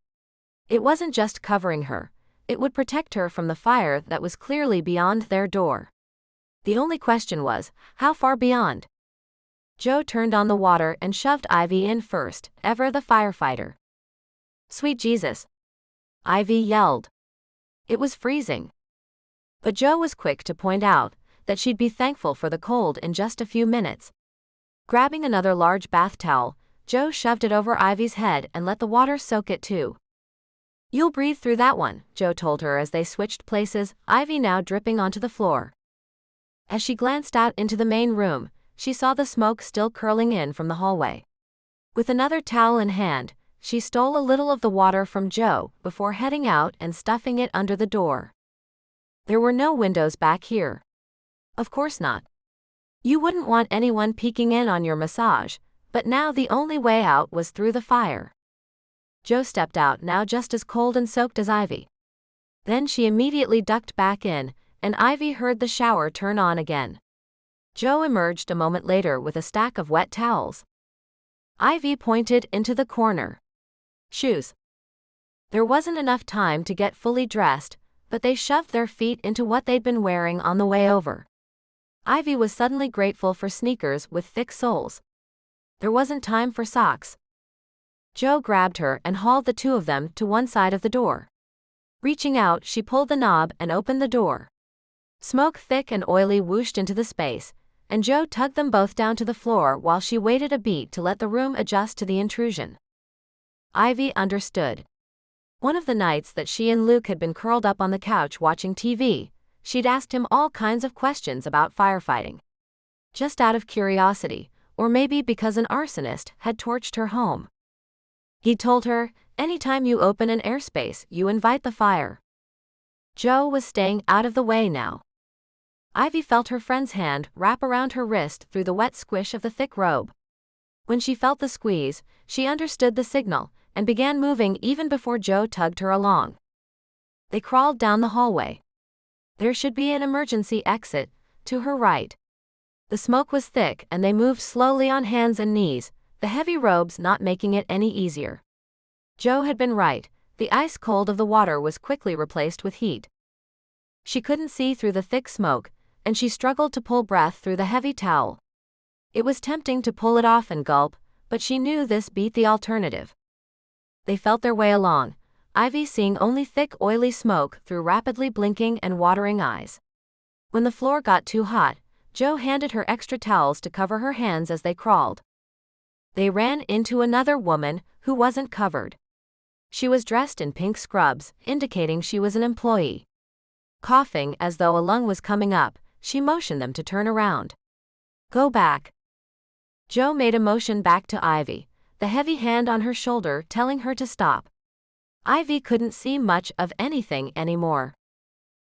It wasn't just covering her, it would protect her from the fire that was clearly beyond their door. The only question was, how far beyond? Joe turned on the water and shoved Ivy in first, ever the firefighter. Sweet Jesus! Ivy yelled. It was freezing. But Joe was quick to point out that she'd be thankful for the cold in just a few minutes. Grabbing another large bath towel, Joe shoved it over Ivy's head and let the water soak it too. You'll breathe through that one, Joe told her as they switched places, Ivy now dripping onto the floor. As she glanced out into the main room, she saw the smoke still curling in from the hallway. With another towel in hand, she stole a little of the water from Joe before heading out and stuffing it under the door. There were no windows back here. Of course not. You wouldn't want anyone peeking in on your massage, but now the only way out was through the fire. Joe stepped out, now just as cold and soaked as Ivy. Then she immediately ducked back in, and Ivy heard the shower turn on again. Joe emerged a moment later with a stack of wet towels. Ivy pointed into the corner. Shoes. There wasn't enough time to get fully dressed, but they shoved their feet into what they'd been wearing on the way over. Ivy was suddenly grateful for sneakers with thick soles. There wasn't time for socks. Joe grabbed her and hauled the two of them to one side of the door. Reaching out, she pulled the knob and opened the door. Smoke thick and oily whooshed into the space, and Joe tugged them both down to the floor while she waited a beat to let the room adjust to the intrusion. Ivy understood. One of the nights that she and Luke had been curled up on the couch watching TV, she'd asked him all kinds of questions about firefighting. Just out of curiosity, or maybe because an arsonist had torched her home. He told her, anytime you open an airspace, you invite the fire. Joe was staying out of the way now. Ivy felt her friend's hand wrap around her wrist through the wet squish of the thick robe. When she felt the squeeze, she understood the signal and began moving even before Joe tugged her along. They crawled down the hallway. There should be an emergency exit to her right. The smoke was thick and they moved slowly on hands and knees, the heavy robes not making it any easier. Joe had been right, the ice cold of the water was quickly replaced with heat. She couldn't see through the thick smoke, and she struggled to pull breath through the heavy towel. It was tempting to pull it off and gulp, but she knew this beat the alternative. They felt their way along, Ivy seeing only thick oily smoke through rapidly blinking and watering eyes. When the floor got too hot, Joe handed her extra towels to cover her hands as they crawled. They ran into another woman who wasn't covered. She was dressed in pink scrubs, indicating she was an employee. Coughing as though a lung was coming up, she motioned them to turn around. Go back. Joe made a motion back to Ivy, the heavy hand on her shoulder telling her to stop. Ivy couldn't see much of anything anymore.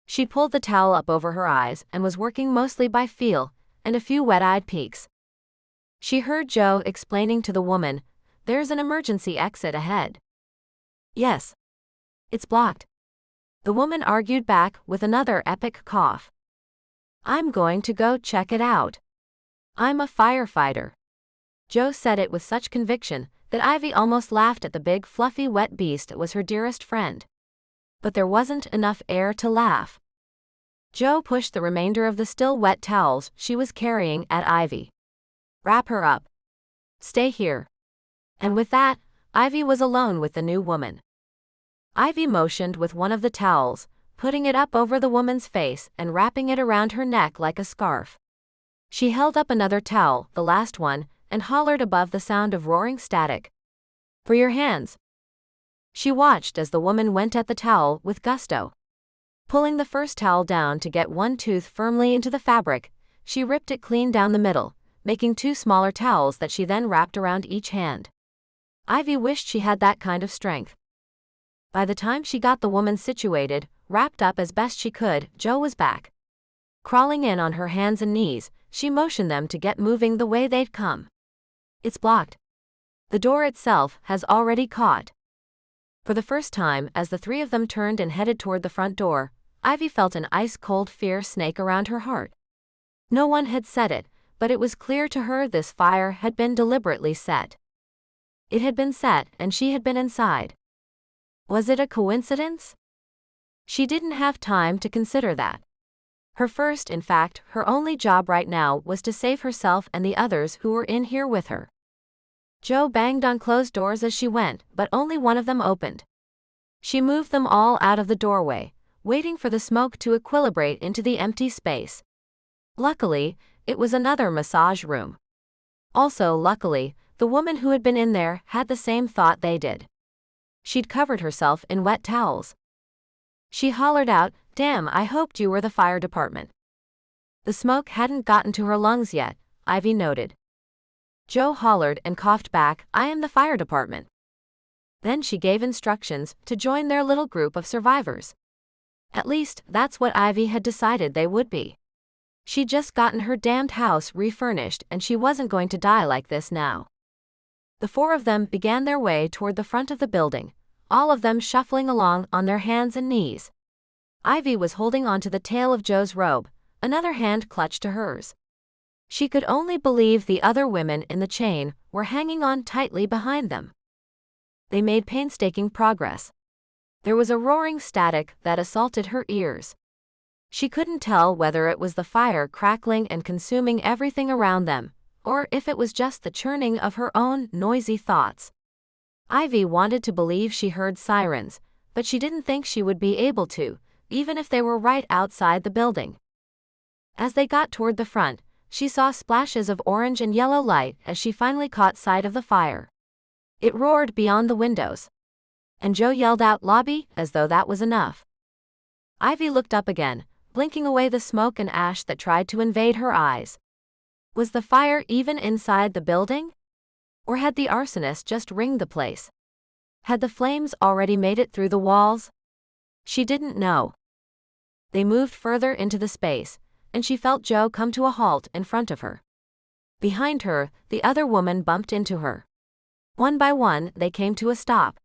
She pulled the towel up over her eyes and was working mostly by feel and a few wet-eyed peeks. She heard Joe explaining to the woman, there's an emergency exit ahead. Yes. It's blocked. The woman argued back with another epic cough. I'm going to go check it out. I'm a firefighter. Joe said it with such conviction that Ivy almost laughed at the big fluffy wet beast that was her dearest friend. But there wasn't enough air to laugh. Joe pushed the remainder of the still wet towels she was carrying at Ivy. Wrap her up. Stay here. And with that, Ivy was alone with the new woman. Ivy motioned with one of the towels, putting it up over the woman's face and wrapping it around her neck like a scarf. She held up another towel, the last one, and hollered above the sound of roaring static. For your hands. She watched as the woman went at the towel with gusto. Pulling the first towel down to get one tooth firmly into the fabric, she ripped it clean down the middle, making two smaller towels that she then wrapped around each hand. Ivy wished she had that kind of strength. By the time she got the woman situated, wrapped up as best she could, Joe was back. Crawling in on her hands and knees, she motioned them to get moving the way they'd come. It's blocked. The door itself has already caught. For the first time, as the three of them turned and headed toward the front door, Ivy felt an ice-cold fear snake around her heart. No one had said it, but it was clear to her this fire had been deliberately set. It had been set and she had been inside. Was it a coincidence? She didn't have time to consider that. Her first, in fact, her only job right now was to save herself and the others who were in here with her. Joe banged on closed doors as she went, but only one of them opened. She moved them all out of the doorway, waiting for the smoke to equilibrate into the empty space. Luckily, it was another massage room. Also, luckily, the woman who had been in there had the same thought they did. She'd covered herself in wet towels. She hollered out, "Damn, I hoped you were the fire department." The smoke hadn't gotten to her lungs yet, Ivy noted. Joe hollered and coughed back, "I am the fire department." Then she gave instructions to join their little group of survivors. At least, that's what Ivy had decided they would be. She'd just gotten her damned house refurnished and she wasn't going to die like this now. The four of them began their way toward the front of the building, all of them shuffling along on their hands and knees. Ivy was holding onto the tail of Joe's robe, another hand clutched to hers. She could only believe the other women in the chain were hanging on tightly behind them. They made painstaking progress. There was a roaring static that assaulted her ears. She couldn't tell whether it was the fire crackling and consuming everything around them, or if it was just the churning of her own noisy thoughts. Ivy wanted to believe she heard sirens, but she didn't think she would be able to, even if they were right outside the building. As they got toward the front, she saw splashes of orange and yellow light as she finally caught sight of the fire. It roared beyond the windows. And Joe yelled out, "Lobby," as though that was enough. Ivy looked up again, blinking away the smoke and ash that tried to invade her eyes. Was the fire even inside the building? Or had the arsonist just ringed the place? Had the flames already made it through the walls? She didn't know. They moved further into the space, and she felt Joe come to a halt in front of her. Behind her, the other woman bumped into her. One by one, they came to a stop.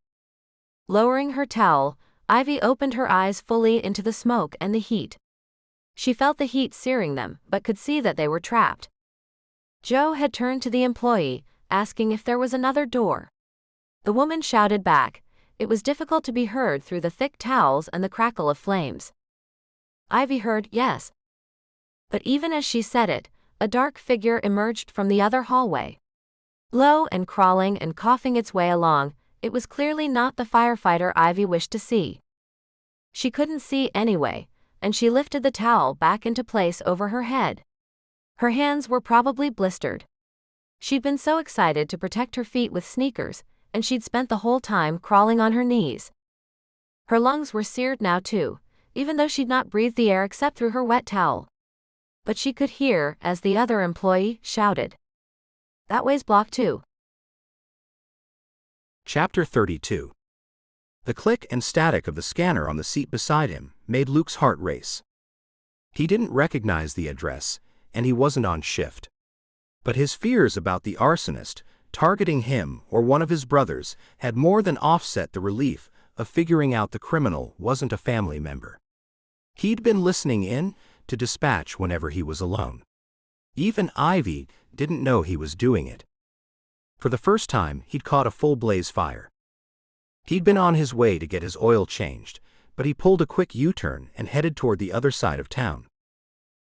Lowering her towel, Ivy opened her eyes fully into the smoke and the heat. She felt the heat searing them, but could see that they were trapped. Joe had turned to the employee, asking if there was another door. The woman shouted back. It was difficult to be heard through the thick towels and the crackle of flames. Ivy heard, "Yes." But even as she said it, a dark figure emerged from the other hallway. Low and crawling and coughing its way along, it was clearly not the firefighter Ivy wished to see. She couldn't see anyway, and she lifted the towel back into place over her head. Her hands were probably blistered. She'd been so excited to protect her feet with sneakers, and she'd spent the whole time crawling on her knees. Her lungs were seared now too, even though she'd not breathed the air except through her wet towel. But she could hear as the other employee shouted, "That way's blocked too." Chapter 32. The click and static of the scanner on the seat beside him made Luke's heart race. He didn't recognize the address, and he wasn't on shift. But his fears about the arsonist targeting him or one of his brothers had more than offset the relief of figuring out the criminal wasn't a family member. He'd been listening in to dispatch whenever he was alone. Even Ivy didn't know he was doing it. For the first time, he'd caught a full blaze fire. He'd been on his way to get his oil changed, but he pulled a quick U-turn and headed toward the other side of town.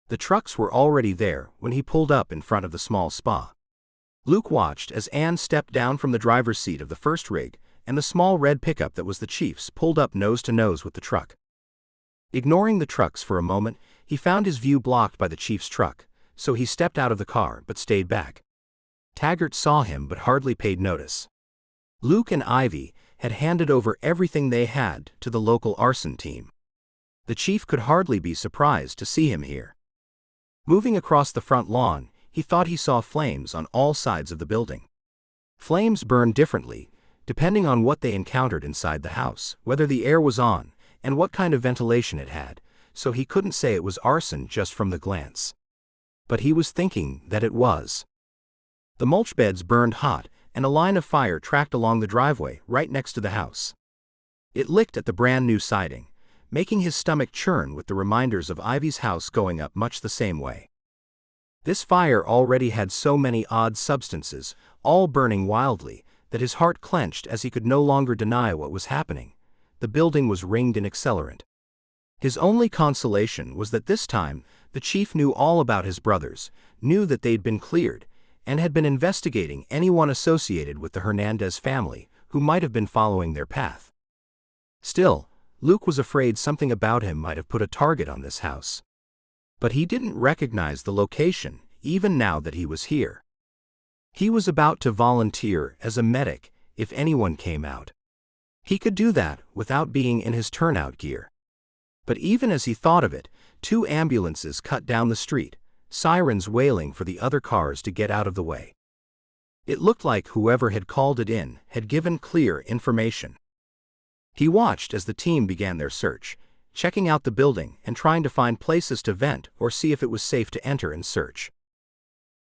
The trucks were already there when he pulled up in front of the small spa. Luke watched as Ann stepped down from the driver's seat of the first rig, and the small red pickup that was the chief's pulled up nose to nose with the truck. Ignoring the trucks for a moment, he found his view blocked by the chief's truck, so he stepped out of the car but stayed back. Taggart saw him but hardly paid notice. Luke and Ivy had handed over everything they had to the local arson team. The chief could hardly be surprised to see him here. Moving across the front lawn, he thought he saw flames on all sides of the building. Flames burned differently, depending on what they encountered inside the house, whether the air was on, and what kind of ventilation it had, so he couldn't say it was arson just from the glance. But he was thinking that it was. The mulch beds burned hot, and a line of fire tracked along the driveway right next to the house. It licked at the brand new siding, making his stomach churn with the reminders of Ivy's house going up much the same way. This fire already had so many odd substances, all burning wildly, that his heart clenched as he could no longer deny what was happening. The building was ringed in accelerant. His only consolation was that this time, the chief knew all about his brothers, knew that they'd been cleared, and had been investigating anyone associated with the Hernandez family who might have been following their path. Still, Luke was afraid something about him might have put a target on this house. But he didn't recognize the location, even now that he was here. He was about to volunteer as a medic if anyone came out. He could do that without being in his turnout gear. But even as he thought of it, 2 ambulances cut down the street, sirens wailing for the other cars to get out of the way. It looked like whoever had called it in had given clear information. He watched as the team began their search, checking out the building and trying to find places to vent or see if it was safe to enter and search.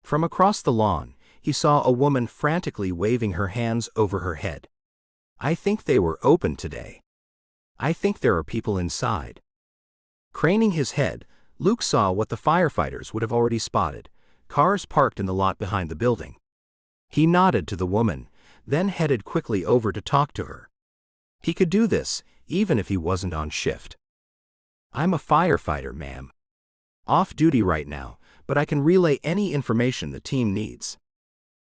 From across the lawn, he saw a woman frantically waving her hands over her head. "I think they were open today. I think there are people inside." Craning his head, Luke saw what the firefighters would have already spotted: cars parked in the lot behind the building. He nodded to the woman, then headed quickly over to talk to her. He could do this, even if he wasn't on shift. "I'm a firefighter, ma'am. Off duty right now, but I can relay any information the team needs."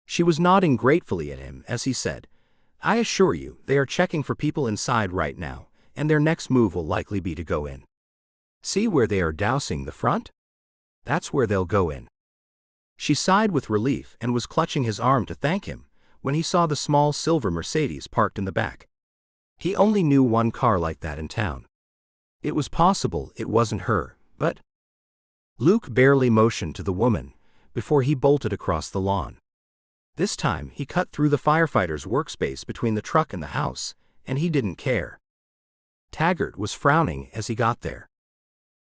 She was nodding gratefully at him as he said, "I assure you, they are checking for people inside right now, and their next move will likely be to go in. See where they are dousing the front? That's where they'll go in." She sighed with relief and was clutching his arm to thank him when he saw the small silver Mercedes parked in the back. He only knew one car like that in town. It was possible it wasn't her, but... Luke barely motioned to the woman before he bolted across the lawn. This time he cut through the firefighter's workspace between the truck and the house, and he didn't care. Taggart was frowning as he got there.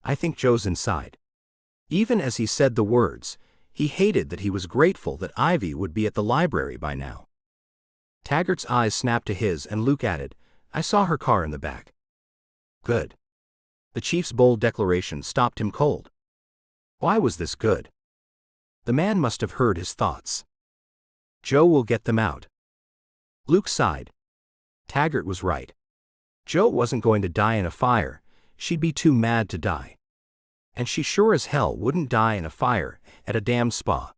"I think Joe's inside." Even as he said the words, he hated that he was grateful that Ivy would be at the library by now. Taggart's eyes snapped to his and Luke added, "I saw her car in the back." "Good." The chief's bold declaration stopped him cold. Why was this good? The man must have heard his thoughts. "Joe will get them out." Luke sighed. Taggart was right. Joe wasn't going to die in a fire. She'd be too mad to die. And she sure as hell wouldn't die in a fire at a damn spa.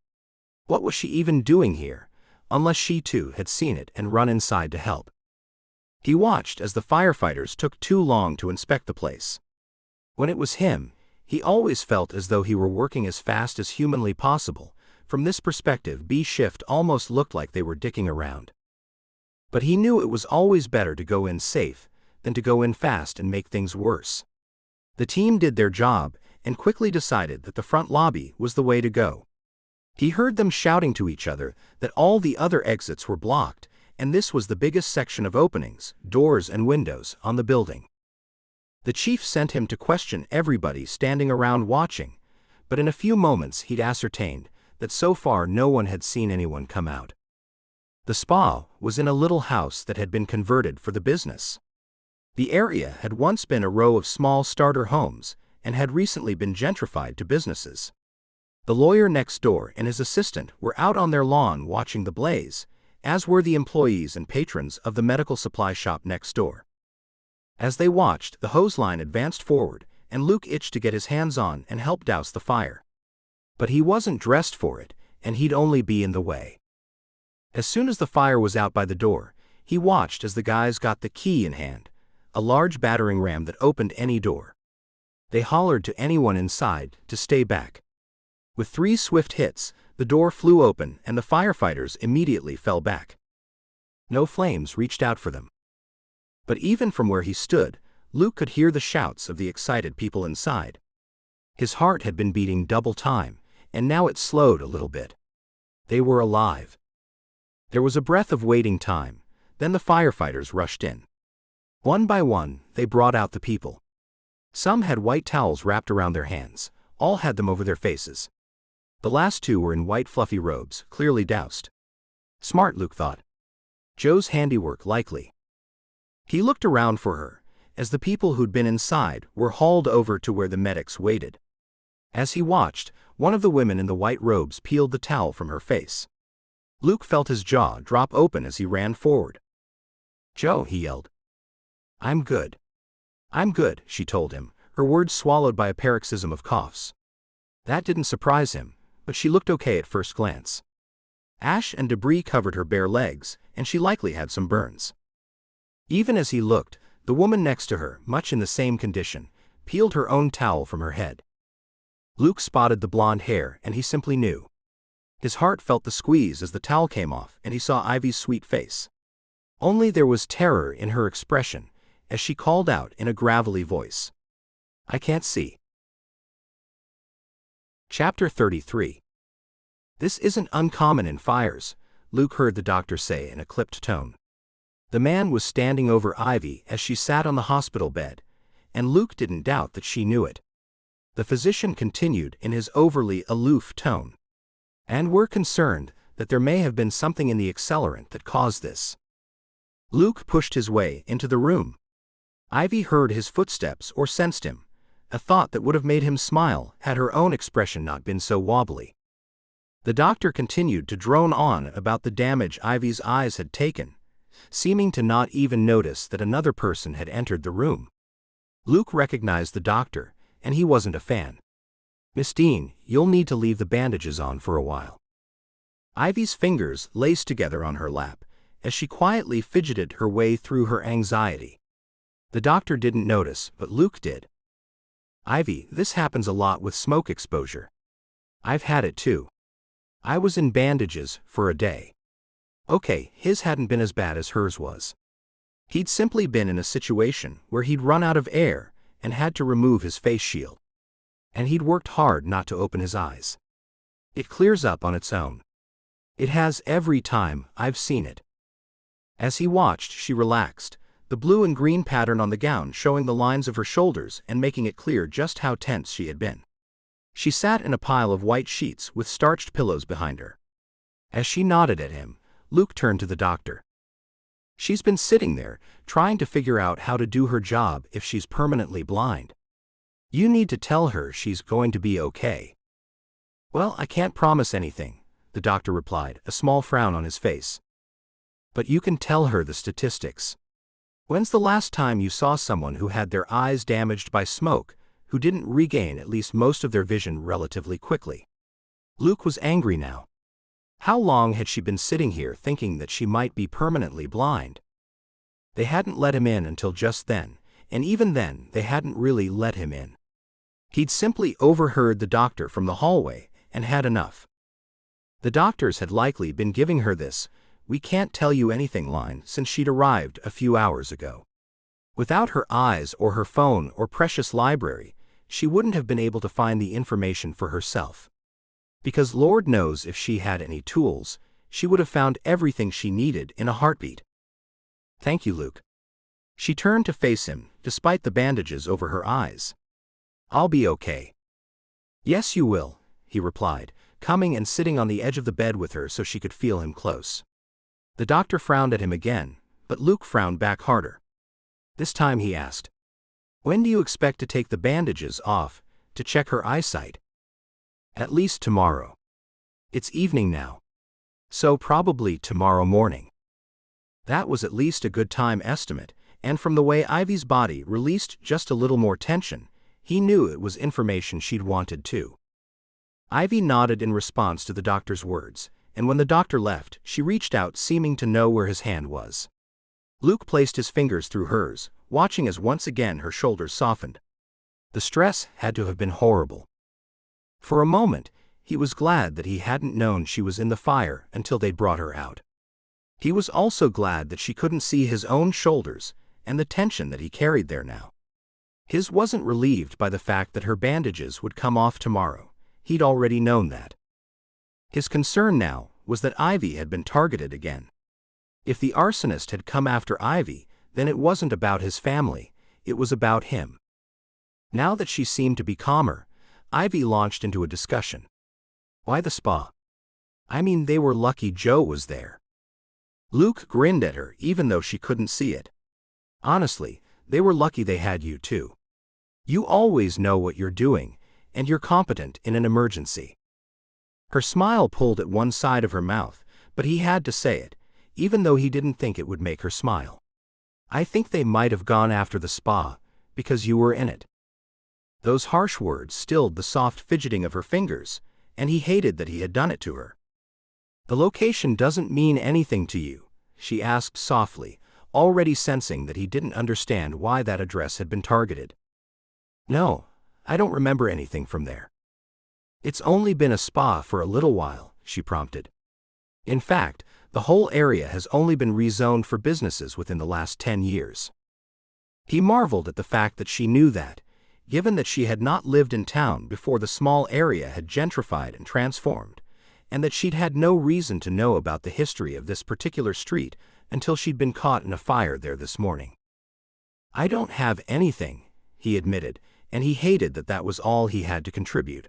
What was she even doing here, unless she too had seen it and run inside to help? He watched as the firefighters took too long to inspect the place. When it was him, he always felt as though he were working as fast as humanly possible. From this perspective, B shift almost looked like they were dicking around. But he knew it was always better to go in safe than to go in fast and make things worse. The team did their job and quickly decided that the front lobby was the way to go. He heard them shouting to each other that all the other exits were blocked, and this was the biggest section of openings, doors and windows, on the building. The chief sent him to question everybody standing around watching, but in a few moments he'd ascertained that so far no one had seen anyone come out. The spa was in a little house that had been converted for the business. The area had once been a row of small starter homes and had recently been gentrified to businesses. The lawyer next door and his assistant were out on their lawn watching the blaze, as were the employees and patrons of the medical supply shop next door. As they watched, the hose line advanced forward, and Luke itched to get his hands on and help douse the fire. But he wasn't dressed for it, and he'd only be in the way. As soon as the fire was out by the door, he watched as the guys got the key in hand, a large battering ram that opened any door. They hollered to anyone inside to stay back. With 3 swift hits, the door flew open and the firefighters immediately fell back. No flames reached out for them. But even from where he stood, Luke could hear the shouts of the excited people inside. His heart had been beating double time, and now it slowed a little bit. They were alive. There was a breath of waiting time, then the firefighters rushed in. One by one, they brought out the people. Some had white towels wrapped around their hands, all had them over their faces. The last two were in white fluffy robes, clearly doused. Smart, Luke thought. Joe's handiwork, likely. He looked around for her, as the people who'd been inside were hauled over to where the medics waited. As he watched, one of the women in the white robes peeled the towel from her face. Luke felt his jaw drop open as he ran forward. "Joe," he yelled. "I'm good." "I'm good," she told him, her words swallowed by a paroxysm of coughs. That didn't surprise him, but she looked okay at first glance. Ash and debris covered her bare legs, and she likely had some burns. Even as he looked, the woman next to her, much in the same condition, peeled her own towel from her head. Luke spotted the blonde hair, and he simply knew. His heart felt the squeeze as the towel came off, and he saw Ivy's sweet face. Only there was terror in her expression, as she called out in a gravelly voice, "I can't see." Chapter 33. "This isn't uncommon in fires," Luke heard the doctor say in a clipped tone. The man was standing over Ivy as she sat on the hospital bed, and Luke didn't doubt that she knew it. The physician continued in his overly aloof tone. "And we're concerned that there may have been something in the accelerant that caused this." Luke pushed his way into the room. Ivy heard his footsteps or sensed him, a thought that would have made him smile had her own expression not been so wobbly. The doctor continued to drone on about the damage Ivy's eyes had taken, seeming to not even notice that another person had entered the room. Luke recognized the doctor, and he wasn't a fan. "Miss Dean, you'll need to leave the bandages on for a while." Ivy's fingers laced together on her lap, as she quietly fidgeted her way through her anxiety. The doctor didn't notice, but Luke did. "Ivy, this happens a lot with smoke exposure. I've had it too. I was in bandages for a day." Okay, his hadn't been as bad as hers was. He'd simply been in a situation where he'd run out of air and had to remove his face shield. And he'd worked hard not to open his eyes. "It clears up on its own. It has every time I've seen it." As he watched, she relaxed, the blue and green pattern on the gown showing the lines of her shoulders and making it clear just how tense she had been. She sat in a pile of white sheets with starched pillows behind her. As she nodded at him, Luke turned to the doctor. "She's been sitting there, trying to figure out how to do her job if she's permanently blind. You need to tell her she's going to be okay." "Well, I can't promise anything," the doctor replied, a small frown on his face. "But you can tell her the statistics. When's the last time you saw someone who had their eyes damaged by smoke, who didn't regain at least most of their vision relatively quickly?" Luke was angry now. How long had she been sitting here thinking that she might be permanently blind? They hadn't let him in until just then, and even then they hadn't really let him in. He'd simply overheard the doctor from the hallway and had enough. The doctors had likely been giving her this "we can't tell you anything" line since she'd arrived a few hours ago. Without her eyes or her phone or precious library, she wouldn't have been able to find the information for herself. Because Lord knows if she had any tools, she would have found everything she needed in a heartbeat. "Thank you, Luke." She turned to face him, despite the bandages over her eyes. "I'll be okay." "Yes, you will," he replied, coming and sitting on the edge of the bed with her so she could feel him close. The doctor frowned at him again, but Luke frowned back harder. This time he asked, "When do you expect to take the bandages off, to check her eyesight?" "At least tomorrow. It's evening now. So probably tomorrow morning." That was at least a good time estimate, and from the way Ivy's body released just a little more tension, he knew it was information she'd wanted too. Ivy nodded in response to the doctor's words, and when the doctor left, she reached out, seeming to know where his hand was. Luke placed his fingers through hers, watching as once again her shoulders softened. The stress had to have been horrible. For a moment, he was glad that he hadn't known she was in the fire until they'd brought her out. He was also glad that she couldn't see his own shoulders and the tension that he carried there now. His wasn't relieved by the fact that her bandages would come off tomorrow. He'd already known that. His concern now was that Ivy had been targeted again. If the arsonist had come after Ivy, then it wasn't about his family, it was about him. Now that she seemed to be calmer, Ivy launched into a discussion. Why the spa? I mean, they were lucky Joe was there. Luke grinned at her even though she couldn't see it. Honestly, they were lucky they had you too. You always know what you're doing, and you're competent in an emergency. Her smile pulled at one side of her mouth, but he had to say it, even though he didn't think it would make her smile. I think they might have gone after the spa, because you were in it. Those harsh words stilled the soft fidgeting of her fingers, and he hated that he had done it to her. The location doesn't mean anything to you, she asked softly, already sensing that he didn't understand why that address had been targeted. No, I don't remember anything from there. It's only been a spa for a little while, she prompted. In fact, the whole area has only been rezoned for businesses within the last 10 years. He marveled at the fact that she knew that, given that she had not lived in town before the small area had gentrified and transformed, and that she'd had no reason to know about the history of this particular street until she'd been caught in a fire there this morning. I don't have anything, he admitted, and he hated that that was all he had to contribute.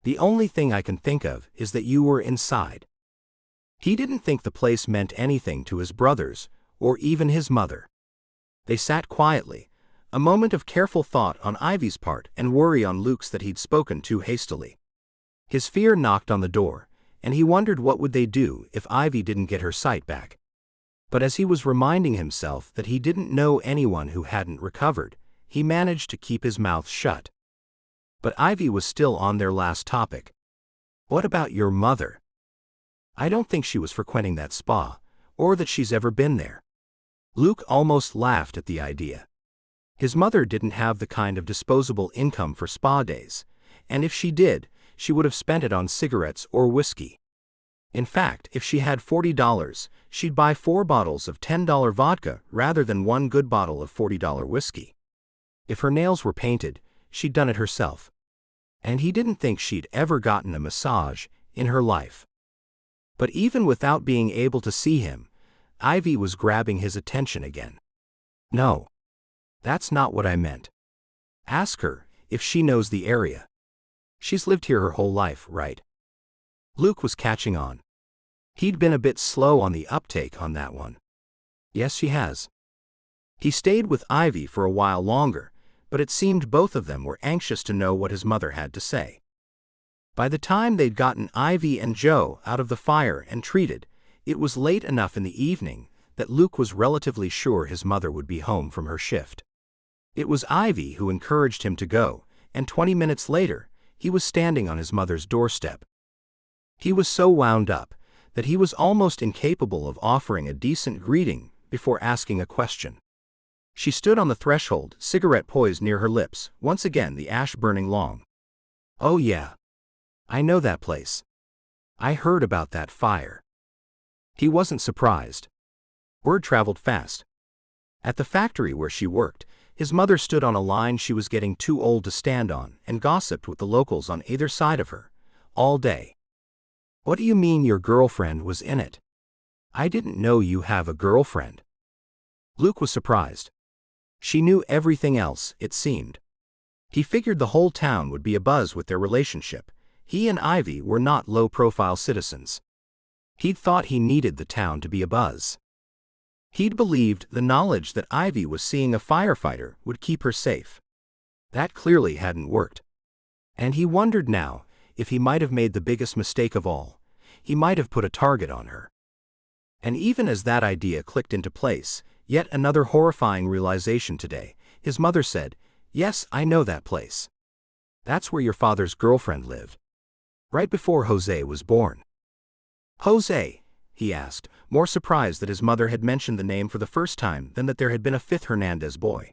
The only thing I can think of is that you were inside. He didn't think the place meant anything to his brothers, or even his mother. They sat quietly, a moment of careful thought on Ivy's part and worry on Luke's that he'd spoken too hastily. His fear knocked on the door, and he wondered what would they do if Ivy didn't get her sight back. But as he was reminding himself that he didn't know anyone who hadn't recovered, he managed to keep his mouth shut. But Ivy was still on their last topic. What about your mother? I don't think she was frequenting that spa, or that she's ever been there. Luke almost laughed at the idea. His mother didn't have the kind of disposable income for spa days, and if she did, she would have spent it on cigarettes or whiskey. In fact, if she had $40, she'd buy 4 bottles of $10 vodka rather than one good bottle of $40 whiskey. If her nails were painted, she'd done it herself. And he didn't think she'd ever gotten a massage in her life. But even without being able to see him, Ivy was grabbing his attention again. No. That's not what I meant. Ask her if she knows the area. She's lived here her whole life, right? Luke was catching on. He'd been a bit slow on the uptake on that one. Yes, she has. He stayed with Ivy for a while longer, but it seemed both of them were anxious to know what his mother had to say. By the time they'd gotten Ivy and Joe out of the fire and treated, it was late enough in the evening that Luke was relatively sure his mother would be home from her shift. It was Ivy who encouraged him to go, and 20 minutes later, he was standing on his mother's doorstep. He was so wound up that he was almost incapable of offering a decent greeting before asking a question. She stood on the threshold, cigarette poised near her lips, once again the ash burning long. Oh yeah. I know that place. I heard about that fire. He wasn't surprised. Word traveled fast. At the factory where she worked, his mother stood on a line she was getting too old to stand on and gossiped with the locals on either side of her, all day. What do you mean your girlfriend was in it? I didn't know you have a girlfriend. Luke was surprised. She knew everything else, it seemed. He figured the whole town would be abuzz with their relationship. He and Ivy were not low-profile citizens. He'd thought he needed the town to be abuzz. He'd believed the knowledge that Ivy was seeing a firefighter would keep her safe. That clearly hadn't worked. And he wondered now if he might have made the biggest mistake of all. He might have put a target on her. And even as that idea clicked into place, yet another horrifying realization today, his mother said, "Yes, I know that place. That's where your father's girlfriend lived. Right before Jose was born." Jose? He asked, more surprised that his mother had mentioned the name for the first time than that there had been a 5th Hernandez boy.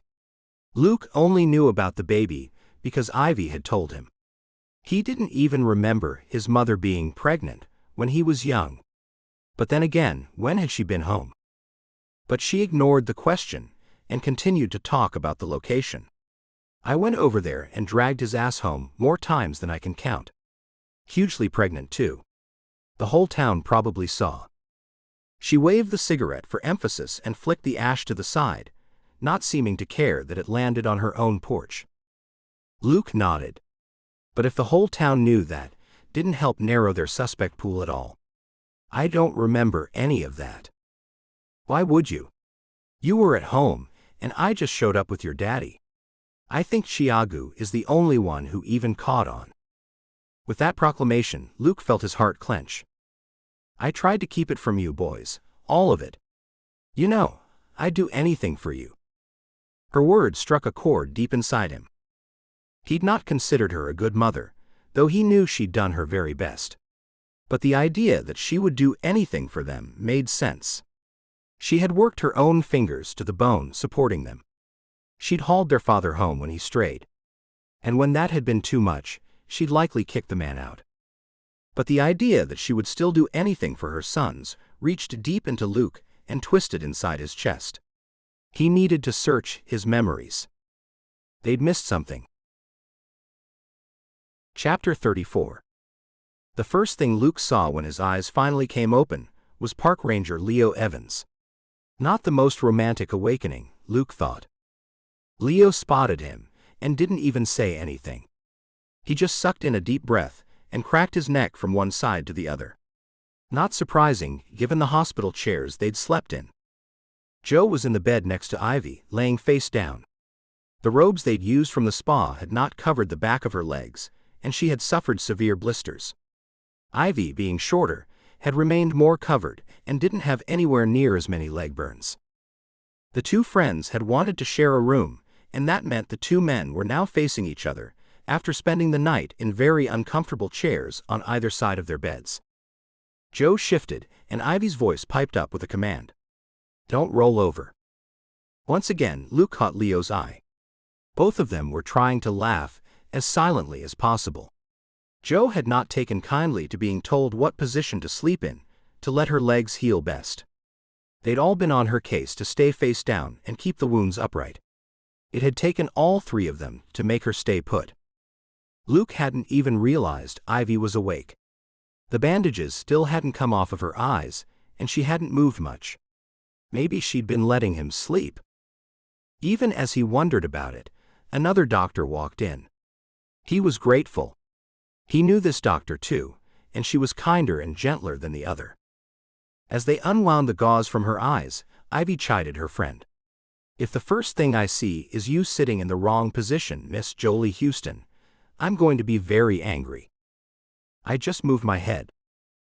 Luke only knew about the baby because Ivy had told him. He didn't even remember his mother being pregnant when he was young. But then again, when had she been home? But she ignored the question and continued to talk about the location. I went over there and dragged his ass home more times than I can count. Hugely pregnant too. The whole town probably saw." She waved the cigarette for emphasis and flicked the ash to the side, not seeming to care that it landed on her own porch. Luke nodded. But if the whole town knew that, didn't help narrow their suspect pool at all. "I don't remember any of that." "Why would you? You were at home, and I just showed up with your daddy. I think Chiagu is the only one who even caught on." With that proclamation, Luke felt his heart clench. "I tried to keep it from you boys, all of it. You know, I'd do anything for you." Her words struck a chord deep inside him. He'd not considered her a good mother, though he knew she'd done her very best. But the idea that she would do anything for them made sense. She had worked her own fingers to the bone supporting them. She'd hauled their father home when he strayed. And when that had been too much, she'd likely kicked the man out. But the idea that she would still do anything for her sons reached deep into Luke and twisted inside his chest. He needed to search his memories. They'd missed something. Chapter 34. The first thing Luke saw when his eyes finally came open was Park Ranger Leo Evans. Not the most romantic awakening, Luke thought. Leo spotted him and didn't even say anything. He just sucked in a deep breath and cracked his neck from one side to the other. Not surprising, given the hospital chairs they'd slept in. Joe was in the bed next to Ivy, laying face down. The robes they'd used from the spa had not covered the back of her legs, and she had suffered severe blisters. Ivy, being shorter, had remained more covered and didn't have anywhere near as many leg burns. The two friends had wanted to share a room, and that meant the two men were now facing each other, after spending the night in very uncomfortable chairs on either side of their beds. Joe shifted, and Ivy's voice piped up with a command. "Don't roll over." Once again, Luke caught Leo's eye. Both of them were trying to laugh as silently as possible. Joe had not taken kindly to being told what position to sleep in, to let her legs heal best. They'd all been on her case to stay face down and keep the wounds upright. It had taken all three of them to make her stay put. Luke hadn't even realized Ivy was awake. The bandages still hadn't come off of her eyes, and she hadn't moved much. Maybe she'd been letting him sleep. Even as he wondered about it, another doctor walked in. He was grateful. He knew this doctor too, and she was kinder and gentler than the other. As they unwound the gauze from her eyes, Ivy chided her friend. "If the first thing I see is you sitting in the wrong position, Miss Jolie Houston, I'm going to be very angry." "I just moved my head,"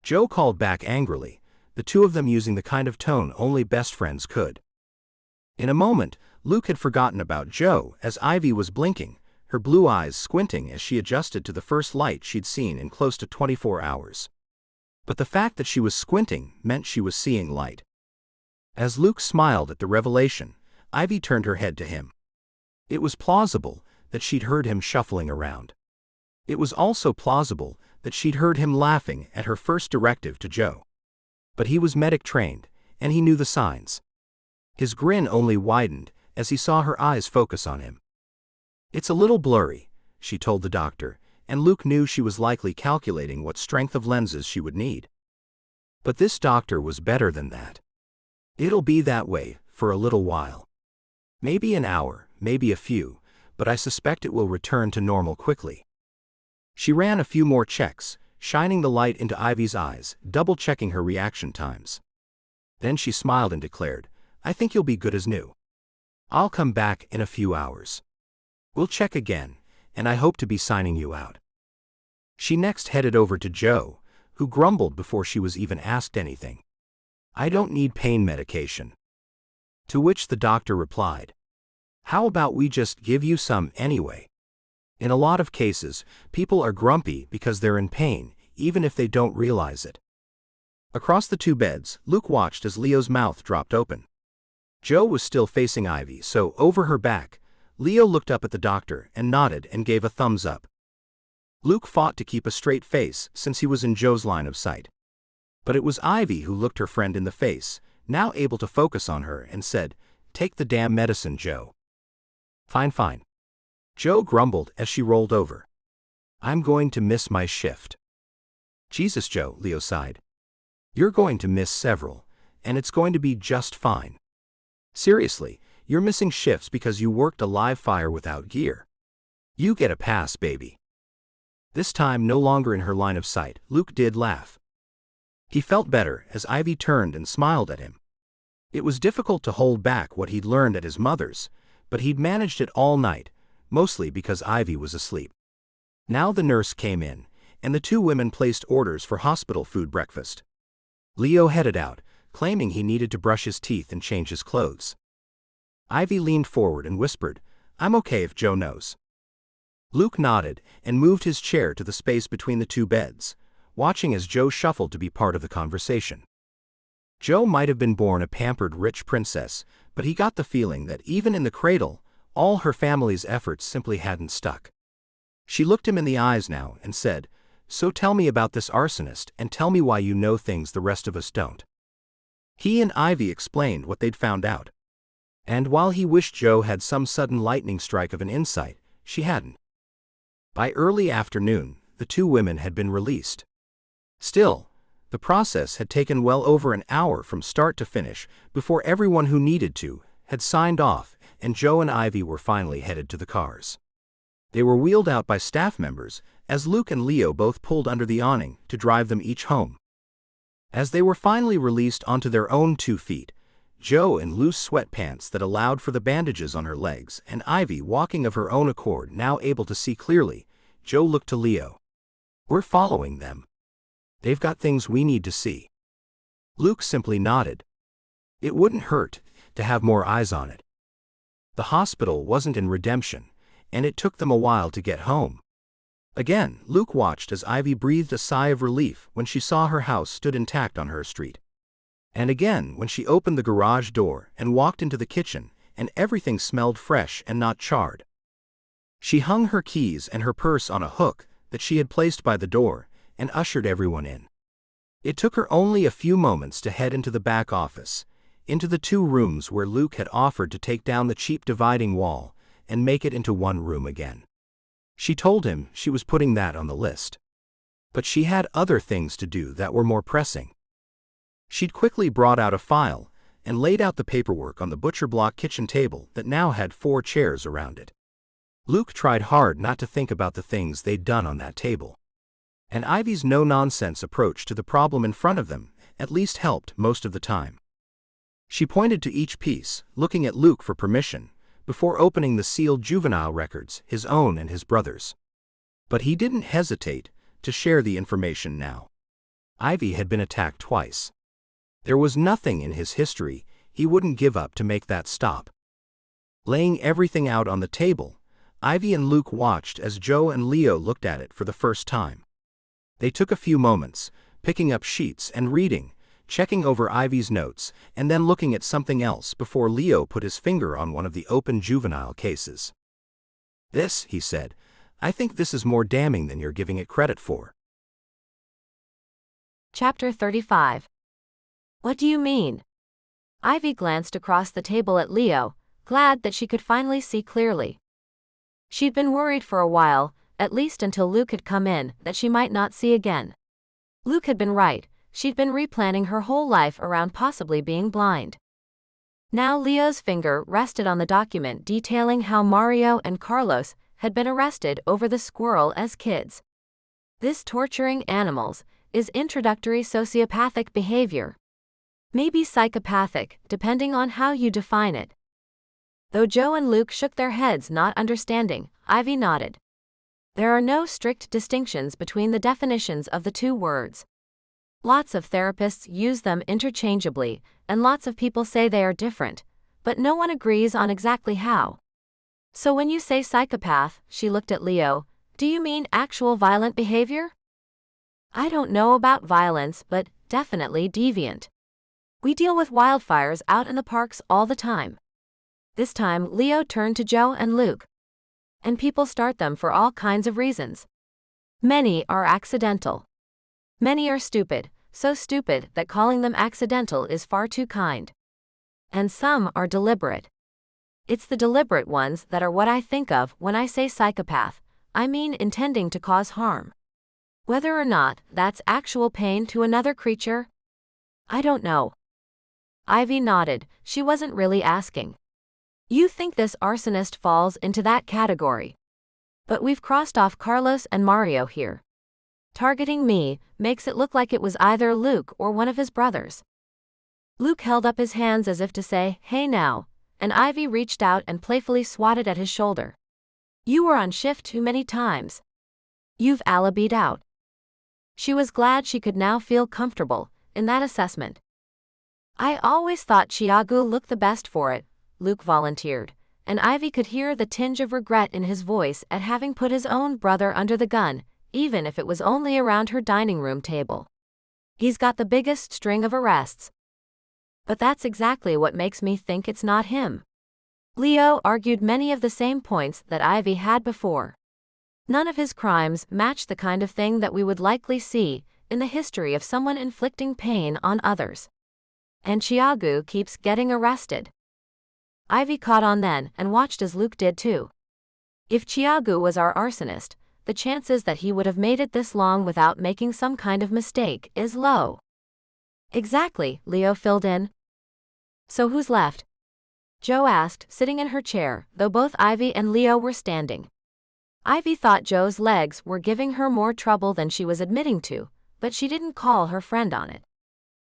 Joe called back angrily, the two of them using the kind of tone only best friends could. In a moment, Luke had forgotten about Joe as Ivy was blinking, her blue eyes squinting as she adjusted to the first light she'd seen in close to 24 hours. But the fact that she was squinting meant she was seeing light. As Luke smiled at the revelation, Ivy turned her head to him. It was plausible that she'd heard him shuffling around. It was also plausible that she'd heard him laughing at her first directive to Joe. But he was medic trained, and he knew the signs. His grin only widened as he saw her eyes focus on him. "It's a little blurry," she told the doctor, and Luke knew she was likely calculating what strength of lenses she would need. But this doctor was better than that. "It'll be that way for a little while. Maybe an hour, maybe a few, but I suspect it will return to normal quickly." She ran a few more checks, shining the light into Ivy's eyes, double-checking her reaction times. Then she smiled and declared, "I think you'll be good as new. I'll come back in a few hours. We'll check again, and I hope to be signing you out." She next headed over to Joe, who grumbled before she was even asked anything. "I don't need pain medication." To which the doctor replied, "How about we just give you some anyway? In a lot of cases, people are grumpy because they're in pain, even if they don't realize it." Across the two beds, Luke watched as Leo's mouth dropped open. Joe was still facing Ivy, so over her back, Leo looked up at the doctor and nodded and gave a thumbs up. Luke fought to keep a straight face since he was in Joe's line of sight. But it was Ivy who looked her friend in the face, now able to focus on her, and said, "Take the damn medicine, Joe." Fine. Joe grumbled as she rolled over. I'm going to miss my shift. Jesus, Joe, Leo sighed. You're going to miss several, and it's going to be just fine. Seriously, you're missing shifts because you worked a live fire without gear. You get a pass, baby. This time no longer in her line of sight, Luke did laugh. He felt better as Ivy turned and smiled at him. It was difficult to hold back what he'd learned at his mother's, but he'd managed it all night, mostly because Ivy was asleep. Now the nurse came in, and the two women placed orders for hospital food breakfast. Leo headed out, claiming he needed to brush his teeth and change his clothes. Ivy leaned forward and whispered, I'm okay if Joe knows. Luke nodded and moved his chair to the space between the two beds, watching as Joe shuffled to be part of the conversation. Joe might have been born a pampered rich princess, but he got the feeling that even in the cradle, all her family's efforts simply hadn't stuck. She looked him in the eyes now and said, So tell me about this arsonist and tell me why you know things the rest of us don't. He and Ivy explained what they'd found out. And while he wished Joe had some sudden lightning strike of an insight, she hadn't. By early afternoon, the two women had been released. Still, the process had taken well over an hour from start to finish before everyone who needed to had signed off, and Joe and Ivy were finally headed to the cars. They were wheeled out by staff members, as Luke and Leo both pulled under the awning to drive them each home. As they were finally released onto their own 2 feet, Joe in loose sweatpants that allowed for the bandages on her legs, and Ivy walking of her own accord, now able to see clearly, Joe looked to Leo. We're following them. They've got things we need to see. Luke simply nodded. It wouldn't hurt to have more eyes on it. The hospital wasn't in Redemption, and it took them a while to get home. Again, Luke watched as Ivy breathed a sigh of relief when she saw her house stood intact on her street. And again when she opened the garage door and walked into the kitchen, and everything smelled fresh and not charred. She hung her keys and her purse on a hook that she had placed by the door, and ushered everyone in. It took her only a few moments to head into the back office, into the 2 rooms where Luke had offered to take down the cheap dividing wall and make it into one room again. She told him she was putting that on the list. But she had other things to do that were more pressing. She'd quickly brought out a file and laid out the paperwork on the butcher block kitchen table that now had 4 chairs around it. Luke tried hard not to think about the things they'd done on that table. And Ivy's no-nonsense approach to the problem in front of them at least helped most of the time. She pointed to each piece, looking at Luke for permission, before opening the sealed juvenile records, his own and his brother's. But he didn't hesitate to share the information now. Ivy had been attacked twice. There was nothing in his history he wouldn't give up to make that stop. Laying everything out on the table, Ivy and Luke watched as Joe and Leo looked at it for the first time. They took a few moments, picking up sheets and reading, checking over Ivy's notes, and then looking at something else before Leo put his finger on one of the open juvenile cases. This, he said, I think this is more damning than you're giving it credit for. Chapter 35. What do you mean? Ivy glanced across the table at Leo, glad that she could finally see clearly. She'd been worried for a while, at least until Luke had come in, that she might not see again. Luke had been right, she'd been replanning her whole life around possibly being blind. Now Leo's finger rested on the document detailing how Mario and Carlos had been arrested over the squirrel as kids. This torturing animals is introductory sociopathic behavior. Maybe psychopathic, depending on how you define it. Though Joe and Luke shook their heads not understanding, Ivy nodded. There are no strict distinctions between the definitions of the 2 words. Lots of therapists use them interchangeably, and lots of people say they are different, but no one agrees on exactly how. So when you say psychopath, she looked at Leo, do you mean actual violent behavior? I don't know about violence, but definitely deviant. We deal with wildfires out in the parks all the time. This time Leo turned to Joe and Luke. And people start them for all kinds of reasons. Many are accidental. Many are stupid, so stupid that calling them accidental is far too kind. And some are deliberate. It's the deliberate ones that are what I think of when I say psychopath. I mean intending to cause harm. Whether or not that's actual pain to another creature, I don't know. Ivy nodded. She wasn't really asking. You think this arsonist falls into that category. But we've crossed off Carlos and Mario here. Targeting me makes it look like it was either Luke or one of his brothers. Luke held up his hands as if to say, hey now, and Ivy reached out and playfully swatted at his shoulder. You were on shift too many times. You've alibied out. She was glad she could now feel comfortable in that assessment. I always thought Thiago looked the best for it, Luke volunteered, and Ivy could hear the tinge of regret in his voice at having put his own brother under the gun, even if it was only around her dining room table. He's got the biggest string of arrests. But that's exactly what makes me think it's not him. Leo argued many of the same points that Ivy had before. None of his crimes matched the kind of thing that we would likely see in the history of someone inflicting pain on others. And Thiago keeps getting arrested. Ivy caught on then and watched as Luke did too. If Thiago was our arsonist, the chances that he would have made it this long without making some kind of mistake is low. Exactly, Leo filled in. So who's left? Jo asked, sitting in her chair, though both Ivy and Leo were standing. Ivy thought Jo's legs were giving her more trouble than she was admitting to, but she didn't call her friend on it.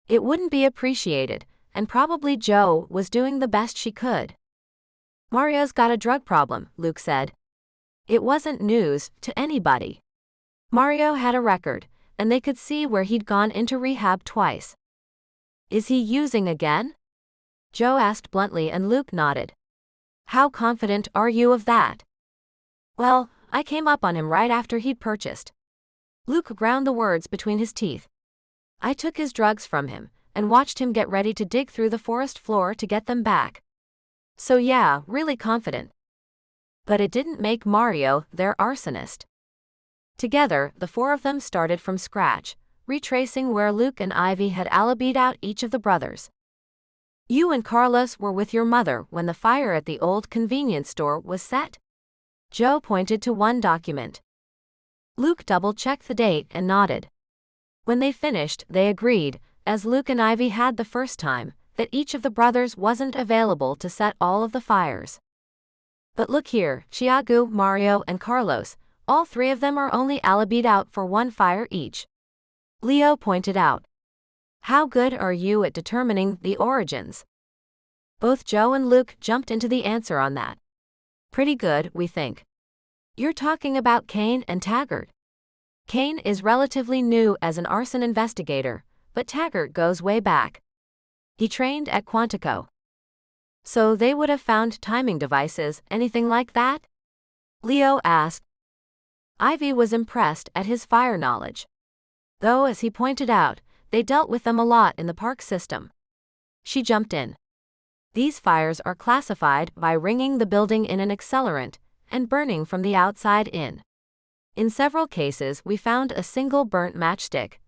It wouldn't be appreciated, and probably Jo was doing the best she could. Mario's got a drug problem, Luke said. It wasn't news to anybody. Mario had a record, and they could see where he'd gone into rehab twice. Is he using again? Jo asked bluntly and Luke nodded. How confident are you of that? Well, I came up on him right after he'd purchased. Luke ground the words between his teeth. I took his drugs from him and watched him get ready to dig through the forest floor to get them back. So yeah, really confident. But it didn't make Mario their arsonist. Together, the four of them started from scratch, retracing where Luke and Ivy had alibied out each of the brothers. You and Carlos were with your mother when the fire at the old convenience store was set? Jo pointed to one document. Luke double-checked the date and nodded. When they finished, they agreed, as Luke and Ivy had the first time, that each of the brothers wasn't available to set all of the fires. But look here, Thiago, Mario, and Carlos, all three of them are only alibied out for one fire each. Leo pointed out. How good are you at determining the origins? Both Jo and Luke jumped into the answer on that. Pretty good, we think. You're talking about Kane and Taggart. Kane is relatively new as an arson investigator, but Taggart goes way back. He trained at Quantico. So they would have found timing devices, anything like that? Leo asked. Ivy was impressed at his fire knowledge. Though, as he pointed out, they dealt with them a lot in the park system. She jumped in. These fires are classified by ringing the building in an accelerant and burning from the outside in. In several cases, we found a single burnt matchstick,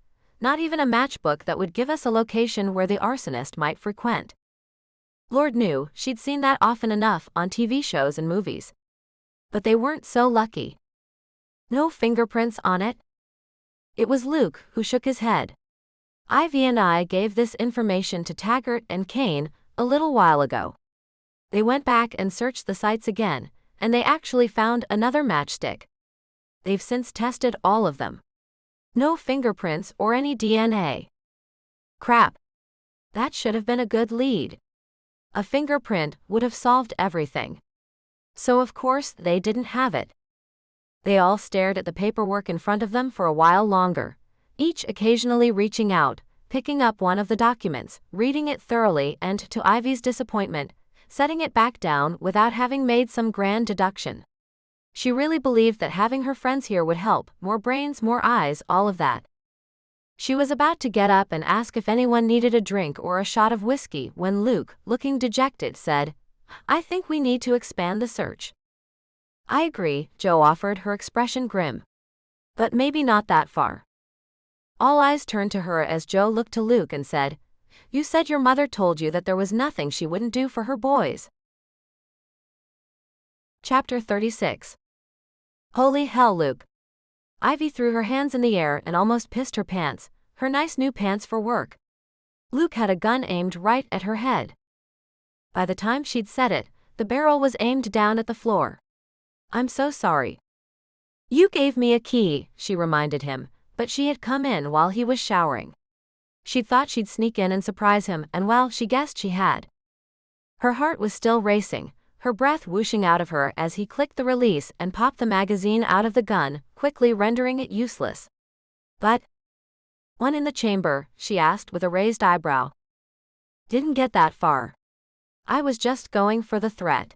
not even a matchbook that would give us a location where the arsonist might frequent. Lord knew she'd seen that often enough on TV shows and movies. But they weren't so lucky. No fingerprints on it? It was Luke who shook his head. Ivy and I gave this information to Taggart and Kane a little while ago. They went back and searched the sites again, and they actually found another matchstick. They've since tested all of them. No fingerprints or any DNA. Crap. That should have been a good lead. A fingerprint would have solved everything. So of course they didn't have it. They all stared at the paperwork in front of them for a while longer, each occasionally reaching out, picking up one of the documents, reading it thoroughly and, to Ivy's disappointment, setting it back down without having made some grand deduction. She really believed that having her friends here would help, more brains, more eyes, all of that. She was about to get up and ask if anyone needed a drink or a shot of whiskey when Luke, looking dejected, said, I think we need to expand the search. I agree, Jo offered, her expression grim. But maybe not that far. All eyes turned to her as Jo looked to Luke and said, You said your mother told you that there was nothing she wouldn't do for her boys. Chapter 36. Holy hell, Luke. Ivy threw her hands in the air and almost pissed her pants, her nice new pants for work. Luke had a gun aimed right at her head. By the time she'd said it, the barrel was aimed down at the floor. I'm so sorry. You gave me a key, she reminded him, but she had come in while he was showering. She'd thought she'd sneak in and surprise him, and well, she guessed she had. Her heart was still racing, her breath whooshing out of her as he clicked the release and popped the magazine out of the gun, quickly rendering it useless. But one in the chamber, she asked with a raised eyebrow. Didn't get that far. I was just going for the threat.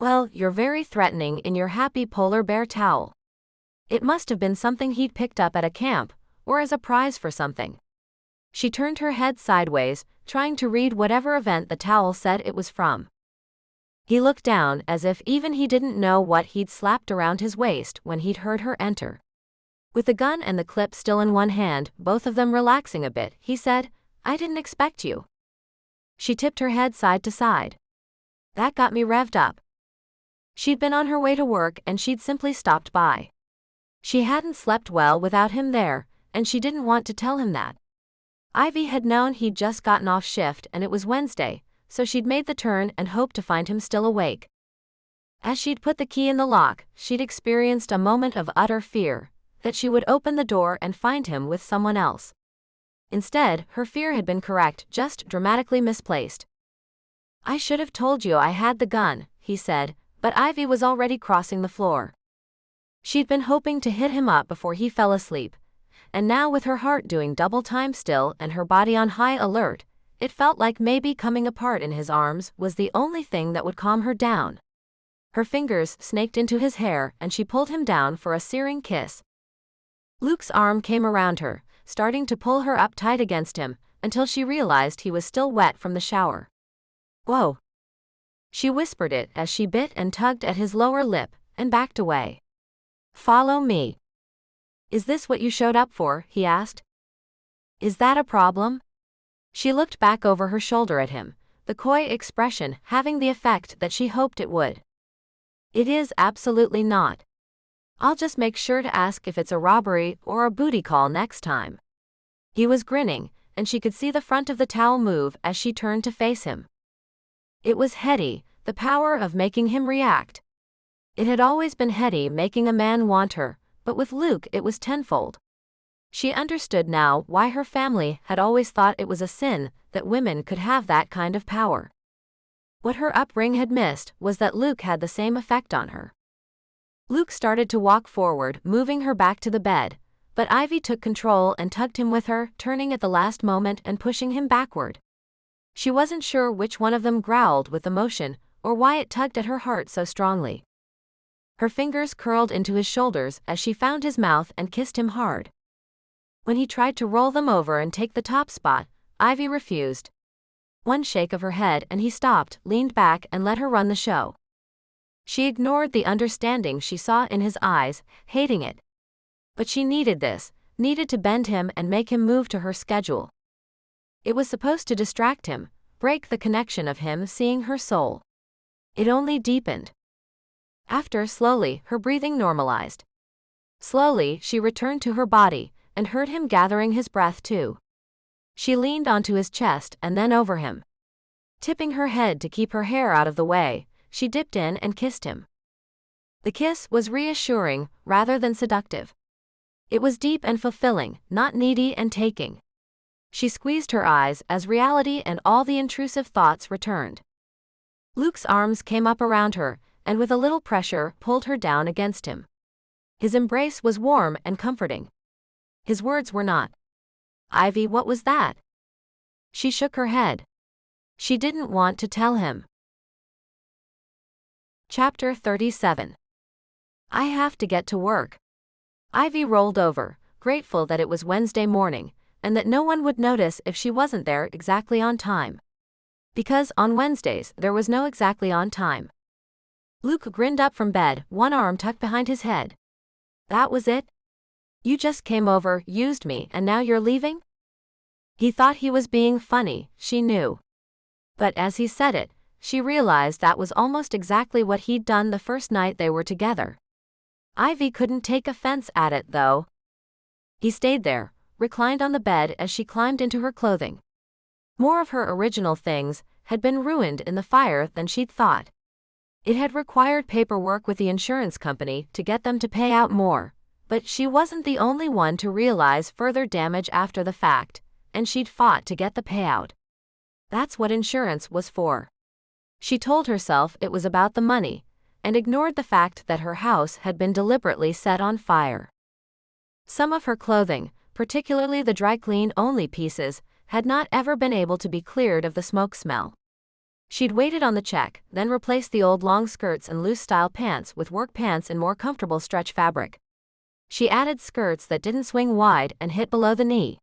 Well, you're very threatening in your happy polar bear towel. It must have been something he'd picked up at a camp, or as a prize for something. She turned her head sideways, trying to read whatever event the towel said it was from. He looked down as if even he didn't know what he'd slapped around his waist when he'd heard her enter. With the gun and the clip still in one hand, both of them relaxing a bit, he said, I didn't expect you. She tipped her head side to side. That got me revved up. She'd been on her way to work and she'd simply stopped by. She hadn't slept well without him there, and she didn't want to tell him that. Ivy had known he'd just gotten off shift and it was Wednesday, so she'd made the turn and hoped to find him still awake. As she'd put the key in the lock, she'd experienced a moment of utter fear, that she would open the door and find him with someone else. Instead, her fear had been correct, just dramatically misplaced. I should have told you I had the gun, he said, but Ivy was already crossing the floor. She'd been hoping to hit him up before he fell asleep, and now with her heart doing double time still and her body on high alert, it felt like maybe coming apart in his arms was the only thing that would calm her down. Her fingers snaked into his hair and she pulled him down for a searing kiss. Luke's arm came around her, starting to pull her up tight against him, until she realized he was still wet from the shower. Whoa. She whispered it as she bit and tugged at his lower lip, and backed away. Follow me. Is this what you showed up for? He asked. Is that a problem? She looked back over her shoulder at him, the coy expression having the effect that she hoped it would. It is absolutely not. I'll just make sure to ask if it's a robbery or a booty call next time. He was grinning, and she could see the front of the towel move as she turned to face him. It was heady, the power of making him react. It had always been heady making a man want her, but with Luke it was tenfold. She understood now why her family had always thought it was a sin that women could have that kind of power. What her upbringing had missed was that Luke had the same effect on her. Luke started to walk forward, moving her back to the bed, but Ivy took control and tugged him with her, turning at the last moment and pushing him backward. She wasn't sure which one of them growled with emotion, or why it tugged at her heart so strongly. Her fingers curled into his shoulders as she found his mouth and kissed him hard. When he tried to roll them over and take the top spot, Ivy refused. One shake of her head and he stopped, leaned back and let her run the show. She ignored the understanding she saw in his eyes, hating it. But she needed this, needed to bend him and make him move to her schedule. It was supposed to distract him, break the connection of him seeing her soul. It only deepened. After, slowly, her breathing normalized. Slowly, she returned to her body, and heard him gathering his breath too. She leaned onto his chest and then over him. Tipping her head to keep her hair out of the way, she dipped in and kissed him. The kiss was reassuring, rather than seductive. It was deep and fulfilling, not needy and taking. She squeezed her eyes as reality and all the intrusive thoughts returned. Luke's arms came up around her, and with a little pressure, pulled her down against him. His embrace was warm and comforting. His words were not. Ivy, what was that? She shook her head. She didn't want to tell him. Chapter 37. I have to get to work. Ivy rolled over, grateful that it was Wednesday morning, and that no one would notice if she wasn't there exactly on time. Because on Wednesdays there was no exactly on time. Luke grinned up from bed, one arm tucked behind his head. That was it? You just came over, used me, and now you're leaving? He thought he was being funny, she knew. But as he said it, she realized that was almost exactly what he'd done the first night they were together. Ivy couldn't take offense at it, though. He stayed there, reclined on the bed as she climbed into her clothing. More of her original things had been ruined in the fire than she'd thought. It had required paperwork with the insurance company to get them to pay out more, but she wasn't the only one to realize further damage after the fact, and she'd fought to get the payout. That's what insurance was for. She told herself it was about the money, and ignored the fact that her house had been deliberately set on fire. Some of her clothing, particularly the dry clean-only pieces, had not ever been able to be cleared of the smoke smell. She'd waited on the check, then replaced the old long skirts and loose-style pants with work pants in more comfortable stretch fabric. She added skirts that didn't swing wide and hit below the knee.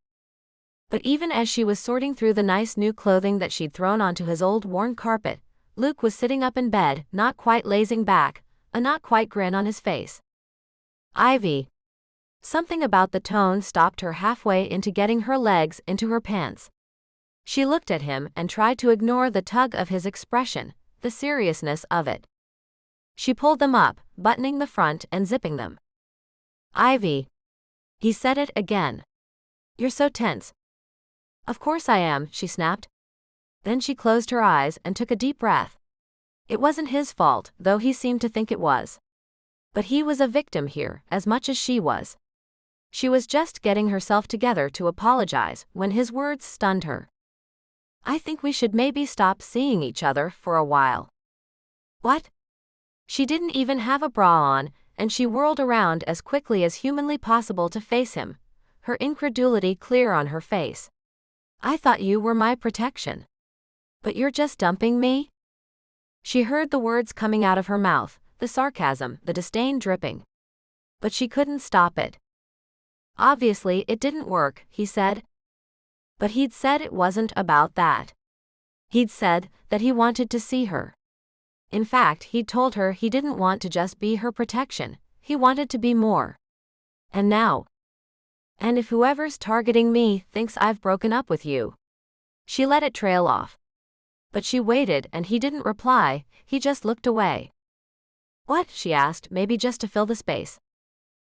But even as she was sorting through the nice new clothing that she'd thrown onto his old worn carpet, Luke was sitting up in bed, not quite lazing back, a not quite grin on his face. Ivy. Something about the tone stopped her halfway into getting her legs into her pants. She looked at him and tried to ignore the tug of his expression, the seriousness of it. She pulled them up, buttoning the front and zipping them. Ivy. He said it again. You're so tense. Of course I am, she snapped. Then she closed her eyes and took a deep breath. It wasn't his fault, though he seemed to think it was. But he was a victim here, as much as she was. She was just getting herself together to apologize when his words stunned her. I think we should maybe stop seeing each other for a while. What? She didn't even have a bra on, and she whirled around as quickly as humanly possible to face him, her incredulity clear on her face. I thought you were my protection. But you're just dumping me? She heard the words coming out of her mouth, the sarcasm, the disdain dripping. But she couldn't stop it. Obviously it didn't work, he said. But he'd said it wasn't about that. He'd said that he wanted to see her. In fact, he'd told her he didn't want to just be her protection, he wanted to be more. And now? And if whoever's targeting me thinks I've broken up with you. She let it trail off. But she waited and he didn't reply, he just looked away. What? She asked, maybe just to fill the space.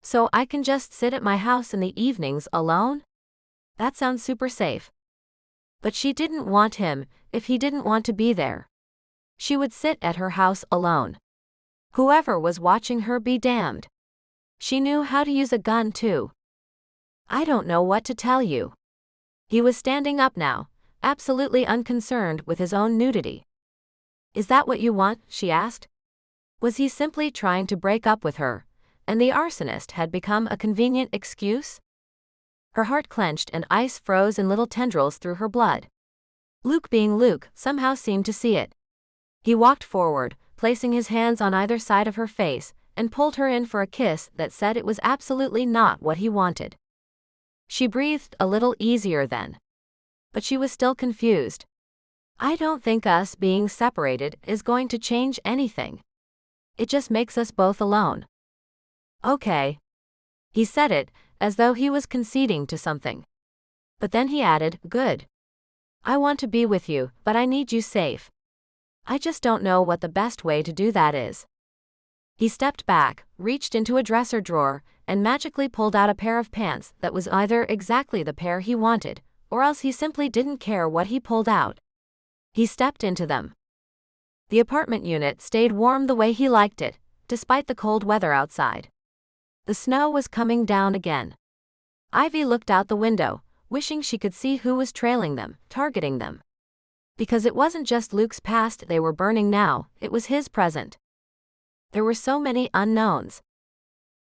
So I can just sit at my house in the evenings alone? That sounds super safe. But she didn't want him, if he didn't want to be there. She would sit at her house alone. Whoever was watching her be damned. She knew how to use a gun too. I don't know what to tell you. He was standing up now, absolutely unconcerned with his own nudity. Is that what you want? She asked. Was he simply trying to break up with her, and the arsonist had become a convenient excuse? Her heart clenched and ice froze in little tendrils through her blood. Luke, being Luke, somehow seemed to see it. He walked forward, placing his hands on either side of her face, and pulled her in for a kiss that said it was absolutely not what he wanted. She breathed a little easier then. But she was still confused. I don't think us being separated is going to change anything. It just makes us both alone. Okay. He said it, as though he was conceding to something. But then he added, good. I want to be with you, but I need you safe. I just don't know what the best way to do that is. He stepped back, reached into a dresser drawer, and magically pulled out a pair of pants that was either exactly the pair he wanted, or else he simply didn't care what he pulled out. He stepped into them. The apartment unit stayed warm the way he liked it, despite the cold weather outside. The snow was coming down again. Ivy looked out the window, wishing she could see who was trailing them, targeting them. Because it wasn't just Luke's past they were burning now, it was his present. There were so many unknowns.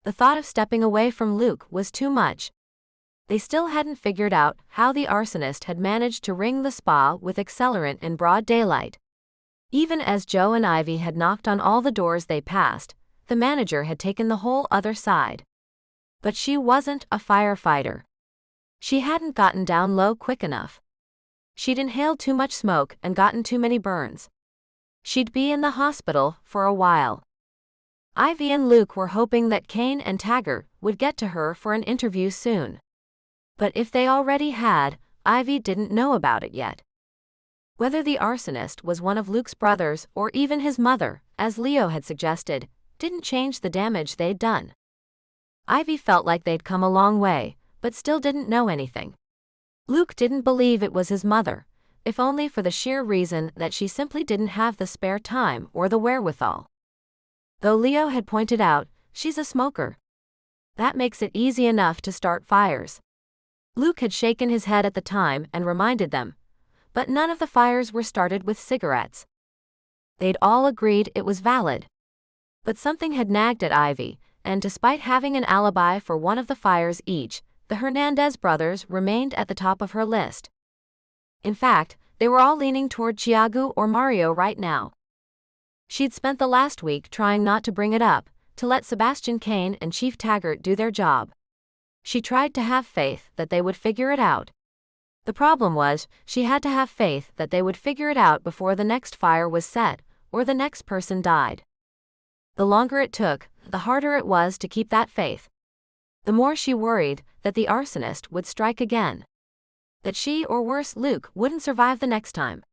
The thought of stepping away from Luke was too much. They still hadn't figured out how the arsonist had managed to ring the spa with accelerant in broad daylight. Even as Joe and Ivy had knocked on all the doors they passed, the manager had taken the whole other side. But she wasn't a firefighter. She hadn't gotten down low quick enough. She'd inhaled too much smoke and gotten too many burns. She'd be in the hospital for a while. Ivy and Luke were hoping that Kane and Taggart would get to her for an interview soon. But if they already had, Ivy didn't know about it yet. Whether the arsonist was one of Luke's brothers or even his mother, as Leo had suggested, didn't change the damage they'd done. Ivy felt like they'd come a long way, but still didn't know anything. Luke didn't believe it was his mother, if only for the sheer reason that she simply didn't have the spare time or the wherewithal. Though Leo had pointed out, she's a smoker. That makes it easy enough to start fires. Luke had shaken his head at the time and reminded them, but none of the fires were started with cigarettes. They'd all agreed it was valid. But something had nagged at Ivy, and despite having an alibi for one of the fires each, the Hernandez brothers remained at the top of her list. In fact, they were all leaning toward Tiago or Mario right now. She'd spent the last week trying not to bring it up, to let Sebastian Kane and Chief Taggart do their job. She tried to have faith that they would figure it out. The problem was, she had to have faith that they would figure it out before the next fire was set, or the next person died. The longer it took, the harder it was to keep that faith. The more she worried that the arsonist would strike again. That she, or worse Luke, wouldn't survive the next time.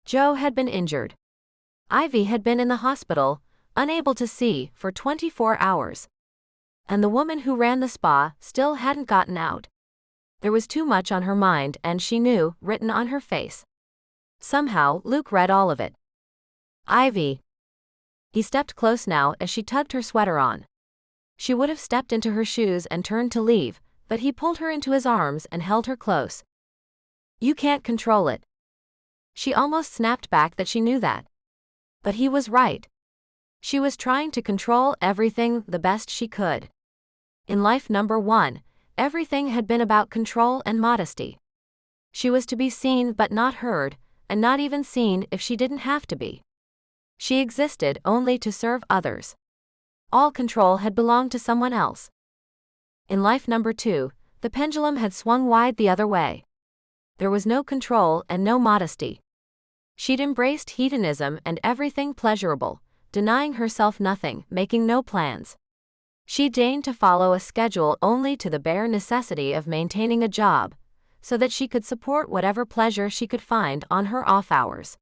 Joe had been injured. Ivy had been in the hospital, unable to see, for 24 hours. And the woman who ran the spa still hadn't gotten out. There was too much on her mind, and she knew, written on her face. Somehow, Luke read all of it. Ivy. He stepped close now as she tugged her sweater on. She would have stepped into her shoes and turned to leave, but he pulled her into his arms and held her close. You can't control it. She almost snapped back that she knew that. But he was right. She was trying to control everything the best she could. In life number 1, everything had been about control and modesty. She was to be seen but not heard, and not even seen if she didn't have to be. She existed only to serve others. All control had belonged to someone else. In life number 2, the pendulum had swung wide the other way. There was no control and no modesty. She'd embraced hedonism and everything pleasurable, denying herself nothing, making no plans. She deigned to follow a schedule only to the bare necessity of maintaining a job, so that she could support whatever pleasure she could find on her off hours.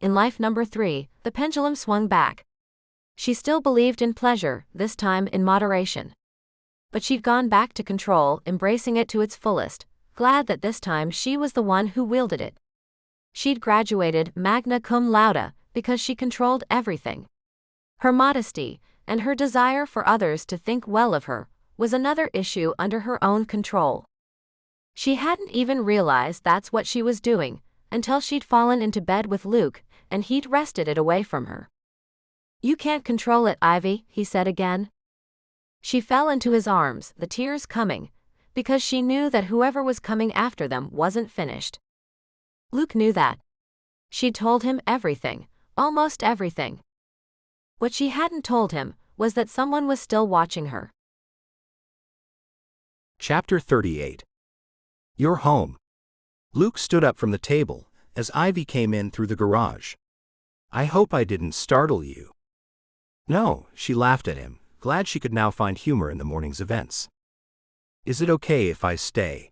In life number 3, the pendulum swung back. She still believed in pleasure, this time in moderation. But she'd gone back to control, embracing it to its fullest, glad that this time she was the one who wielded it. She'd graduated magna cum laude because she controlled everything. Her modesty, and her desire for others to think well of her, was another issue under her own control. She hadn't even realized that's what she was doing, until she'd fallen into bed with Luke, and he'd wrested it away from her. You can't control it, Ivy, he said again. She fell into his arms, the tears coming, because she knew that whoever was coming after them wasn't finished. Luke knew that. She'd told him everything, almost everything. What she hadn't told him was that someone was still watching her. Chapter 38. You're home. Luke stood up from the table as Ivy came in through the garage. I hope I didn't startle you. No, she laughed at him, glad she could now find humor in the morning's events. Is it okay if I stay?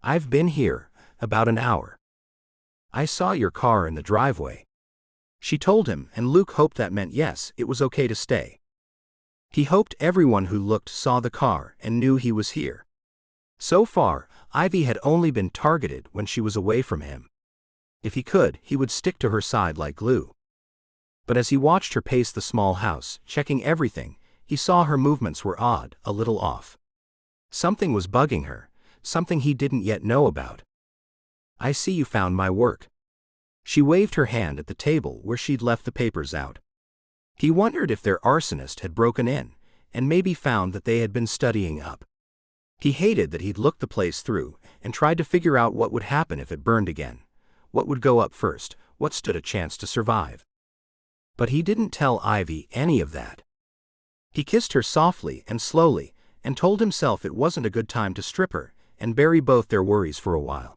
I've been here about an hour. I saw your car in the driveway. She told him, and Luke hoped that meant yes, it was okay to stay. He hoped everyone who looked saw the car and knew he was here. So far, Ivy had only been targeted when she was away from him. If he could, he would stick to her side like glue. But as he watched her pace the small house, checking everything, he saw her movements were odd, a little off. Something was bugging her, something he didn't yet know about. I see you found my work. She waved her hand at the table where she'd left the papers out. He wondered if their arsonist had broken in, and maybe found that they had been studying up. He hated that he'd looked the place through, and tried to figure out what would happen if it burned again. What would go up first, what stood a chance to survive. But he didn't tell Ivy any of that. He kissed her softly and slowly, and told himself it wasn't a good time to strip her, and bury both their worries for a while.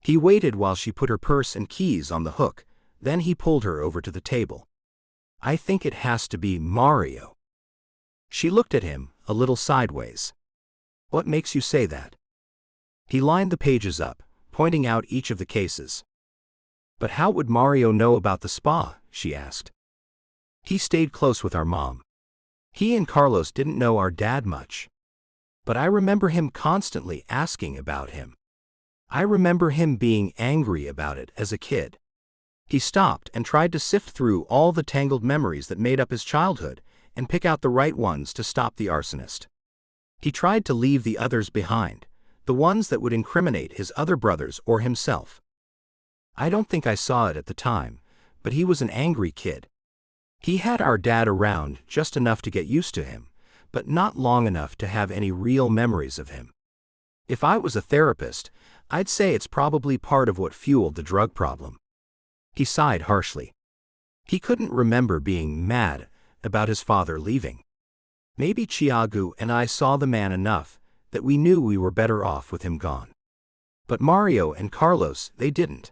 He waited while she put her purse and keys on the hook, then he pulled her over to the table. I think it has to be Mario. She looked at him, a little sideways. What makes you say that? He lined the pages up, pointing out each of the cases. But how would Mario know about the spa? She asked. He stayed close with our mom. He and Carlos didn't know our dad much. But I remember him constantly asking about him. I remember him being angry about it as a kid. He stopped and tried to sift through all the tangled memories that made up his childhood and pick out the right ones to stop the arsonist. He tried to leave the others behind, the ones that would incriminate his other brothers or himself. I don't think I saw it at the time, but he was an angry kid. He had our dad around just enough to get used to him, but not long enough to have any real memories of him. If I was a therapist, I'd say it's probably part of what fueled the drug problem. He sighed harshly. He couldn't remember being mad about his father leaving. Maybe Thiago and I saw the man enough that we knew we were better off with him gone. But Mario and Carlos, they didn't.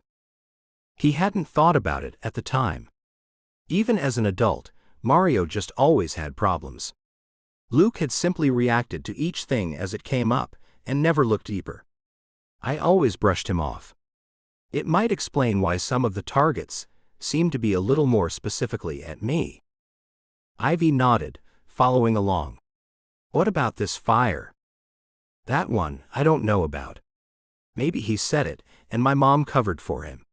He hadn't thought about it at the time. Even as an adult, Mario just always had problems. Luke had simply reacted to each thing as it came up and never looked deeper. I always brushed him off. It might explain why some of the targets seemed to be a little more specifically at me. Ivy nodded, following along. What about this fire? That one, I don't know about. Maybe he said it, and my mom covered for him.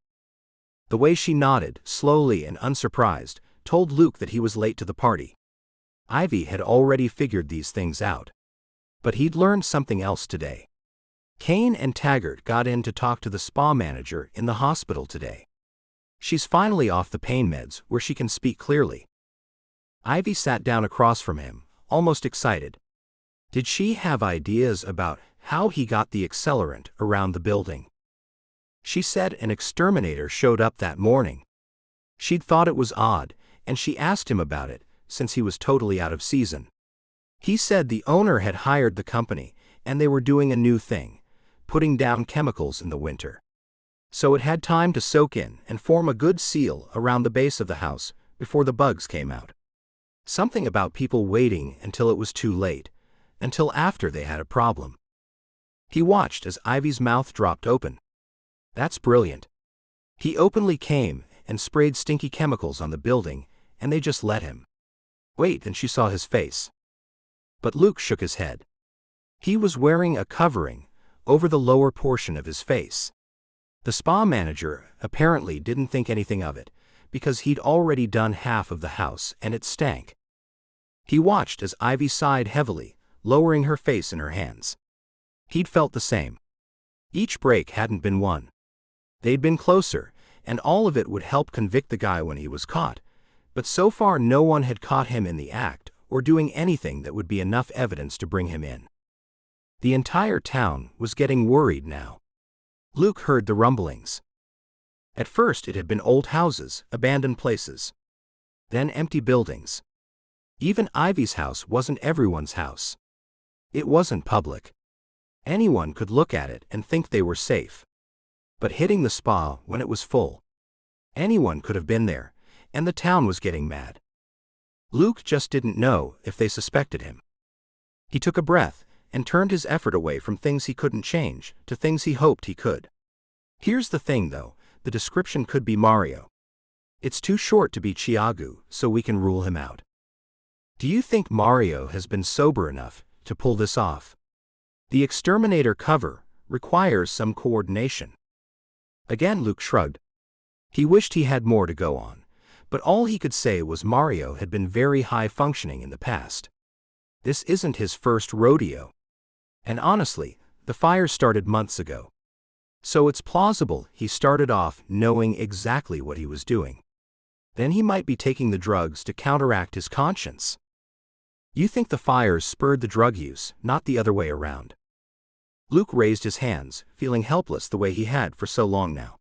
The way she nodded, slowly and unsurprised, told Luke that he was late to the party. Ivy had already figured these things out. But he'd learned something else today. Kane and Taggart got in to talk to the spa manager in the hospital today. She's finally off the pain meds where she can speak clearly. Ivy sat down across from him, almost excited. Did she have ideas about how he got the accelerant around the building? She said an exterminator showed up that morning. She'd thought it was odd, and she asked him about it, since he was totally out of season. He said the owner had hired the company, and they were doing a new thing, putting down chemicals in the winter. So it had time to soak in and form a good seal around the base of the house before the bugs came out. Something about people waiting until it was too late, until after they had a problem. He watched as Ivy's mouth dropped open. That's brilliant. He openly came and sprayed stinky chemicals on the building, and they just let him. Wait, and she saw his face. But Luke shook his head. He was wearing a covering over the lower portion of his face. The spa manager apparently didn't think anything of it, because he'd already done half of the house and it stank. He watched as Ivy sighed heavily, lowering her face in her hands. He'd felt the same. Each break hadn't been won. They'd been closer, and all of it would help convict the guy when he was caught, but so far no one had caught him in the act or doing anything that would be enough evidence to bring him in. The entire town was getting worried now. Luke heard the rumblings. At first it had been old houses, abandoned places. Then empty buildings. Even Ivy's house wasn't everyone's house. It wasn't public. Anyone could look at it and think they were safe. But hitting the spa when it was full. Anyone could have been there, and the town was getting mad. Luke just didn't know if they suspected him. He took a breath and turned his effort away from things he couldn't change to things he hoped he could. Here's the thing though, the description could be Mario. It's too short to be Thiago, so we can rule him out. Do you think Mario has been sober enough to pull this off? The exterminator cover requires some coordination. Again Luke shrugged. He wished he had more to go on, but all he could say was Mario had been very high-functioning in the past. This isn't his first rodeo. And honestly, the fire started months ago. So it's plausible he started off knowing exactly what he was doing. Then he might be taking the drugs to counteract his conscience. You think the fires spurred the drug use, not the other way around. Luke raised his hands, feeling helpless the way he had for so long now.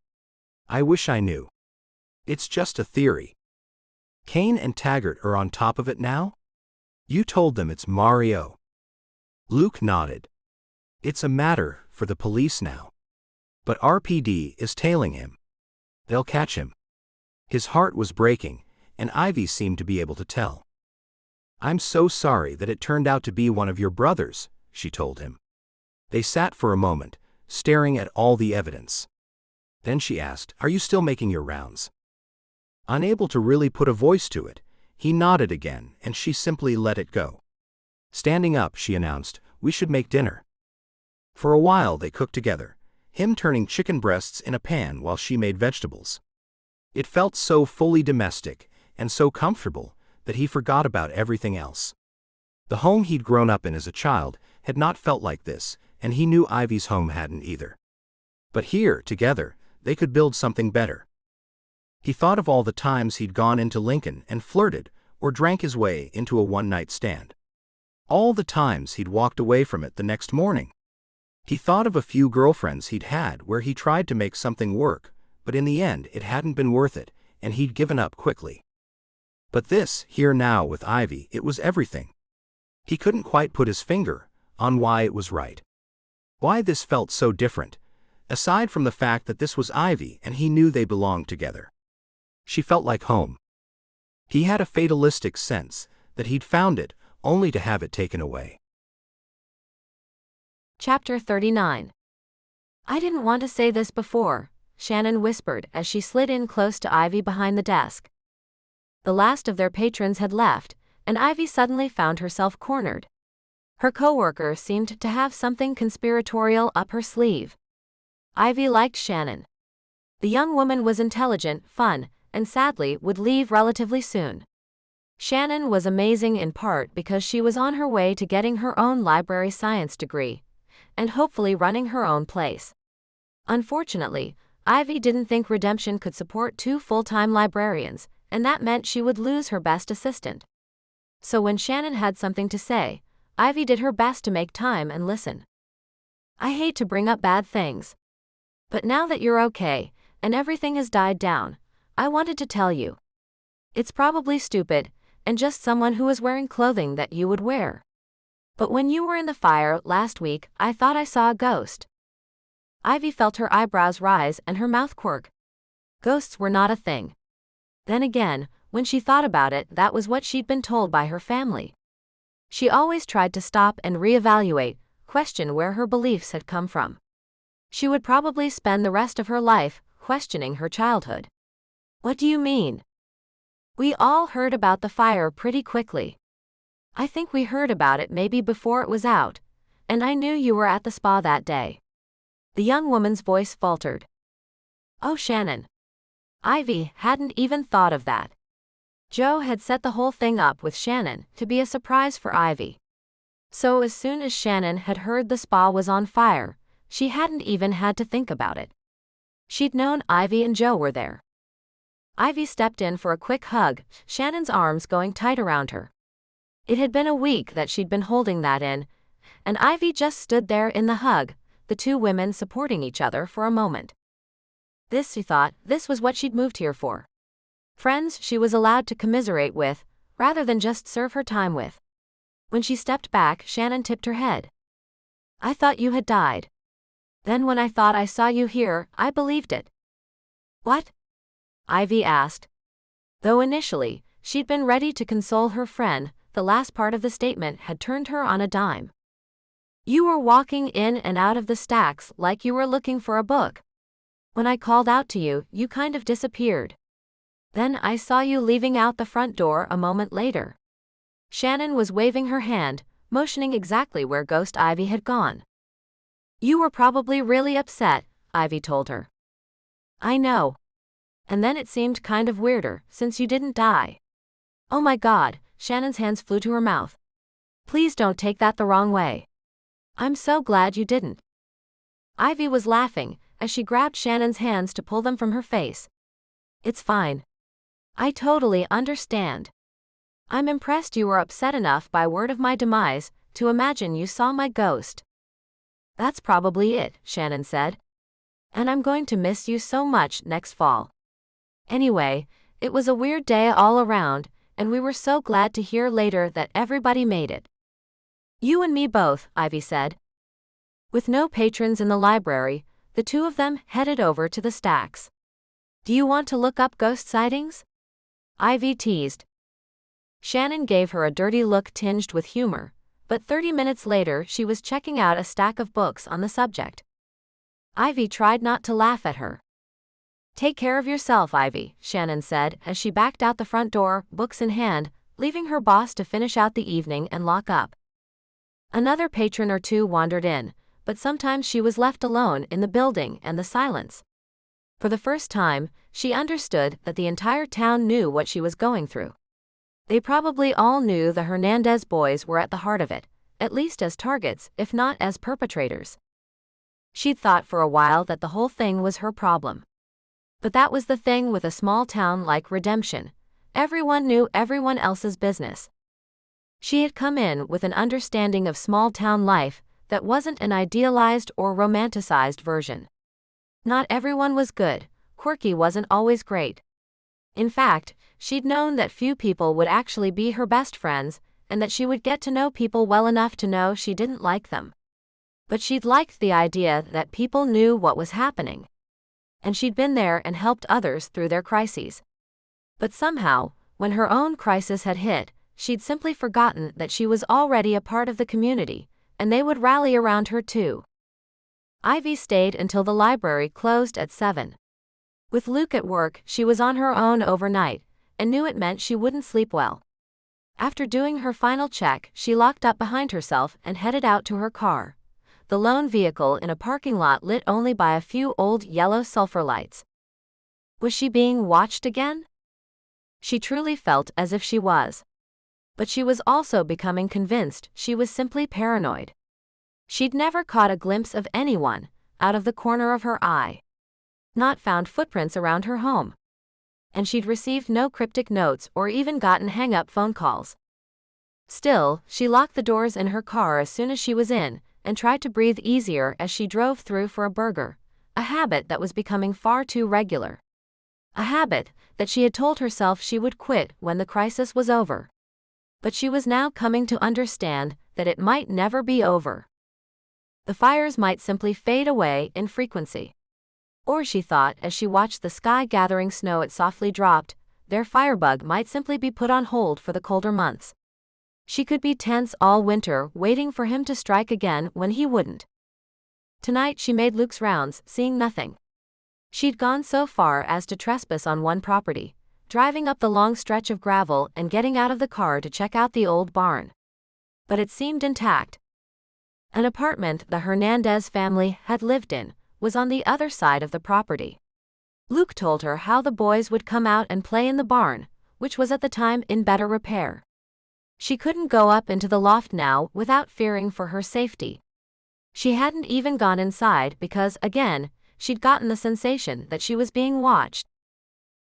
I wish I knew. It's just a theory. Kane and Taggart are on top of it now? You told them it's Mario. Luke nodded. It's a matter for the police now. But RPD is tailing him. They'll catch him. His heart was breaking, and Ivy seemed to be able to tell. I'm so sorry that it turned out to be one of your brothers, she told him. They sat for a moment, staring at all the evidence. Then she asked, "Are you still making your rounds?" Unable to really put a voice to it, he nodded again, and she simply let it go. Standing up, she announced, "We should make dinner." For a while they cooked together, him turning chicken breasts in a pan while she made vegetables. It felt so fully domestic and so comfortable that he forgot about everything else. The home he'd grown up in as a child had not felt like this, and he knew Ivy's home hadn't either. But here, together, they could build something better. He thought of all the times he'd gone into Lincoln and flirted or drank his way into a one-night stand. All the times he'd walked away from it the next morning. He thought of a few girlfriends he'd had where he tried to make something work, but in the end it hadn't been worth it, and he'd given up quickly. But this, here now with Ivy, it was everything. He couldn't quite put his finger on why it was right. Why this felt so different, aside from the fact that this was Ivy and he knew they belonged together. She felt like home. He had a fatalistic sense that he'd found it, only to have it taken away. Chapter 39. I didn't want to say this before, Shannon whispered as she slid in close to Ivy behind the desk. The last of their patrons had left, and Ivy suddenly found herself cornered. Her coworker seemed to have something conspiratorial up her sleeve. Ivy liked Shannon. The young woman was intelligent, fun, and sadly would leave relatively soon. Shannon was amazing in part because she was on her way to getting her own library science degree, and hopefully running her own place. Unfortunately, Ivy didn't think Redemption could support 2 full-time librarians, and that meant she would lose her best assistant. So when Shannon had something to say, Ivy did her best to make time and listen. I hate to bring up bad things. But now that you're okay, and everything has died down, I wanted to tell you. It's probably stupid, and just someone who is wearing clothing that you would wear. But when you were in the fire last week, I thought I saw a ghost. Ivy felt her eyebrows rise and her mouth quirk. Ghosts were not a thing. Then again, when she thought about it, that was what she'd been told by her family. She always tried to stop and reevaluate, question where her beliefs had come from. She would probably spend the rest of her life questioning her childhood. What do you mean? We all heard about the fire pretty quickly. I think we heard about it maybe before it was out, and I knew you were at the spa that day. The young woman's voice faltered. Oh, Shannon. Ivy hadn't even thought of that. Joe had set the whole thing up with Shannon to be a surprise for Ivy. So as soon as Shannon had heard the spa was on fire, she hadn't even had to think about it. She'd known Ivy and Joe were there. Ivy stepped in for a quick hug, Shannon's arms going tight around her. It had been a week that she'd been holding that in, and Ivy just stood there in the hug, the 2 women supporting each other for a moment. This, she thought, this was what she'd moved here for. Friends she was allowed to commiserate with, rather than just serve her time with. When she stepped back, Shannon tipped her head. I thought you had died. Then when I thought I saw you here, I believed it. What? Ivy asked. Though initially, she'd been ready to console her friend, the last part of the statement had turned her on a dime. You were walking in and out of the stacks like you were looking for a book. When I called out to you, you kind of disappeared. Then I saw you leaving out the front door a moment later. Shannon was waving her hand, motioning exactly where Ghost Ivy had gone. You were probably really upset, Ivy told her. I know. And then it seemed kind of weirder, since you didn't die. Oh my God, Shannon's hands flew to her mouth. Please don't take that the wrong way. I'm so glad you didn't. Ivy was laughing, as she grabbed Shannon's hands to pull them from her face. It's fine. I totally understand. I'm impressed you were upset enough by word of my demise to imagine you saw my ghost. That's probably it, Shannon said. And I'm going to miss you so much next fall. Anyway, it was a weird day all around, and we were so glad to hear later that everybody made it. You and me both, Ivy said. With no patrons in the library, the 2 of them headed over to the stacks. Do you want to look up ghost sightings? Ivy teased. Shannon gave her a dirty look tinged with humor, but 30 minutes later she was checking out a stack of books on the subject. Ivy tried not to laugh at her. Take care of yourself, Ivy, Shannon said as she backed out the front door, books in hand, leaving her boss to finish out the evening and lock up. Another patron or two wandered in, but sometimes she was left alone in the building and the silence. For the first time, she understood that the entire town knew what she was going through. They probably all knew the Hernandez boys were at the heart of it, at least as targets, if not as perpetrators. She'd thought for a while that the whole thing was her problem. But that was the thing with a small town like Redemption. Everyone knew everyone else's business. She had come in with an understanding of small-town life that wasn't an idealized or romanticized version. Not everyone was good, quirky wasn't always great. In fact, she'd known that few people would actually be her best friends, and that she would get to know people well enough to know she didn't like them. But she'd liked the idea that people knew what was happening. And she'd been there and helped others through their crises. But somehow, when her own crisis had hit, she'd simply forgotten that she was already a part of the community, and they would rally around her too. Ivy stayed until the library closed at 7. With Luke at work, she was on her own overnight, and knew it meant she wouldn't sleep well. After doing her final check, she locked up behind herself and headed out to her car, the lone vehicle in a parking lot lit only by a few old yellow sulfur lights. Was she being watched again? She truly felt as if she was. But she was also becoming convinced she was simply paranoid. She'd never caught a glimpse of anyone, out of the corner of her eye. Not found footprints around her home. And she'd received no cryptic notes or even gotten hang-up phone calls. Still, she locked the doors in her car as soon as she was in, and tried to breathe easier as she drove through for a burger, a habit that was becoming far too regular. A habit that she had told herself she would quit when the crisis was over. But she was now coming to understand that it might never be over. The fires might simply fade away in frequency. Or, she thought as she watched the sky gathering snow it softly dropped, their firebug might simply be put on hold for the colder months. She could be tense all winter waiting for him to strike again when he wouldn't. Tonight she made Luke's rounds, seeing nothing. She'd gone so far as to trespass on one property, driving up the long stretch of gravel and getting out of the car to check out the old barn. But it seemed intact. An apartment the Hernandez family had lived in was on the other side of the property. Luke told her how the boys would come out and play in the barn, which was at the time in better repair. She couldn't go up into the loft now without fearing for her safety. She hadn't even gone inside because, again, she'd gotten the sensation that she was being watched.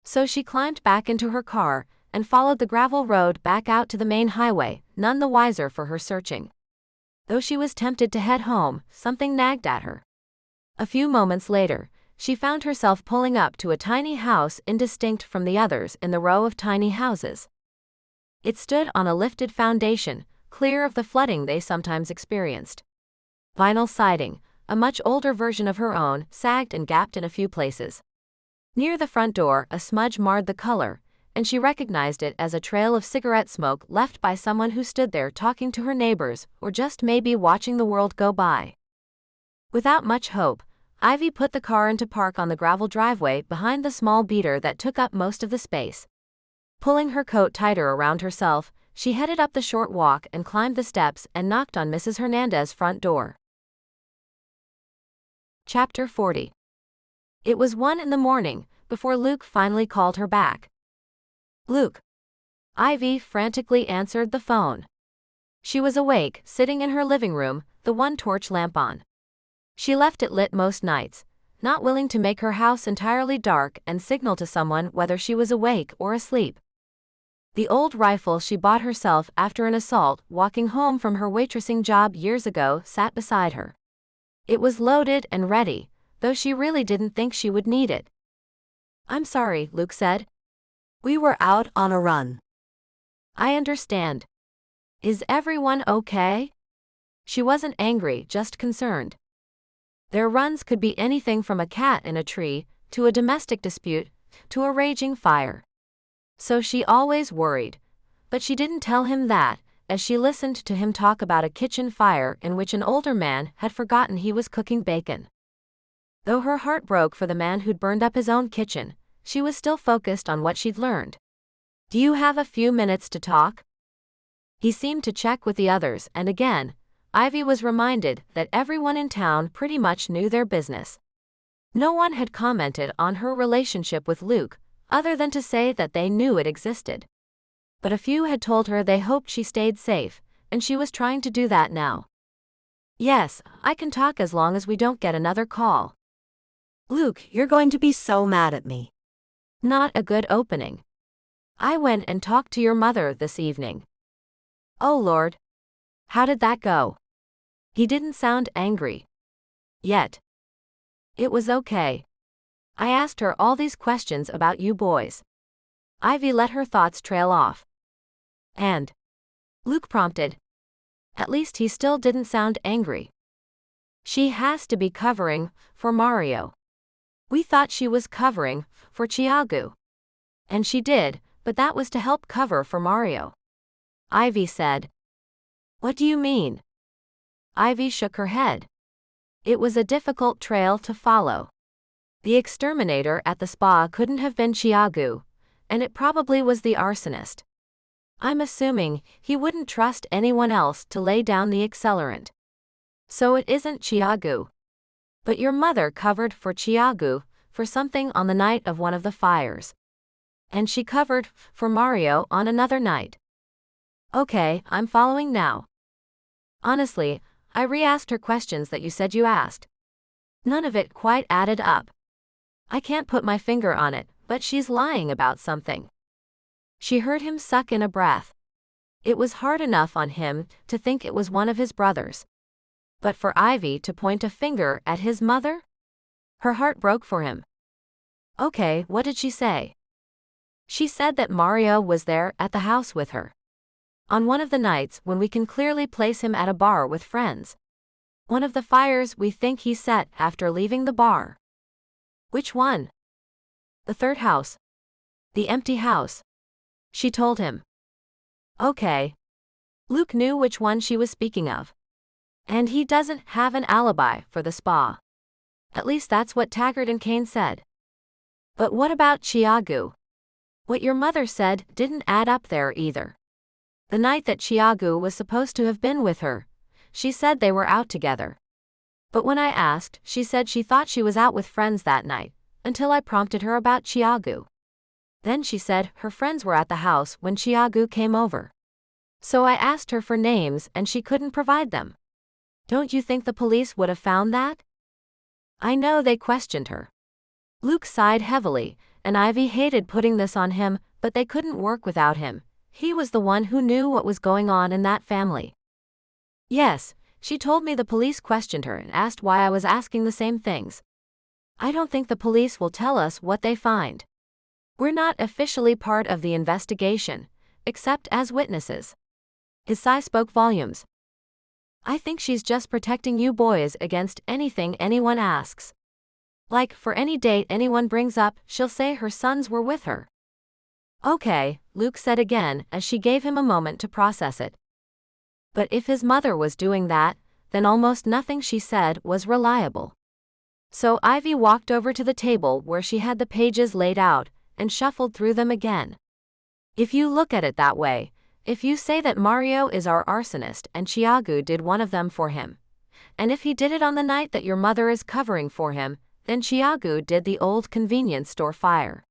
So she climbed back into her car and followed the gravel road back out to the main highway, none the wiser for her searching. Though she was tempted to head home, something nagged at her. A few moments later, she found herself pulling up to a tiny house indistinct from the others in the row of tiny houses. It stood on a lifted foundation, clear of the flooding they sometimes experienced. Vinyl siding, a much older version of her own, sagged and gapped in a few places. Near the front door, a smudge marred the color, and she recognized it as a trail of cigarette smoke left by someone who stood there talking to her neighbors or just maybe watching the world go by. Without much hope, Ivy put the car into park on the gravel driveway behind the small beater that took up most of the space. Pulling her coat tighter around herself, she headed up the short walk and climbed the steps and knocked on Mrs. Hernandez's front door. Chapter 40. It was 1 in the morning before Luke finally called her back. Luke. Ivy frantically answered the phone. She was awake, sitting in her living room, the one torch lamp on. She left it lit most nights, not willing to make her house entirely dark and signal to someone whether she was awake or asleep. The old rifle she bought herself after an assault walking home from her waitressing job years ago sat beside her. It was loaded and ready, though she really didn't think she would need it. "I'm sorry," Luke said. We were out on a run. "I understand. Is everyone okay?" She wasn't angry, just concerned. Their runs could be anything from a cat in a tree, to a domestic dispute, to a raging fire. So she always worried. But she didn't tell him that, as she listened to him talk about a kitchen fire in which an older man had forgotten he was cooking bacon. Though her heart broke for the man who'd burned up his own kitchen, she was still focused on what she'd learned. "Do you have a few minutes to talk?" He seemed to check with the others, and again, Ivy was reminded that everyone in town pretty much knew their business. No one had commented on her relationship with Luke, other than to say that they knew it existed. But a few had told her they hoped she stayed safe, and she was trying to do that now. "Yes, I can talk as long as we don't get another call." Luke, you're going to be so mad at me. "Not a good opening. I went and talked to your mother this evening." "Oh Lord. How did that go?" He didn't sound angry. Yet. "It was okay. I asked her all these questions about you boys." Ivy let her thoughts trail off. "And?" Luke prompted. At least he still didn't sound angry. "She has to be covering for Mario. We thought she was covering for Chiagu. And she did, but that was to help cover for Mario." Ivy said. "What do you mean?" Ivy shook her head. It was a difficult trail to follow. The exterminator at the spa couldn't have been Chiagu, and it probably was the arsonist. I'm assuming he wouldn't trust anyone else to lay down the accelerant. So it isn't Chiagu. But your mother covered for Chiagu for something on the night of one of the fires. And she covered for Mario on another night. Okay, I'm following now. Honestly, I re-asked her questions that you said you asked. None of it quite added up. I can't put my finger on it, but she's lying about something." She heard him suck in a breath. It was hard enough on him to think it was one of his brothers. But for Ivy to point a finger at his mother? Her heart broke for him. "Okay, what did she say?" "She said that Mario was there at the house with her. On one of the nights when we can clearly place him at a bar with friends. One of the fires we think he set after leaving the bar." "Which one?" "The third house. The empty house." She told him. Okay. Luke knew which one she was speaking of. And he doesn't have an alibi for the spa. At least that's what Taggart and Kane said. But what about Chiagu? What your mother said didn't add up there either. The night that Chiagu was supposed to have been with her, she said they were out together. But when I asked, she said she thought she was out with friends that night, until I prompted her about Chiagu. Then she said her friends were at the house when Chiagu came over. So I asked her for names and she couldn't provide them. Don't you think the police would have found that? I know they questioned her. Luke sighed heavily, and Ivy hated putting this on him, but they couldn't work without him. He was the one who knew what was going on in that family. Yes, she told me the police questioned her and asked why I was asking the same things. I don't think the police will tell us what they find. We're not officially part of the investigation, except as witnesses. His sigh spoke volumes. I think she's just protecting you boys against anything anyone asks. Like, for any date anyone brings up, she'll say her sons were with her. Okay, Luke said again as she gave him a moment to process it. But if his mother was doing that, then almost nothing she said was reliable. So Ivy walked over to the table where she had the pages laid out, and shuffled through them again. If you look at it that way, if you say that Mario is our arsonist and Chiagu did one of them for him, and if he did it on the night that your mother is covering for him, then Chiagu did the old convenience store fire.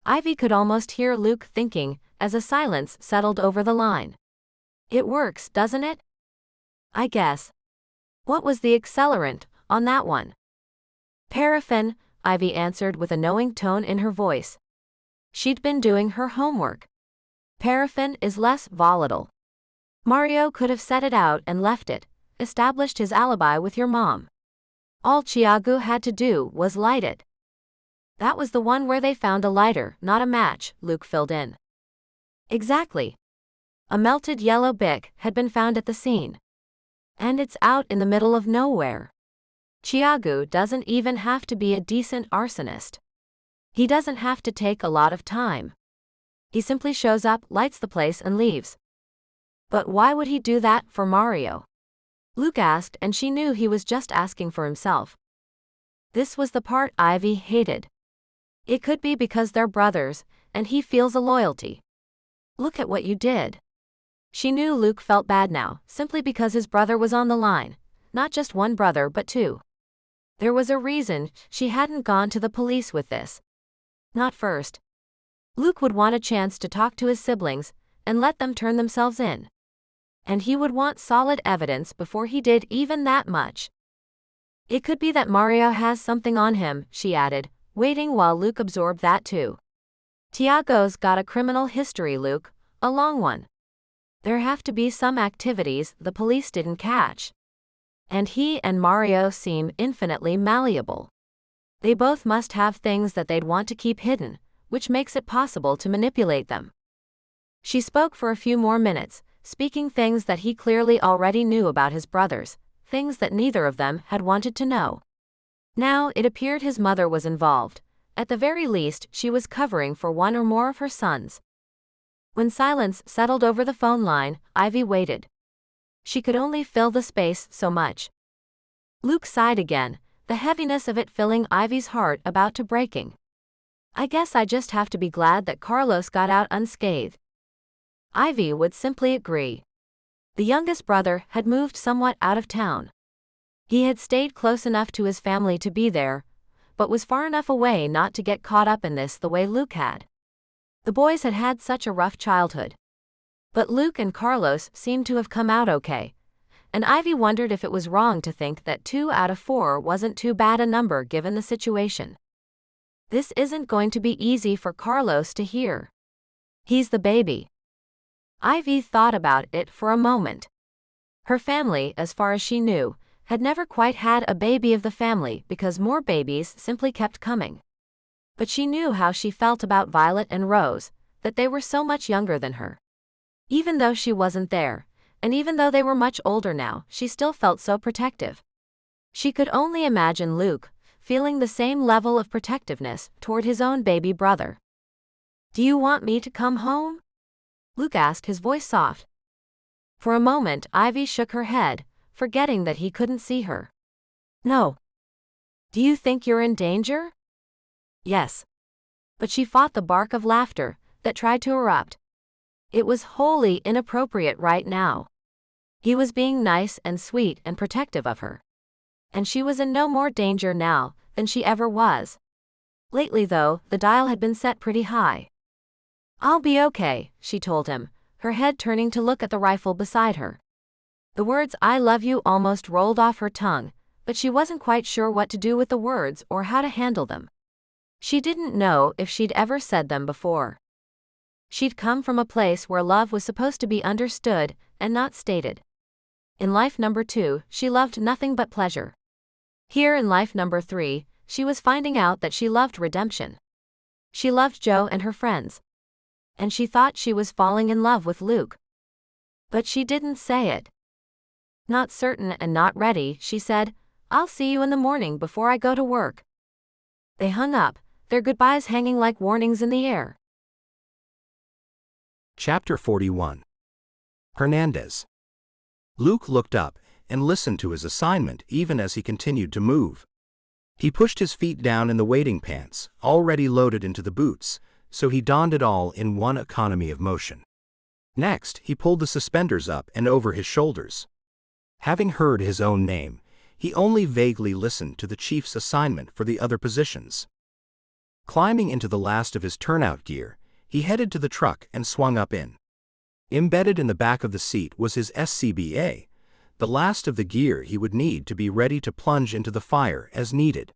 Ivy could almost hear Luke thinking as a silence settled over the line. It works, doesn't it? I guess. What was the accelerant on that one? Paraffin, Ivy answered with a knowing tone in her voice. She'd been doing her homework. Paraffin is less volatile. Mario could have set it out and left it, established his alibi with your mom. All Chiagu had to do was light it. That was the one where they found a lighter, not a match, Luke filled in. Exactly. A melted yellow bic had been found at the scene. And it's out in the middle of nowhere. Chiagu doesn't even have to be a decent arsonist. He doesn't have to take a lot of time. He simply shows up, lights the place and leaves. But why would he do that for Mario? Luke asked, and she knew he was just asking for himself. This was the part Ivy hated. It could be because they're brothers, and he feels a loyalty. Look at what you did. She knew Luke felt bad now, simply because his brother was on the line. Not just one brother but two. There was a reason she hadn't gone to the police with this. Not first. Luke would want a chance to talk to his siblings, and let them turn themselves in. And he would want solid evidence before he did even that much. It could be that Mario has something on him, she added, waiting while Luke absorbed that too. Tiago's got a criminal history, Luke, a long one. There have to be some activities the police didn't catch. And he and Mario seem infinitely malleable. They both must have things that they'd want to keep hidden, which makes it possible to manipulate them. She spoke for a few more minutes, speaking things that he clearly already knew about his brothers, things that neither of them had wanted to know. Now it appeared his mother was involved. At the very least, she was covering for one or more of her sons. When silence settled over the phone line, Ivy waited. She could only fill the space so much. Luke sighed again, the heaviness of it filling Ivy's heart about to breaking. I guess I just have to be glad that Carlos got out unscathed. Ivy would simply agree. The youngest brother had moved somewhat out of town. He had stayed close enough to his family to be there, but was far enough away not to get caught up in this the way Luke had. The boys had had such a rough childhood. But Luke and Carlos seemed to have come out okay, and Ivy wondered if it was wrong to think that 2 out of 4 wasn't too bad a number given the situation. This isn't going to be easy for Carlos to hear. He's the baby. Ivy thought about it for a moment. Her family, as far as she knew, had never quite had a baby of the family because more babies simply kept coming. But she knew how she felt about Violet and Rose, that they were so much younger than her. Even though she wasn't there, and even though they were much older now, she still felt so protective. She could only imagine Luke feeling the same level of protectiveness toward his own baby brother. "Do you want me to come home?" Luke asked, his voice soft. For a moment Ivy shook her head, forgetting that he couldn't see her. "No." "Do you think you're in danger?" "Yes." But she fought the bark of laughter that tried to erupt. It was wholly inappropriate right now. He was being nice and sweet and protective of her. And she was in no more danger now than she ever was. Lately though, the dial had been set pretty high. "I'll be okay," she told him, her head turning to look at the rifle beside her. The words "I love you" almost rolled off her tongue, but she wasn't quite sure what to do with the words or how to handle them. She didn't know if she'd ever said them before. She'd come from a place where love was supposed to be understood and not stated. In life number 2, she loved nothing but pleasure. Here in life number 3, she was finding out that she loved redemption. She loved Joe and her friends. And she thought she was falling in love with Luke. But she didn't say it. Not certain and not ready, she said, "I'll see you in the morning before I go to work." They hung up, their goodbyes hanging like warnings in the air. Chapter 41. Hernandez. Luke looked up and listened to his assignment even as he continued to move. He pushed his feet down in the wading pants, already loaded into the boots, so he donned it all in one economy of motion. Next, he pulled the suspenders up and over his shoulders. Having heard his own name, he only vaguely listened to the chief's assignment for the other positions. Climbing into the last of his turnout gear, he headed to the truck and swung up in. Embedded in the back of the seat was his SCBA, the last of the gear he would need to be ready to plunge into the fire as needed.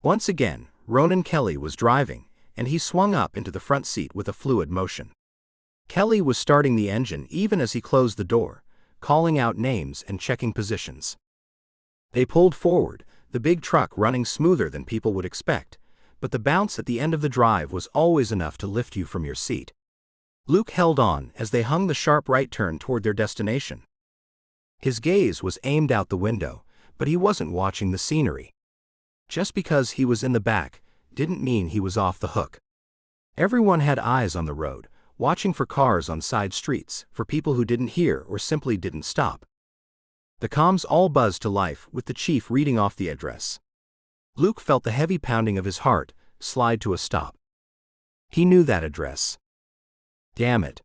Once again, Ronan Kelly was driving, and he swung up into the front seat with a fluid motion. Kelly was starting the engine even as he closed the door, calling out names and checking positions. They pulled forward, the big truck running smoother than people would expect, but the bounce at the end of the drive was always enough to lift you from your seat. Luke held on as they hung the sharp right turn toward their destination. His gaze was aimed out the window, but he wasn't watching the scenery. Just because he was in the back didn't mean he was off the hook. Everyone had eyes on the road, watching for cars on side streets, for people who didn't hear or simply didn't stop. The comms all buzzed to life with the chief reading off the address. Luke felt the heavy pounding of his heart slide to a stop. He knew that address. Damn it.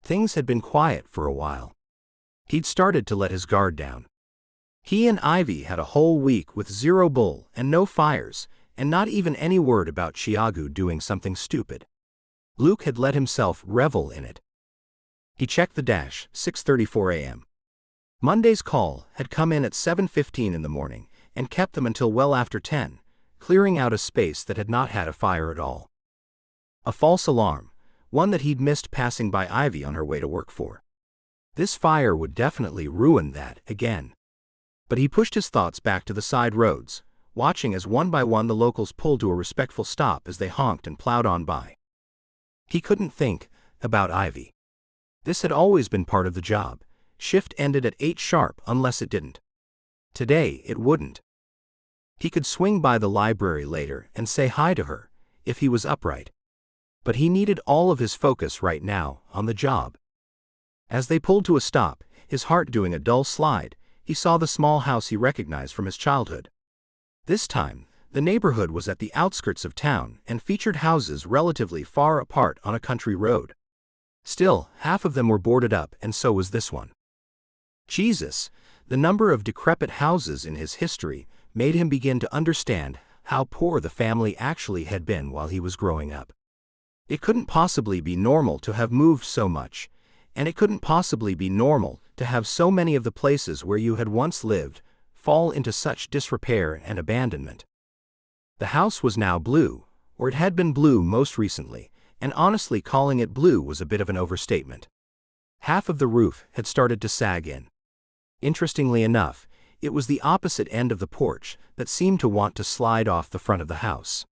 Things had been quiet for a while. He'd started to let his guard down. He and Ivy had a whole week with zero bull and no fires, and not even any word about Chiagu doing something stupid. Luke had let himself revel in it. He checked the dash, 6:34 a.m. Monday's call had come in at 7:15 in the morning and kept them until well after 10, clearing out a space that had not had a fire at all. A false alarm, one that he'd missed passing by Ivy on her way to work for. This fire would definitely ruin that again. But he pushed his thoughts back to the side roads, watching as one by one the locals pulled to a respectful stop as they honked and plowed on by. He couldn't think about Ivy. This had always been part of the job. Shift ended at 8 sharp unless it didn't. Today it wouldn't. He could swing by the library later and say hi to her, if he was upright. But he needed all of his focus right now on the job. As they pulled to a stop, his heart doing a dull slide, he saw the small house he recognized from his childhood. This time, the neighborhood was at the outskirts of town and featured houses relatively far apart on a country road. Still, half of them were boarded up, and so was this one. Jesus, the number of decrepit houses in his history made him begin to understand how poor the family actually had been while he was growing up. It couldn't possibly be normal to have moved so much, and it couldn't possibly be normal to have so many of the places where you had once lived fall into such disrepair and abandonment. The house was now blue, or it had been blue most recently, and honestly calling it blue was a bit of an overstatement. Half of the roof had started to sag in. Interestingly enough, it was the opposite end of the porch that seemed to want to slide off the front of the house.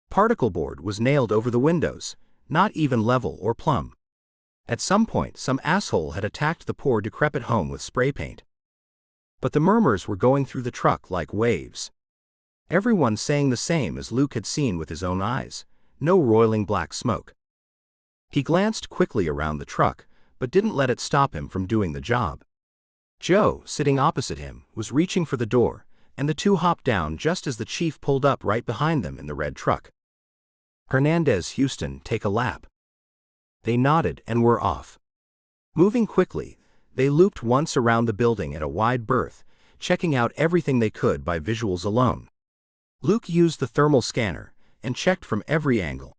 Particle board was nailed over the windows, not even level or plumb. At some point, some asshole had attacked the poor decrepit home with spray paint. But the murmurs were going through the truck like waves. Everyone saying the same as Luke had seen with his own eyes, no roiling black smoke. He glanced quickly around the truck, but didn't let it stop him from doing the job. Joe, sitting opposite him, was reaching for the door, and the two hopped down just as the chief pulled up right behind them in the red truck. Hernandez, Houston, take a lap. They nodded and were off. Moving quickly, they looped once around the building at a wide berth, checking out everything they could by visuals alone. Luke used the thermal scanner and checked from every angle.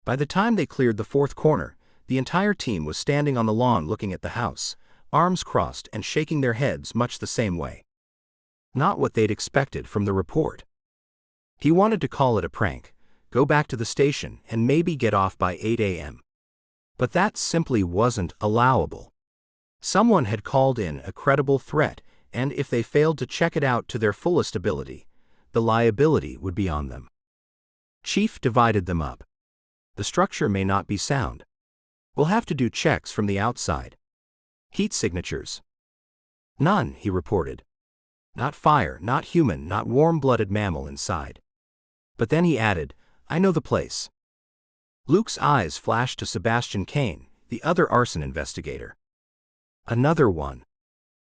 By the time they cleared the fourth corner, the entire team was standing on the lawn looking at the house, arms crossed and shaking their heads much the same way. Not what they'd expected from the report. He wanted to call it a prank, go back to the station and maybe get off by 8 a.m. But that simply wasn't allowable. Someone had called in a credible threat, and if they failed to check it out to their fullest ability, the liability would be on them. Chief divided them up. The structure may not be sound. We'll have to do checks from the outside. Heat signatures. None, he reported. Not fire, not human, not warm-blooded mammal inside. But then he added, I know the place. Luke's eyes flashed to Sebastian Kane, the other arson investigator. Another one?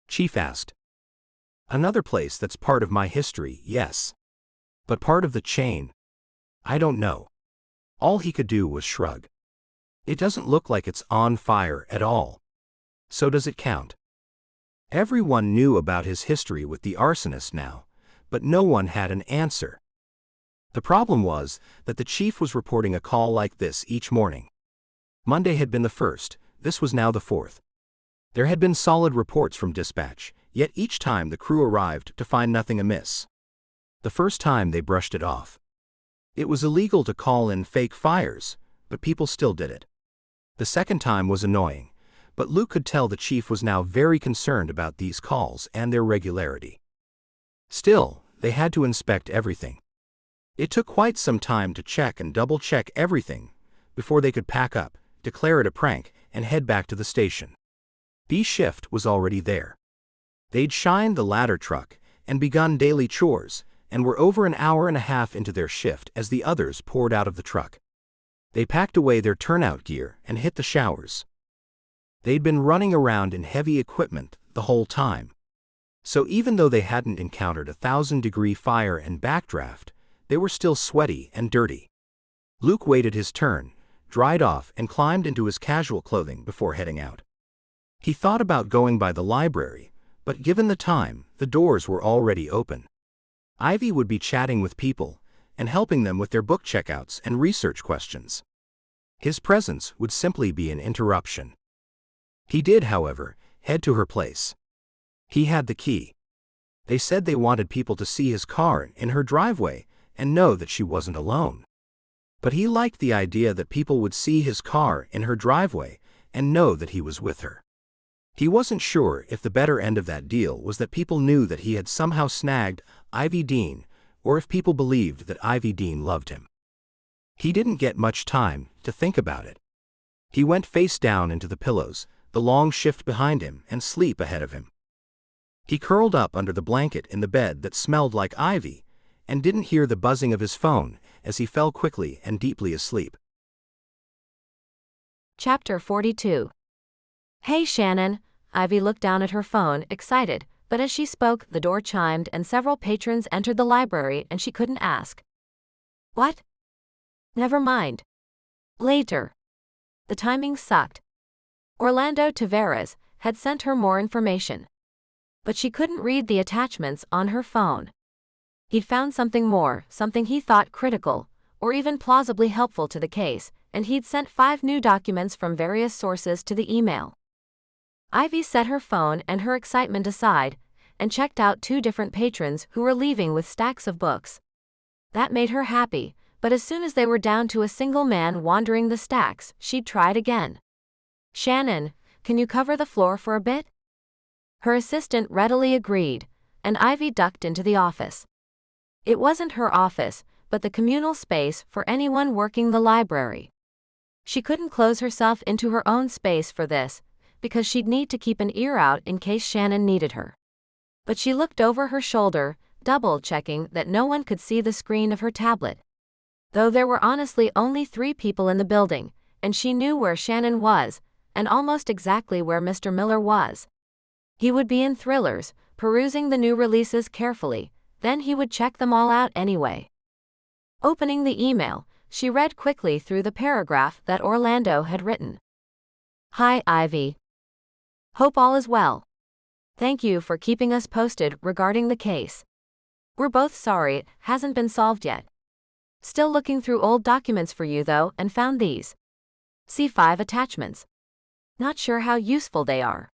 Chief asked. Another place that's part of my history, yes. But part of the chain? I don't know. All he could do was shrug. It doesn't look like it's on fire at all. So does it count? Everyone knew about his history with the arsonist now, but no one had an answer. The problem was that the chief was reporting a call like this each morning. Monday had been the first, this was now the fourth. There had been solid reports from dispatch, yet each time the crew arrived to find nothing amiss. The first time they brushed it off. It was illegal to call in fake fires, but people still did it. The second time was annoying, but Luke could tell the chief was now very concerned about these calls and their regularity. Still, they had to inspect everything. It took quite some time to check and double-check everything before they could pack up, declare it a prank, and head back to the station. B shift was already there. They'd shined the ladder truck and begun daily chores, and were over an hour and a half into their shift as the others poured out of the truck. They packed away their turnout gear and hit the showers. They'd been running around in heavy equipment the whole time. So even though they hadn't encountered 1,000-degree fire and backdraft, they were still sweaty and dirty. Luke waited his turn, dried off, and climbed into his casual clothing before heading out. He thought about going by the library, but given the time, the doors were already open. Ivy would be chatting with people and helping them with their book checkouts and research questions. His presence would simply be an interruption. He did, however, head to her place. He had the key. They said they wanted people to see his car in her driveway and know that she wasn't alone. But he liked the idea that people would see his car in her driveway and know that he was with her. He wasn't sure if the better end of that deal was that people knew that he had somehow snagged Ivy Dean, or if people believed that Ivy Dean loved him. He didn't get much time to think about it. He went face down into the pillows, the long shift behind him and sleep ahead of him. He curled up under the blanket in the bed that smelled like ivy, and didn't hear the buzzing of his phone as he fell quickly and deeply asleep. Chapter 42. Hey Shannon. Ivy looked down at her phone, excited, but as she spoke, the door chimed and several patrons entered the library and she couldn't ask. What? Never mind. Later. The timing sucked. Orlando Tavares had sent her more information, but she couldn't read the attachments on her phone. He'd found something more, something he thought critical, or even plausibly helpful to the case, and he'd sent 5 new documents from various sources to the email. Ivy set her phone and her excitement aside, and checked out 2 different patrons who were leaving with stacks of books. That made her happy, but as soon as they were down to a single man wandering the stacks, she'd tried again. Shannon, can you cover the floor for a bit? Her assistant readily agreed, and Ivy ducked into the office. It wasn't her office, but the communal space for anyone working the library. She couldn't close herself into her own space for this, because she'd need to keep an ear out in case Shannon needed her. But she looked over her shoulder, double-checking that no one could see the screen of her tablet. Though there were honestly only 3 people in the building, and she knew where Shannon was, and almost exactly where Mr. Miller was. He would be in Thrillers, perusing the new releases carefully, then he would check them all out anyway. Opening the email, she read quickly through the paragraph that Orlando had written. Hi Ivy. Hope all is well. Thank you for keeping us posted regarding the case. We're both sorry it hasn't been solved yet. Still looking through old documents for you though and found these. See 5 attachments. Not sure how useful they are.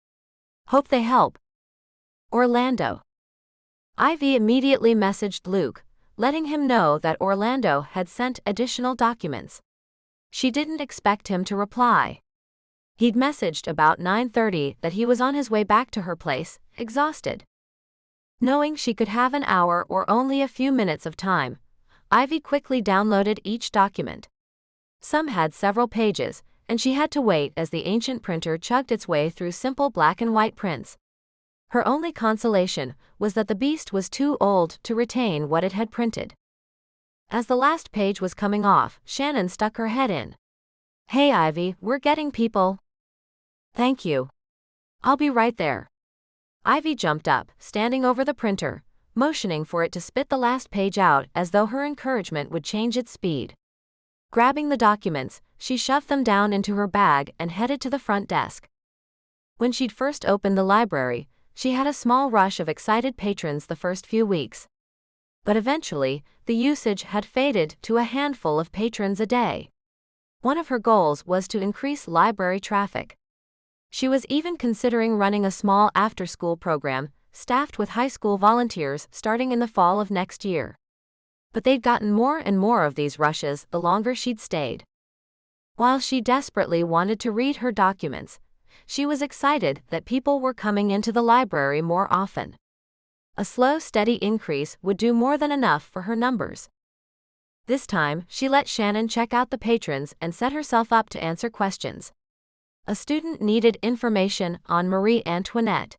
Hope they help. Orlando. Ivy immediately messaged Luke, letting him know that Orlando had sent additional documents. She didn't expect him to reply. He'd messaged about 9:30 that he was on his way back to her place, exhausted. Knowing she could have an hour or only a few minutes of time, Ivy quickly downloaded each document. Some had several pages, and she had to wait as the ancient printer chugged its way through simple black and white prints. Her only consolation was that the beast was too old to retain what it had printed. As the last page was coming off, Shannon stuck her head in. Hey Ivy, we're getting people. Thank you. I'll be right there. Ivy jumped up, standing over the printer, motioning for it to spit the last page out as though her encouragement would change its speed. Grabbing the documents, she shoved them down into her bag and headed to the front desk. When she'd first opened the library, she had a small rush of excited patrons the first few weeks. But eventually, the usage had faded to a handful of patrons a day. One of her goals was to increase library traffic. She was even considering running a small after-school program, staffed with high school volunteers starting in the fall of next year. But they'd gotten more and more of these rushes the longer she'd stayed. While she desperately wanted to read her documents, she was excited that people were coming into the library more often. A slow, steady increase would do more than enough for her numbers. This time, she let Shannon check out the patrons and set herself up to answer questions. A student needed information on Marie Antoinette.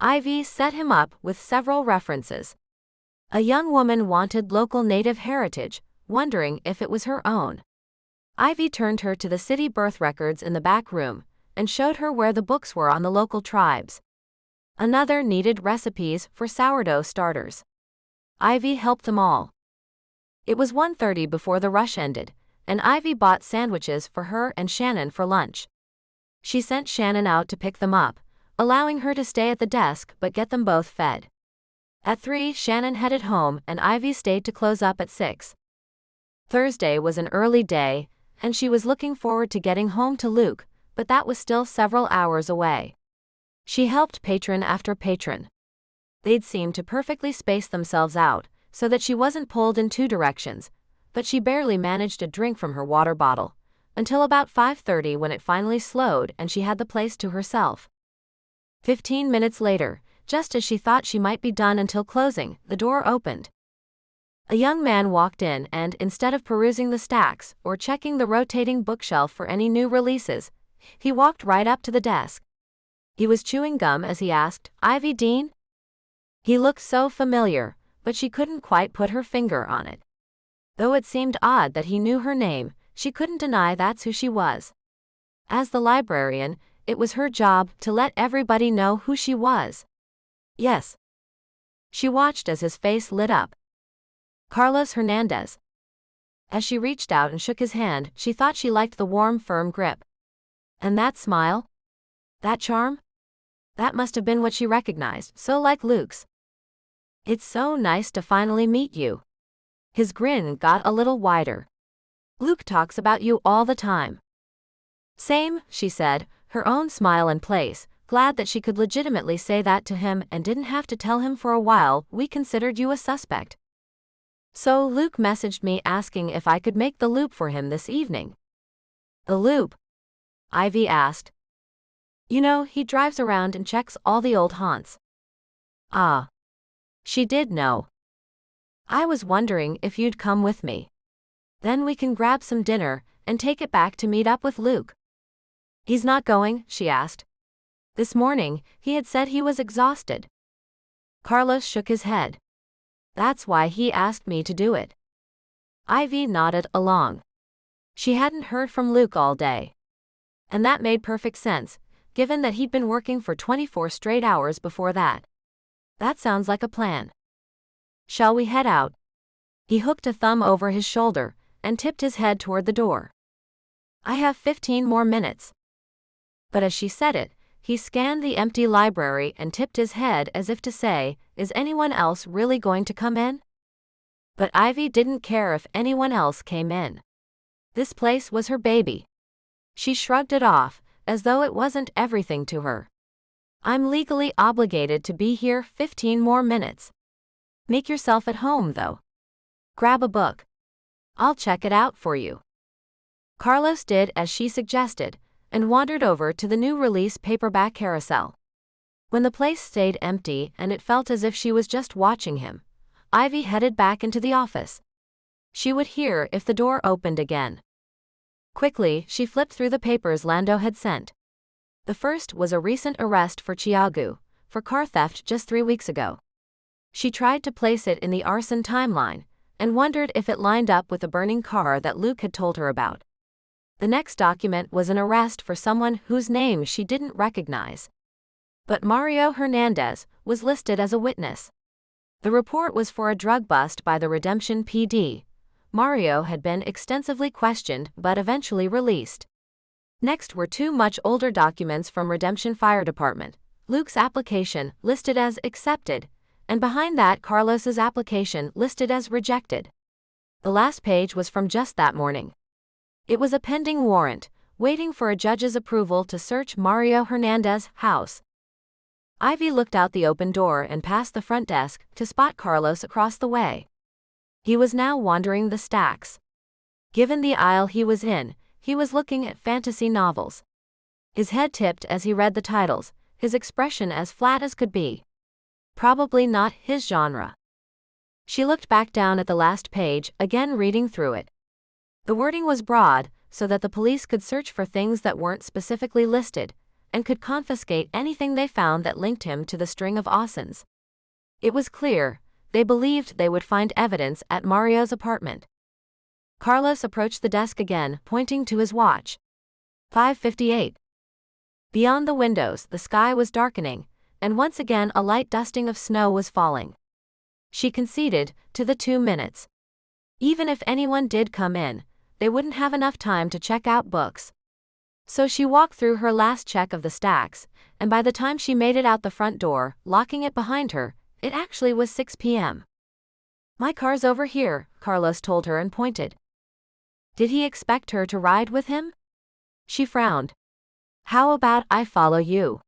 Ivy set him up with several references. A young woman wanted local native heritage, wondering if it was her own. Ivy turned her to the city birth records in the back room and showed her where the books were on the local tribes. Another needed recipes for sourdough starters. Ivy helped them all. It was 1:30 before the rush ended, and Ivy bought sandwiches for her and Shannon for lunch. She sent Shannon out to pick them up, allowing her to stay at the desk but get them both fed. At 3, Shannon headed home and Ivy stayed to close up at 6. Thursday was an early day, and she was looking forward to getting home to Luke, but that was still several hours away. She helped patron after patron. They'd seemed to perfectly space themselves out, so that she wasn't pulled in 2 directions, but she barely managed a drink from her water bottle, until about 5:30 when it finally slowed and she had the place to herself. 15 minutes later, just as she thought she might be done until closing, the door opened. A young man walked in and, instead of perusing the stacks or checking the rotating bookshelf for any new releases, he walked right up to the desk. He was chewing gum as he asked, "Ivy Dean?" He looked so familiar, but she couldn't quite put her finger on it. Though it seemed odd that he knew her name, she couldn't deny that's who she was. As the librarian, it was her job to let everybody know who she was. Yes. She watched as his face lit up. Carlos Hernandez. As she reached out and shook his hand, she thought she liked the warm, firm grip. And that smile? That charm? That must have been what she recognized, so like Luke's. "It's so nice to finally meet you." His grin got a little wider. "Luke talks about you all the time." "Same," she said, her own smile in place, glad that she could legitimately say that to him and didn't have to tell him for a while, "We considered you a suspect." "So Luke messaged me asking if I could make the loop for him this evening." "The loop?" Ivy asked. "You know, he drives around and checks all the old haunts." Ah. She did know. "I was wondering if you'd come with me. Then we can grab some dinner and take it back to meet up with Luke." "He's not going?" she asked. This morning, he had said he was exhausted. Carlos shook his head. "That's why he asked me to do it." Ivy nodded along. She hadn't heard from Luke all day. And that made perfect sense, given that he'd been working for 24 straight hours before that. "That sounds like a plan. Shall we head out?" He hooked a thumb over his shoulder and tipped his head toward the door. "I have 15 more minutes." But as she said it, he scanned the empty library and tipped his head as if to say, "Is anyone else really going to come in?" But Ivy didn't care if anyone else came in. This place was her baby. She shrugged it off, as though it wasn't everything to her. "I'm legally obligated to be here 15 more minutes. Make yourself at home, though. Grab a book. I'll check it out for you." Carlos did as she suggested, and wandered over to the new release paperback carousel. When the place stayed empty and it felt as if she was just watching him, Ivy headed back into the office. She would hear if the door opened again. Quickly, she flipped through the papers Lando had sent. The first was a recent arrest for Chiagu, for car theft just 3 weeks ago. She tried to place it in the arson timeline, and wondered if it lined up with the burning car that Luke had told her about. The next document was an arrest for someone whose name she didn't recognize. But Mario Hernandez was listed as a witness. The report was for a drug bust by the Redemption PD. Mario had been extensively questioned but eventually released. Next were 2 much older documents from Redemption Fire Department, Luke's application listed as accepted, and behind that Carlos's application listed as rejected. The last page was from just that morning. It was a pending warrant, waiting for a judge's approval to search Mario Hernandez's house. Ivy looked out the open door and past the front desk to spot Carlos across the way. He was now wandering the stacks. Given the aisle he was in, he was looking at fantasy novels. His head tipped as he read the titles, his expression as flat as could be. Probably not his genre. She looked back down at the last page, again reading through it. The wording was broad, so that the police could search for things that weren't specifically listed, and could confiscate anything they found that linked him to the string of arsons. It was clear, they believed they would find evidence at Mario's apartment. Carlos approached the desk again, pointing to his watch. 5:58. Beyond the windows, the sky was darkening, and once again a light dusting of snow was falling. She conceded to the 2 minutes. Even if anyone did come in, they wouldn't have enough time to check out books. So she walked through her last check of the stacks, and by the time she made it out the front door, locking it behind her, it actually was 6 p.m. "My car's over here," Carlos told her and pointed. Did he expect her to ride with him? She frowned. "How about I follow you?"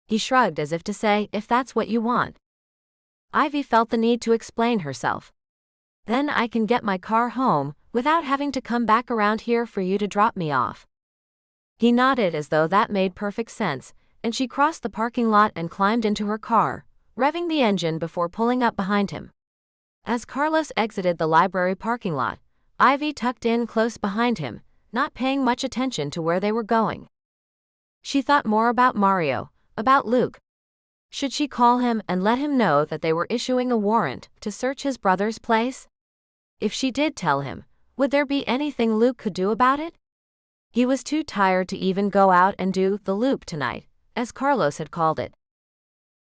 He shrugged as if to say, "If that's what you want." Ivy felt the need to explain herself. "Then I can get my car home, without having to come back around here for you to drop me off." He nodded as though that made perfect sense, and she crossed the parking lot and climbed into her car, revving the engine before pulling up behind him. As Carlos exited the library parking lot, Ivy tucked in close behind him, not paying much attention to where they were going. She thought more about Mario, about Luke. Should she call him and let him know that they were issuing a warrant to search his brother's place? If she did tell him, would there be anything Luke could do about it? He was too tired to even go out and do the loop tonight, as Carlos had called it.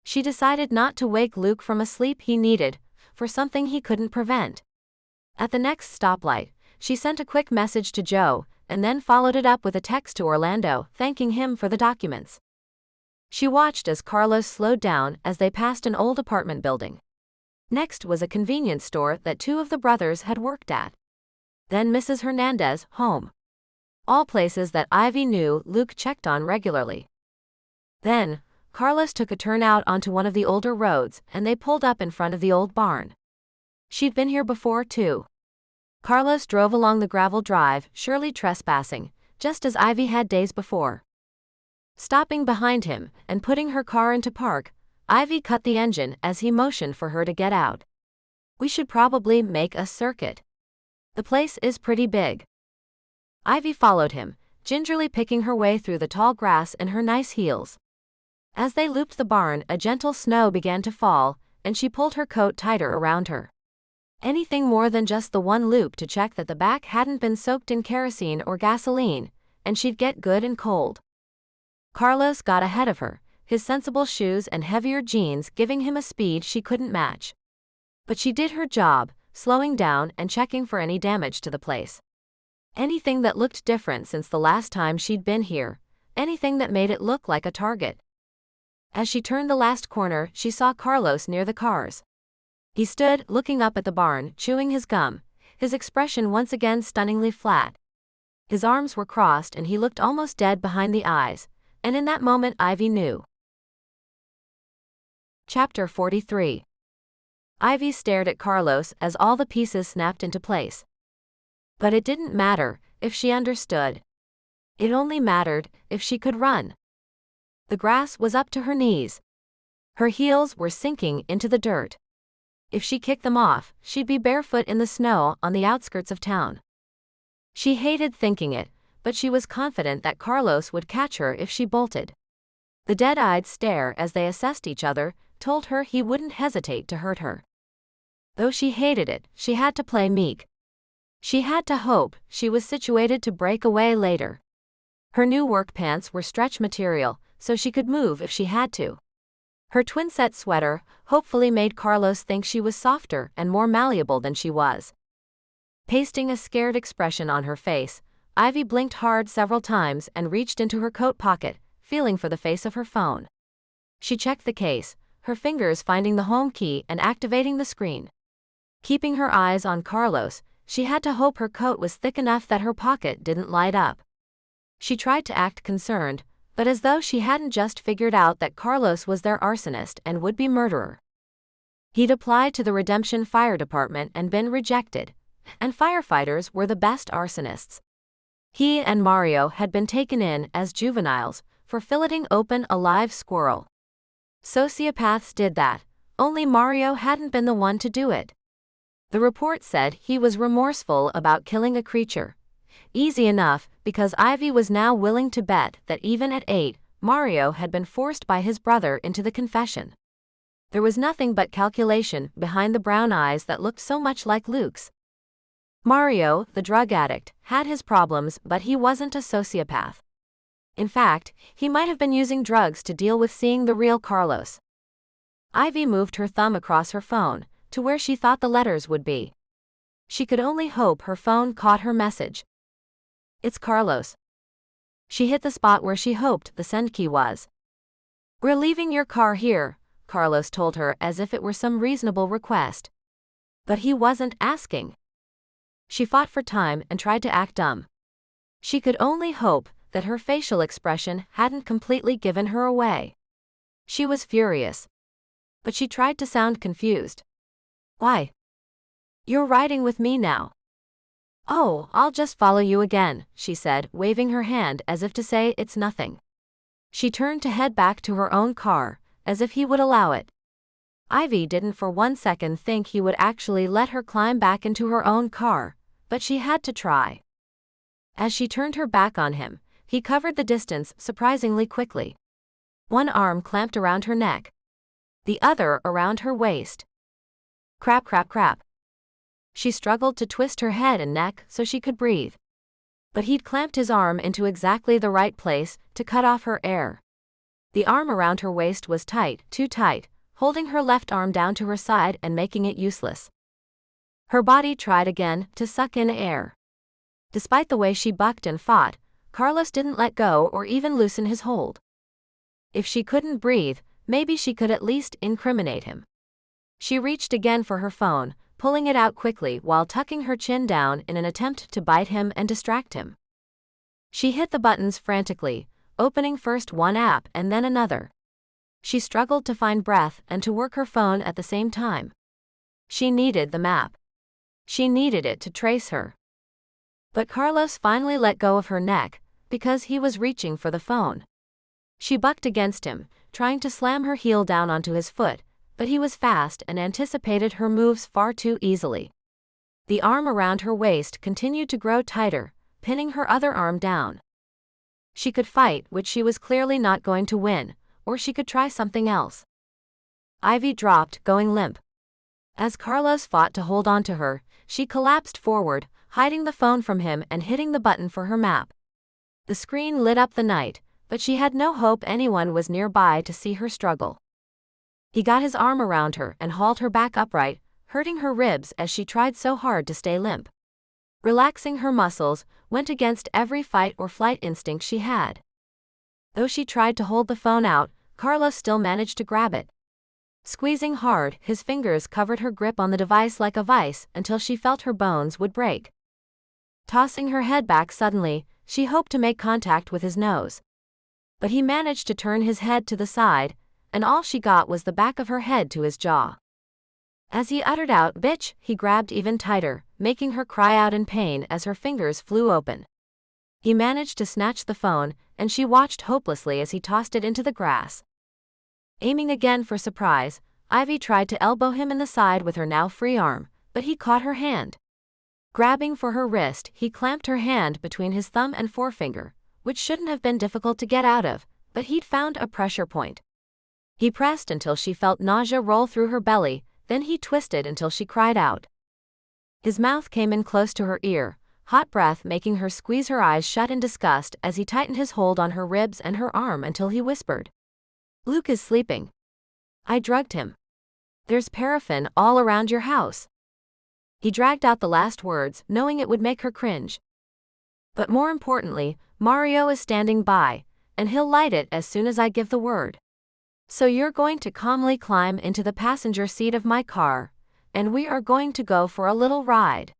She decided not to wake Luke from a sleep he needed, for something he couldn't prevent. At the next stoplight, she sent a quick message to Joe, and then followed it up with a text to Orlando, thanking him for the documents. She watched as Carlos slowed down as they passed an old apartment building. Next was a convenience store that 2 of the brothers had worked at. Then Mrs. Hernandez, home. All places that Ivy knew Luke checked on regularly. Then, Carlos took a turn out onto one of the older roads, and they pulled up in front of the old barn. She'd been here before, too. Carlos drove along the gravel drive, surely trespassing, just as Ivy had days before. Stopping behind him and putting her car into park, Ivy cut the engine as he motioned for her to get out. "We should probably make a circuit. The place is pretty big." Ivy followed him, gingerly picking her way through the tall grass in her nice heels. As they looped the barn, a gentle snow began to fall, and she pulled her coat tighter around her. Anything more than just the one loop to check that the back hadn't been soaked in kerosene or gasoline, and she'd get good and cold. Carlos got ahead of her, his sensible shoes and heavier jeans giving him a speed she couldn't match. But she did her job, slowing down and checking for any damage to the place. Anything that looked different since the last time she'd been here, anything that made it look like a target. As she turned the last corner, she saw Carlos near the cars. He stood, looking up at the barn, chewing his gum, his expression once again stunningly flat. His arms were crossed and he looked almost dead behind the eyes, and in that moment Ivy knew. Chapter 43. Ivy stared at Carlos as all the pieces snapped into place. But it didn't matter if she understood. It only mattered if she could run. The grass was up to her knees. Her heels were sinking into the dirt. If she kicked them off, she'd be barefoot in the snow on the outskirts of town. She hated thinking it, but she was confident that Carlos would catch her if she bolted. The dead-eyed stare as they assessed each other told her he wouldn't hesitate to hurt her. Though she hated it, she had to play meek. She had to hope she was situated to break away later. Her new work pants were stretch material, so she could move if she had to. Her twinset sweater hopefully made Carlos think she was softer and more malleable than she was. Pasting a scared expression on her face, Ivy blinked hard several times and reached into her coat pocket, feeling for the face of her phone. She checked the case, her fingers finding the home key and activating the screen. Keeping her eyes on Carlos, she had to hope her coat was thick enough that her pocket didn't light up. She tried to act concerned, but as though she hadn't just figured out that Carlos was their arsonist and would-be murderer. He'd applied to the Redemption Fire Department and been rejected, and firefighters were the best arsonists. He and Mario had been taken in as juveniles for filleting open a live squirrel. Sociopaths did that, only Mario hadn't been the one to do it. The report said he was remorseful about killing a creature. Easy enough, because Ivy was now willing to bet that even at 8, Mario had been forced by his brother into the confession. There was nothing but calculation behind the brown eyes that looked so much like Luke's. Mario, the drug addict, had his problems, but he wasn't a sociopath. In fact, he might have been using drugs to deal with seeing the real Carlos. Ivy moved her thumb across her phone, to where she thought the letters would be. She could only hope her phone caught her message. It's Carlos. She hit the spot where she hoped the send key was. We're leaving your car here, Carlos told her as if it were some reasonable request. But he wasn't asking. She fought for time and tried to act dumb. She could only hope that her facial expression hadn't completely given her away. She was furious. But she tried to sound confused. Why? You're riding with me now. Oh, I'll just follow you again, she said, waving her hand as if to say it's nothing. She turned to head back to her own car, as if he would allow it. Ivy didn't for 1 second think he would actually let her climb back into her own car, but she had to try. As she turned her back on him, he covered the distance surprisingly quickly. One arm clamped around her neck. The other around her waist. Crap, crap, crap. She struggled to twist her head and neck so she could breathe. But he'd clamped his arm into exactly the right place to cut off her air. The arm around her waist was tight, too tight, holding her left arm down to her side and making it useless. Her body tried again to suck in air. Despite the way she bucked and fought, Carlos didn't let go or even loosen his hold. If she couldn't breathe, maybe she could at least incriminate him. She reached again for her phone, pulling it out quickly while tucking her chin down in an attempt to bite him and distract him. She hit the buttons frantically, opening first one app and then another. She struggled to find breath and to work her phone at the same time. She needed the map. She needed it to trace her. But Carlos finally let go of her neck, because he was reaching for the phone. She bucked against him, trying to slam her heel down onto his foot, but he was fast and anticipated her moves far too easily. The arm around her waist continued to grow tighter, pinning her other arm down. She could fight, which she was clearly not going to win, or she could try something else. Ivy dropped, going limp. As Carlos fought to hold on to her, she collapsed forward, hiding the phone from him and hitting the button for her map. The screen lit up the night, but she had no hope anyone was nearby to see her struggle. He got his arm around her and hauled her back upright, hurting her ribs as she tried so hard to stay limp. Relaxing her muscles went against every fight or flight instinct she had. Though she tried to hold the phone out, Carlos still managed to grab it. Squeezing hard, his fingers covered her grip on the device like a vice until she felt her bones would break. Tossing her head back suddenly, she hoped to make contact with his nose. But he managed to turn his head to the side, and all she got was the back of her head to his jaw. As he uttered out, "Bitch," he grabbed even tighter, making her cry out in pain as her fingers flew open. He managed to snatch the phone, and she watched hopelessly as he tossed it into the grass. Aiming again for surprise, Ivy tried to elbow him in the side with her now free arm, but he caught her hand. Grabbing for her wrist, he clamped her hand between his thumb and forefinger, which shouldn't have been difficult to get out of, but he'd found a pressure point. He pressed until she felt nausea roll through her belly, then he twisted until she cried out. His mouth came in close to her ear, hot breath making her squeeze her eyes shut in disgust as he tightened his hold on her ribs and her arm until he whispered, "Luke is sleeping. I drugged him. There's paraffin all around your house." He dragged out the last words, knowing it would make her cringe. "But more importantly, Mario is standing by, and he'll light it as soon as I give the word. So you're going to calmly climb into the passenger seat of my car, and we are going to go for a little ride."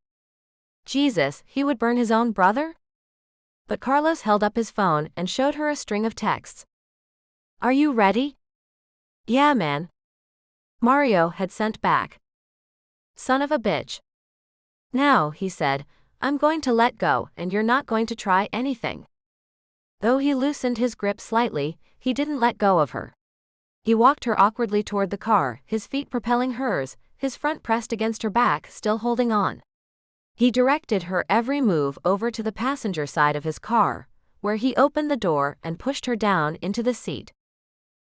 Jesus, he would burn his own brother? But Carlos held up his phone and showed her a string of texts. "Are you ready?" "Yeah, man." Mario had sent back. "Son of a bitch. Now," he said, "I'm going to let go and you're not going to try anything." Though he loosened his grip slightly, he didn't let go of her. He walked her awkwardly toward the car, his feet propelling hers, his front pressed against her back, still holding on. He directed her every move over to the passenger side of his car, where he opened the door and pushed her down into the seat.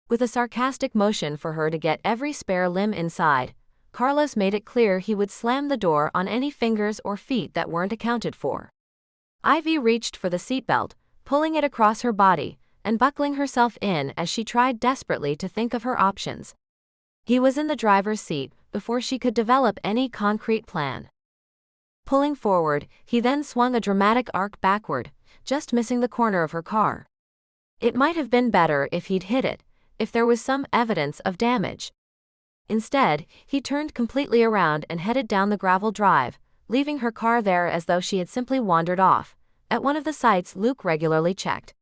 With a sarcastic motion for her to get every spare limb inside, Carlos made it clear he would slam the door on any fingers or feet that weren't accounted for. Ivy reached for the seatbelt, pulling it across her body, and buckling herself in as she tried desperately to think of her options. He was in the driver's seat before she could develop any concrete plan. Pulling forward, he then swung a dramatic arc backward, just missing the corner of her car. It might have been better if he'd hit it, if there was some evidence of damage. Instead, he turned completely around and headed down the gravel drive, leaving her car there as though she had simply wandered off, at one of the sites Luke regularly checked.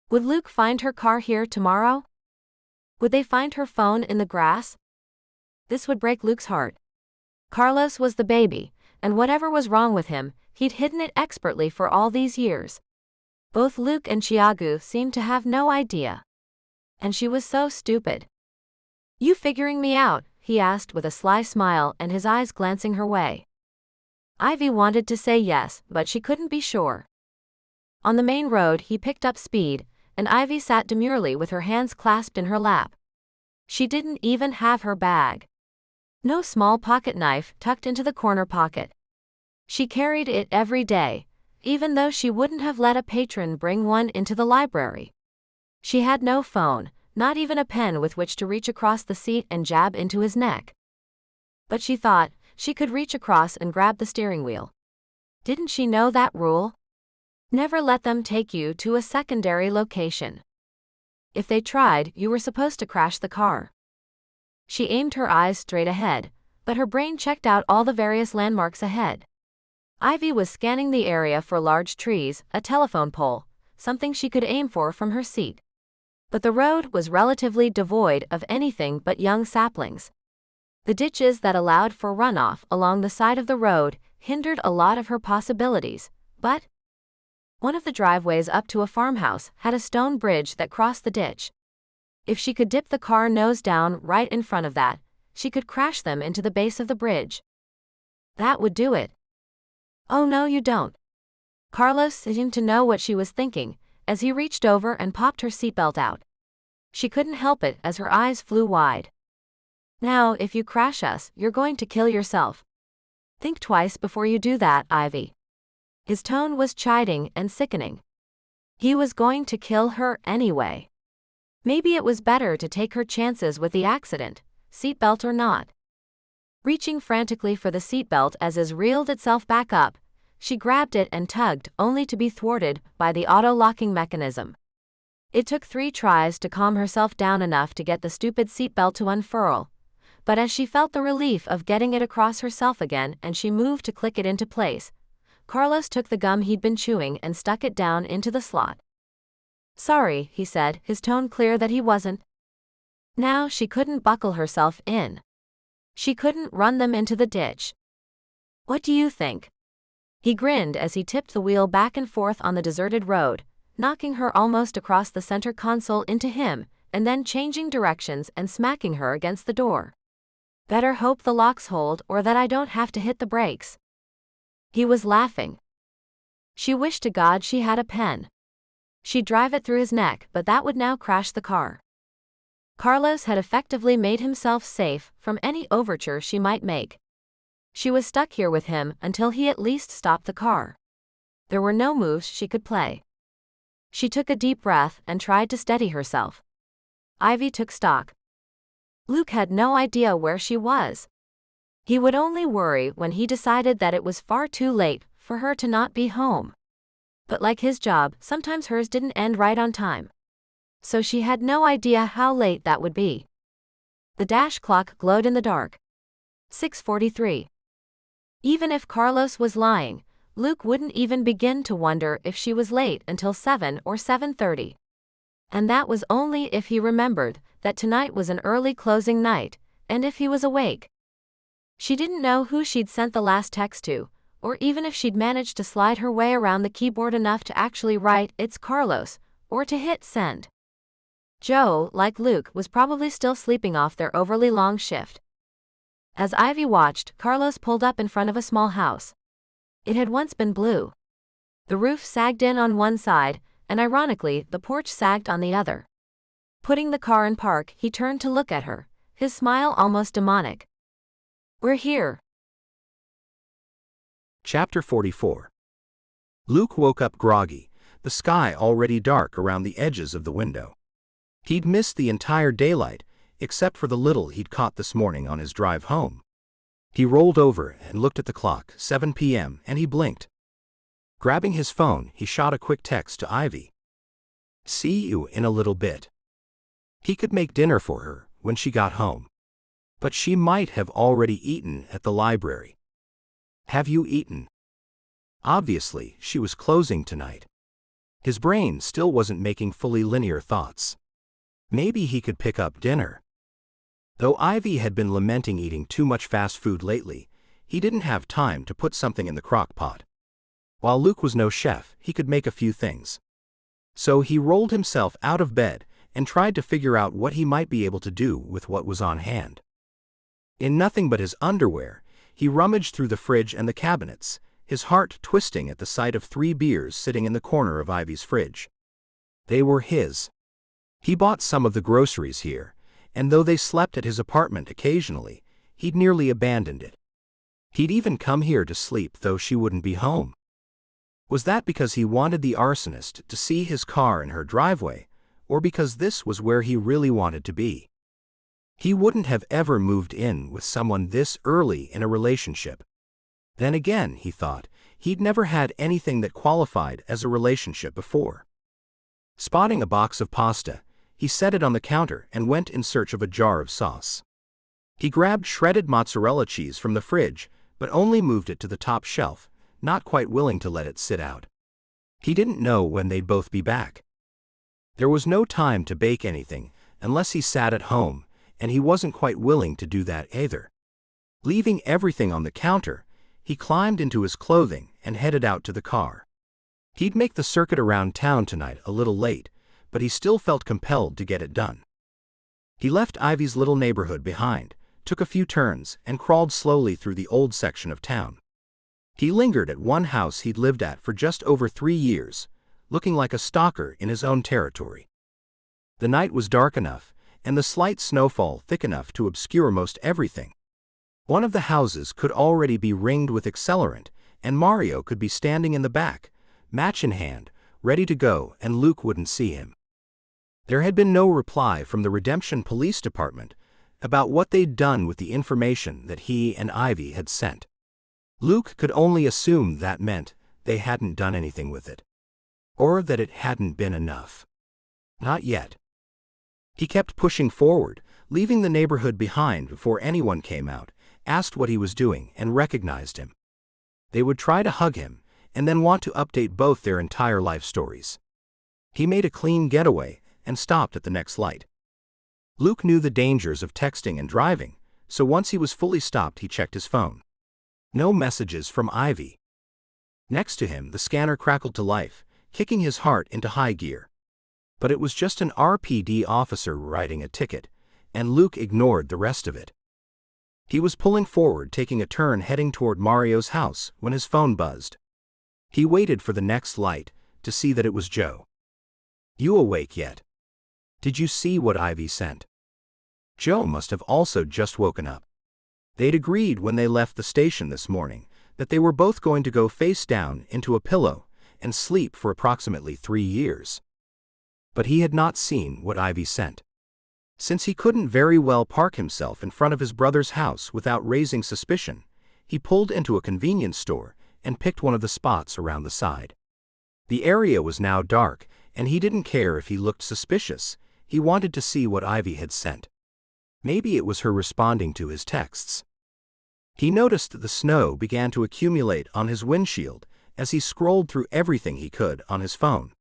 Would Luke find her car here tomorrow? Would they find her phone in the grass? This would break Luke's heart. Carlos was the baby, and whatever was wrong with him, he'd hidden it expertly for all these years. Both Luke and Thiago seemed to have no idea. And she was so stupid. "You figuring me out?" he asked with a sly smile and his eyes glancing her way. Ivy wanted to say yes, but she couldn't be sure. On the main road he picked up speed, and Ivy sat demurely with her hands clasped in her lap. She didn't even have her bag. No small pocket knife tucked into the corner pocket. She carried it every day, even though she wouldn't have let a patron bring one into the library. She had no phone, not even a pen with which to reach across the seat and jab into his neck. But she thought she could reach across and grab the steering wheel. Didn't she know that rule? Never let them take you to a secondary location. If they tried, you were supposed to crash the car. She aimed her eyes straight ahead, but her brain checked out all the various landmarks ahead. Ivy was scanning the area for large trees, a telephone pole, something she could aim for from her seat. But the road was relatively devoid of anything but young saplings. The ditches that allowed for runoff along the side of the road hindered a lot of her possibilities, but one of the driveways up to a farmhouse had a stone bridge that crossed the ditch. If she could dip the car nose down right in front of that, she could crash them into the base of the bridge. That would do it. "Oh no, you don't." Carlos seemed to know what she was thinking, as he reached over and popped her seatbelt out. She couldn't help it as her eyes flew wide. "Now, if you crash us, you're going to kill yourself. Think twice before you do that, Ivy." His tone was chiding and sickening. He was going to kill her anyway. Maybe it was better to take her chances with the accident, seatbelt or not. Reaching frantically for the seatbelt as his reeled itself back up, she grabbed it and tugged, only to be thwarted by the auto-locking mechanism. It took 3 tries to calm herself down enough to get the stupid seatbelt to unfurl, but as she felt the relief of getting it across herself again and she moved to click it into place, Carlos took the gum he'd been chewing and stuck it down into the slot. "Sorry," he said, his tone clear that he wasn't. Now she couldn't buckle herself in. She couldn't run them into the ditch. "What do you think?" He grinned as he tipped the wheel back and forth on the deserted road, knocking her almost across the center console into him, and then changing directions and smacking her against the door. "Better hope the locks hold or that I don't have to hit the brakes." He was laughing. She wished to God she had a pen. She'd drive it through his neck, but that would now crash the car. Carlos had effectively made himself safe from any overture she might make. She was stuck here with him until he at least stopped the car. There were no moves she could play. She took a deep breath and tried to steady herself. Ivy took stock. Luke had no idea where she was. He would only worry when he decided that it was far too late for her to not be home. But like his job, sometimes hers didn't end right on time. So she had no idea how late that would be. The dash clock glowed in the dark. 6:43. Even if Carlos was lying, Luke wouldn't even begin to wonder if she was late until 7 or 7:30. And that was only if he remembered that tonight was an early closing night, and if he was awake. She didn't know who she'd sent the last text to, or even if she'd managed to slide her way around the keyboard enough to actually write "It's Carlos," or to hit send. Joe, like Luke, was probably still sleeping off their overly long shift. As Ivy watched, Carlos pulled up in front of a small house. It had once been blue. The roof sagged in on one side, and ironically, the porch sagged on the other. Putting the car in park, he turned to look at her, his smile almost demonic. "We're here." Chapter 44. Luke woke up groggy, the sky already dark around the edges of the window. He'd missed the entire daylight, except for the little he'd caught this morning on his drive home. He rolled over and looked at the clock, 7 p.m., and he blinked. Grabbing his phone, he shot a quick text to Ivy. "See you in a little bit." He could make dinner for her when she got home. But she might have already eaten at the library. "Have you eaten?" Obviously, she was closing tonight. His brain still wasn't making fully linear thoughts. Maybe he could pick up dinner. Though Ivy had been lamenting eating too much fast food lately, he didn't have time to put something in the crock pot. While Luke was no chef, he could make a few things. So he rolled himself out of bed and tried to figure out what he might be able to do with what was on hand. In nothing but his underwear, he rummaged through the fridge and the cabinets, his heart twisting at the sight of 3 beers sitting in the corner of Ivy's fridge. They were his. He bought some of the groceries here, and though they slept at his apartment occasionally, he'd nearly abandoned it. He'd even come here to sleep though she wouldn't be home. Was that because he wanted the arsonist to see his car in her driveway, or because this was where he really wanted to be? He wouldn't have ever moved in with someone this early in a relationship. Then again, he thought, he'd never had anything that qualified as a relationship before. Spotting a box of pasta, he set it on the counter and went in search of a jar of sauce. He grabbed shredded mozzarella cheese from the fridge, but only moved it to the top shelf, not quite willing to let it sit out. He didn't know when they'd both be back. There was no time to bake anything unless he sat at home, and he wasn't quite willing to do that either. Leaving everything on the counter, he climbed into his clothing and headed out to the car. He'd make the circuit around town tonight a little late, but he still felt compelled to get it done. He left Ivy's little neighborhood behind, took a few turns, and crawled slowly through the old section of town. He lingered at one house he'd lived at for just over 3 years, looking like a stalker in his own territory. The night was dark enough, and the slight snowfall thick enough to obscure most everything. One of the houses could already be ringed with accelerant, and Mario could be standing in the back, match in hand, ready to go, and Luke wouldn't see him. There had been no reply from the Redemption Police Department about what they'd done with the information that he and Ivy had sent. Luke could only assume that meant they hadn't done anything with it. Or that it hadn't been enough. Not yet. He kept pushing forward, leaving the neighborhood behind before anyone came out, asked what he was doing, and recognized him. They would try to hug him, and then want to update both their entire life stories. He made a clean getaway and stopped at the next light. Luke knew the dangers of texting and driving, so once he was fully stopped he checked his phone. No messages from Ivy. Next to him the scanner crackled to life, kicking his heart into high gear. But it was just an RPD officer writing a ticket, and Luke ignored the rest of it. He was pulling forward, taking a turn heading toward Mario's house when his phone buzzed. He waited for the next light to see that it was Joe. "You awake yet? Did you see what Ivy sent?" Joe must have also just woken up. They'd agreed when they left the station this morning that they were both going to go face down into a pillow and sleep for approximately 3 years. But he had not seen what Ivy sent. Since he couldn't very well park himself in front of his brother's house without raising suspicion, he pulled into a convenience store and picked one of the spots around the side. The area was now dark, and he didn't care if he looked suspicious. He wanted to see what Ivy had sent. Maybe it was her responding to his texts. He noticed that the snow began to accumulate on his windshield as he scrolled through everything he could on his phone.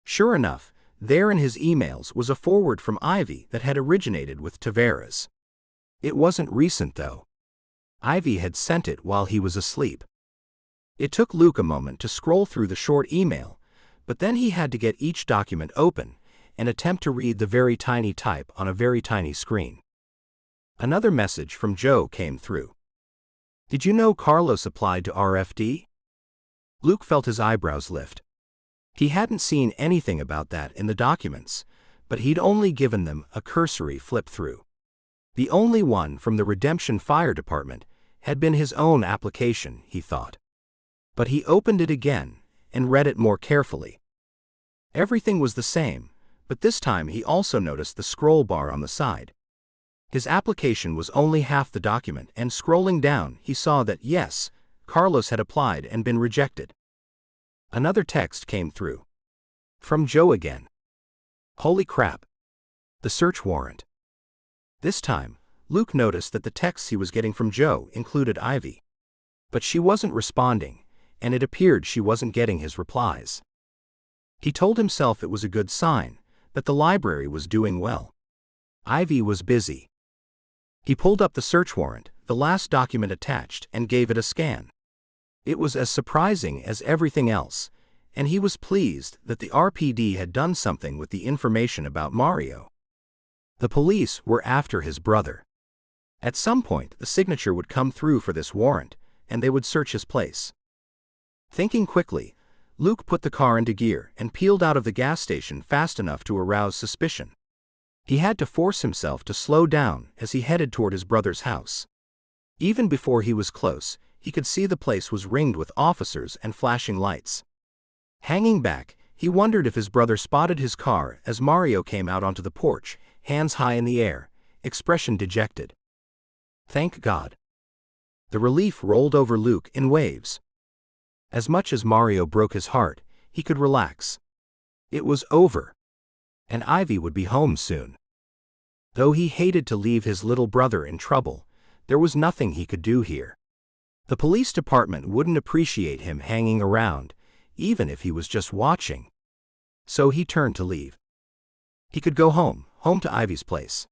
Sure enough, there in his emails was a forward from Ivy that had originated with Tavares. It wasn't recent, though. Ivy had sent it while he was asleep. It took Luke a moment to scroll through the short email, but then he had to get each document open and attempt to read the very tiny type on a very tiny screen. Another message from Joe came through. "Did you know Carlos applied to RFD?" Luke felt his eyebrows lift. He hadn't seen anything about that in the documents, but he'd only given them a cursory flip through. The only one from the Redemption Fire Department had been his own application, he thought. But he opened it again and read it more carefully. Everything was the same, but this time he also noticed the scroll bar on the side. His application was only half the document, and scrolling down, he saw that, yes, Carlos had applied and been rejected. Another text came through. From Joe again. Holy crap. The search warrant. This time, Luke noticed that the texts he was getting from Joe included Ivy. But she wasn't responding, and it appeared she wasn't getting his replies. He told himself it was a good sign, that the library was doing well. Ivy was busy. He pulled up the search warrant, the last document attached, and gave it a scan. It was as surprising as everything else, and he was pleased that the RPD had done something with the information about Mario. The police were after his brother. At some point, the signature would come through for this warrant, and they would search his place. Thinking quickly, Luke put the car into gear and peeled out of the gas station fast enough to arouse suspicion. He had to force himself to slow down as he headed toward his brother's house. Even before he was close, he could see the place was ringed with officers and flashing lights. Hanging back, he wondered if his brother spotted his car as Mario came out onto the porch, hands high in the air, expression dejected. Thank God. The relief rolled over Luke in waves. As much as Mario broke his heart, he could relax. It was over. And Ivy would be home soon. Though he hated to leave his little brother in trouble, there was nothing he could do here. The police department wouldn't appreciate him hanging around, even if he was just watching. So he turned to leave. He could go home to Ivy's place.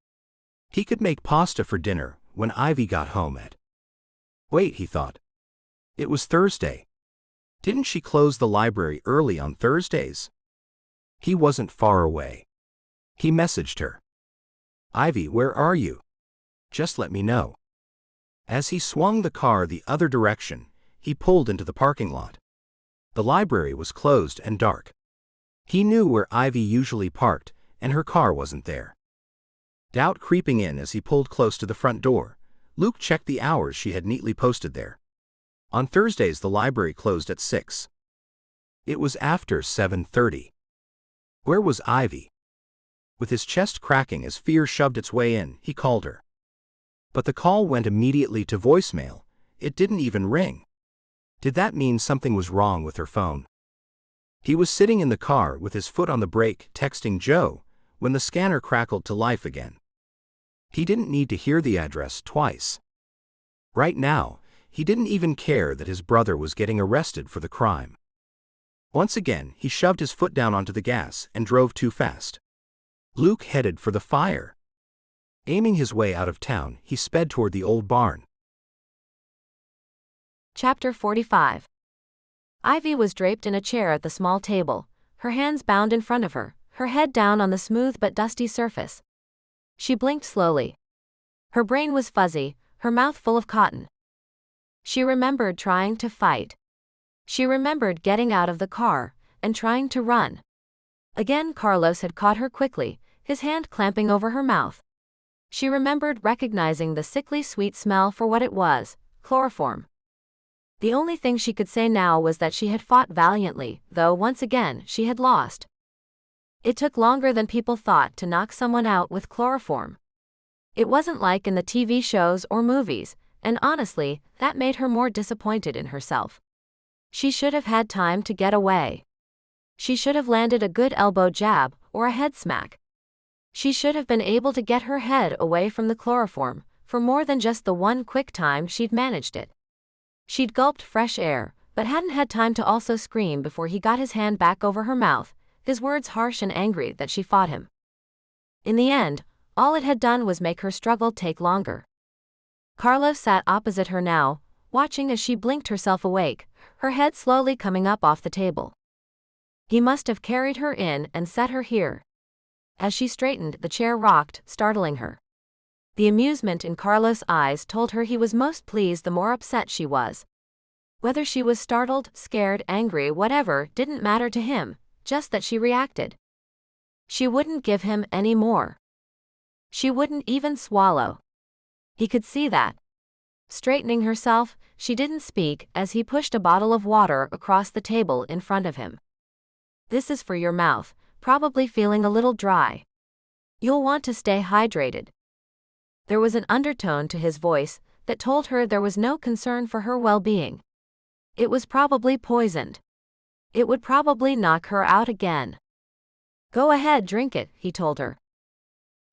He could make pasta for dinner when Ivy got home at. Wait, he thought. It was Thursday. Didn't she close the library early on Thursdays? He wasn't far away. He messaged her. Ivy, where are you? Just let me know. As he swung the car the other direction, he pulled into the parking lot. The library was closed and dark. He knew where Ivy usually parked, and her car wasn't there. Doubt creeping in as he pulled close to the front door, Luke checked the hours she had neatly posted there. On Thursdays the library closed at 6. It was after 7:30. Where was Ivy? With his chest cracking as fear shoved its way in, he called her. But the call went immediately to voicemail. It didn't even ring. Did that mean something was wrong with her phone? He was sitting in the car with his foot on the brake, texting Joe, when the scanner crackled to life again. He didn't need to hear the address twice. Right now, he didn't even care that his brother was getting arrested for the crime. Once again, he shoved his foot down onto the gas and drove too fast. Luke headed for the fire. Aiming his way out of town, he sped toward the old barn. Chapter 45. Ivy was draped in a chair at the small table, her hands bound in front of her, her head down on the smooth but dusty surface. She blinked slowly. Her brain was fuzzy, her mouth full of cotton. She remembered trying to fight. She remembered getting out of the car and trying to run. Again Carlos had caught her quickly, his hand clamping over her mouth. She remembered recognizing the sickly sweet smell for what it was, chloroform. The only thing she could say now was that she had fought valiantly, though once again she had lost. It took longer than people thought to knock someone out with chloroform. It wasn't like in the TV shows or movies, and honestly, that made her more disappointed in herself. She should have had time to get away. She should have landed a good elbow jab or a head smack. She should have been able to get her head away from the chloroform, for more than just the one quick time she'd managed it. She'd gulped fresh air, but hadn't had time to also scream before he got his hand back over her mouth, his words harsh and angry that she fought him. In the end, all it had done was make her struggle take longer. Carlos sat opposite her now, watching as she blinked herself awake, her head slowly coming up off the table. He must have carried her in and set her here. As she straightened, the chair rocked, startling her. The amusement in Carlos' eyes told her he was most pleased the more upset she was. Whether she was startled, scared, angry, whatever, didn't matter to him, just that she reacted. She wouldn't give him any more. She wouldn't even swallow. He could see that. Straightening herself, she didn't speak as he pushed a bottle of water across the table in front of him. This is for your mouth, probably feeling a little dry. You'll want to stay hydrated. There was an undertone to his voice that told her there was no concern for her well-being. It was probably poisoned. It would probably knock her out again. Go ahead, drink it, he told her.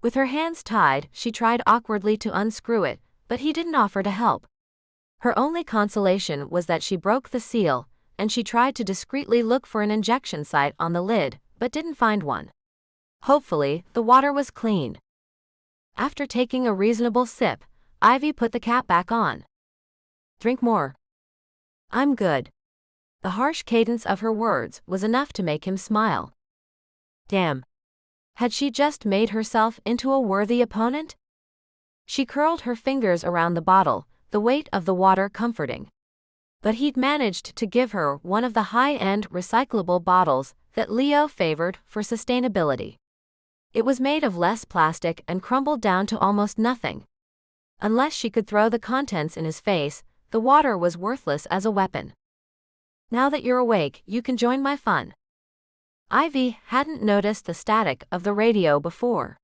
With her hands tied, she tried awkwardly to unscrew it, but he didn't offer to help. Her only consolation was that she broke the seal, and she tried to discreetly look for an injection site on the lid, but didn't find one. Hopefully, the water was clean. After taking a reasonable sip, Ivy put the cap back on. Drink more. I'm good. The harsh cadence of her words was enough to make him smile. Damn. Had she just made herself into a worthy opponent? She curled her fingers around the bottle, the weight of the water comforting. But he'd managed to give her one of the high-end recyclable bottles that Leo favored for sustainability. It was made of less plastic and crumbled down to almost nothing. Unless she could throw the contents in his face, the water was worthless as a weapon. Now that you're awake, you can join my fun. Ivy hadn't noticed the static of the radio before.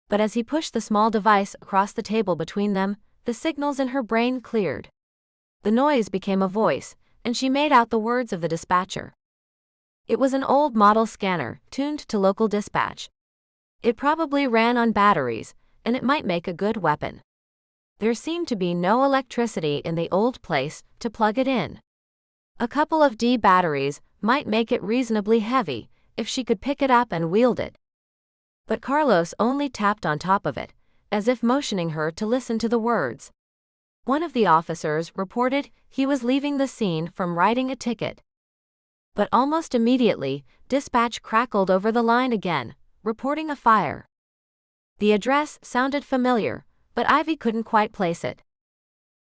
But as he pushed the small device across the table between them, the signals in her brain cleared. The noise became a voice, and she made out the words of the dispatcher. It was an old model scanner, tuned to local dispatch. It probably ran on batteries, and it might make a good weapon. There seemed to be no electricity in the old place to plug it in. A couple of D batteries might make it reasonably heavy, if she could pick it up and wield it. But Carlos only tapped on top of it, as if motioning her to listen to the words. One of the officers reported he was leaving the scene from writing a ticket. But almost immediately, dispatch crackled over the line again, reporting a fire. The address sounded familiar, but Ivy couldn't quite place it.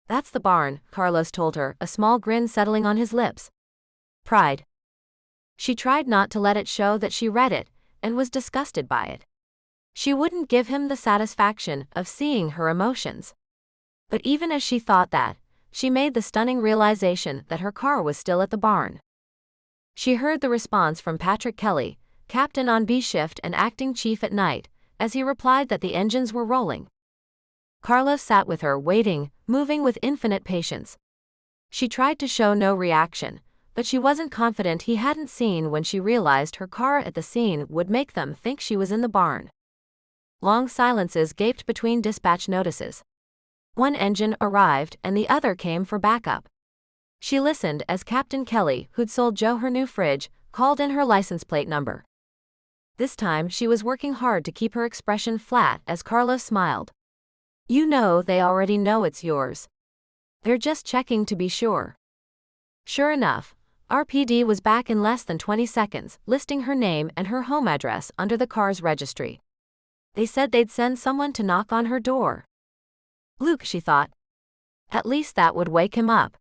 That's the barn, Carlos told her, a small grin settling on his lips. Pride. She tried not to let it show that she read it, and was disgusted by it. She wouldn't give him the satisfaction of seeing her emotions. But even as she thought that, she made the stunning realization that her car was still at the barn. She heard the response from Patrick Kelly, captain on B shift and acting chief at night, as he replied that the engines were rolling. Carlos sat with her, waiting, moving with infinite patience. She tried to show no reaction, but she wasn't confident he hadn't seen when she realized her car at the scene would make them think she was in the barn. Long silences gaped between dispatch notices. One engine arrived and the other came for backup. She listened as Captain Kelly, who'd sold Joe her new fridge, called in her license plate number. This time she was working hard to keep her expression flat as Carlos smiled. You know they already know it's yours. They're just checking to be sure. Sure enough, RPD was back in less than 20 seconds, listing her name and her home address under the car's registry. They said they'd send someone to knock on her door. Luke, she thought. At least that would wake him up.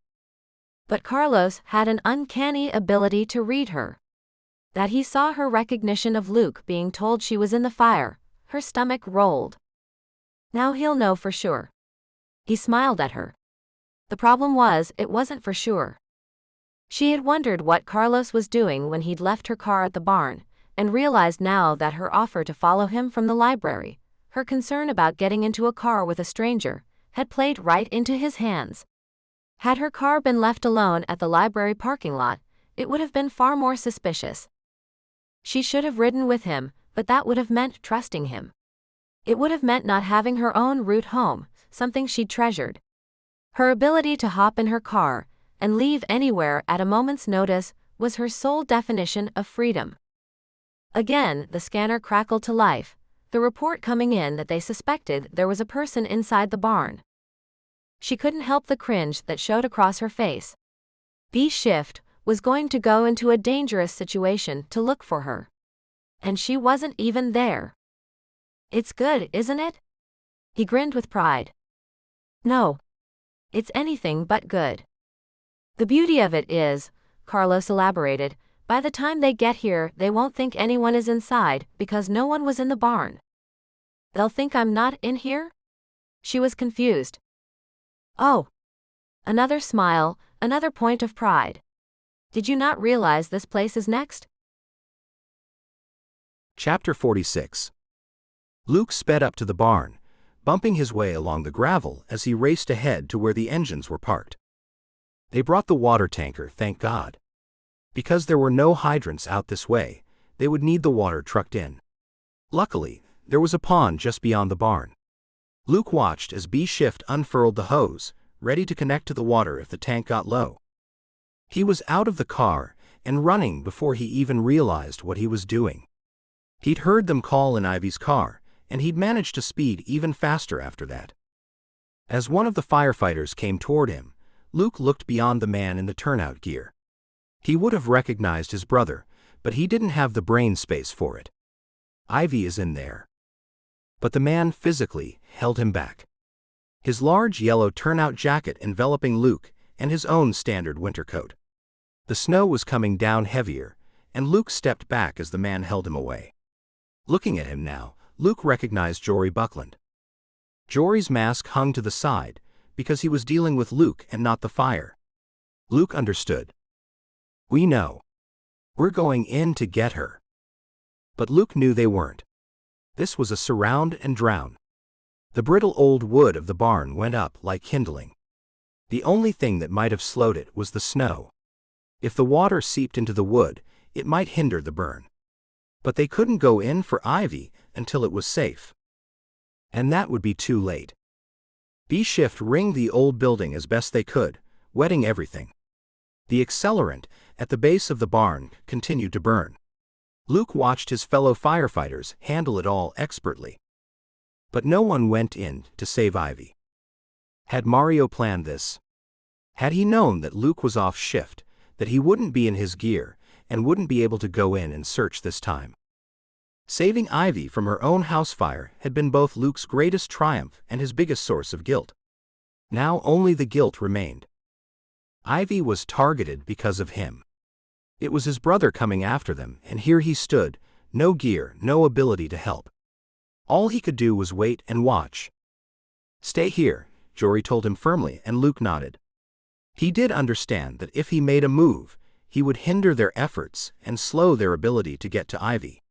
But Carlos had an uncanny ability to read her. That he saw her recognition of Luke being told she was in the fire, her stomach rolled. Now he'll know for sure. He smiled at her. The problem was, it wasn't for sure. She had wondered what Carlos was doing when he'd left her car at the barn, and realized now that her offer to follow him from the library, her concern about getting into a car with a stranger, had played right into his hands. Had her car been left alone at the library parking lot, it would have been far more suspicious. She should have ridden with him, but that would have meant trusting him. It would have meant not having her own route home, something she'd treasured. Her ability to hop in her car and leave anywhere at a moment's notice was her sole definition of freedom. Again, the scanner crackled to life, the report coming in that they suspected there was a person inside the barn. She couldn't help the cringe that showed across her face. B shift was going to go into a dangerous situation to look for her. And she wasn't even there. It's good, isn't it? He grinned with pride. No. It's anything but good. The beauty of it is, Carlos elaborated, by the time they get here they won't think anyone is inside because no one was in the barn. They'll think I'm not in here? She was confused. Oh. Another smile, another point of pride. Did you not realize this place is next? Chapter 46. Luke sped up to the barn, bumping his way along the gravel as he raced ahead to where the engines were parked. They brought the water tanker, thank God. Because there were no hydrants out this way, they would need the water trucked in. Luckily, there was a pond just beyond the barn. Luke watched as B-Shift unfurled the hose, ready to connect to the water if the tank got low. He was out of the car and running before he even realized what he was doing. He'd heard them call in Ivy's car, and he'd managed to speed even faster after that. As one of the firefighters came toward him, Luke looked beyond the man in the turnout gear. He would have recognized his brother, but he didn't have the brain space for it. Ivy is in there. But the man physically held him back. His large yellow turnout jacket enveloping Luke and his own standard winter coat. The snow was coming down heavier, and Luke stepped back as the man held him away. Looking at him now, Luke recognized Jory Buckland. Jory's mask hung to the side, because he was dealing with Luke and not the fire. Luke understood. "We know. We're going in to get her." But Luke knew they weren't. This was a surround and drown. The brittle old wood of the barn went up like kindling. The only thing that might have slowed it was the snow. If the water seeped into the wood, it might hinder the burn. But they couldn't go in for Ivy until it was safe. And that would be too late. B-Shift ringed the old building as best they could, wetting everything. The accelerant at the base of the barn continued to burn. Luke watched his fellow firefighters handle it all expertly. But no one went in to save Ivy. Had Mario planned this? Had he known that Luke was off shift, that he wouldn't be in his gear, and wouldn't be able to go in and search this time? Saving Ivy from her own house fire had been both Luke's greatest triumph and his biggest source of guilt. Now only the guilt remained. Ivy was targeted because of him. It was his brother coming after them, and here he stood, no gear, no ability to help. All he could do was wait and watch. "Stay here," Jory told him firmly, and Luke nodded. He did understand that if he made a move, he would hinder their efforts and slow their ability to get to Ivy.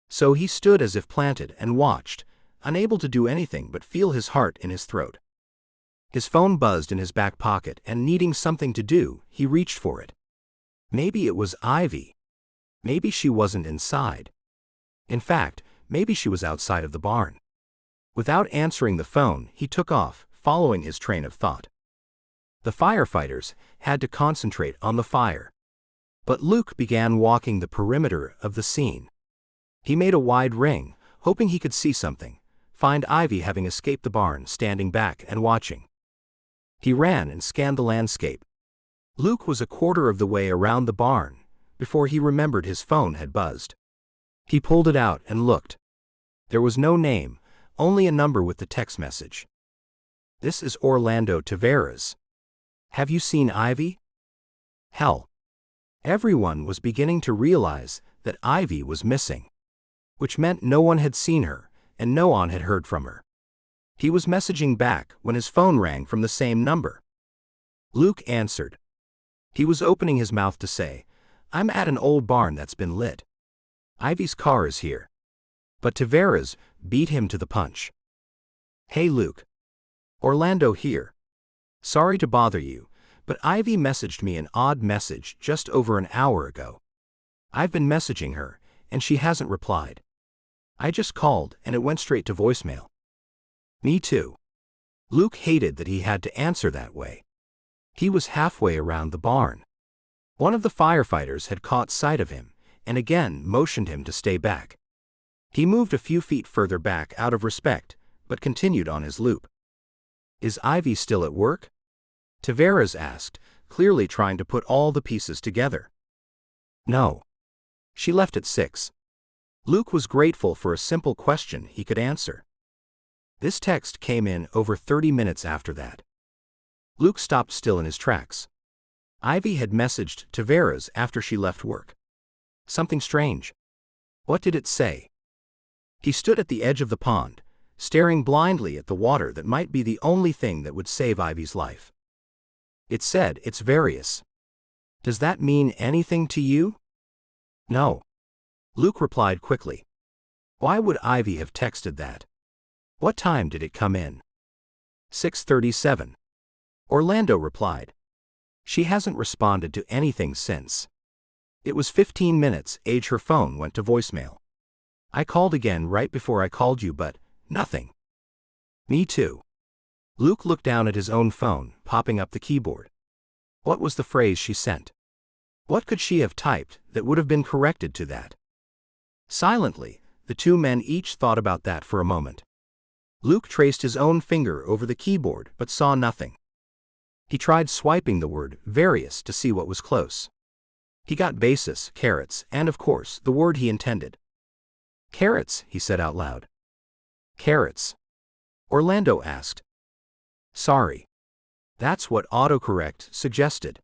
So he stood as if planted and watched, unable to do anything but feel his heart in his throat. His phone buzzed in his back pocket, and needing something to do, he reached for it. Maybe it was Ivy. Maybe she wasn't inside. In fact, maybe she was outside of the barn. Without answering the phone, he took off, following his train of thought. The firefighters had to concentrate on the fire. But Luke began walking the perimeter of the scene. He made a wide ring, hoping he could see something, find Ivy having escaped the barn, standing back and watching. He ran and scanned the landscape. Luke was a quarter of the way around the barn before he remembered his phone had buzzed. He pulled it out and looked. There was no name, only a number with the text message. "This is Orlando Taveras. Have you seen Ivy?" Hell. Everyone was beginning to realize that Ivy was missing, which meant no one had seen her and no one had heard from her. He was messaging back when his phone rang from the same number. Luke answered. He was opening his mouth to say, "I'm at an old barn that's been lit. Ivy's car is here." But Taveras beat him to the punch. "Hey Luke. Orlando here. Sorry to bother you, but Ivy messaged me an odd message just over an hour ago. I've been messaging her, and she hasn't replied. I just called, and it went straight to voicemail." "Me too." Luke hated that he had to answer that way. He was halfway around the barn. One of the firefighters had caught sight of him, and again motioned him to stay back. He moved a few feet further back out of respect, but continued on his loop. "Is Ivy still at work?" Taveras asked, clearly trying to put all the pieces together. "No. She left at 6. Luke was grateful for a simple question he could answer. This text came in over 30 minutes after that. Luke stopped still in his tracks. Ivy had messaged Taveras after she left work. Something strange. What did it say? He stood at the edge of the pond, staring blindly at the water that might be the only thing that would save Ivy's life. It said, "It's various." Does that mean anything to you? No. Luke replied quickly. Why would Ivy have texted that? What time did it come in? 6:37. Orlando replied. She hasn't responded to anything since. It was 15 minutes. Her phone went to voicemail. I called again right before I called you, but nothing. Me too. Luke looked down at his own phone, popping up the keyboard. What was the phrase she sent? What could she have typed that would have been corrected to that? Silently, the two men each thought about that for a moment. Luke traced his own finger over the keyboard but saw nothing. He tried swiping the word various to see what was close. He got basis, carrots, and of course, the word he intended. Carrots, he said out loud. Carrots? Orlando asked. Sorry. That's what autocorrect suggested.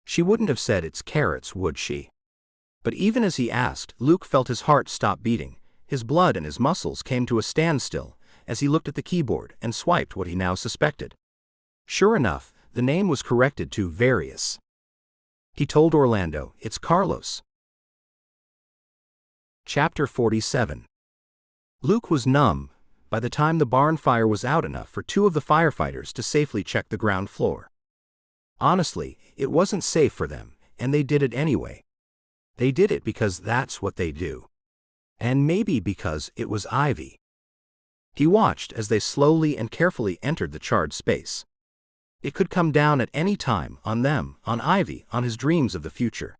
She wouldn't have said it's carrots, would she? But even as he asked, Luke felt his heart stop beating, his blood and his muscles came to a standstill as he looked at the keyboard and swiped what he now suspected. Sure enough, the name was corrected to various. He told Orlando, it's Carlos. Chapter 47. Luke was numb by the time the barn fire was out enough for two of the firefighters to safely check the ground floor. Honestly, it wasn't safe for them, and they did it anyway. They did it because that's what they do. And maybe because it was Ivy. He watched as they slowly and carefully entered the charred space. It could come down at any time, on them, on Ivy, on his dreams of the future.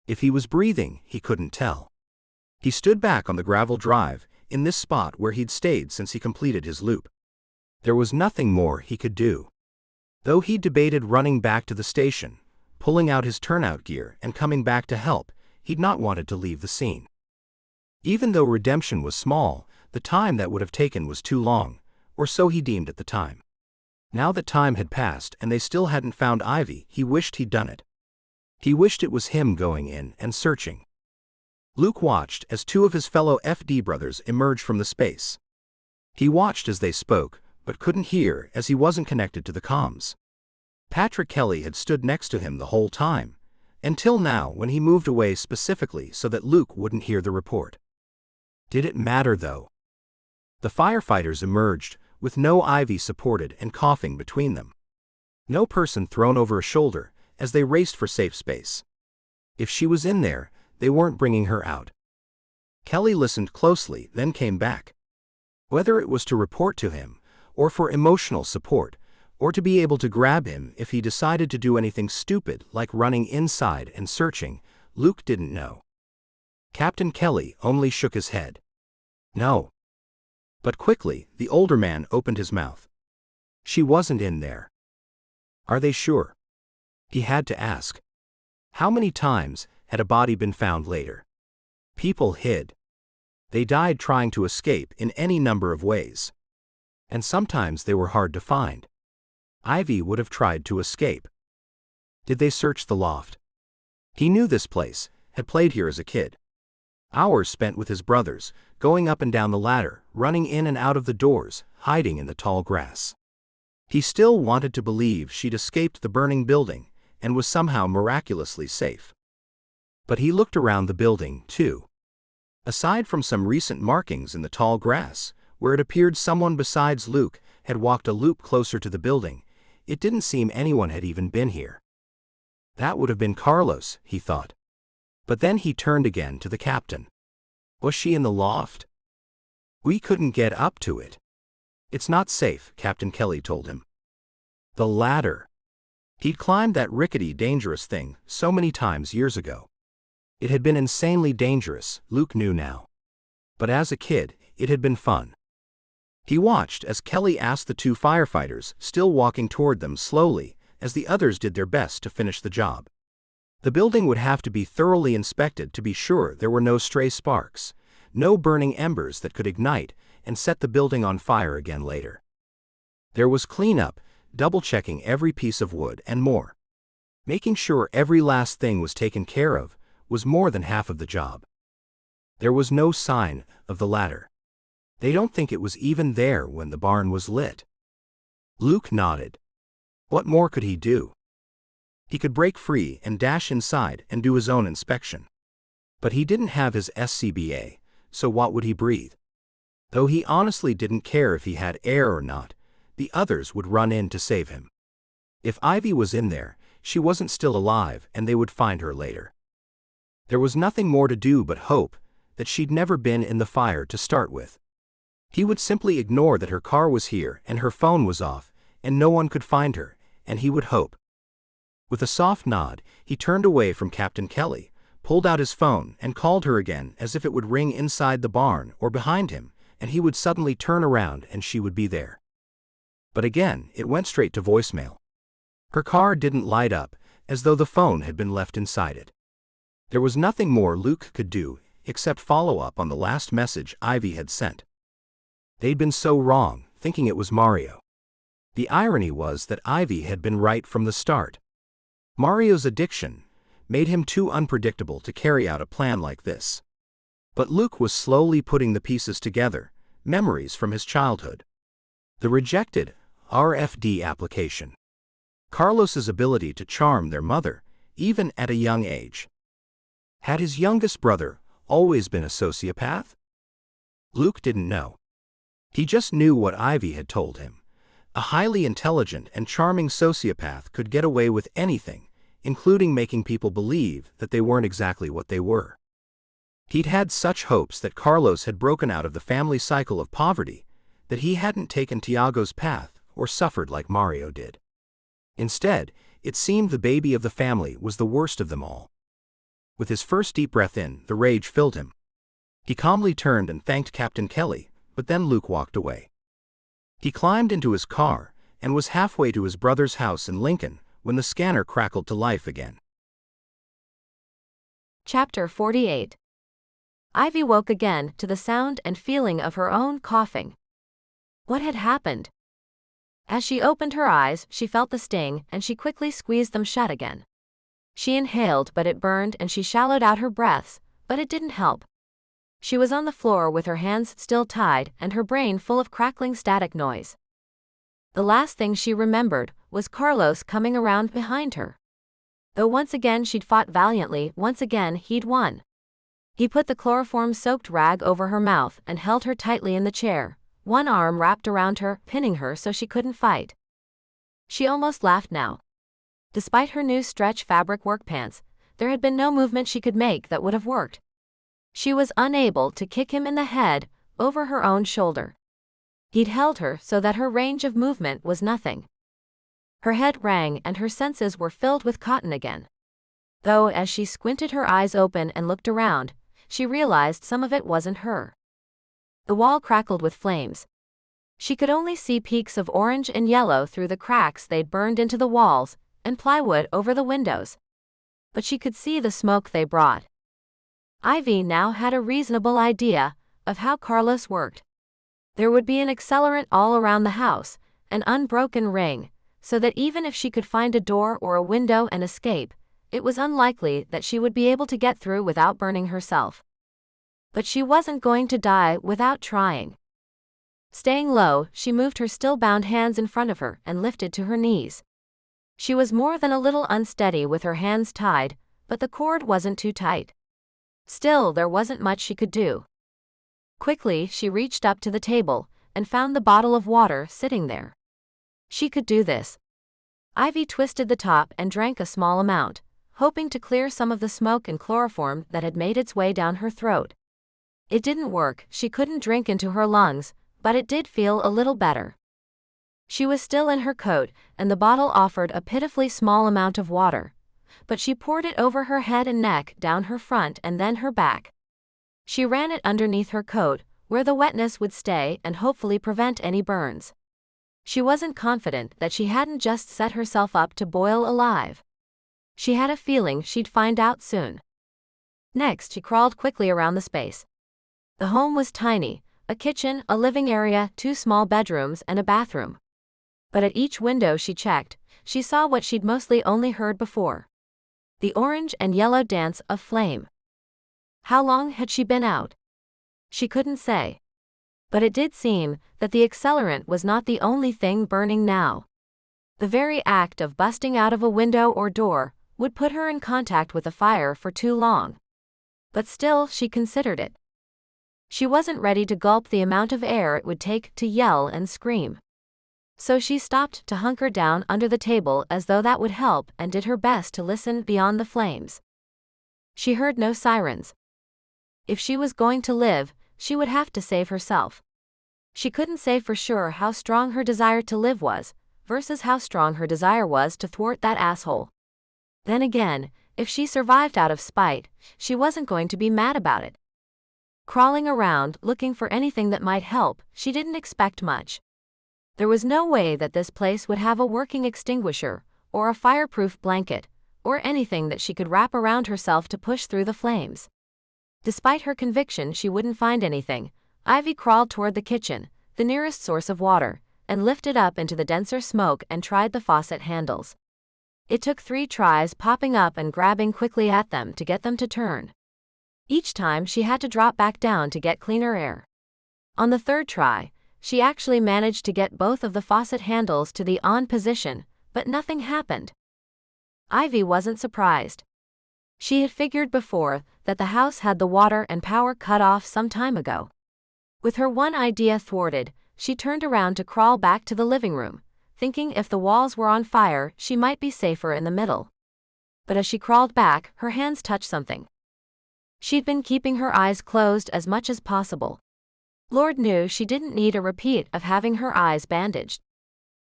If he was breathing, he couldn't tell. He stood back on the gravel drive, in this spot where he'd stayed since he completed his loop. There was nothing more he could do. Though he debated running back to the station, pulling out his turnout gear and coming back to help, he'd not wanted to leave the scene. Even though redemption was small, the time that would have taken was too long, or so he deemed at the time. Now that time had passed and they still hadn't found Ivy, he wished he'd done it. He wished it was him going in and searching. Luke watched as two of his fellow FD brothers emerged from the space. He watched as they spoke, but couldn't hear as he wasn't connected to the comms. Patrick Kelly had stood next to him the whole time, until now when he moved away specifically so that Luke wouldn't hear the report. Did it matter though? The firefighters emerged, with no Ivy supported and coughing between them. No person thrown over a shoulder, as they raced for safe space. If she was in there, they weren't bringing her out. Kelly listened closely, then came back. Whether it was to report to him, or for emotional support, or to be able to grab him if he decided to do anything stupid like running inside and searching, Luke didn't know. Captain Kelly only shook his head. No. But quickly, the older man opened his mouth. She wasn't in there. Are they sure? He had to ask. How many times had a body been found later? People hid. They died trying to escape in any number of ways. And sometimes they were hard to find. Ivy would have tried to escape. Did they search the loft? He knew this place, had played here as a kid. Hours spent with his brothers, going up and down the ladder, running in and out of the doors, hiding in the tall grass. He still wanted to believe she'd escaped the burning building and was somehow miraculously safe. But he looked around the building, too. Aside from some recent markings in the tall grass, where it appeared someone besides Luke had walked a loop closer to the building, it didn't seem anyone had even been here. That would have been Carlos, he thought. But then he turned again to the captain. Was she in the loft? We couldn't get up to it. It's not safe, Captain Kelly told him. The ladder. He'd climbed that rickety, dangerous thing so many times years ago. It had been insanely dangerous, Luke knew now. But as a kid, it had been fun. He watched as Kelly asked the two firefighters, still walking toward them slowly, as the others did their best to finish the job. The building would have to be thoroughly inspected to be sure there were no stray sparks, no burning embers that could ignite and set the building on fire again later. There was cleanup, double-checking every piece of wood and more. Making sure every last thing was taken care of was more than half of the job. There was no sign of the ladder. They don't think it was even there when the barn was lit. Luke nodded. What more could he do? He could break free and dash inside and do his own inspection. But he didn't have his SCBA, so what would he breathe? Though he honestly didn't care if he had air or not, the others would run in to save him. If Ivy was in there, she wasn't still alive and they would find her later. There was nothing more to do but hope that she'd never been in the fire to start with. He would simply ignore that her car was here and her phone was off and no one could find her, and he would hope. With a soft nod, he turned away from Captain Kelly, pulled out his phone and called her again as if it would ring inside the barn or behind him, and he would suddenly turn around and she would be there. But again, it went straight to voicemail. Her car didn't light up, as though the phone had been left inside it. There was nothing more Luke could do except follow up on the last message Ivy had sent. They'd been so wrong, thinking it was Mario. The irony was that Ivy had been right from the start. Mario's addiction made him too unpredictable to carry out a plan like this. But Luke was slowly putting the pieces together, memories from his childhood. The rejected RFD application. Carlos's ability to charm their mother, even at a young age. Had his youngest brother always been a sociopath? Luke didn't know. He just knew what Ivy had told him. A highly intelligent and charming sociopath could get away with anything, including making people believe that they weren't exactly what they were. He'd had such hopes that Carlos had broken out of the family cycle of poverty, that he hadn't taken Tiago's path or suffered like Mario did. Instead, it seemed the baby of the family was the worst of them all. With his first deep breath in, the rage filled him. He calmly turned and thanked Captain Kelly, but then Luke walked away. He climbed into his car and was halfway to his brother's house in Lincoln when the scanner crackled to life again. Chapter 48. Ivy woke again to the sound and feeling of her own coughing. What had happened? As she opened her eyes, she felt the sting, and she quickly squeezed them shut again. She inhaled, but it burned, and she shallowed out her breaths, but it didn't help. She was on the floor with her hands still tied and her brain full of crackling static noise. The last thing she remembered was Carlos coming around behind her. Though once again she'd fought valiantly, once again he'd won. He put the chloroform-soaked rag over her mouth and held her tightly in the chair, one arm wrapped around her, pinning her so she couldn't fight. She almost laughed now. Despite her new stretch fabric work pants, there had been no movement she could make that would have worked. She was unable to kick him in the head, over her own shoulder. He'd held her so that her range of movement was nothing. Her head rang and her senses were filled with cotton again. Though as she squinted her eyes open and looked around, she realized some of it wasn't her. The wall crackled with flames. She could only see peaks of orange and yellow through the cracks they'd burned into the walls, and plywood over the windows. But she could see the smoke they brought. Ivy now had a reasonable idea of how Carlos worked. There would be an accelerant all around the house, an unbroken ring, so that even if she could find a door or a window and escape, it was unlikely that she would be able to get through without burning herself. But she wasn't going to die without trying. Staying low, she moved her still-bound hands in front of her and lifted to her knees. She was more than a little unsteady with her hands tied, but the cord wasn't too tight. Still, there wasn't much she could do. Quickly, she reached up to the table and found the bottle of water sitting there. She could do this. Ivy twisted the top and drank a small amount, hoping to clear some of the smoke and chloroform that had made its way down her throat. It didn't work, she couldn't drink into her lungs, but it did feel a little better. She was still in her coat, and the bottle offered a pitifully small amount of water, but she poured it over her head and neck, down her front and then her back. She ran it underneath her coat, where the wetness would stay and hopefully prevent any burns. She wasn't confident that she hadn't just set herself up to boil alive. She had a feeling she'd find out soon. Next, she crawled quickly around the space. The home was tiny, a kitchen, a living area, 2 small bedrooms, and a bathroom. But at each window she checked, she saw what she'd mostly only heard before. The orange and yellow dance of flame. How long had she been out? She couldn't say. But it did seem that the accelerant was not the only thing burning now. The very act of busting out of a window or door would put her in contact with a fire for too long. But still, she considered it. She wasn't ready to gulp the amount of air it would take to yell and scream. So she stopped to hunker down under the table as though that would help and did her best to listen beyond the flames. She heard no sirens. If she was going to live, she would have to save herself. She couldn't say for sure how strong her desire to live was, versus how strong her desire was to thwart that asshole. Then again, if she survived out of spite, she wasn't going to be mad about it. Crawling around, looking for anything that might help, she didn't expect much. There was no way that this place would have a working extinguisher, or a fireproof blanket, or anything that she could wrap around herself to push through the flames. Despite her conviction she wouldn't find anything, Ivy crawled toward the kitchen, the nearest source of water, and lifted up into the denser smoke and tried the faucet handles. It took 3 tries popping up and grabbing quickly at them to get them to turn. Each time she had to drop back down to get cleaner air. On the 3rd try, she actually managed to get both of the faucet handles to the on position, but nothing happened. Ivy wasn't surprised. She had figured before that the house had the water and power cut off some time ago. With her one idea thwarted, she turned around to crawl back to the living room, thinking if the walls were on fire she might be safer in the middle. But as she crawled back, her hands touched something. She'd been keeping her eyes closed as much as possible. Lord knew she didn't need a repeat of having her eyes bandaged.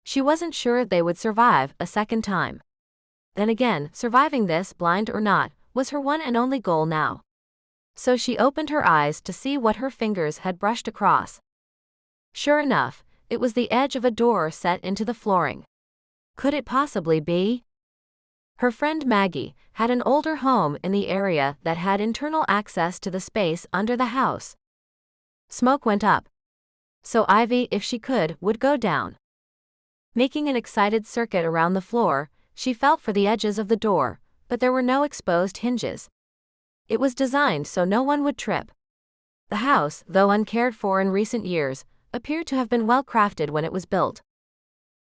She wasn't sure they would survive a second time. Then again, surviving this, blind or not, was her one and only goal now. So she opened her eyes to see what her fingers had brushed across. Sure enough, it was the edge of a door set into the flooring. Could it possibly be? Her friend Maggie had an older home in the area that had internal access to the space under the house. Smoke went up. So Ivy, if she could, would go down. Making an excited circuit around the floor, she felt for the edges of the door, but there were no exposed hinges. It was designed so no one would trip. The house, though uncared for in recent years, appeared to have been well crafted when it was built.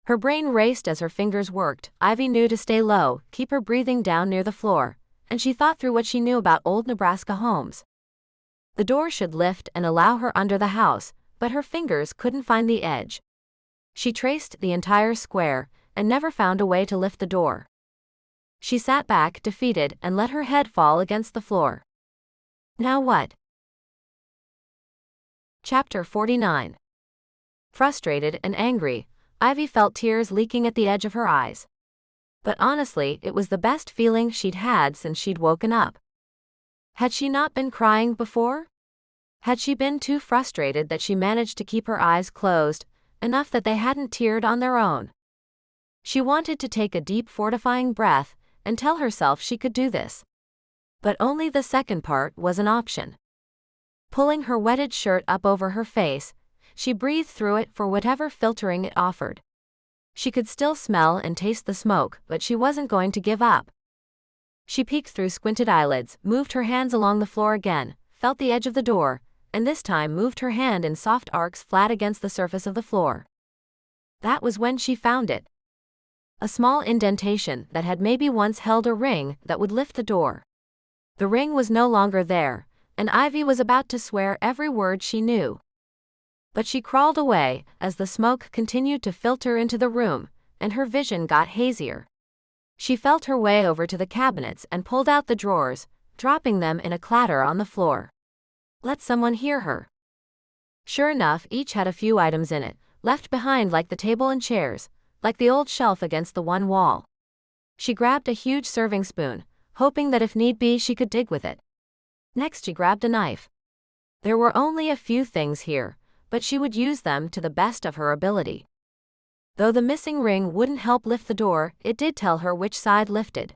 Her brain raced as her fingers worked. Ivy knew to stay low, keep her breathing down near the floor, and she thought through what she knew about old Nebraska homes. The door should lift and allow her under the house, but her fingers couldn't find the edge. She traced the entire square, and never found a way to lift the door. She sat back, defeated, and let her head fall against the floor. Now what? Chapter 49. Frustrated and angry, Ivy felt tears leaking at the edge of her eyes. But honestly, it was the best feeling she'd had since she'd woken up. Had she not been crying before? Had she been too frustrated that she managed to keep her eyes closed, enough that they hadn't teared on their own? She wanted to take a deep fortifying breath and tell herself she could do this. But only the second part was an option. Pulling her wetted shirt up over her face, she breathed through it for whatever filtering it offered. She could still smell and taste the smoke, but she wasn't going to give up. She peeked through squinted eyelids, moved her hands along the floor again, felt the edge of the door, and this time moved her hand in soft arcs flat against the surface of the floor. That was when she found it. A small indentation that had maybe once held a ring that would lift the door. The ring was no longer there, and Ivy was about to swear every word she knew. But she crawled away as the smoke continued to filter into the room, and her vision got hazier. She felt her way over to the cabinets and pulled out the drawers, dropping them in a clatter on the floor. Let someone hear her. Sure enough, each had a few items in it, left behind like the table and chairs, like the old shelf against the one wall. She grabbed a huge serving spoon, hoping that if need be she could dig with it. Next she grabbed a knife. There were only a few things here, but she would use them to the best of her ability. Though the missing ring wouldn't help lift the door, it did tell her which side lifted.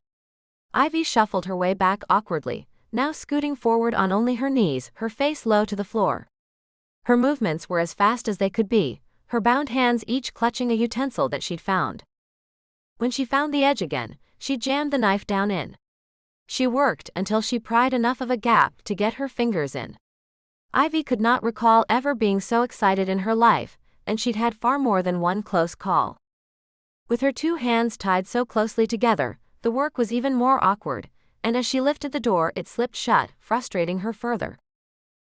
Ivy shuffled her way back awkwardly, now scooting forward on only her knees, her face low to the floor. Her movements were as fast as they could be, her bound hands each clutching a utensil that she'd found. When she found the edge again, she jammed the knife down in. She worked until she pried enough of a gap to get her fingers in. Ivy could not recall ever being so excited in her life, and she'd had far more than one close call. With her two hands tied so closely together, the work was even more awkward, and as she lifted the door it slipped shut, frustrating her further.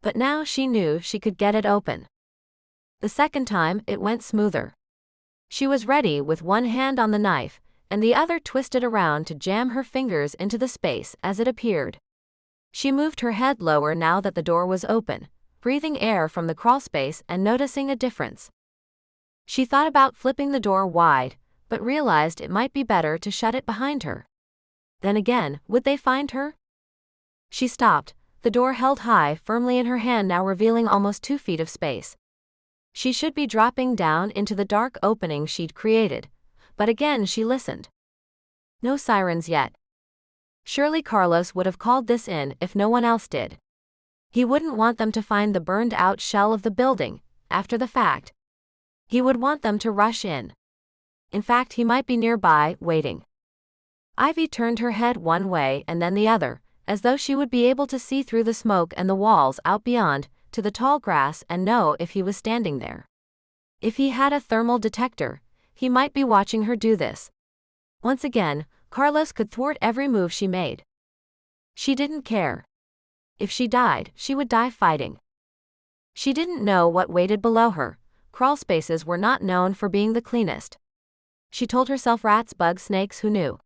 But now she knew she could get it open. The second time, it went smoother. She was ready with one hand on the knife, and the other twisted around to jam her fingers into the space as it appeared. She moved her head lower now that the door was open, breathing air from the crawlspace and noticing a difference. She thought about flipping the door wide, but realized it might be better to shut it behind her. Then again, would they find her? She stopped, the door held high firmly in her hand, now revealing almost 2 feet of space. She should be dropping down into the dark opening she'd created, but again she listened. No sirens yet. Surely Carlos would have called this in if no one else did. He wouldn't want them to find the burned-out shell of the building, after the fact. He would want them to rush in. In fact, he might be nearby, waiting. Ivy turned her head one way and then the other, as though she would be able to see through the smoke and the walls out beyond, to the tall grass and know if he was standing there. If he had a thermal detector, he might be watching her do this. Once again, Carlos could thwart every move she made. She didn't care. If she died, she would die fighting. She didn't know what waited below her. Crawlspaces were not known for being the cleanest. She told herself rats, bugs, snakes, who knew?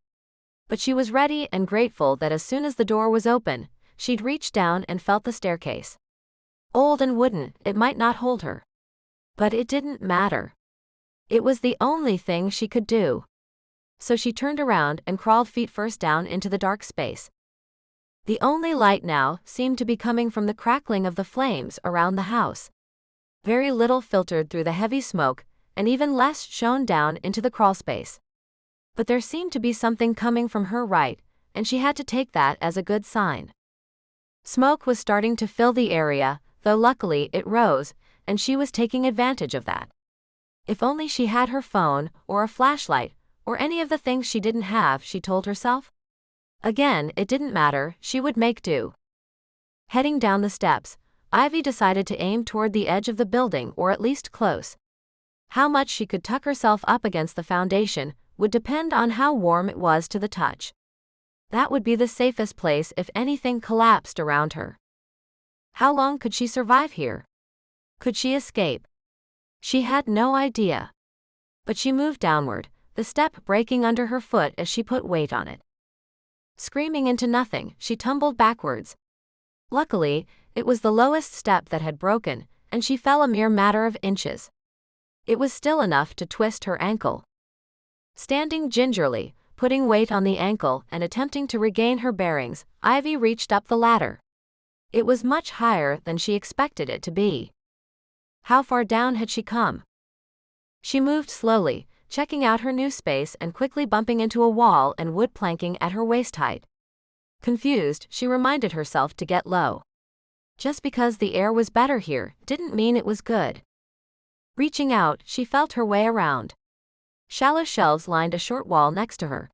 But she was ready and grateful that as soon as the door was open, she'd reached down and felt the staircase. Old and wooden, it might not hold her. But it didn't matter. It was the only thing she could do. So she turned around and crawled feet first down into the dark space. The only light now seemed to be coming from the crackling of the flames around the house. Very little filtered through the heavy smoke, and even less shone down into the crawlspace. But there seemed to be something coming from her right, and she had to take that as a good sign. Smoke was starting to fill the area, though luckily it rose, and she was taking advantage of that. If only she had her phone, or a flashlight, or any of the things she didn't have, she told herself. Again, it didn't matter, she would make do. Heading down the steps, Ivy decided to aim toward the edge of the building, or at least close. How much she could tuck herself up against the foundation would depend on how warm it was to the touch. That would be the safest place if anything collapsed around her. How long could she survive here? Could she escape? She had no idea. But she moved downward, the step breaking under her foot as she put weight on it. Screaming into nothing, she tumbled backwards. Luckily, it was the lowest step that had broken, and she fell a mere matter of inches. It was still enough to twist her ankle. Standing gingerly, putting weight on the ankle and attempting to regain her bearings, Ivy reached up the ladder. It was much higher than she expected it to be. How far down had she come? She moved slowly, checking out her new space and quickly bumping into a wall and wood planking at her waist height. Confused, she reminded herself to get low. Just because the air was better here didn't mean it was good. Reaching out, she felt her way around. Shallow shelves lined a short wall next to her.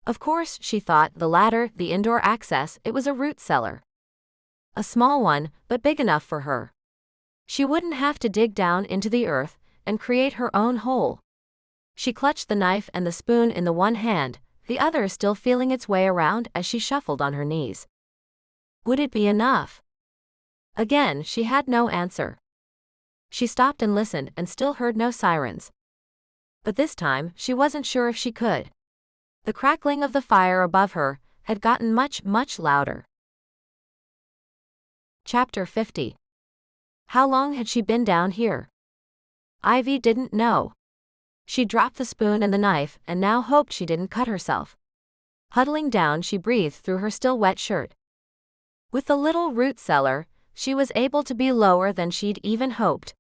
Of course, she thought, the ladder, the indoor access, it was a root cellar. A small one, but big enough for her. She wouldn't have to dig down into the earth and create her own hole. She clutched the knife and the spoon in the one hand, the other still feeling its way around as she shuffled on her knees. Would it be enough? Again, she had no answer. She stopped and listened and still heard no sirens. But this time, she wasn't sure if she could. The crackling of the fire above her had gotten much, much louder. Chapter 50. How long had she been down here? Ivy didn't know. She dropped the spoon and the knife and now hoped she didn't cut herself. Huddling down, she breathed through her still wet shirt. With the little root cellar, she was able to be lower than she'd even hoped.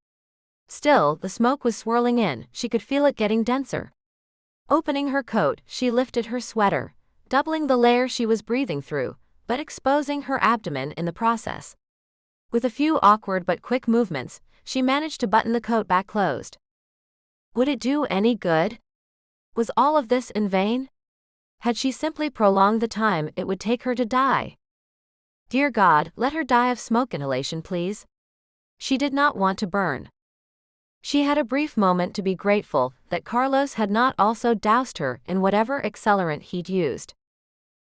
Still, the smoke was swirling in, she could feel it getting denser. Opening her coat, she lifted her sweater, doubling the layer she was breathing through, but exposing her abdomen in the process. With a few awkward but quick movements, she managed to button the coat back closed. Would it do any good? Was all of this in vain? Had she simply prolonged the time it would take her to die? Dear God, let her die of smoke inhalation, please. She did not want to burn. She had a brief moment to be grateful that Carlos had not also doused her in whatever accelerant he'd used.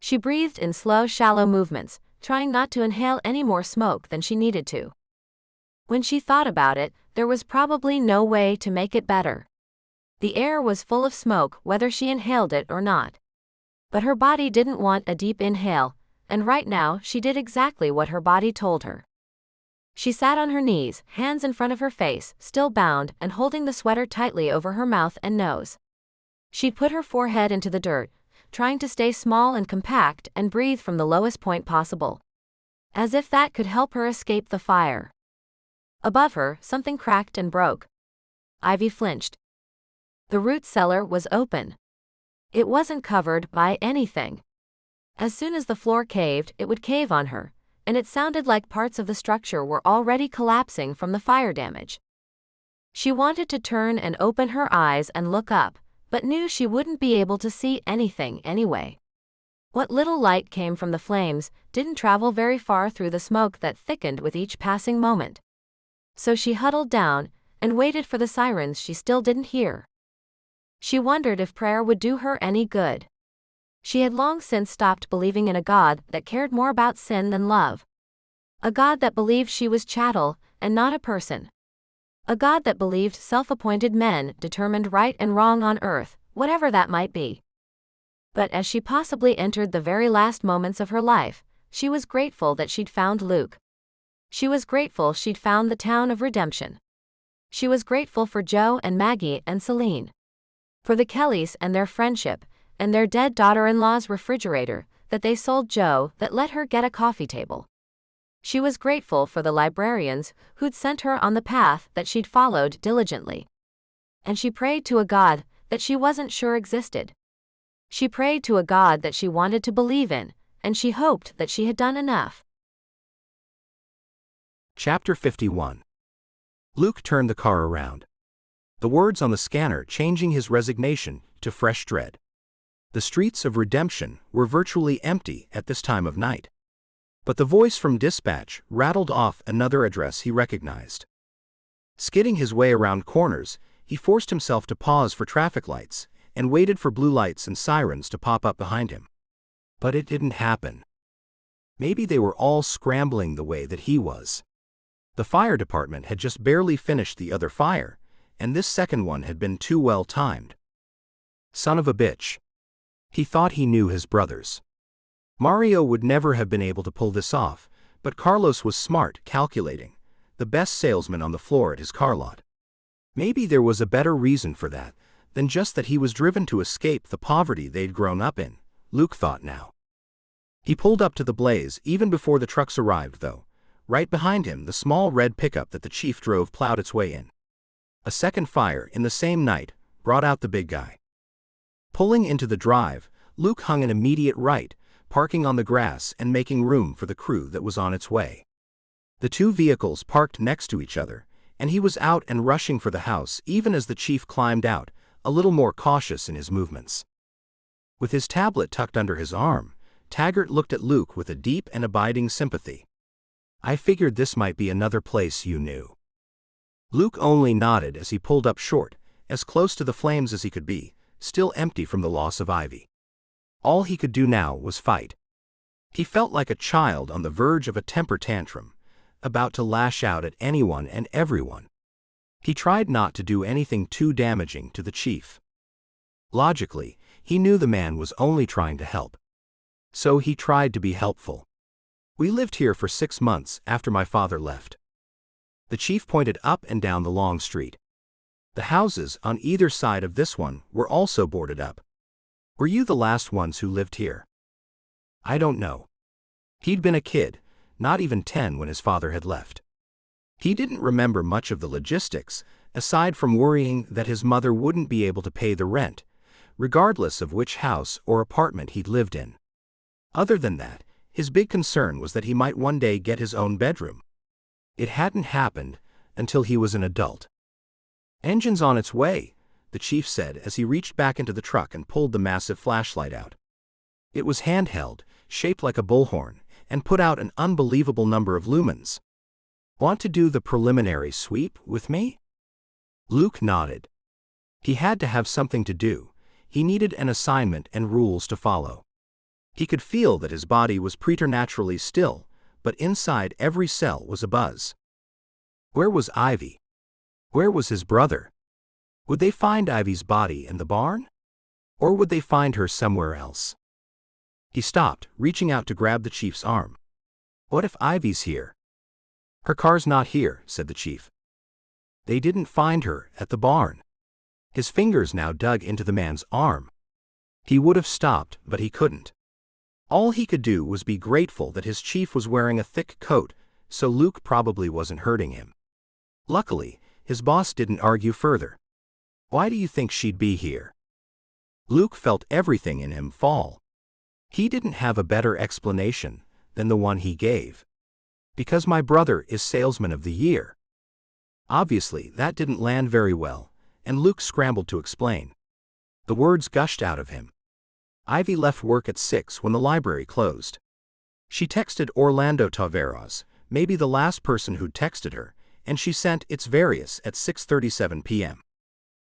She breathed in slow, shallow movements, trying not to inhale any more smoke than she needed to. When she thought about it, there was probably no way to make it better. The air was full of smoke whether she inhaled it or not. But her body didn't want a deep inhale, and right now she did exactly what her body told her. She sat on her knees, hands in front of her face, still bound and holding the sweater tightly over her mouth and nose. She put her forehead into the dirt, trying to stay small and compact and breathe from the lowest point possible. As if that could help her escape the fire. Above her, something cracked and broke. Ivy flinched. The root cellar was open. It wasn't covered by anything. As soon as the floor caved, it would cave on her, and it sounded like parts of the structure were already collapsing from the fire damage. She wanted to turn and open her eyes and look up, but knew she wouldn't be able to see anything anyway. What little light came from the flames didn't travel very far through the smoke that thickened with each passing moment. So she huddled down and waited for the sirens she still didn't hear. She wondered if prayer would do her any good. She had long since stopped believing in a God that cared more about sin than love. A God that believed she was chattel and not a person. A God that believed self-appointed men determined right and wrong on earth, whatever that might be. But as she possibly entered the very last moments of her life, she was grateful that she'd found Luke. She was grateful she'd found the town of redemption. She was grateful for Joe and Maggie and Celine. For the Kellys and their friendship, and their dead daughter-in-law's refrigerator that they sold Joe that let her get a coffee table. She was grateful for the librarians who'd sent her on the path that she'd followed diligently. And she prayed to a God that she wasn't sure existed. She prayed to a God that she wanted to believe in, and she hoped that she had done enough. Chapter 51. Luke turned the car around. The words on the scanner changing his resignation to fresh dread. The streets of Redemption were virtually empty at this time of night. But the voice from dispatch rattled off another address he recognized. Skidding his way around corners, he forced himself to pause for traffic lights and waited for blue lights and sirens to pop up behind him. But it didn't happen. Maybe they were all scrambling the way that he was. The fire department had just barely finished the other fire, and this second one had been too well timed. Son of a bitch. He thought he knew his brothers. Mario would never have been able to pull this off, but Carlos was smart, calculating, the best salesman on the floor at his car lot. Maybe there was a better reason for that than just that he was driven to escape the poverty they'd grown up in, Luke thought now. He pulled up to the blaze even before the trucks arrived, though. Right behind him, the small red pickup that the chief drove plowed its way in. A second fire in the same night brought out the big guy. Pulling into the drive, Luke hung an immediate right, parking on the grass and making room for the crew that was on its way. The two vehicles parked next to each other, and he was out and rushing for the house even as the chief climbed out, a little more cautious in his movements. With his tablet tucked under his arm, Taggart looked at Luke with a deep and abiding sympathy. I figured this might be another place you knew. Luke only nodded as he pulled up short, as close to the flames as he could be, still empty from the loss of Ivy. All he could do now was fight. He felt like a child on the verge of a temper tantrum, about to lash out at anyone and everyone. He tried not to do anything too damaging to the chief. Logically, he knew the man was only trying to help. So he tried to be helpful. We lived here for 6 months after my father left. The chief pointed up and down the long street. The houses on either side of this one were also boarded up. Were you the last ones who lived here? I don't know. He'd been a kid, not even 10 when his father had left. He didn't remember much of the logistics, aside from worrying that his mother wouldn't be able to pay the rent, regardless of which house or apartment he'd lived in. Other than that, his big concern was that he might one day get his own bedroom. It hadn't happened until he was an adult. Engine's on its way, the chief said as he reached back into the truck and pulled the massive flashlight out. It was handheld, shaped like a bullhorn, and put out an unbelievable number of lumens. Want to do the preliminary sweep with me? Luke nodded. He had to have something to do. He needed an assignment and rules to follow. He could feel that his body was preternaturally still, but inside every cell was abuzz. Where was Ivy? Where was his brother? Would they find Ivy's body in the barn? Or would they find her somewhere else? He stopped, reaching out to grab the chief's arm. What if Ivy's here? Her car's not here, said the chief. They didn't find her at the barn. His fingers now dug into the man's arm. He would have stopped, but he couldn't. All he could do was be grateful that his chief was wearing a thick coat, so Luke probably wasn't hurting him. Luckily, his boss didn't argue further. Why do you think she'd be here? Luke felt everything in him fall. He didn't have a better explanation than the one he gave. Because my brother is Salesman of the Year. Obviously, that didn't land very well, and Luke scrambled to explain. The words gushed out of him. Ivy left work at 6 when the library closed. She texted Orlando Taveras, maybe the last person who'd texted her, and she sent "It's Various" at 6:37 p.m.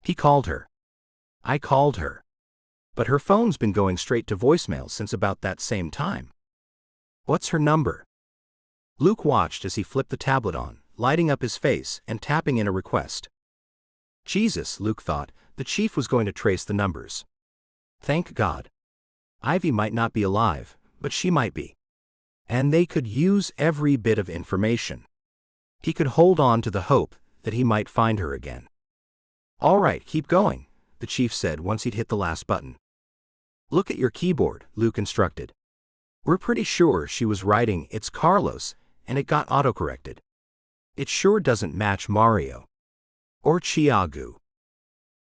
He called her. I called her. But her phone's been going straight to voicemail since about that same time. What's her number? Luke watched as he flipped the tablet on, lighting up his face and tapping in a request. Jesus, Luke thought, the chief was going to trace the numbers. Thank God. Ivy might not be alive, but she might be. And they could use every bit of information. He could hold on to the hope that he might find her again. All right, keep going, the chief said once he'd hit the last button. Look at your keyboard, Luke instructed. We're pretty sure she was writing "It's Carlos," and it got autocorrected. It sure doesn't match Mario. Or Chiagu.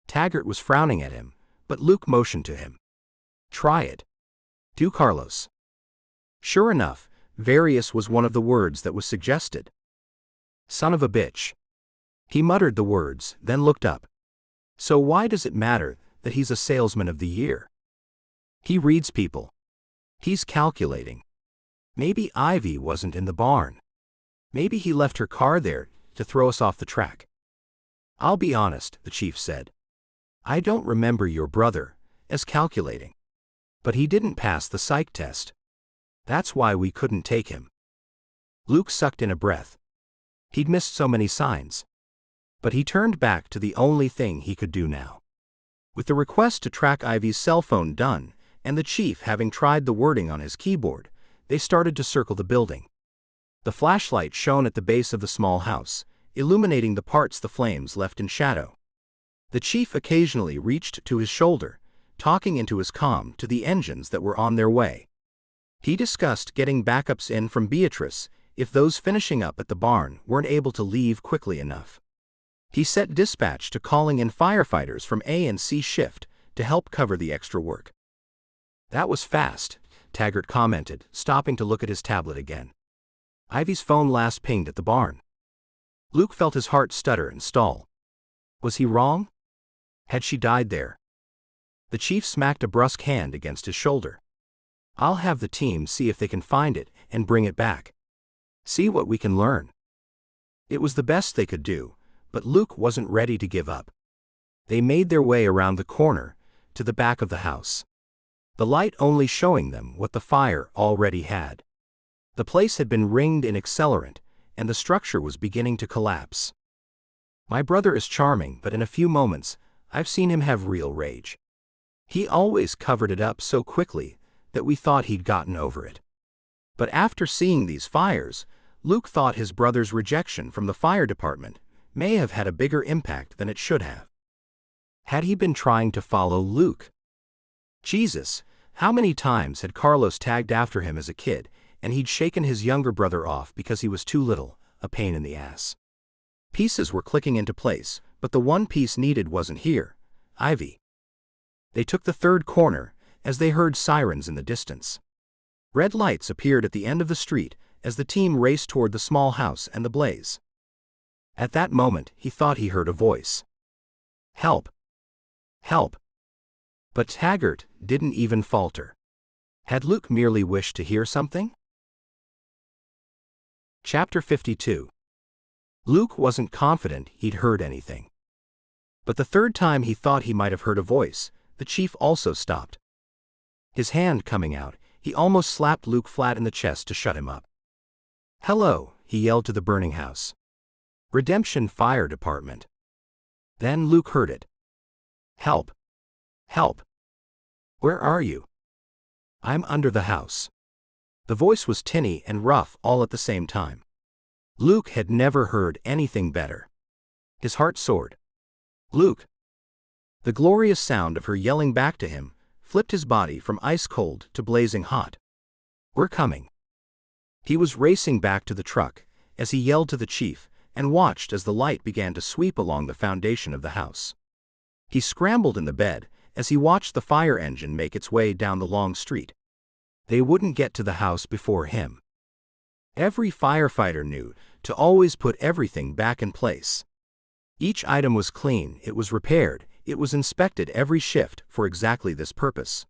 Taggart was frowning at him, but Luke motioned to him. Try it. Do Carlos. Sure enough, Various was one of the words that was suggested. Son of a bitch. He muttered the words, then looked up. So why does it matter that he's a Salesman of the Year? He reads people. He's calculating. Maybe Ivy wasn't in the barn. Maybe he left her car there to throw us off the track. I'll be honest, the chief said. I don't remember your brother as calculating. But he didn't pass the psych test. That's why we couldn't take him. Luke sucked in a breath. He'd missed so many signs. But he turned back to the only thing he could do now. With the request to track Ivy's cell phone done, and the chief having tried the wording on his keyboard, they started to circle the building. The flashlight shone at the base of the small house, illuminating the parts the flames left in shadow. The chief occasionally reached to his shoulder, talking into his comm to the engines that were on their way. He discussed getting backups in from Beatrice if those finishing up at the barn weren't able to leave quickly enough. He set dispatch to calling in firefighters from A and C shift to help cover the extra work. That was fast, Taggart commented, stopping to look at his tablet again. Ivy's phone last pinged at the barn. Luke felt his heart stutter and stall. Was he wrong? Had she died there? The chief smacked a brusque hand against his shoulder. I'll have the team see if they can find it and bring it back. See what we can learn. It was the best they could do, but Luke wasn't ready to give up. They made their way around the corner, to the back of the house. The light only showing them what the fire already had. The place had been ringed in accelerant, and the structure was beginning to collapse. My brother is charming, but in a few moments, I've seen him have real rage. He always covered it up so quickly that we thought he'd gotten over it. But after seeing these fires, Luke thought his brother's rejection from the fire department may have had a bigger impact than it should have. Had he been trying to follow Luke? Jesus, how many times had Carlos tagged after him as a kid, and he'd shaken his younger brother off because he was too little, a pain in the ass. Pieces were clicking into place, but the one piece needed wasn't here, Ivy. They took the third corner, as they heard sirens in the distance. Red lights appeared at the end of the street as the team raced toward the small house and the blaze. At that moment, he thought he heard a voice. Help! Help! But Taggart didn't even falter. Had Luke merely wished to hear something? Chapter 52. Luke wasn't confident he'd heard anything. But the third time he thought he might have heard a voice, the chief also stopped. His hand coming out, he almost slapped Luke flat in the chest to shut him up. Hello, he yelled to the burning house. Redemption Fire Department. Then Luke heard it. Help! Help! Where are you? I'm under the house. The voice was tinny and rough all at the same time. Luke had never heard anything better. His heart soared. Luke! The glorious sound of her yelling back to him flipped his body from ice cold to blazing hot. We're coming. He was racing back to the truck as he yelled to the chief and watched as the light began to sweep along the foundation of the house. He scrambled in the bed as he watched the fire engine make its way down the long street. They wouldn't get to the house before him. Every firefighter knew to always put everything back in place. Each item was clean, it was repaired, it was inspected every shift for exactly this purpose.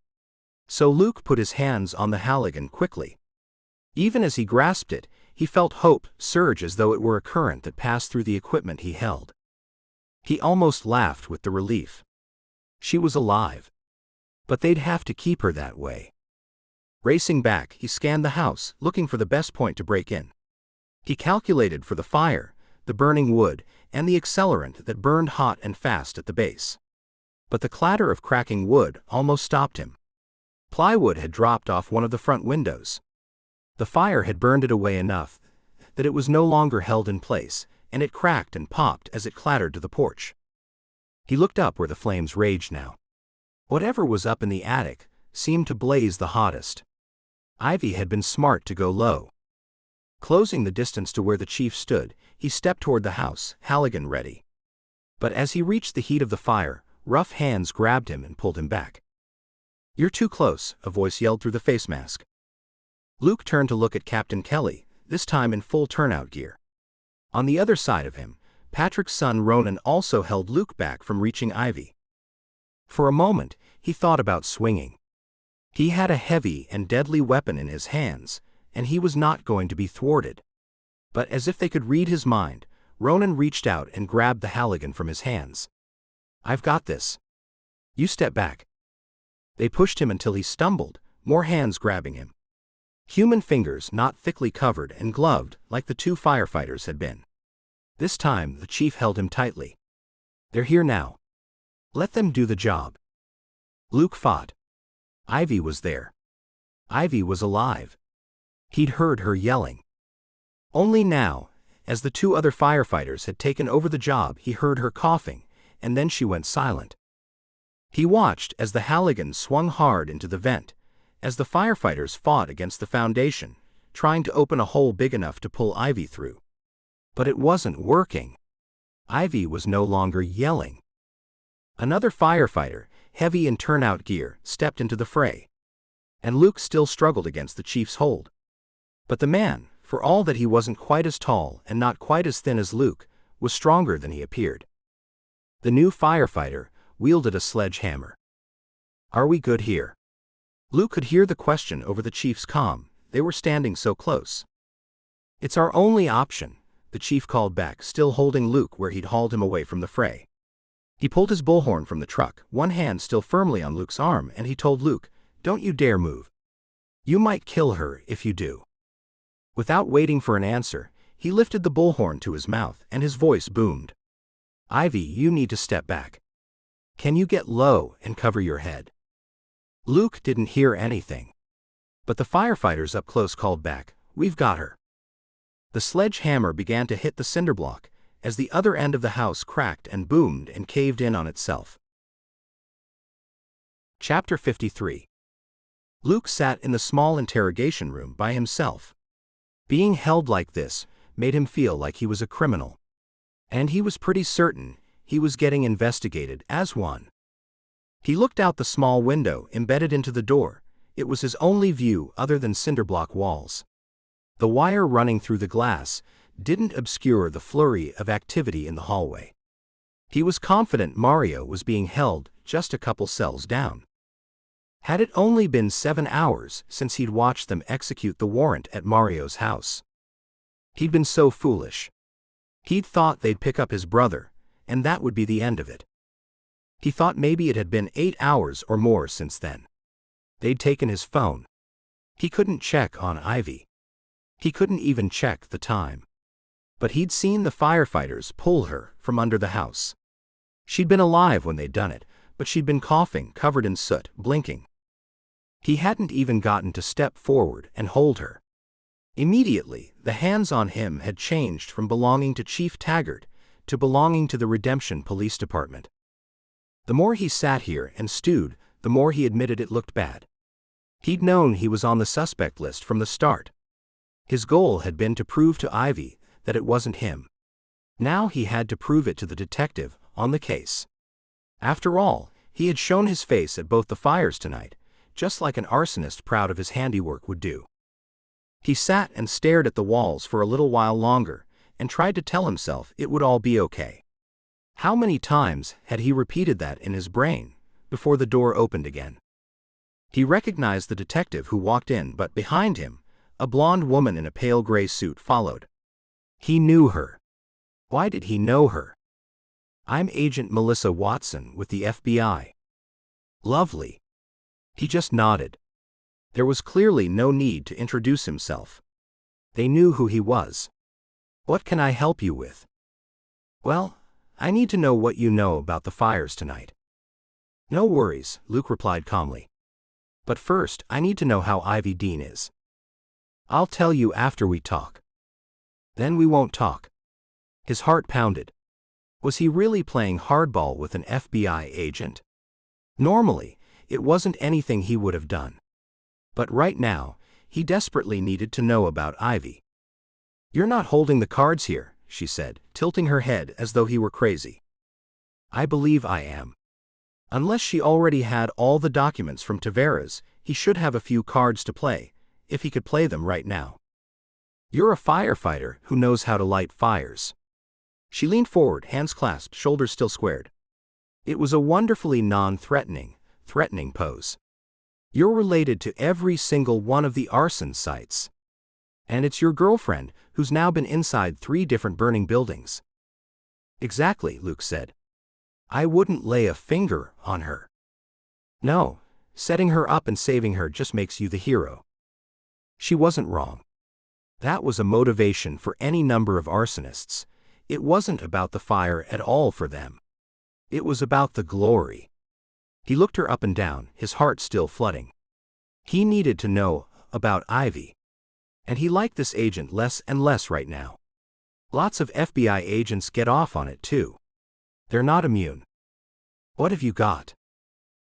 So Luke put his hands on the Halligan quickly. Even as he grasped it, he felt hope surge as though it were a current that passed through the equipment he held. He almost laughed with the relief. She was alive. But they'd have to keep her that way. Racing back, he scanned the house, looking for the best point to break in. He calculated for the fire, the burning wood, and the accelerant that burned hot and fast at the base. But the clatter of cracking wood almost stopped him. Plywood had dropped off one of the front windows. The fire had burned it away enough that it was no longer held in place, and it cracked and popped as it clattered to the porch. He looked up where the flames raged now. Whatever was up in the attic seemed to blaze the hottest. Ivy had been smart to go low. Closing the distance to where the chief stood, he stepped toward the house, Halligan ready. But as he reached the heat of the fire, rough hands grabbed him and pulled him back. You're too close, a voice yelled through the face mask. Luke turned to look at Captain Kelly, this time in full turnout gear. On the other side of him, Patrick's son Ronan also held Luke back from reaching Ivy. For a moment, he thought about swinging. He had a heavy and deadly weapon in his hands, and he was not going to be thwarted. But as if they could read his mind, Ronan reached out and grabbed the Halligan from his hands. I've got this. You step back. They pushed him until he stumbled, more hands grabbing him. Human fingers not thickly covered and gloved like the two firefighters had been. This time the chief held him tightly. They're here now. Let them do the job. Luke fought. Ivy was there. Ivy was alive. He'd heard her yelling. Only now, as the two other firefighters had taken over the job, he heard her coughing, and then she went silent. He watched as the Halligan swung hard into the vent, as the firefighters fought against the foundation, trying to open a hole big enough to pull Ivy through. But it wasn't working. Ivy was no longer yelling. Another firefighter, heavy in turnout gear, stepped into the fray. And Luke still struggled against the chief's hold. But the man, for all that he wasn't quite as tall and not quite as thin as Luke, was stronger than he appeared. The new firefighter wielded a sledgehammer. Are we good here? Luke could hear the question over the chief's comm. They were standing so close. It's our only option, the chief called back, still holding Luke where he'd hauled him away from the fray. He pulled his bullhorn from the truck, one hand still firmly on Luke's arm, and he told Luke, "Don't you dare move. You might kill her if you do." Without waiting for an answer, he lifted the bullhorn to his mouth and his voice boomed. "Ivy, you need to step back. Can you get low and cover your head?" Luke didn't hear anything. But the firefighters up close called back, "We've got her." The sledgehammer began to hit the cinder block, as the other end of the house cracked and boomed and caved in on itself. Chapter 53. Luke sat in the small interrogation room by himself. Being held like this made him feel like he was a criminal. And he was pretty certain he was getting investigated as one. He looked out the small window embedded into the door. It was his only view other than cinderblock walls. The wire running through the glass didn't obscure the flurry of activity in the hallway. He was confident Mario was being held just a couple cells down. Had it only been 7 hours since he'd watched them execute the warrant at Mario's house. He'd been so foolish. He'd thought they'd pick up his brother, and that would be the end of it. He thought maybe it had been 8 hours or more since then. They'd taken his phone. He couldn't check on Ivy. He couldn't even check the time. But he'd seen the firefighters pull her from under the house. She'd been alive when they'd done it, but she'd been coughing, covered in soot, blinking. He hadn't even gotten to step forward and hold her. Immediately, the hands on him had changed from belonging to Chief Taggart to belonging to the Redemption Police Department. The more he sat here and stewed, the more he admitted it looked bad. He'd known he was on the suspect list from the start. His goal had been to prove to Ivy that it wasn't him. Now he had to prove it to the detective on the case. After all, he had shown his face at both the fires tonight, just like an arsonist proud of his handiwork would do. He sat and stared at the walls for a little while longer, and tried to tell himself it would all be okay. How many times had he repeated that in his brain, before the door opened again? He recognized the detective who walked in, but behind him, a blonde woman in a pale gray suit followed. He knew her. Why did he know her? "I'm Agent Melissa Watson with the FBI. "Lovely." He just nodded. There was clearly no need to introduce himself. They knew who he was. "What can I help you with?" "Well, I need to know what you know about the fires tonight." "No worries," Luke replied calmly. "But first, I need to know how Ivy Dean is." "I'll tell you after we talk." "Then we won't talk." His heart pounded. Was he really playing hardball with an FBI agent? Normally, it wasn't anything he would have done. But right now, he desperately needed to know about Ivy. "You're not holding the cards here," she said, tilting her head as though he were crazy. "I believe I am." Unless she already had all the documents from Tavares, he should have a few cards to play, if he could play them right now. "You're a firefighter who knows how to light fires." She leaned forward, hands clasped, shoulders still squared. It was a wonderfully non-threatening, threatening pose. "You're related to every single one of the arson sites. And it's your girlfriend who's now been inside 3 different burning buildings." "Exactly," Luke said. "I wouldn't lay a finger on her." "No, setting her up and saving her just makes you the hero." She wasn't wrong. That was a motivation for any number of arsonists. It wasn't about the fire at all for them. It was about the glory. He looked her up and down, his heart still flooding. He needed to know about Ivy. And he liked this agent less and less right now. Lots of FBI agents get off on it too. They're not immune. "What have you got?"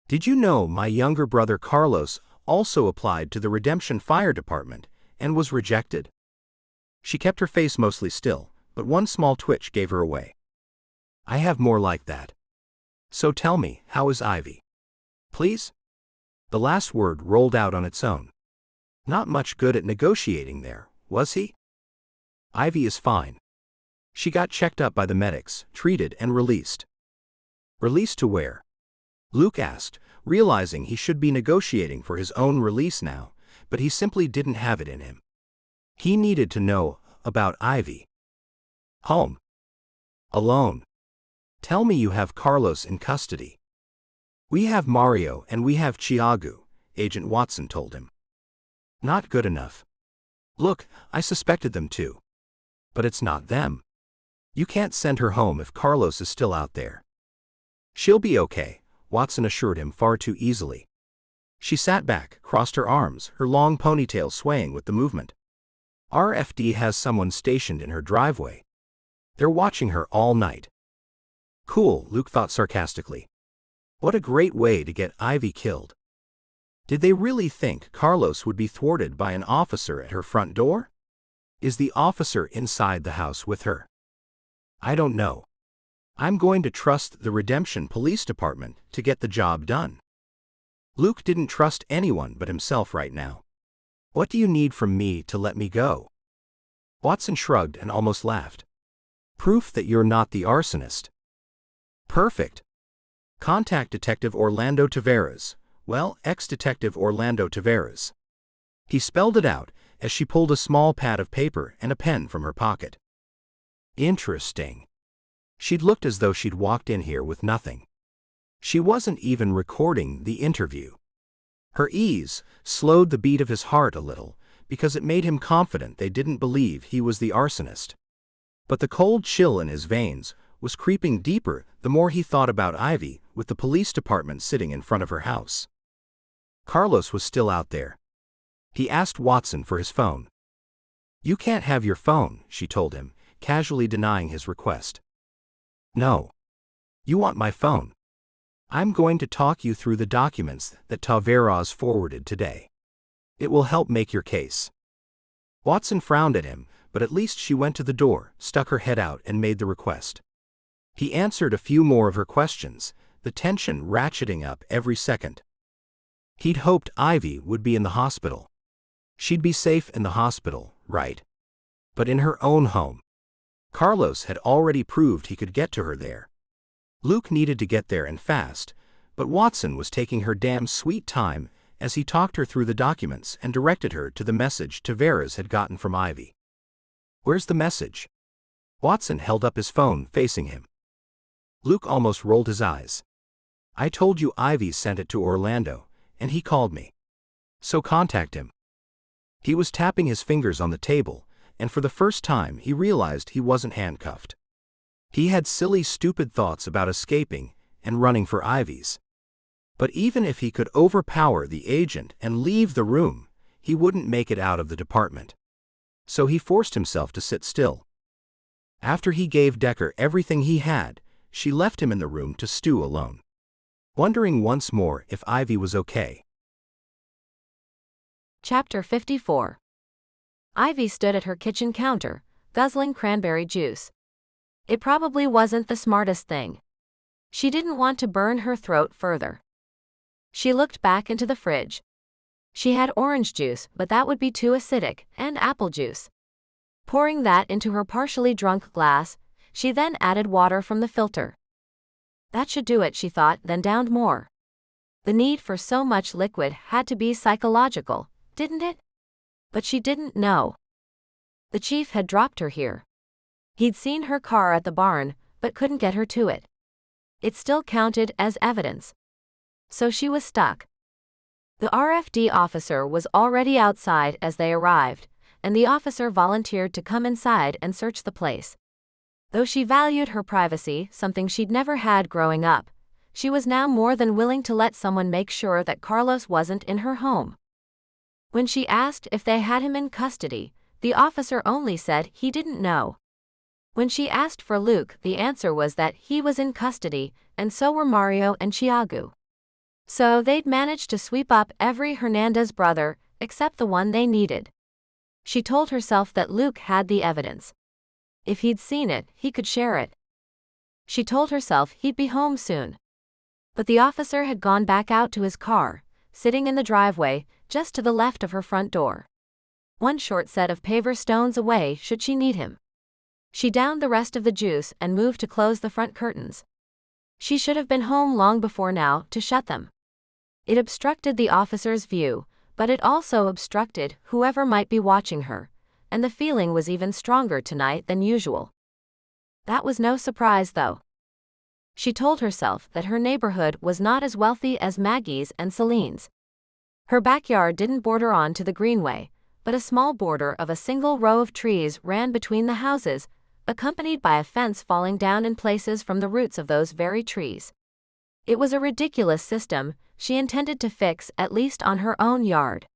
"Did you know my younger brother Carlos also applied to the Redemption Fire Department and was rejected?" She kept her face mostly still, but one small twitch gave her away. "I have more like that. So tell me, how is Ivy?" "Please?" The last word rolled out on its own. Not much good at negotiating there, was he? "Ivy is fine. She got checked up by the medics, treated and released." "Released to where?" Luke asked, realizing he should be negotiating for his own release now, but he simply didn't have it in him. He needed to know about Ivy. "Home. Alone. Tell me you have Carlos in custody." "We have Mario and we have Thiago," Agent Watson told him. "Not good enough. Look, I suspected them too. But it's not them. You can't send her home if Carlos is still out there." "She'll be okay," Watson assured him far too easily. She sat back, crossed her arms, her long ponytail swaying with the movement. "RFD has someone stationed in her driveway. They're watching her all night." "Cool," Luke thought sarcastically. What a great way to get Ivy killed. Did they really think Carlos would be thwarted by an officer at her front door? Is the officer inside the house with her? I don't know. I'm going to trust the Redemption Police Department to get the job done. Luke didn't trust anyone but himself right now. "What do you need from me to let me go?" Watson shrugged and almost laughed. "Proof that you're not the arsonist." "Perfect. Contact Detective Orlando Tavares. Well, ex-Detective Orlando Tavares." He spelled it out as she pulled a small pad of paper and a pen from her pocket. Interesting. She'd looked as though she'd walked in here with nothing. She wasn't even recording the interview. Her ease slowed the beat of his heart a little, because it made him confident they didn't believe he was the arsonist. But the cold chill in his veins was creeping deeper the more he thought about Ivy with the police department sitting in front of her house. Carlos was still out there. He asked Watson for his phone. "You can't have your phone," she told him, casually denying his request. "No. You want my phone. I'm going to talk you through the documents that Taveras forwarded today. It will help make your case." Watson frowned at him, but at least she went to the door, stuck her head out and made the request. He answered a few more of her questions, the tension ratcheting up every second. He'd hoped Ivy would be in the hospital. She'd be safe in the hospital, right? But in her own home. Carlos had already proved he could get to her there. Luke needed to get there and fast, but Watson was taking her damn sweet time as he talked her through the documents and directed her to the message Taveras had gotten from Ivy. "Where's the message?" Watson held up his phone facing him. Luke almost rolled his eyes. "I told you Ivy sent it to Orlando, and he called me. So contact him." He was tapping his fingers on the table, and for the first time he realized he wasn't handcuffed. He had silly, stupid thoughts about escaping and running for Ivy's. But even if he could overpower the agent and leave the room, he wouldn't make it out of the department. So he forced himself to sit still. After he gave Decker everything he had, she left him in the room to stew alone, wondering once more if Ivy was okay. Chapter 54. Ivy stood at her kitchen counter, guzzling cranberry juice. It probably wasn't the smartest thing. She didn't want to burn her throat further. She looked back into the fridge. She had orange juice, but that would be too acidic, and apple juice. Pouring that into her partially drunk glass, she then added water from the filter. That should do it, she thought, then downed more. The need for so much liquid had to be psychological, didn't it? But she didn't know. The chief had dropped her here. He'd seen her car at the barn, but couldn't get her to it. It still counted as evidence. So she was stuck. The RFD officer was already outside as they arrived, and the officer volunteered to come inside and search the place. Though she valued her privacy, something she'd never had growing up, she was now more than willing to let someone make sure that Carlos wasn't in her home. When she asked if they had him in custody, the officer only said he didn't know. When she asked for Luke, the answer was that he was in custody, and so were Mario and Thiago. So they'd managed to sweep up every Hernandez brother, except the one they needed. She told herself that Luke had the evidence. If he'd seen it, he could share it. She told herself he'd be home soon. But the officer had gone back out to his car, sitting in the driveway, just to the left of her front door. One short set of paver stones away should she need him. She downed the rest of the juice and moved to close the front curtains. She should have been home long before now to shut them. It obstructed the officer's view, but it also obstructed whoever might be watching her, and the feeling was even stronger tonight than usual. That was no surprise, though. She told herself that her neighborhood was not as wealthy as Maggie's and Celine's. Her backyard didn't border on to the greenway, but a small border of a single row of trees ran between the houses, accompanied by a fence falling down in places from the roots of those very trees. It was a ridiculous system she intended to fix, at least on her own yard.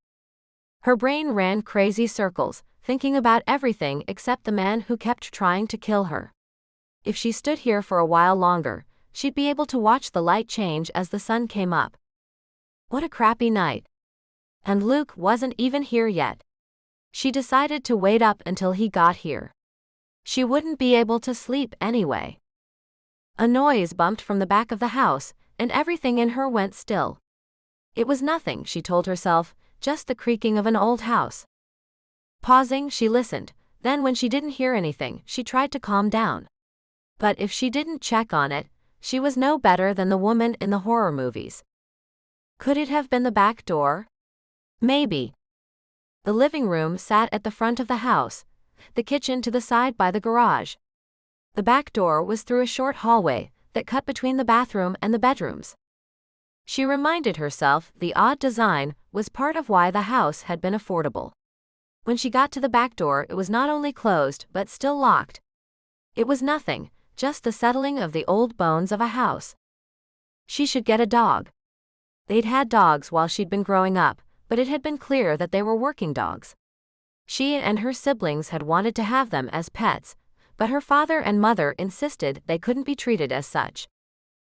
Her brain ran crazy circles, thinking about everything except the man who kept trying to kill her. If she stood here for a while longer, she'd be able to watch the light change as the sun came up. What a crappy night. And Luke wasn't even here yet. She decided to wait up until he got here. She wouldn't be able to sleep anyway. A noise bumped from the back of the house, and everything in her went still. It was nothing, she told herself, just the creaking of an old house. Pausing, she listened. Then when she didn't hear anything, she tried to calm down. But if she didn't check on it, she was no better than the woman in the horror movies. Could it have been the back door? Maybe. The living room sat at the front of the house, the kitchen to the side by the garage. The back door was through a short hallway that cut between the bathroom and the bedrooms. She reminded herself the odd design was part of why the house had been affordable. When she got to the back door, it was not only closed but still locked. It was nothing, just the settling of the old bones of a house. She should get a dog. They'd had dogs while she'd been growing up, but it had been clear that they were working dogs. She and her siblings had wanted to have them as pets, but her father and mother insisted they couldn't be treated as such.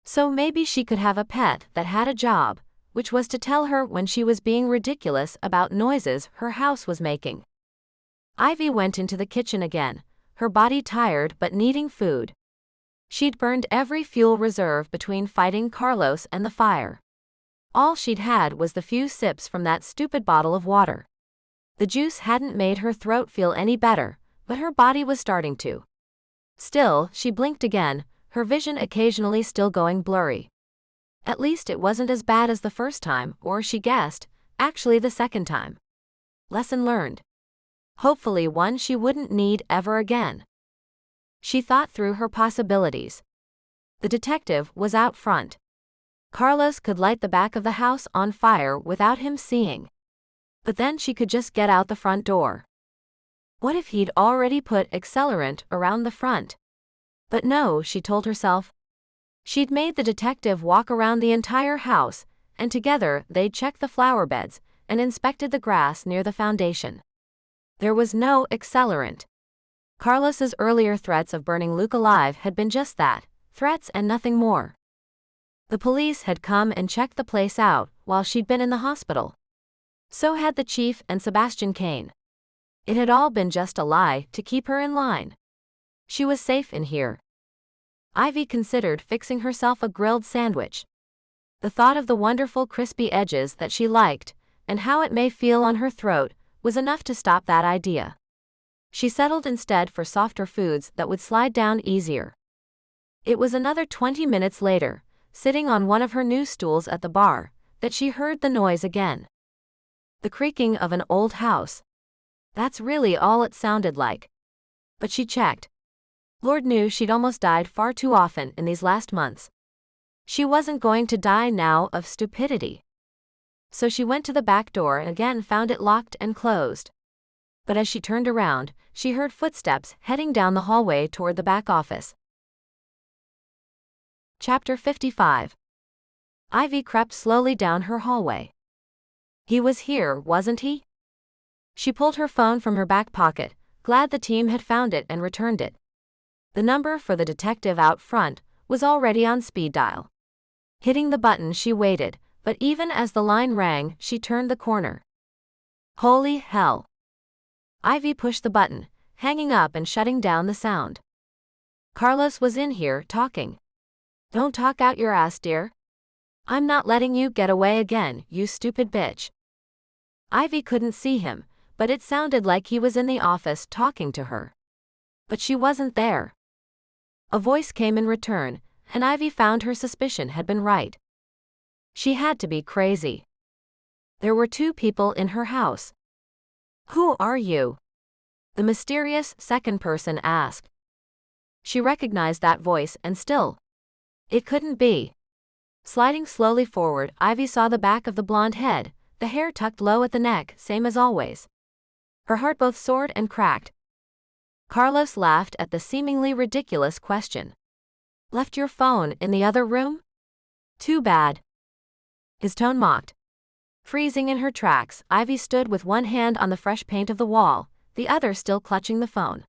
So maybe she could have a pet that had a job, which was to tell her when she was being ridiculous about noises her house was making. Ivy went into the kitchen again, her body tired but needing food. She'd burned every fuel reserve between fighting Carlos and the fire. All she'd had was the few sips from that stupid bottle of water. The juice hadn't made her throat feel any better, but her body was starting to. Still, she blinked again, her vision occasionally still going blurry. At least it wasn't as bad as the first time, or she guessed, actually the second time. Lesson learned. Hopefully one she wouldn't need ever again. She thought through her possibilities. The detective was out front. Carlos could light the back of the house on fire without him seeing. But then she could just get out the front door. What if he'd already put accelerant around the front? But no, she told herself. She'd made the detective walk around the entire house, and together they'd checked the flower beds and inspected the grass near the foundation. There was no accelerant. Carlos's earlier threats of burning Luke alive had been just that, threats and nothing more. The police had come and checked the place out while she'd been in the hospital. So had the chief and Sebastian Kane. It had all been just a lie to keep her in line. She was safe in here. Ivy considered fixing herself a grilled sandwich. The thought of the wonderful crispy edges that she liked, and how it may feel on her throat, was enough to stop that idea. She settled instead for softer foods that would slide down easier. It was another 20 minutes later, sitting on one of her new stools at the bar, that she heard the noise again. The creaking of an old house. That's really all it sounded like. But she checked. Lord knew she'd almost died far too often in these last months. She wasn't going to die now of stupidity. So she went to the back door and again found it locked and closed. But as she turned around, she heard footsteps heading down the hallway toward the back office. Chapter 55. Ivy crept slowly down her hallway. He was here, wasn't he? She pulled her phone from her back pocket, glad the team had found it and returned it. The number for the detective out front was already on speed dial. Hitting the button, she waited, but even as the line rang, she turned the corner. Holy hell! Ivy pushed the button, hanging up and shutting down the sound. Carlos was in here, talking. Don't talk out your ass, dear. I'm not letting you get away again, you stupid bitch. Ivy couldn't see him, but it sounded like he was in the office talking to her. But she wasn't there. A voice came in return, and Ivy found her suspicion had been right. She had to be crazy. There were two people in her house. Who are you? The mysterious second person asked. She recognized that voice and still. It couldn't be. Sliding slowly forward, Ivy saw the back of the blonde head, the hair tucked low at the neck, same as always. Her heart both soared and cracked. Carlos laughed at the seemingly ridiculous question. Left your phone in the other room? Too bad. His tone mocked. Freezing in her tracks, Ivy stood with one hand on the fresh paint of the wall, the other still clutching the phone.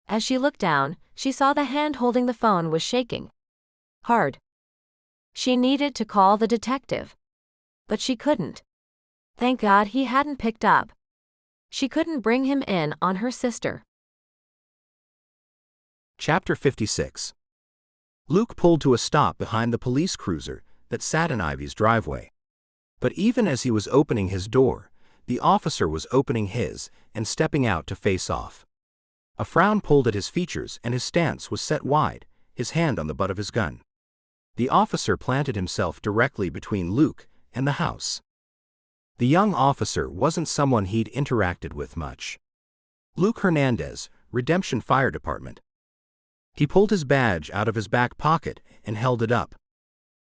As she looked down, she saw the hand holding the phone was shaking. Hard. She needed to call the detective. But she couldn't. Thank God he hadn't picked up. She couldn't bring him in on her sister. Chapter 56. Luke pulled to a stop behind the police cruiser that sat in Ivy's driveway. But even as he was opening his door, the officer was opening his and stepping out to face off. A frown pulled at his features and his stance was set wide, his hand on the butt of his gun. The officer planted himself directly between Luke and the house. The young officer wasn't someone he'd interacted with much. Luke Hernandez, Redemption Fire Department. He pulled his badge out of his back pocket and held it up.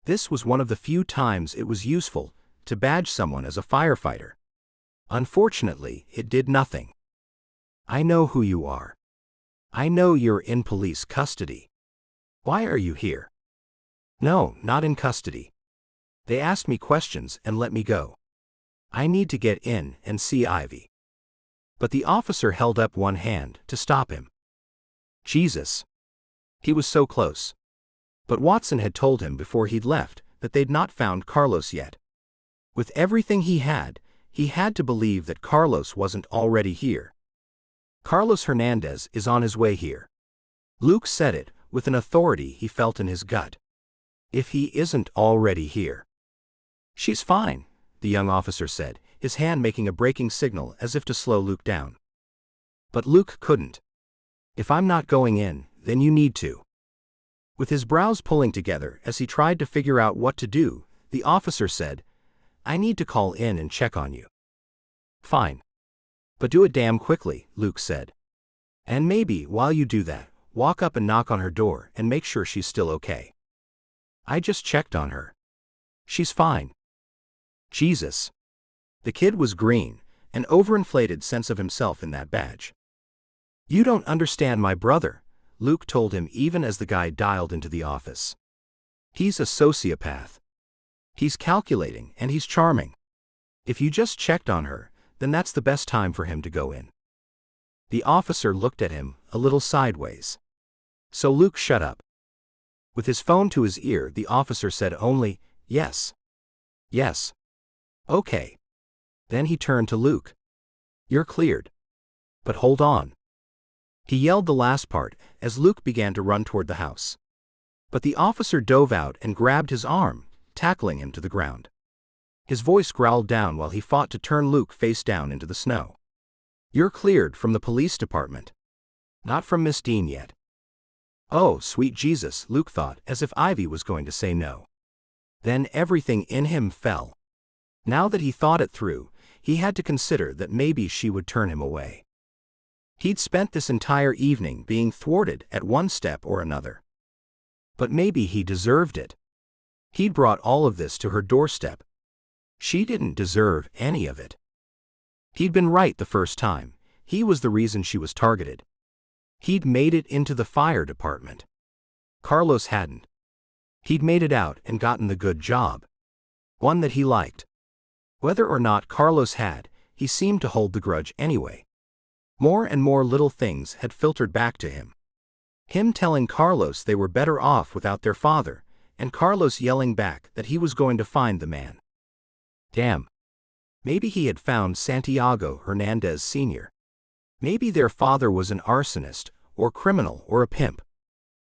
This was one of the few times it was useful to badge someone as a firefighter. Unfortunately, it did nothing. I know who you are. I know you're in police custody. Why are you here? No, not in custody. They asked me questions and let me go. I need to get in and see Ivy. But the officer held up one hand to stop him. Jesus. He was so close. But Watson had told him before he'd left that they'd not found Carlos yet. With everything he had to believe that Carlos wasn't already here. Carlos Hernandez is on his way here. Luke said it with an authority he felt in his gut. If he isn't already here. She's fine, the young officer said, his hand making a braking signal as if to slow Luke down. But Luke couldn't. If I'm not going in, then you need to. With his brows pulling together as he tried to figure out what to do, the officer said, I need to call in and check on you. Fine. But do it damn quickly, Luke said. And maybe, while you do that, walk up and knock on her door and make sure she's still okay. I just checked on her. She's fine. Jesus. The kid was green, an overinflated sense of himself in that badge. You don't understand my brother, Luke told him even as the guy dialed into the office. He's a sociopath. He's calculating and he's charming. If you just checked on her, then that's the best time for him to go in. The officer looked at him, a little sideways. So Luke shut up. With his phone to his ear, the officer said only, yes. Yes. Okay. Then he turned to Luke. You're cleared. But hold on. He yelled the last part as Luke began to run toward the house. But the officer dove out and grabbed his arm, tackling him to the ground. His voice growled down while he fought to turn Luke face down into the snow. You're cleared from the police department. Not from Miss Dean yet. Oh, sweet Jesus, Luke thought, as if Ivy was going to say no. Then everything in him fell. Now that he thought it through, he had to consider that maybe she would turn him away. He'd spent this entire evening being thwarted at one step or another. But maybe he deserved it. He'd brought all of this to her doorstep. She didn't deserve any of it. He'd been right the first time. He was the reason she was targeted. He'd made it into the fire department. Carlos hadn't. He'd made it out and gotten the good job. One that he liked. Whether or not Carlos had, he seemed to hold the grudge anyway. More and more little things had filtered back to him. Him telling Carlos they were better off without their father, and Carlos yelling back that he was going to find the man. Damn. Maybe he had found Santiago Hernandez Sr. Maybe their father was an arsonist, or criminal, or a pimp.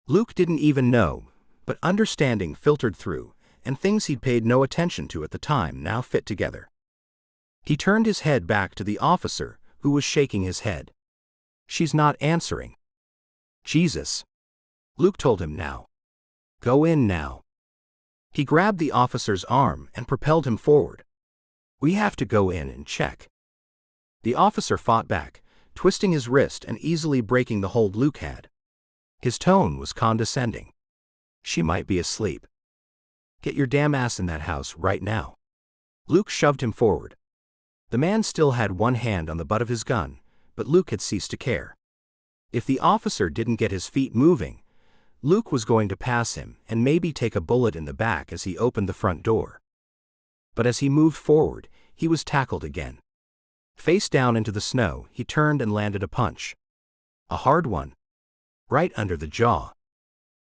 Luke didn't even know, but understanding filtered through, and things he'd paid no attention to at the time now fit together. He turned his head back to the officer, who was shaking his head. She's not answering. Jesus. Luke told him now. Go in now. He grabbed the officer's arm and propelled him forward. We have to go in and check. The officer fought back, twisting his wrist and easily breaking the hold Luke had. His tone was condescending. She might be asleep. Get your damn ass in that house right now. Luke shoved him forward. The man still had one hand on the butt of his gun, but Luke had ceased to care. If the officer didn't get his feet moving, Luke was going to pass him and maybe take a bullet in the back as he opened the front door. But as he moved forward, he was tackled again. Face down into the snow, he turned and landed a punch. A hard one. Right under the jaw.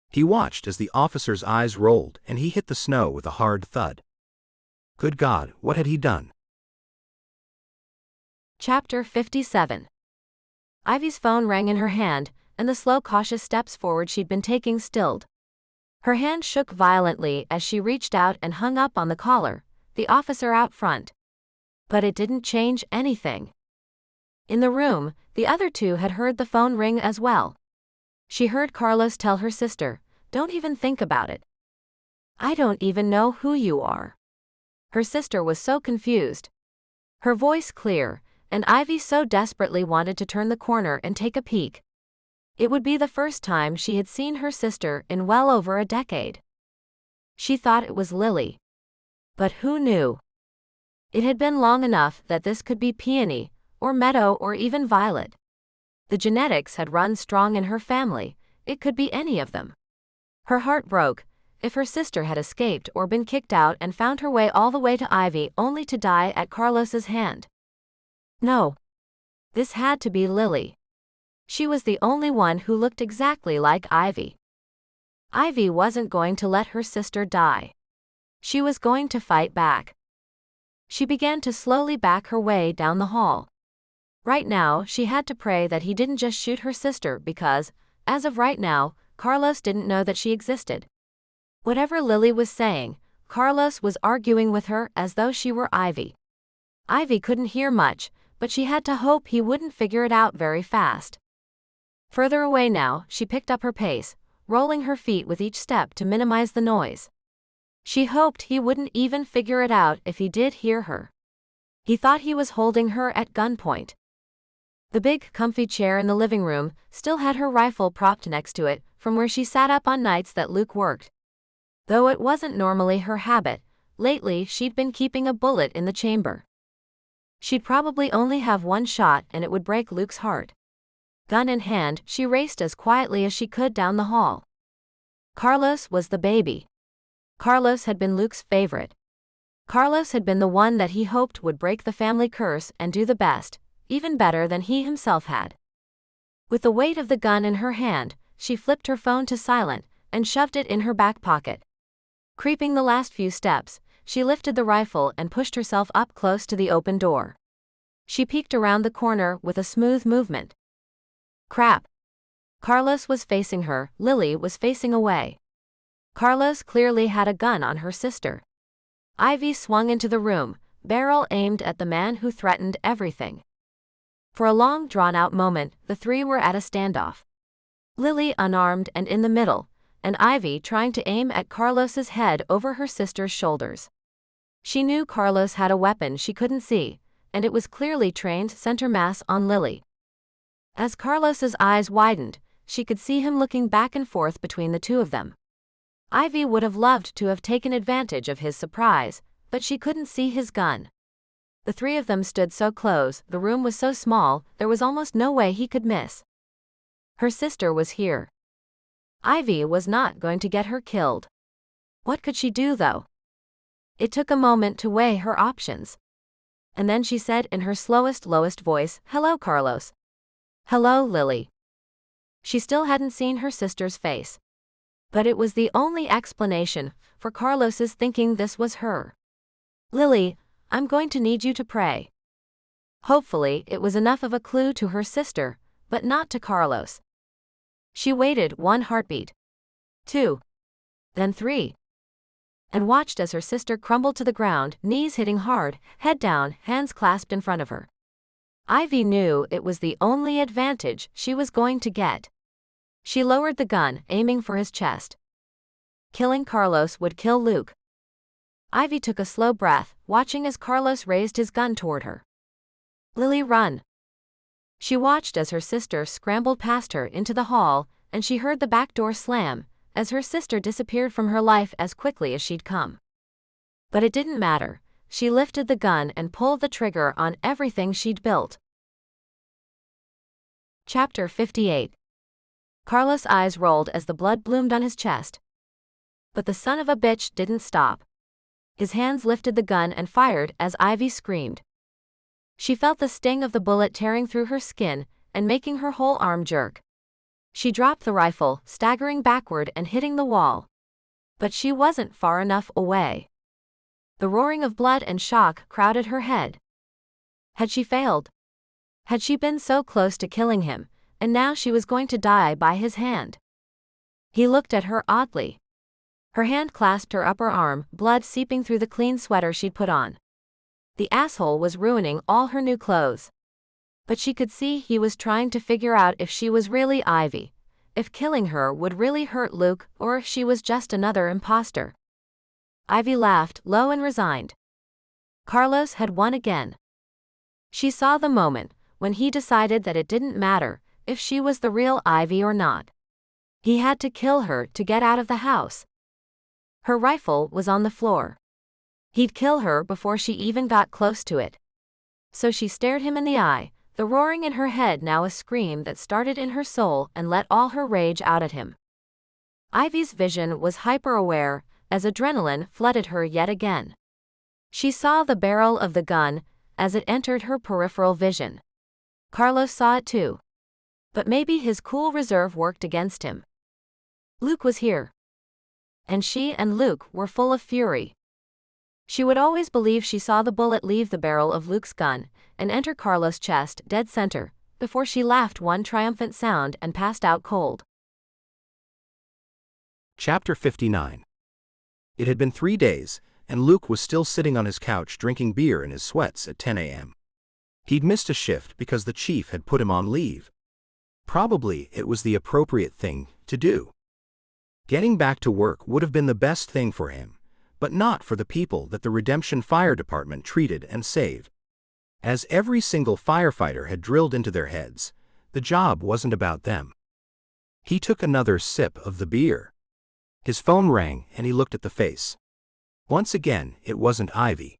He watched as the officer's eyes rolled and he hit the snow with a hard thud. Good God, what had he done? Chapter 57. Ivy's phone rang in her hand, and the slow, cautious steps forward she'd been taking stilled. Her hand shook violently as she reached out and hung up on the caller, the officer out front. But it didn't change anything. In the room, the other two had heard the phone ring as well. She heard Carlos tell her sister, "Don't even think about it. I don't even know who you are." Her sister was so confused. Her voice clear, and Ivy so desperately wanted to turn the corner and take a peek. It would be the first time she had seen her sister in well over a decade. She thought it was Lily. But who knew? It had been long enough that this could be Peony, or Meadow, or even Violet. The genetics had run strong in her family, it could be any of them. Her heart broke. If her sister had escaped or been kicked out and found her way all the way to Ivy only to die at Carlos's hand. No. This had to be Lily. She was the only one who looked exactly like Ivy. Ivy wasn't going to let her sister die. She was going to fight back. She began to slowly back her way down the hall. Right now, she had to pray that he didn't just shoot her sister because, as of right now, Carlos didn't know that she existed. Whatever Lily was saying, Carlos was arguing with her as though she were Ivy. Ivy couldn't hear much, but she had to hope he wouldn't figure it out very fast. Further away now, she picked up her pace, rolling her feet with each step to minimize the noise. She hoped he wouldn't even figure it out if he did hear her. He thought he was holding her at gunpoint. The big, comfy chair in the living room still had her rifle propped next to it from where she sat up on nights that Luke worked. Though it wasn't normally her habit, lately she'd been keeping a bullet in the chamber. She'd probably only have one shot and it would break Luke's heart. Gun in hand, she raced as quietly as she could down the hall. Carlos was the baby. Carlos had been Luke's favorite. Carlos had been the one that he hoped would break the family curse and do the best, even better than he himself had. With the weight of the gun in her hand, she flipped her phone to silent and shoved it in her back pocket. Creeping the last few steps, she lifted the rifle and pushed herself up close to the open door. She peeked around the corner with a smooth movement. Crap. Carlos was facing her, Lily was facing away. Carlos clearly had a gun on her sister. Ivy swung into the room, barrel aimed at the man who threatened everything. For a long drawn-out moment, the three were at a standoff. Lily unarmed and in the middle, and Ivy trying to aim at Carlos's head over her sister's shoulders. She knew Carlos had a weapon she couldn't see, and it was clearly trained center mass on Lily. As Carlos's eyes widened, she could see him looking back and forth between the two of them. Ivy would have loved to have taken advantage of his surprise, but she couldn't see his gun. The three of them stood so close, the room was so small, there was almost no way he could miss. Her sister was here. Ivy was not going to get her killed. What could she do, though? It took a moment to weigh her options. And then she said in her slowest, lowest voice, "Hello, Carlos." "Hello, Lily." She still hadn't seen her sister's face. But it was the only explanation for Carlos's thinking this was her. "Lily, I'm going to need you to pray." Hopefully, it was enough of a clue to her sister, but not to Carlos. She waited 1 heartbeat, 2, then 3, and watched as her sister crumbled to the ground, knees hitting hard, head down, hands clasped in front of her. Ivy knew it was the only advantage she was going to get. She lowered the gun, aiming for his chest. Killing Carlos would kill Luke. Ivy took a slow breath, watching as Carlos raised his gun toward her. "Lily, run." She watched as her sister scrambled past her into the hall, and she heard the back door slam, as her sister disappeared from her life as quickly as she'd come. But it didn't matter. She lifted the gun and pulled the trigger on everything she'd built. Chapter 58. Carlos' eyes rolled as the blood bloomed on his chest. But the son of a bitch didn't stop. His hands lifted the gun and fired as Ivy screamed. She felt the sting of the bullet tearing through her skin and making her whole arm jerk. She dropped the rifle, staggering backward and hitting the wall. But she wasn't far enough away. The roaring of blood and shock crowded her head. Had she failed? Had she been so close to killing him, and now she was going to die by his hand? He looked at her oddly. Her hand clasped her upper arm, blood seeping through the clean sweater she'd put on. The asshole was ruining all her new clothes. But she could see he was trying to figure out if she was really Ivy, if killing her would really hurt Luke, or if she was just another imposter. Ivy laughed, low and resigned. Carlos had won again. She saw the moment when he decided that it didn't matter if she was the real Ivy or not. He had to kill her to get out of the house. Her rifle was on the floor. He'd kill her before she even got close to it. So she stared him in the eye, the roaring in her head now a scream that started in her soul and let all her rage out at him. Ivy's vision was hyper-aware, as adrenaline flooded her yet again. She saw the barrel of the gun as it entered her peripheral vision. Carlos saw it too. But maybe his cool reserve worked against him. Luke was here. And she and Luke were full of fury. She would always believe she saw the bullet leave the barrel of Luke's gun and enter Carlos' chest dead center, before she laughed one triumphant sound and passed out cold. Chapter 59. It had been 3 days, and Luke was still sitting on his couch drinking beer in his sweats at 10 a.m. He'd missed a shift because the chief had put him on leave. Probably it was the appropriate thing to do. Getting back to work would have been the best thing for him, but not for the people that the Redemption Fire Department treated and saved. As every single firefighter had drilled into their heads, the job wasn't about them. He took another sip of the beer. His phone rang and he looked at the face. Once again, it wasn't Ivy.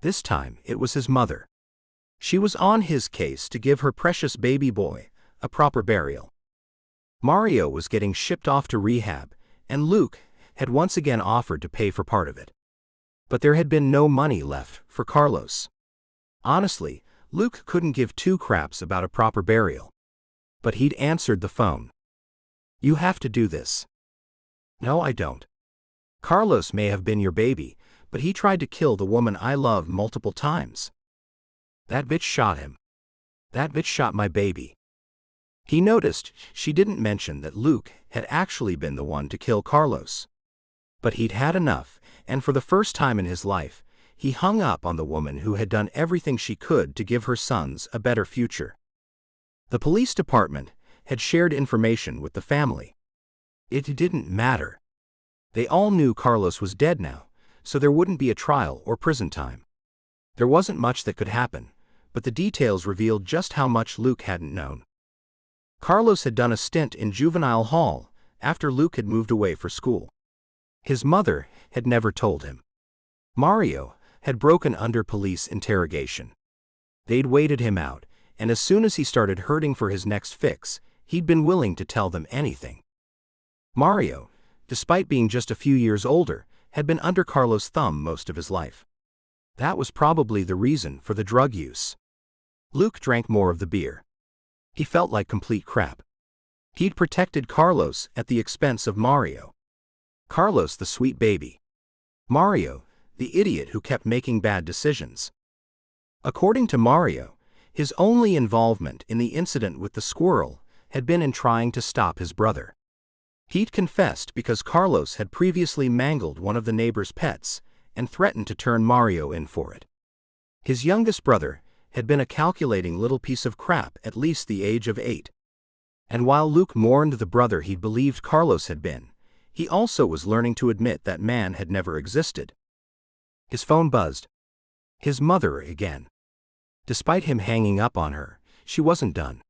This time, it was his mother. She was on his case to give her precious baby boy a proper burial. Mario was getting shipped off to rehab, and Luke had once again offered to pay for part of it. But there had been no money left for Carlos. Honestly, Luke couldn't give two craps about a proper burial. But he'd answered the phone. "You have to do this." "No, I don't. Carlos may have been your baby, but he tried to kill the woman I love multiple times. That bitch shot him. That bitch shot my baby." He noticed she didn't mention that Luke had actually been the one to kill Carlos. But he'd had enough, and for the first time in his life, he hung up on the woman who had done everything she could to give her sons a better future. The police department had shared information with the family. It didn't matter. They all knew Carlos was dead now, so there wouldn't be a trial or prison time. There wasn't much that could happen, but the details revealed just how much Luke hadn't known. Carlos had done a stint in juvenile hall after Luke had moved away for school. His mother had never told him. Mario had broken under police interrogation. They'd waited him out, and as soon as he started hurting for his next fix, he'd been willing to tell them anything. Mario, despite being just a few years older, had been under Carlos' thumb most of his life. That was probably the reason for the drug use. Luke drank more of the beer. He felt like complete crap. He'd protected Carlos at the expense of Mario. Carlos the sweet baby. Mario, the idiot who kept making bad decisions. According to Mario, his only involvement in the incident with the squirrel had been in trying to stop his brother. He'd confessed because Carlos had previously mangled one of the neighbor's pets and threatened to turn Mario in for it. His youngest brother had been a calculating little piece of crap at least the age of 8. And while Luke mourned the brother he believed Carlos had been, he also was learning to admit that man had never existed. His phone buzzed. His mother again. Despite him hanging up on her, she wasn't done.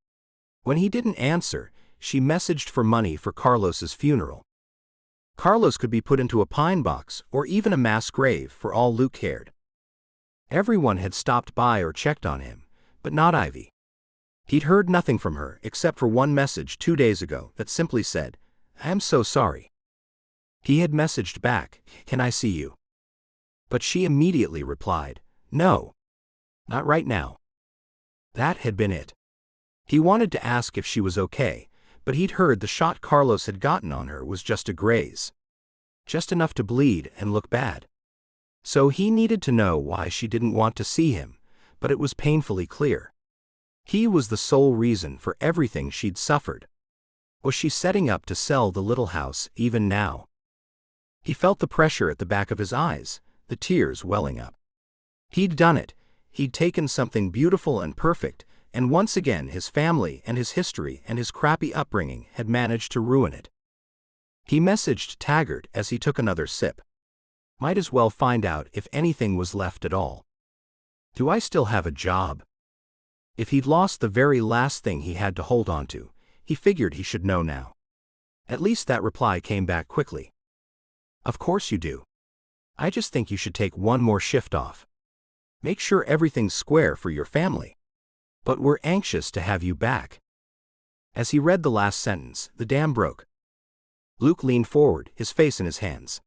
When he didn't answer, she messaged for money for Carlos's funeral. Carlos could be put into a pine box or even a mass grave for all Luke cared. Everyone had stopped by or checked on him, but not Ivy. He'd heard nothing from her except for one message 2 days ago that simply said, "I am so sorry." He had messaged back, "Can I see you?" But she immediately replied, "No. Not right now." That had been it. He wanted to ask if she was okay, but he'd heard the shot Carlos had gotten on her was just a graze. Just enough to bleed and look bad. So he needed to know why she didn't want to see him, but it was painfully clear. He was the sole reason for everything she'd suffered. Was she setting up to sell the little house even now? He felt the pressure at the back of his eyes, the tears welling up. He'd done it. He'd taken something beautiful and perfect, and once again his family and his history and his crappy upbringing had managed to ruin it. He messaged Taggart as he took another sip. Might as well find out if anything was left at all. Do I still have a job? If he'd lost the very last thing he had to hold on to, he figured he should know now. At least that reply came back quickly. Of course you do. I just think you should take one more shift off. Make sure everything's square for your family. But we're anxious to have you back." As he read the last sentence, the dam broke. Luke leaned forward, his face in his hands.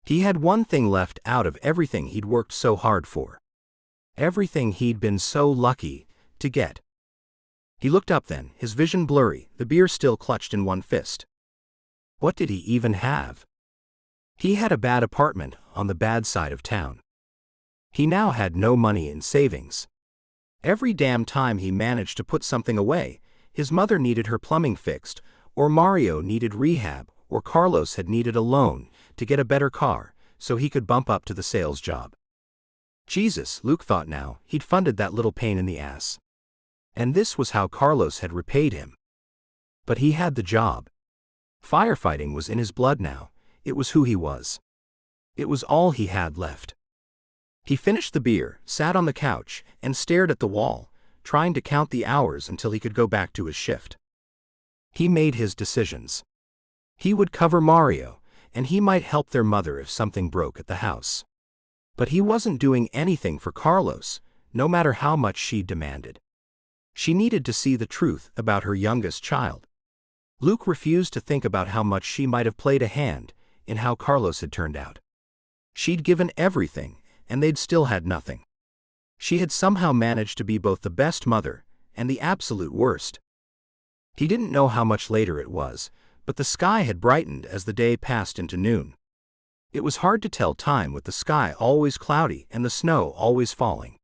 He had one thing left out of everything he'd worked so hard for. Everything he'd been so lucky to get. He looked up then, his vision blurry, the beer still clutched in one fist. What did he even have? He had a bad apartment on the bad side of town. He now had no money in savings. Every damn time he managed to put something away, his mother needed her plumbing fixed, or Mario needed rehab, or Carlos had needed a loan to get a better car so he could bump up to the sales job. Jesus, Luke thought now, he'd funded that little pain in the ass. And this was how Carlos had repaid him. But he had the job. Firefighting was in his blood now, it was who he was. It was all he had left. He finished the beer, sat on the couch, and stared at the wall, trying to count the hours until he could go back to his shift. He made his decisions. He would cover Mario, and he might help their mother if something broke at the house. But he wasn't doing anything for Carlos, no matter how much she demanded. She needed to see the truth about her youngest child. Luke refused to think about how much she might have played a hand in how Carlos had turned out. She'd given everything, and they'd still had nothing. She had somehow managed to be both the best mother and the absolute worst. He didn't know how much later it was, but the sky had brightened as the day passed into noon. It was hard to tell time with the sky always cloudy and the snow always falling.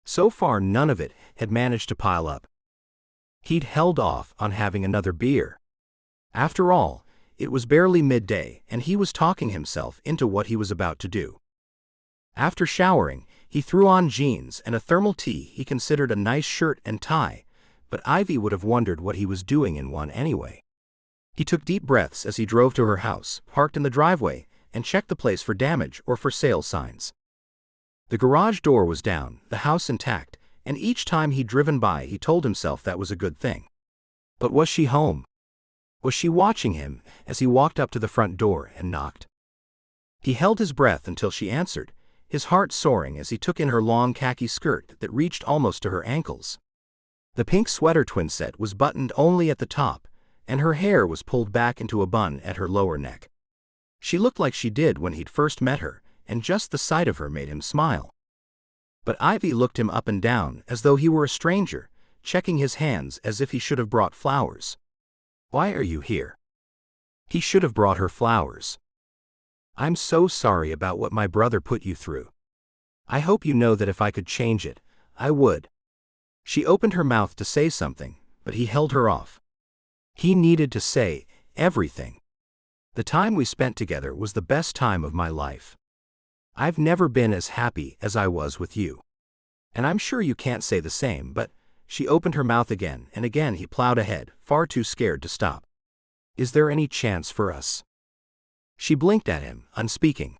So far none of it had managed to pile up. He'd held off on having another beer. After all, it was barely midday and he was talking himself into what he was about to do. After showering, he threw on jeans and a thermal tee he considered a nice shirt and tie, but Ivy would have wondered what he was doing in one anyway. He took deep breaths as he drove to her house, parked in the driveway, and checked the place for damage or for sale signs. The garage door was down, the house intact, and each time he'd driven by he told himself that was a good thing. But was she home? Was she watching him as he walked up to the front door and knocked? He held his breath until she answered, his heart soaring as he took in her long khaki skirt that reached almost to her ankles. The pink sweater twinset was buttoned only at the top, and her hair was pulled back into a bun at her lower neck. She looked like she did when he'd first met her, and just the sight of her made him smile. But Ivy looked him up and down as though he were a stranger, checking his hands as if he should have brought flowers. "Why are you here?" He should have brought her flowers. "I'm so sorry about what my brother put you through. I hope you know that if I could change it, I would." She opened her mouth to say something, but he held her off. He needed to say everything. "The time we spent together was the best time of my life. I've never been as happy as I was with you. And I'm sure you can't say the same, but..." She opened her mouth again, and again he plowed ahead, far too scared to stop. "Is there any chance for us?" She blinked at him, unspeaking.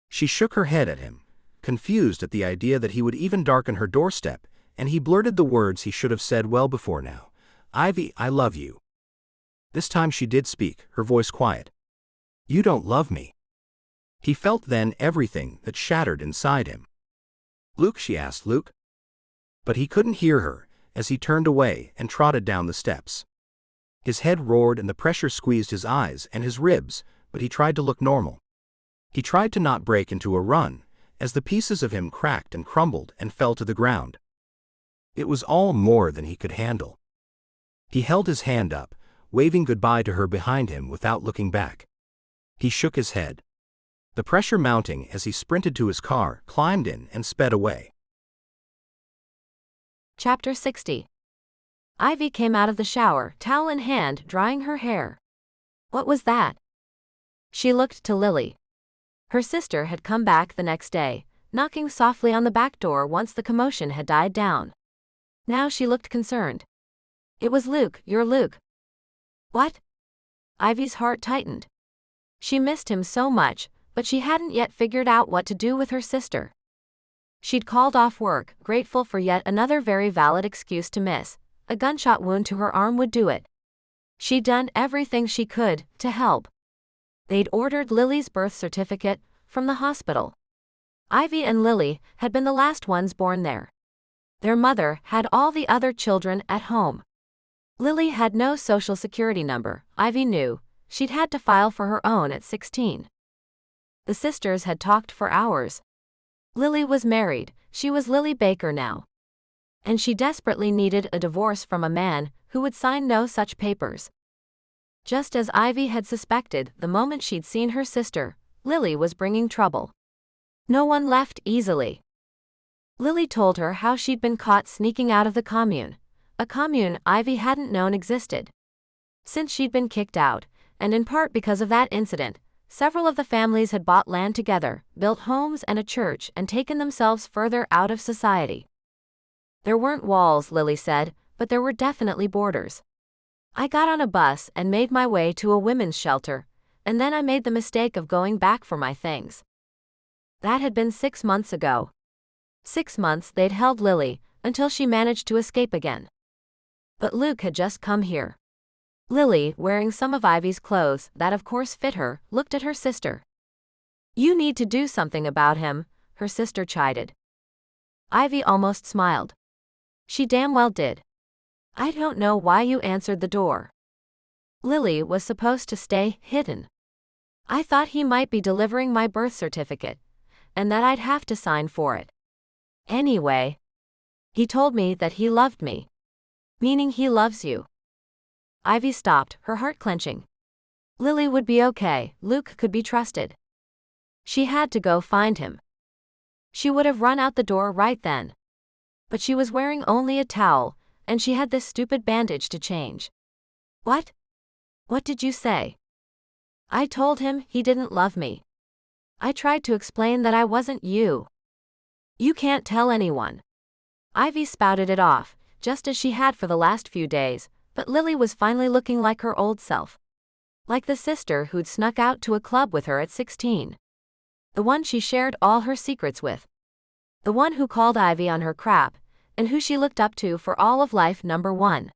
She shook her head at him, confused at the idea that he would even darken her doorstep, and he blurted the words he should have said well before now. "Ivy, I love you." This time she did speak, her voice quiet. "You don't love me." He felt then everything that shattered inside him. "Luke," she asked, "Luke?" But he couldn't hear her, as he turned away and trotted down the steps. His head roared and the pressure squeezed his eyes and his ribs, but he tried to look normal. He tried to not break into a run, as the pieces of him cracked and crumbled and fell to the ground. It was all more than he could handle. He held his hand up, waving goodbye to her behind him without looking back. He shook his head. The pressure mounting as he sprinted to his car, climbed in, and sped away. Chapter 60. Ivy came out of the shower, towel in hand, drying her hair. What was that? She looked to Lily. Her sister had come back the next day, knocking softly on the back door once the commotion had died down. Now she looked concerned. "It was Luke, your Luke." "What?" Ivy's heart tightened. She missed him so much, but she hadn't yet figured out what to do with her sister. She'd called off work, grateful for yet another very valid excuse to miss. A gunshot wound to her arm would do it. She'd done everything she could to help. They'd ordered Lily's birth certificate from the hospital. Ivy and Lily had been the last ones born there. Their mother had all the other children at home. Lily had no social security number. Ivy knew she'd had to file for her own at 16. The sisters had talked for hours. Lily was married. She was Lily Baker now. And she desperately needed a divorce from a man who would sign no such papers. Just as Ivy had suspected the moment she'd seen her sister, Lily was bringing trouble. No one left easily. Lily told her how she'd been caught sneaking out of the commune, a commune Ivy hadn't known existed. Since she'd been kicked out, and in part because of that incident, several of the families had bought land together, built homes and a church, and taken themselves further out of society. There weren't walls, Lily said, but there were definitely borders. I got on a bus and made my way to a women's shelter, and then I made the mistake of going back for my things. That had been 6 months ago. 6 months they'd held Lily, until she managed to escape again. But Luke had just come here. Lily, wearing some of Ivy's clothes that of course fit her, looked at her sister. "You need to do something about him," her sister chided. Ivy almost smiled. She damn well did. "I don't know why you answered the door." Lily was supposed to stay hidden. "I thought he might be delivering my birth certificate, and that I'd have to sign for it. Anyway, he told me that he loved me." "Meaning he loves you." Ivy stopped, her heart clenching. Lily would be okay, Luke could be trusted. She had to go find him. She would have run out the door right then. But she was wearing only a towel, and she had this stupid bandage to change. "What? What did you say?" "I told him he didn't love me. I tried to explain that I wasn't you." "You can't tell anyone." Ivy spouted it off, just as she had for the last few days, but Lily was finally looking like her old self. Like the sister who'd snuck out to a club with her at 16. The one she shared all her secrets with. The one who called Ivy on her crap, and who she looked up to for all of life. Number 1.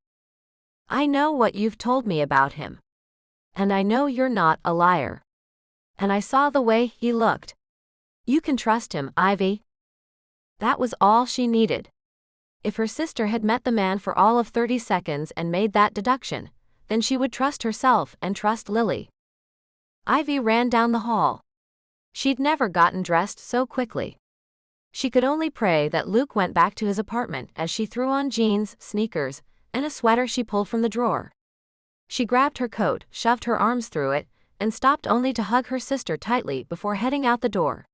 "I know what you've told me about him. And I know you're not a liar. And I saw the way he looked. You can trust him, Ivy." That was all she needed. If her sister had met the man for all of 30 seconds and made that deduction, then she would trust herself and trust Lily. Ivy ran down the hall. She'd never gotten dressed so quickly. She could only pray that Luke went back to his apartment as she threw on jeans, sneakers, and a sweater she pulled from the drawer. She grabbed her coat, shoved her arms through it, and stopped only to hug her sister tightly before heading out the door.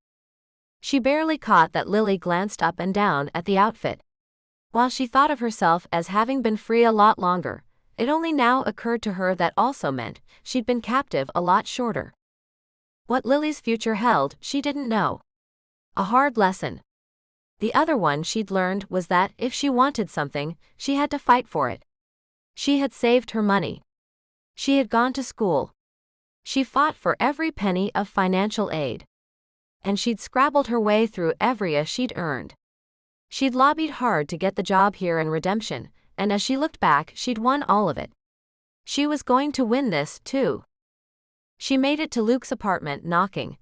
She barely caught that Lily glanced up and down at the outfit. While she thought of herself as having been free a lot longer, it only now occurred to her that also meant she'd been captive a lot shorter. What Lily's future held, she didn't know. A hard lesson. The other one she'd learned was that if she wanted something, she had to fight for it. She had saved her money. She had gone to school. She fought for every penny of financial aid. And she'd scrabbled her way through every she'd earned. She'd lobbied hard to get the job here in Redemption, and as she looked back, she'd won all of it. She was going to win this, too. She made it to Luke's apartment, knocking,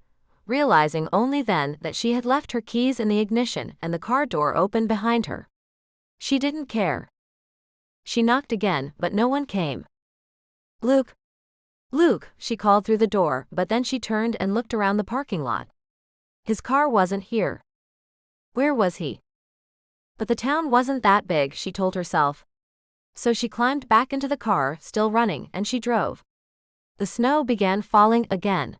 realizing only then that she had left her keys in the ignition and the car door open behind her. She didn't care. She knocked again, but no one came. "Luke? Luke," she called through the door, but then she turned and looked around the parking lot. His car wasn't here. Where was he? But the town wasn't that big, she told herself. So she climbed back into the car, still running, and she drove. The snow began falling again.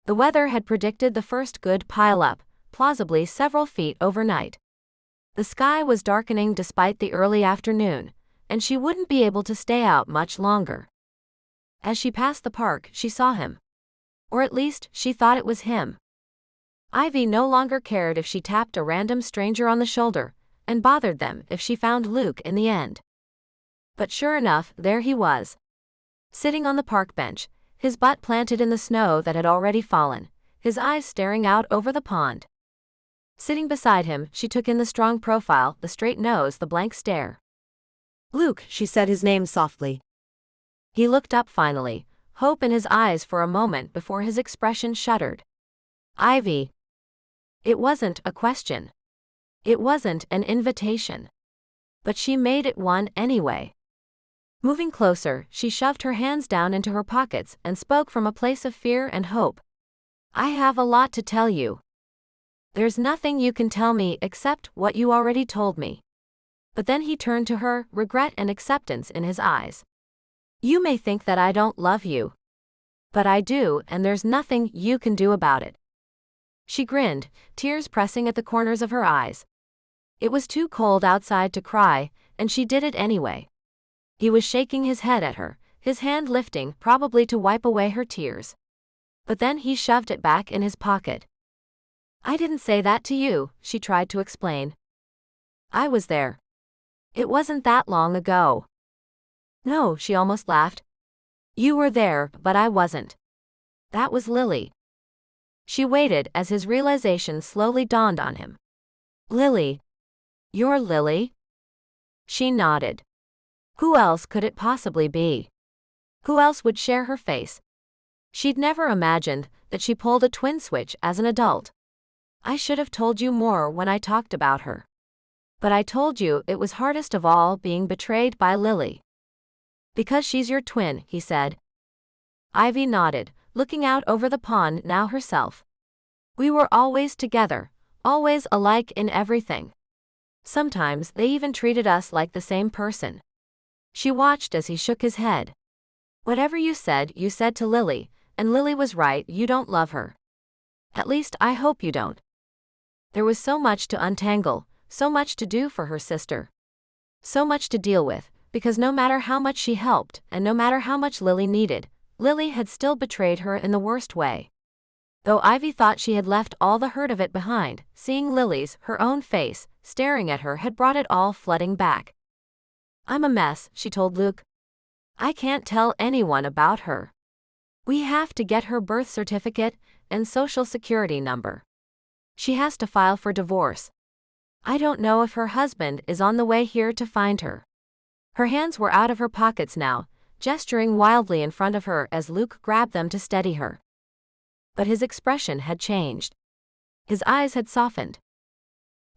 The weather had predicted the first good pile-up, plausibly several feet overnight. The sky was darkening despite the early afternoon, and she wouldn't be able to stay out much longer. As she passed the park, she saw him. Or at least, she thought it was him. Ivy no longer cared if she tapped a random stranger on the shoulder, and bothered them if she found Luke in the end. But sure enough, there he was. Sitting on the park bench, his butt planted in the snow that had already fallen, his eyes staring out over the pond. Sitting beside him, she took in the strong profile, the straight nose, the blank stare. "Luke," she said his name softly. He looked up finally, hope in his eyes for a moment before his expression shuddered. "Ivy." It wasn't a question. It wasn't an invitation. But she made it one anyway. Moving closer, she shoved her hands down into her pockets and spoke from a place of fear and hope. I have a lot to tell you. There's nothing you can tell me except what you already told me. But then he turned to her, regret and acceptance in his eyes. You may think that I don't love you. But I do, and there's nothing you can do about it. She grinned, tears pressing at the corners of her eyes. It was too cold outside to cry, and she did it anyway. He was shaking his head at her, his hand lifting, probably to wipe away her tears. But then he shoved it back in his pocket. I didn't say that to you, she tried to explain. I was there. It wasn't that long ago. No, she almost laughed. You were there, but I wasn't. That was Lily. She waited as his realization slowly dawned on him. Lily. You're Lily? She nodded. Who else could it possibly be? Who else would share her face? She'd never imagined that she pulled a twin switch as an adult. I should have told you more when I talked about her. But I told you it was hardest of all being betrayed by Lily. Because she's your twin, he said. Ivy nodded, looking out over the pond now herself. We were always together, always alike in everything. Sometimes they even treated us like the same person. She watched as he shook his head. Whatever you said to Lily, and Lily was right, you don't love her. At least I hope you don't. There was so much to untangle, so much to do for her sister. So much to deal with, because no matter how much she helped, and no matter how much Lily needed, Lily had still betrayed her in the worst way. Though Ivy thought she had left all the hurt of it behind, seeing Lily's, her own face, staring at her had brought it all flooding back. I'm a mess, she told Luke. I can't tell anyone about her. We have to get her birth certificate and social security number. She has to file for divorce. I don't know if her husband is on the way here to find her. Her hands were out of her pockets now, gesturing wildly in front of her as Luke grabbed them to steady her. But his expression had changed. His eyes had softened.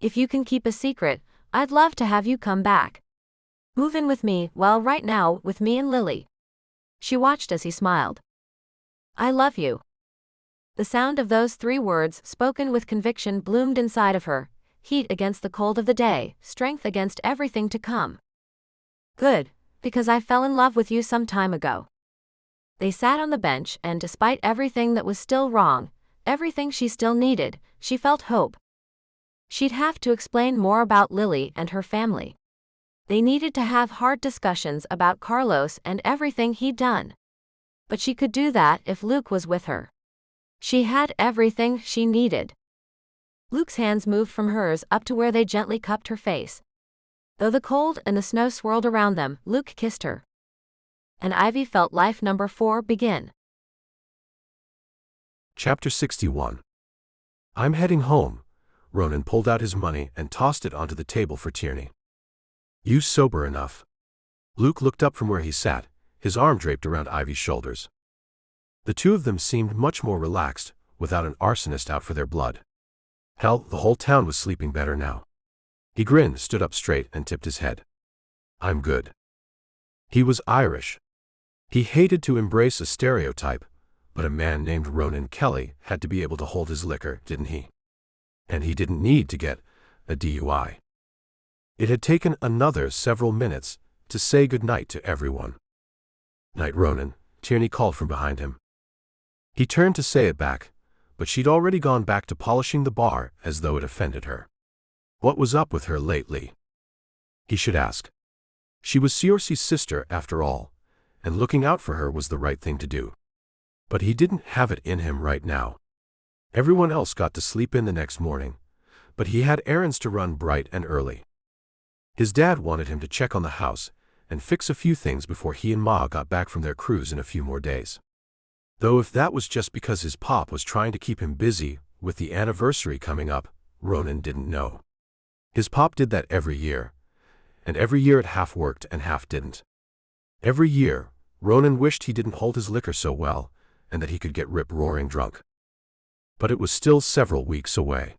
If you can keep a secret, I'd love to have you come back. Move in with me, well, right now, with me and Lily. She watched as he smiled. I love you. The sound of those 3 words, spoken with conviction, bloomed inside of her, heat against the cold of the day, strength against everything to come. Good, because I fell in love with you some time ago. They sat on the bench, and despite everything that was still wrong, everything she still needed, she felt hope. She'd have to explain more about Lily and her family. They needed to have hard discussions about Carlos and everything he'd done. But she could do that if Luke was with her. She had everything she needed. Luke's hands moved from hers up to where they gently cupped her face. Though the cold and the snow swirled around them, Luke kissed her. And Ivy felt life number 4 begin. Chapter 61. I'm heading home. Ronan pulled out his money and tossed it onto the table for Tierney. You sober enough? Luke looked up from where he sat, his arm draped around Ivy's shoulders. The two of them seemed much more relaxed, without an arsonist out for their blood. Hell, the whole town was sleeping better now. He grinned, stood up straight, and tipped his head. I'm good. He was Irish. He hated to embrace a stereotype, but a man named Ronan Kelly had to be able to hold his liquor, didn't he? And he didn't need to get a DUI. It had taken another several minutes to say goodnight to everyone. Night, Ronan, Tierney called from behind him. He turned to say it back, but she'd already gone back to polishing the bar as though it offended her. What was up with her lately? He should ask. She was Siorsi's sister after all, and looking out for her was the right thing to do. But he didn't have it in him right now. Everyone else got to sleep in the next morning, but he had errands to run bright and early. His dad wanted him to check on the house and fix a few things before he and Ma got back from their cruise in a few more days. Though if that was just because his pop was trying to keep him busy with the anniversary coming up, Ronan didn't know. His pop did that every year, and every year it half worked and half didn't. Every year, Ronan wished he didn't hold his liquor so well, and that he could get rip-roaring drunk. But it was still several weeks away.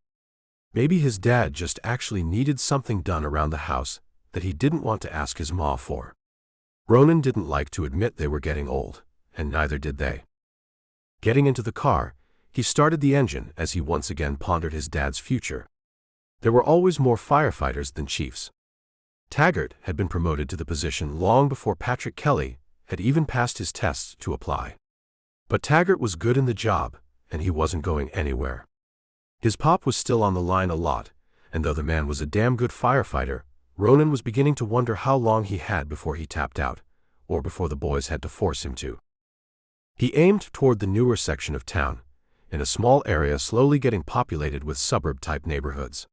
Maybe his dad just actually needed something done around the house that he didn't want to ask his ma for. Ronan didn't like to admit they were getting old, and neither did they. Getting into the car, he started the engine as he once again pondered his dad's future. There were always more firefighters than chiefs. Taggart had been promoted to the position long before Patrick Kelly had even passed his tests to apply. But Taggart was good in the job, and he wasn't going anywhere. His pop was still on the line a lot, and though the man was a damn good firefighter, Ronan was beginning to wonder how long he had before he tapped out, or before the boys had to force him to. He aimed toward the newer section of town, in a small area slowly getting populated with suburb-type neighborhoods.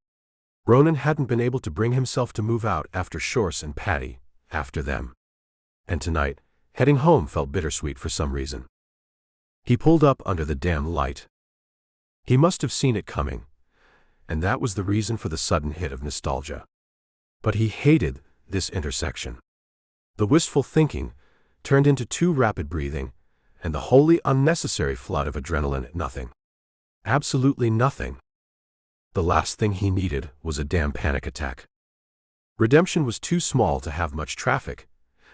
Ronan hadn't been able to bring himself to move out after Shorse and Patty, after them. And tonight, heading home felt bittersweet for some reason. He pulled up under the damn light. He must have seen it coming, and that was the reason for the sudden hit of nostalgia. But he hated this intersection. The wistful thinking turned into too rapid breathing, and the wholly unnecessary flood of adrenaline at nothing. Absolutely nothing. The last thing he needed was a damn panic attack. Redemption was too small to have much traffic,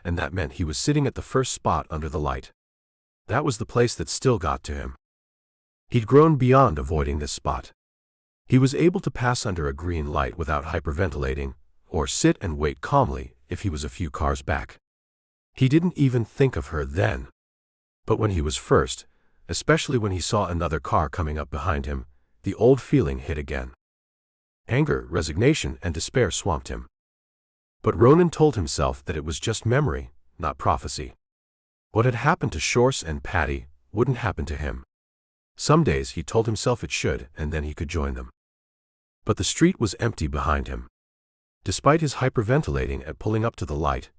and that meant he was sitting at the first spot under the light. That was the place that still got to him. He'd grown beyond avoiding this spot. He was able to pass under a green light without hyperventilating, or sit and wait calmly if he was a few cars back. He didn't even think of her then. But when he was first, especially when he saw another car coming up behind him, the old feeling hit again. Anger, resignation, and despair swamped him. But Ronan told himself that it was just memory, not prophecy. What had happened to Shorse and Patty wouldn't happen to him. Some days he told himself it should, and then he could join them. But the street was empty behind him. Despite his hyperventilating at pulling up to the light,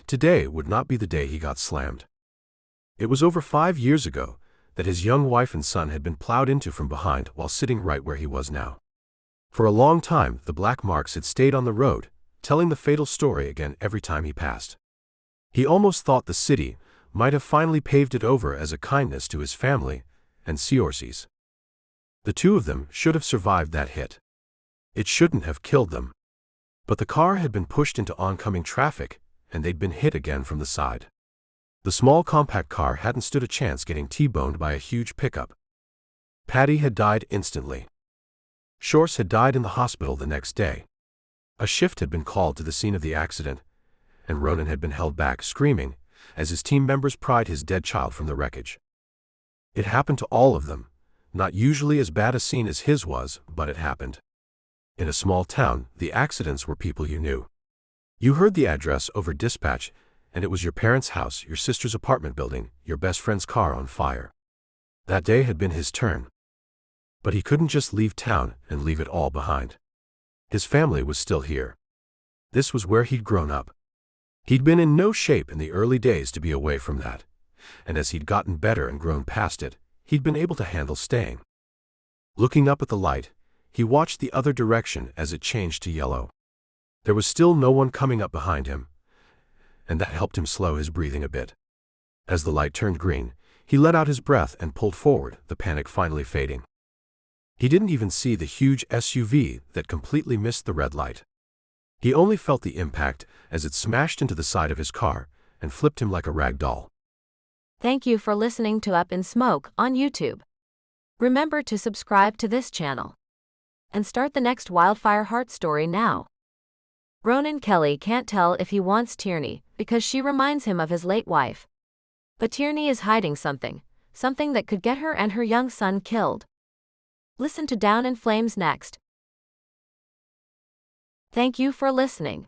today would not be the day he got slammed. It was over 5 years ago that his young wife and son had been plowed into from behind while sitting right where he was now. For a long time, the black marks had stayed on the road, telling the fatal story again every time he passed. He almost thought the city might have finally paved it over as a kindness to his family and Seorses. The two of them should have survived that hit. It shouldn't have killed them. But the car had been pushed into oncoming traffic, and they'd been hit again from the side. The small compact car hadn't stood a chance getting T-boned by a huge pickup. Patty had died instantly. Shorse had died in the hospital the next day. A shift had been called to the scene of the accident, and Ronan had been held back screaming as his team members pried his dead child from the wreckage. It happened to all of them, not usually as bad a scene as his was, but it happened. In a small town, the accidents were people you knew. You heard the address over dispatch, and it was your parents' house, your sister's apartment building, your best friend's car on fire. That day had been his turn. But he couldn't just leave town and leave it all behind. His family was still here. This was where he'd grown up. He'd been in no shape in the early days to be away from that, and as he'd gotten better and grown past it, he'd been able to handle staying. Looking up at the light, he watched the other direction as it changed to yellow. There was still no one coming up behind him, and that helped him slow his breathing a bit. As the light turned green, he let out his breath and pulled forward, the panic finally fading. He didn't even see the huge SUV that completely missed the red light. He only felt the impact as it smashed into the side of his car and flipped him like a rag doll. Thank you for listening to Up in Smoke on YouTube. Remember to subscribe to this channel and start the next Wildfire Hearts story now. Ronan Kelly can't tell if he wants Tierney because she reminds him of his late wife. But Tierney is hiding something that could get her and her young son killed. Listen to Down in Flames next. Thank you for listening.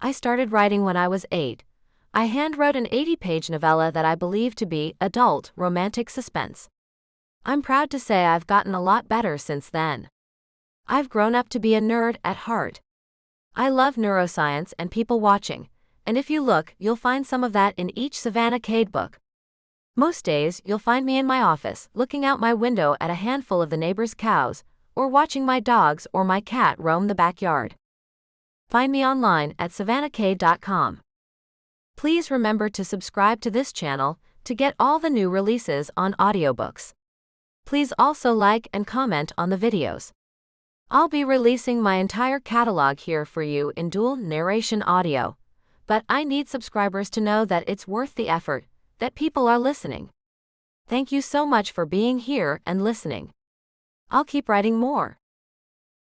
I started writing when I was 8. I handwrote an 80-page novella that I believe to be adult romantic suspense. I'm proud to say I've gotten a lot better since then. I've grown up to be a nerd at heart. I love neuroscience and people watching, and if you look, you'll find some of that in each Savannah Cade book. Most days, you'll find me in my office, looking out my window at a handful of the neighbors' cows, or watching my dogs or my cat roam the backyard. Find me online at savannahcade.com. Please remember to subscribe to this channel to get all the new releases on audiobooks. Please also like and comment on the videos. I'll be releasing my entire catalog here for you in dual narration audio. But I need subscribers to know that it's worth the effort, that people are listening. Thank you so much for being here and listening. I'll keep writing more.